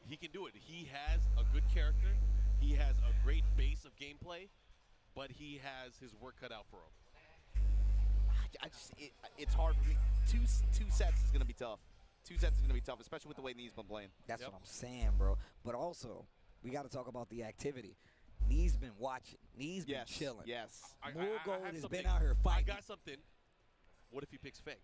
he can do it. He has a good character. He has a great base of gameplay, but he has his work cut out for him. It's hard for me. Two sets is going to be tough. 2 sets is going to be tough, especially with the way Knee's been playing. That's what I'm saying, bro. But also, we got to talk about the activity. Knee's been watching. Knee's been chilling. Yes. Mulgold has something. been out here fighting. I got something. What if he picks Feng?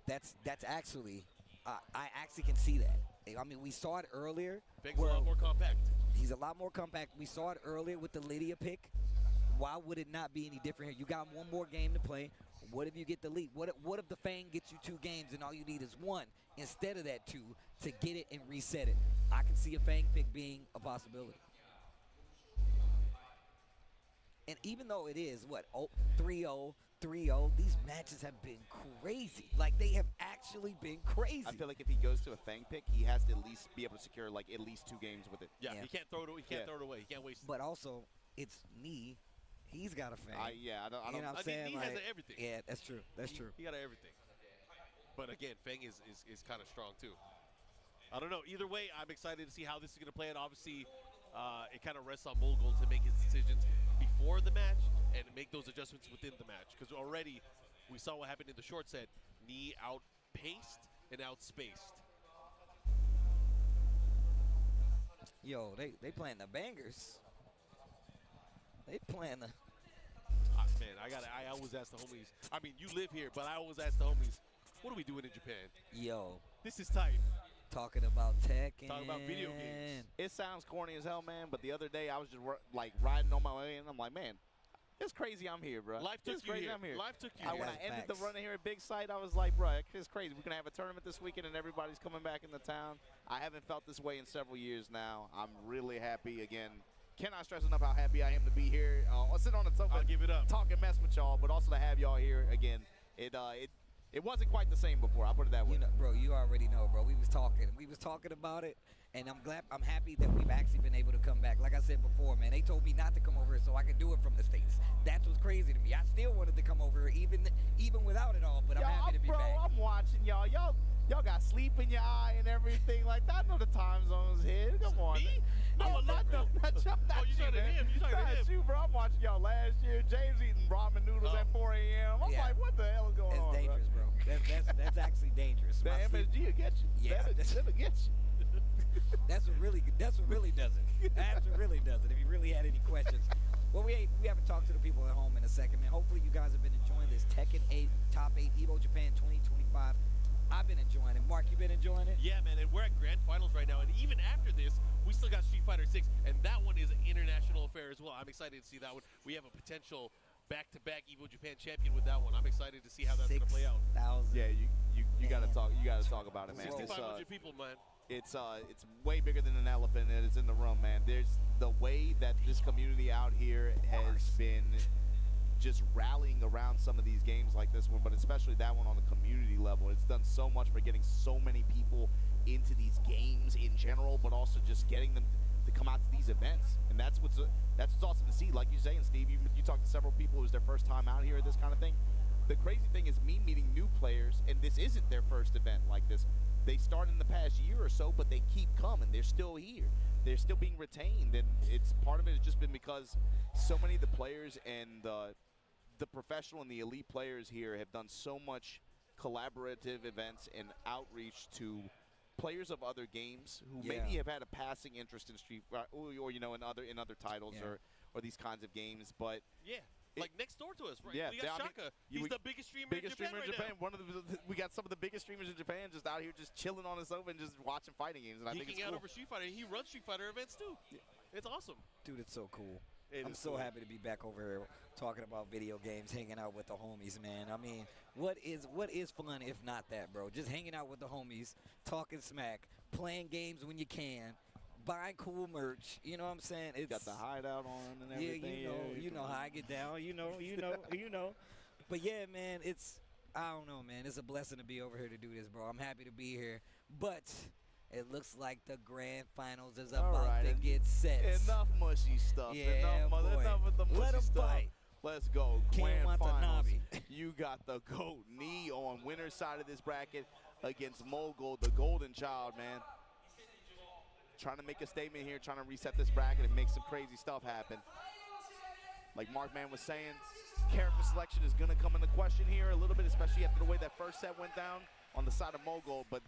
That's actually, I actually can see that. I mean, we saw it earlier. Feng's a lot more compact. He's a lot more compact. We saw it earlier with the Lydia pick. Why would it not be any different here? You got one more game to play. What if you get the lead? What if the Feng gets you 2 games and all you need is 1 instead of that 2 to get it and reset it? I can see a Feng pick being a possibility. And even though it is, 3-0, 3-0, these matches have been crazy. Like, they have actually been crazy. I feel like if he goes to a Feng pick, he has to at least be able to secure like at least 2 games with it. Yeah, he can't throw it away. He can't throw it away. He can't waste it. But also, it's Knee. He's got a Feng. I don't. You know what I'm saying? Knee has everything. Yeah, that's true. That's true. He got everything. But again, Feng is kind of strong too. I don't know. Either way, I'm excited to see how this is going to play out. Obviously, it kind of rests on Mulgold to make his decisions before the match and make those adjustments within the match. Because already we saw what happened in the short set. Knee outpaced and outspaced. Yo, they playing the bangers. They playing the. Man, I always ask the homies. I mean, you live here, but I always ask the homies, what are we doing in Japan? Yo, this is tight. Talking about Tekken. Talking about video games. It sounds corny as hell, man, but the other day I was just like riding on my way and I'm like, man, it's crazy I'm here, bro. Life took it's you crazy here. I'm here. Life took you here. When I ended the run here at Big Sight, I was like, bro, it's crazy. We're going to have a tournament this weekend and everybody's coming back in the town. I haven't felt this way in several years now. I'm really happy again. Cannot stress enough how happy I am to be here. I'll sit on the sofa. I'll give it up. Talk and mess with y'all, but also to have y'all here again. It wasn't quite the same before. I'll put it that way. You know, bro, you already know, bro. We was talking about it, and I'm happy that we've actually been able to come back. Like I said before, man, they told me not to come over here so I could do it from the States. That's what's crazy to me. I still wanted to come over here, even without it all, but I'm happy to be back. I'm watching y'all. Y'all got sleep in your eye and everything like that. I know the time zone's here. Come on. Me? No, not you, talking to him. You talking to him. You, bro. I'm watching y'all last year. James eating ramen noodles at 4 a.m. I'm like, what the hell is going on, It's dangerous, bro. That's actually dangerous. The MSG will get you. Yeah, that'll get you. That's what really does it. That's what really does it. If you really had any questions. Well, we haven't talked to the people at home in a second, man. Hopefully you guys have been enjoying this Tekken 8 Top 8 EVO Japan 2025. I've been enjoying it. Mark, you been enjoying it? Yeah, man, and we're at grand finals right now, and even after this, we still got Street Fighter 6, and that one is an international affair as well. I'm excited to see that one. We have a potential back-to-back EVO Japan champion with that one. I'm excited to see how that's going to play out. Yeah, you gotta talk. You gotta talk about it, man. 6,500 people, man. It's way bigger than an elephant, and it's in the room, man. There's the way that this community out here has been just rallying around some of these games like this one, but especially that one on the community level. It's done so much for getting so many people into these games in general, but also just getting them to come out to these events. And that's what's awesome to see. Like you're saying, Steve, you talked to several people. It was their first time out here at this kind of thing. The crazy thing is me meeting new players, and this isn't their first event like this. They started in the past year or so, but they keep coming. They're still here. They're still being retained, and it's part of it has just been because so many of the players and the professional and the elite players here have done so much collaborative events and outreach to players of other games who maybe have had a passing interest in Street or you know in other titles or these kinds of games, but like next door to us, right? Yeah, we got Shaka. He's the biggest streamer in Japan right now. We got some of the biggest streamers in Japan just out here just chilling on his sofa and just watching fighting games, and I think it's Geeking out cool. over Street Fighter. He runs Street Fighter events too. It's awesome. Dude, it's so cool. It I'm is so cool. happy to be back over here talking about video games, hanging out with the homies, man. I mean, what is fun if not that, bro? Just hanging out with the homies, talking smack, playing games when you can, buying cool merch. You know what I'm saying? It's Got the hideout on and everything. Yeah, you know how I get down. You know. But yeah, man, I don't know, man. It's a blessing to be over here to do this, bro. I'm happy to be here, but it looks like the grand finals is about to get set. Enough mushy stuff. Yeah, enough with the mushy Let 'em stuff. fight. Let's go. Ken Grand finals. Watanabe. You got the GOAT knee on winner's side of this bracket against Mogul, the golden child, man. Trying to make a statement here, trying to reset this bracket and make some crazy stuff happen. Like Markman was saying, character selection is going to come into question here a little bit, especially after the way that first set went down on the side of Mogul, but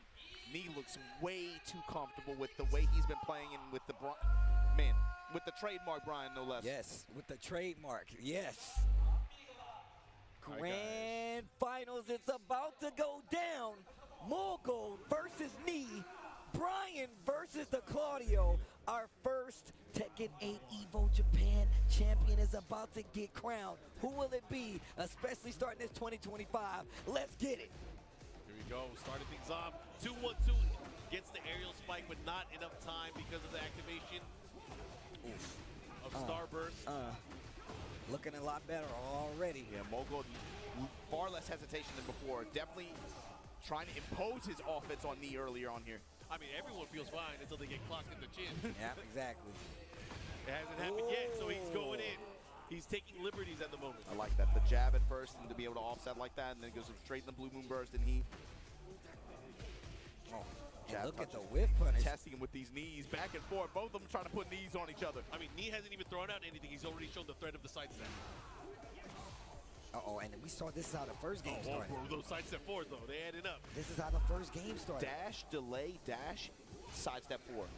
Nee looks way too comfortable with the way he's been playing and with the with the trademark Brian, no less. Yes, with the trademark. Yes. Grand finals, it's about to go down. Mogul versus Nee. Brian versus the Claudio. Our first Tekken 8 EVO Japan champion is about to get crowned. Who will it be? Especially starting this 2025. Let's get it. Here we go, starting things off. 2-1-2 gets the aerial spike, but not enough time because of the activation of Starburst. Looking a lot better already. Yeah, Mogul, far less hesitation than before. Definitely trying to impose his offense on Nee earlier on here. I mean, everyone feels fine until they get clocked in the chin. Yeah, exactly. It hasn't happened yet, so he's going in. He's taking liberties at the moment. I like that. The jab at first and to be able to offset like that, and then goes straight in the Blue Moon Burst, and he And look at the whiff punish. Testing him with these knees back and forth. Both of them trying to put knees on each other. I mean, Nee hasn't even thrown out anything. He's already shown the threat of the sidestep. Uh-oh, and we saw this is how the first game started. Those sidestep forward, though, they added up. This is how the first game started. Dash, delay, dash, sidestep forward.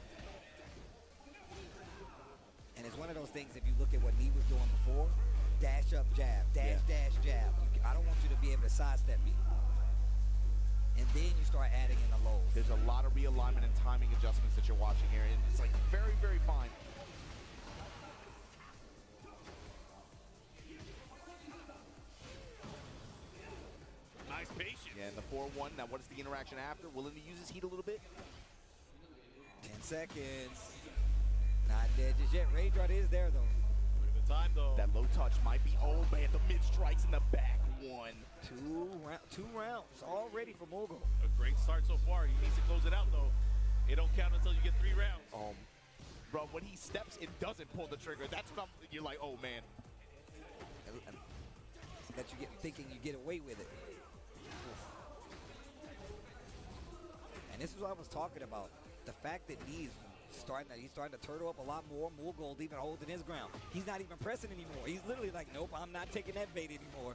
And it's one of those things, if you look at what Nee was doing before, dash up, jab, dash, dash, jab. I don't want you to be able to sidestep me. And then you start adding in the lows. There's a lot of realignment and timing adjustments that you're watching here, and it's like very, very fine. Nice patience. Yeah, and the 4-1. Now, what is the interaction after? Willing to use his heat a little bit? 10 seconds. Not dead just yet. Rage Rod is there, though. Look at the time, though. That low touch might be, oh man, the mid strikes in the back. Two rounds already for Mogul. A great start so far. He needs to close it out, though. It don't count until you get 3 rounds. Bro, when he steps and doesn't pull the trigger, that's what you're like, oh man. That you get thinking you get away with it. And this is what I was talking about. The fact that he's starting to turtle up a lot more. Mogul even holding his ground. He's not even pressing anymore. He's literally like, nope, I'm not taking that bait anymore.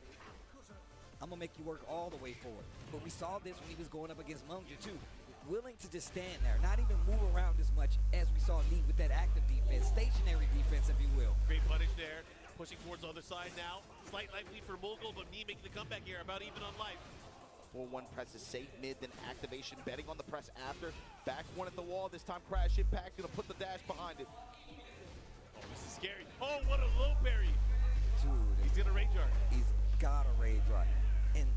I'm going to make you work all the way forward. But we saw this when he was going up against Munja too. Willing to just stand there, not even move around as much as we saw lead with that active defense, stationary defense, if you will. Great punish there. Pushing towards the other side now. Slight life lead for Mogul, but me making the comeback here, about even on life. 4-1 press is safe mid, then activation, betting on the press after. Back one at the wall, this time crash impact, gonna put the dash behind it. Oh, this is scary. Oh, what a low parry. Dude. He's gonna rage art. He's got a rage art. And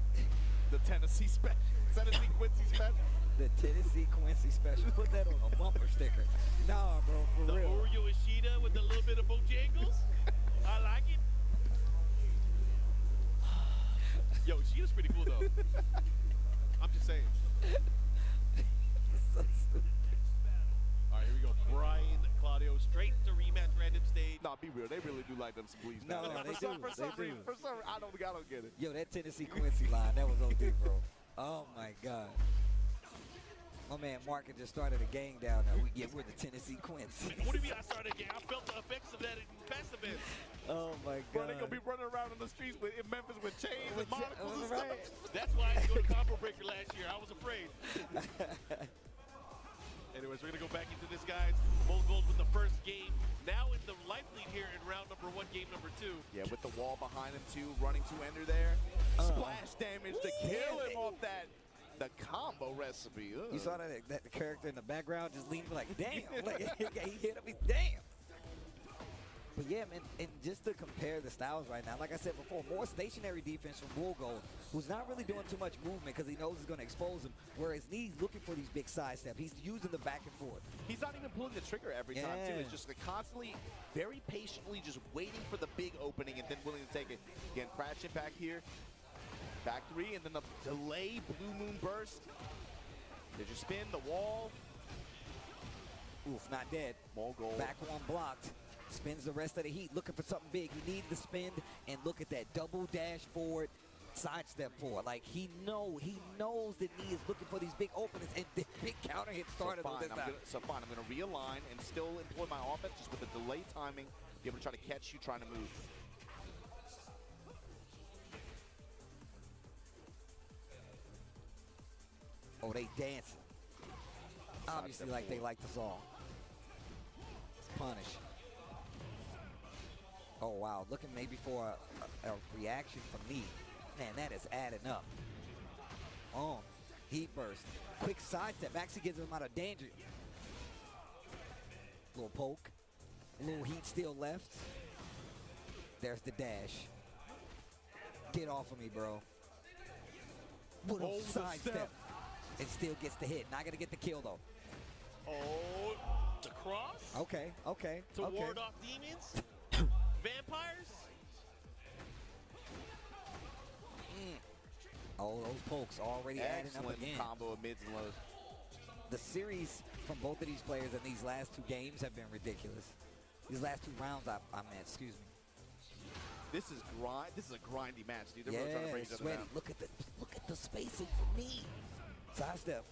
the Tennessee special. Tennessee Quincy special. The Tennessee Quincy special. Put that on a bumper sticker. Nah, bro, for the real. Oreo Ishida with a little bit of Bojangles. I like it. Yo, Ishida's pretty cool though. I'm just saying. So stupid. All right, here we go. Brian, Claudio, straight to rematch random stage. Nah, be real. They really do like them some bleeds. No, they do. For some reason, I don't get it. Yo, that Tennessee Quincy line, that was OD, bro. Oh my God. My man Mark had just started a gang down there. We're the Tennessee Quincy. What do you mean I started a gang? I felt the effects of that in past events. Oh my God. Bro, they gonna be running around in the streets in Memphis with chains and monocles and stuff. That's why I didn't go to Combo Breaker last year. I was afraid. Anyways, we're gonna go back into this, guys. Mogul with the first game. Now in the life lead here in round number 1, game number 2. Yeah, with the wall behind him too, running to ender there. Splash damage to kill him off that. The combo recipe. Ugh. You saw that the character in the background just leaning like, damn. Like, he hit him, damn. But yeah, man, and just to compare the styles right now, like I said before, more stationary defense from Woolgold, who's not really doing too much movement because he knows it's going to expose him, whereas Knee's looking for these big side steps. He's using the back and forth. He's not even pulling the trigger every time, too. It's just like constantly, very patiently just waiting for the big opening and then willing to take it. Again, crash impact here. Back 3, and then the delay, blue moon burst. Did you spin the wall? Oof, not dead. Mogul. Back one blocked. Spins the rest of the heat, looking for something big. He needed to spin, and look at that double dash forward, sidestep forward. Like he knows that Knee is looking for these big openings, and the big counter hit started on this time. I'm gonna realign and still employ my offense just with the delay timing, be able to try to catch you trying to move. Oh, they dancing. Obviously, like they like the song. Punish. Oh, wow. Looking maybe for a reaction from Knee. Man, that is adding up. Oh, heat burst. Quick sidestep. Actually gets him out of danger. Little poke. A little heat still left. There's the dash. Get off of me, bro. What a sidestep. It still gets the hit. Not going to get the kill, though. Oh, the cross? Okay. To ward off demons? Vampires? Oh, those pokes already adding up again. Excellent combo of mids and lows. The series from both of these players in these last 2 games have been ridiculous. These last 2 rounds, I meant, excuse me. This is a grindy match, dude. They're really trying to bring each other sweaty. down. Look at the spacing for me. Sidestep.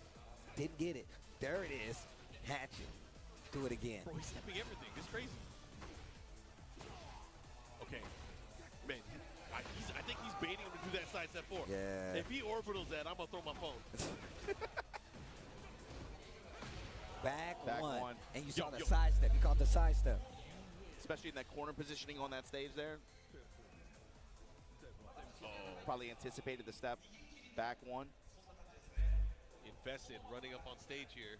Didn't get it. There it is. Hatchet. Do it again. Bro, he's stepping everything. It's crazy. Okay. Man, I think he's baiting him to do that sidestep 4. Yeah. If he orbitals that, I'm going to throw my phone. Back one. And you saw the yo. sidestep. You caught the sidestep. Especially in that corner positioning on that stage there. Oh. Probably anticipated the step. Back one. Infested running up on stage here.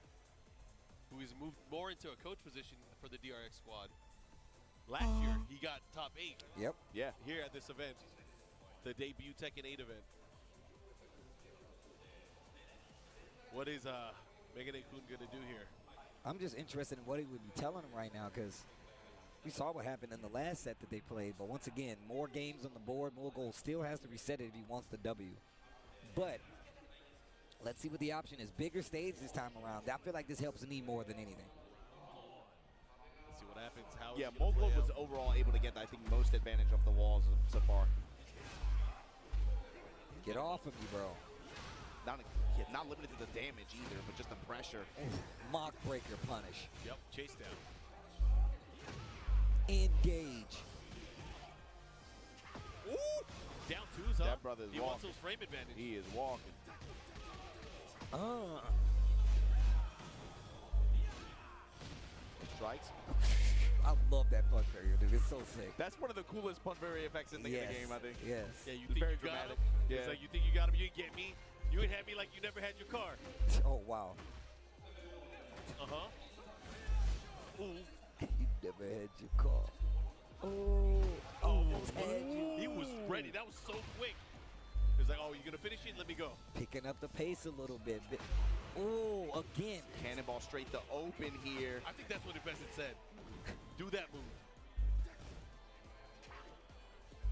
Who has moved more into a coach position for the DRX squad. Last year, he got top 8. Yep. Yeah. Here at this event. The debut Tekken 8 event. What is Megane-kun going to do here? I'm just interested in what he would be telling him right now because we saw what happened in the last set that they played. But once again, more games on the board. Mogul still has to reset it if he wants the W. But let's see what the option is. Bigger stage this time around. I feel like this helps Knee more than anything. Let's see what happens. How Yeah, Mogul was overall able to get, I think, most advantage off the walls so far. Get off of me, bro. Not limited to the damage either, but just the pressure. Mock breaker punish. Yep, chase down. Engage. Ooh! Down 2's up. That brother is He wants walking. those frame advantage. He is walking. Strikes. I love that punch barrier, dude. It's so sick. That's one of the coolest punch barrier effects in the Yes. game, I think. Yes. Yeah, you It's think very you got dramatic. him? Yeah. It's like you think you got him, you ain't get me. You ain't had me like you never had your car. Oh, wow. Ooh. You never had your car. Almost had you. He was ready. That was so quick. He was like, oh, you gonna finish it? Let me go. Picking up the pace a little bit. Oh, again. Cannonball straight to open here. I think that's what Invested said. Do that move.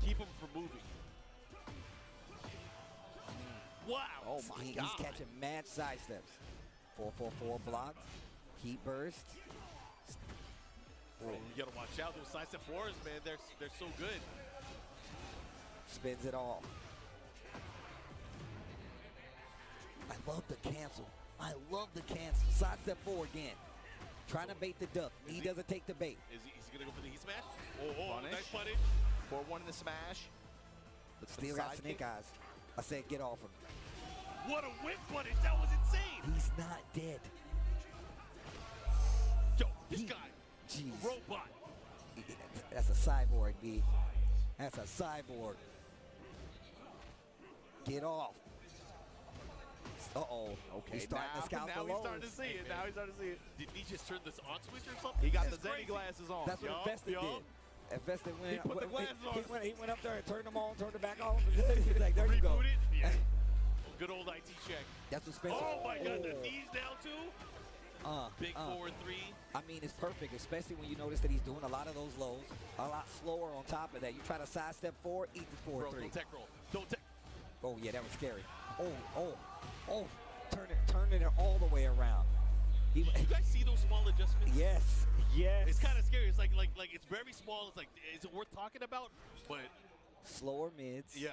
Keep him from moving. Wow. Oh my God. He's catching mad side steps. 4-4-4 blocked. Heat burst. Oh, you gotta watch out. Those side step fours, man, they're so good. Spins it all. I love the cancel. I love the cancel. Side step 4 again. Trying to bait the duck. He doesn't take the bait. Is he gonna go for the heat smash? Oh, Punish. nice punish. 4-1 in the smash. But still got snake eyes. I said get off him. What a whip punish. That was insane. He's not dead. Yo, this guy. Jeez. Robot. That's a cyborg, B. That's a cyborg. Get off. Uh-oh. Okay, He's starting to scout now the he's lows. starting to see it. Now he's starting to see it. Did he just turn this on switch or something? He got This the is Zenny crazy. glasses on. That's what Yup, Invested yup. did. Invested went, He put the glasses on. He went up there and turned them on, turned them back on. He's like, there you go. Reboot it? Yeah. Good old IT check. That's what Spencer. Oh my God, the knees down too? Big 4-3. I mean, it's perfect, especially when you notice that he's doing a lot of those lows, a lot slower on top of that. You try to sidestep 4, eat the 4-3. Bro, don't tech roll. Don't tech. Oh, yeah, that was scary. Oh, turning it all the way around. You guys see those small adjustments? Yes. It's kind of scary. It's like it's very small. It's like, is it worth talking about? But Slower mids. yeah.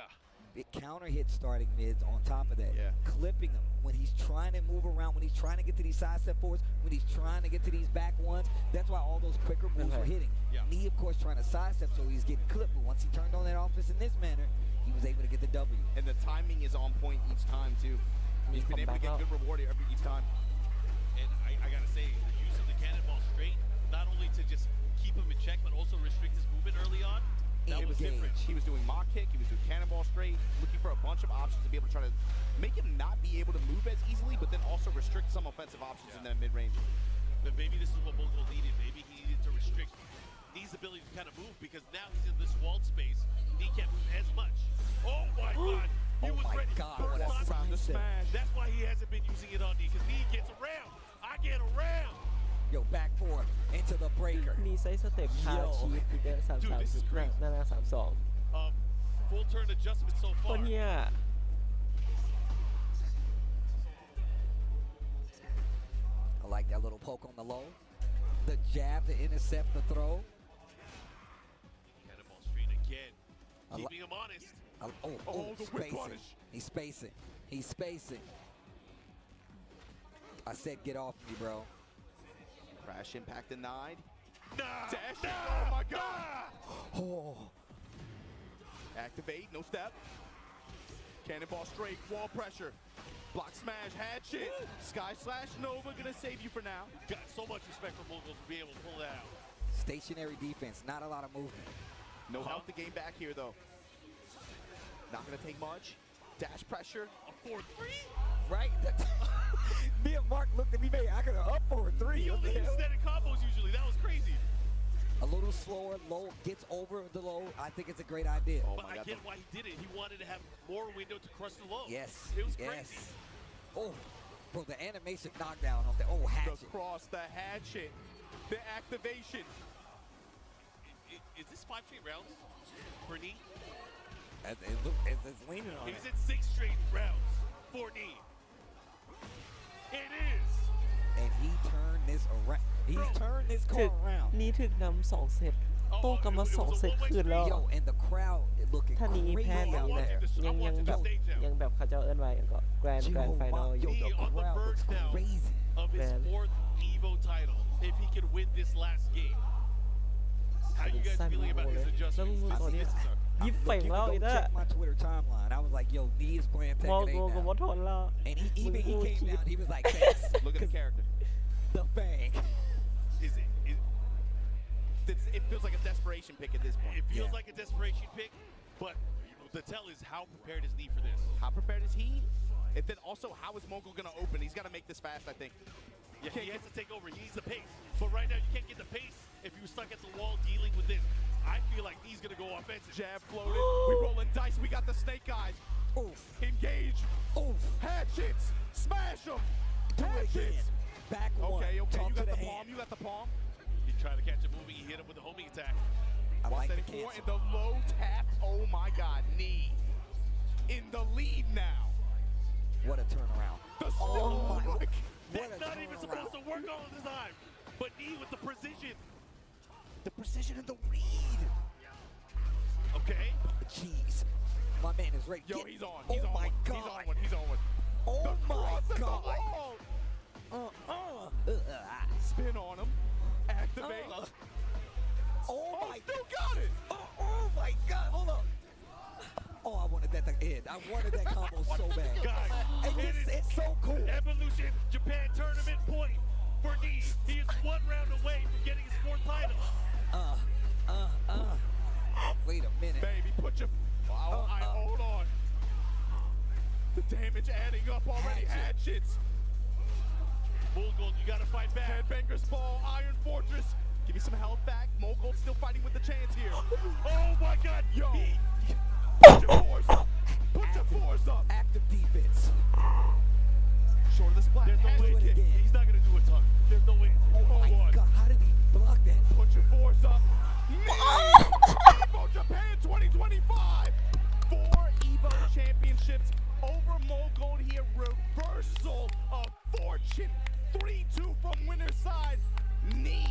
It counter hit starting mids on top of that. Yeah. Clipping him when he's trying to move around, when he's trying to get to these side step fours, when he's trying to get to these back ones. That's why all those quicker moves were hitting. Yeah. Me, of course, trying to sidestep, so he's getting clipped. But once he turned on that offense in this manner, he was able to get the W. And the timing is on point each time, too. He's been able to get good reward each time. And I gotta say, the use of the cannonball straight, not only to just keep him in check, but also restrict his movement early on. That was different. He was doing mock kick, he was doing cannonball straight, looking for a bunch of options to be able to try to make him not be able to move as easily, but then also restrict some offensive options in that mid-range. But maybe this is what Mogul needed. Maybe he needed to restrict his ability to kind of move because now he's in this walled space. He can't move as much. Oh my God! He was ready. God, what a Around the smash. That's why he hasn't been using it on me because he gets around. I get around. Yo, back four into the breaker. มีไซส์สเต็ปพาชีฟอีก3 3 หน้า3 2 Full turn adjustment so ค far. นเนี้ย I like that little poke on the low. The jab to intercept the throw. Cannonball straight again. Keeping him honest. The whip spacing. punish. He's spacing. He's spacing. I said get off me, bro. Crash impact denied. Nah, Dash. nah, Oh my God. Oh. Activate, no step. Cannonball straight, wall pressure. Block smash, hatchet. Sky slash Nova gonna save you for now. Got so much respect for Mogul to be able to pull that out. Stationary defense, not a lot of movement. No help to gain back here though. Not gonna take much. Dash pressure. A 4-3? Right? Me and Mark looked at me, man, I could have up 4-3. He only uses that in combos usually. That was crazy. A little slower, low, gets over the low. I think it's a great idea. Oh But my I God. get why he did it. He wanted to have more window to crush the low. Yes. It was yes. crazy. Oh, bro, the animation knockdown on the The hatchet. cross, the hatchet, the activation. Is this 5 straight rounds for knee? It's leaning on He's it. in 6 straight rounds for knee. It is. And he turned this around. He's turned this ถึ car ก around. นี่ถึกนำ2 เซตโต้กันมา2 เซตคืนแล้ว Yo, and the crowd looking ถ้านี้ crazy แพ้แบบ out นี้ there. ยังแบบเขาเจ้าเอิ้นไว้ยังก็แกรนไฟนอลอยู่ Yo, the He on the crowd looks verge now crazy. of his Man. 4th EVO title if he can win this last game. How you guys สั้น feeling โม about เลย his แล้ว adjustments? ตอนนี้ ยิบเฝ่งแล้ว Go อีกนะ check my Twitter timeline. I was like, yo, D is playing มอง Tekken กู 8 กับ now. วัทนแล้ว And even heมึง came คิด down, he was like, thanks. Look at the character. The Fang. It feels like a desperation pick at this point. It feels like a desperation pick, but the tell is how prepared is Lee for this? How prepared is he? And then also, how is Mogul going to open? He's got to make this fast, I think. Yeah, he has to take over. He needs the pace. But right now, you can't get the pace if you're stuck at the wall dealing with this. I feel like he's going to go offensive. Jab floated. We rolling dice. We got the snake eyes. Oof. Engage. Oof. Hatchets. Smash them. Do it again. Back one. Okay. Talk You to got the the hand. palm. You got the palm. He tried to catch a moving. He hit him with a homing attack. I like the 174 cancel. in the low tap. Oh my God. Knee. In the lead now. What a turnaround. The Oh my. God. That's not even supposed to work all the time. But Lee with the precision. The precision in the read. Okay. Jeez. My man is ready. Yo, Get- he's on. He's oh on my one. God. He's on one. He's on one. Oh The my cross at the God. wall. Spin on him. Activate. Oh my. Still got it. Oh my God. Hold up. Oh, I wanted that to end. I wanted that combo so bad. Guys, And it's so cool. Evolution Japan tournament point for Lee. He is 1 round away from getting his 4th title. Wait a minute. Baby, put your. Hold on. The damage adding up already. Hatchets. Mogul, you gotta fight back. Headbanger's Fall. Iron Fortress. Give me some health back. Mogul still fighting with the chance here. Oh my God. Yo. Put your force up. Put your force up. Active defense. Short of the splat. There's no way. Do it again. He's not gonna do a ton. There's no way. Oh my on. God. How did he block that? Put your force up. EVO Japan 2025. 4 EVO championships over Mogul here. Reversal of fortune. 3-2 from winner's side. Knee.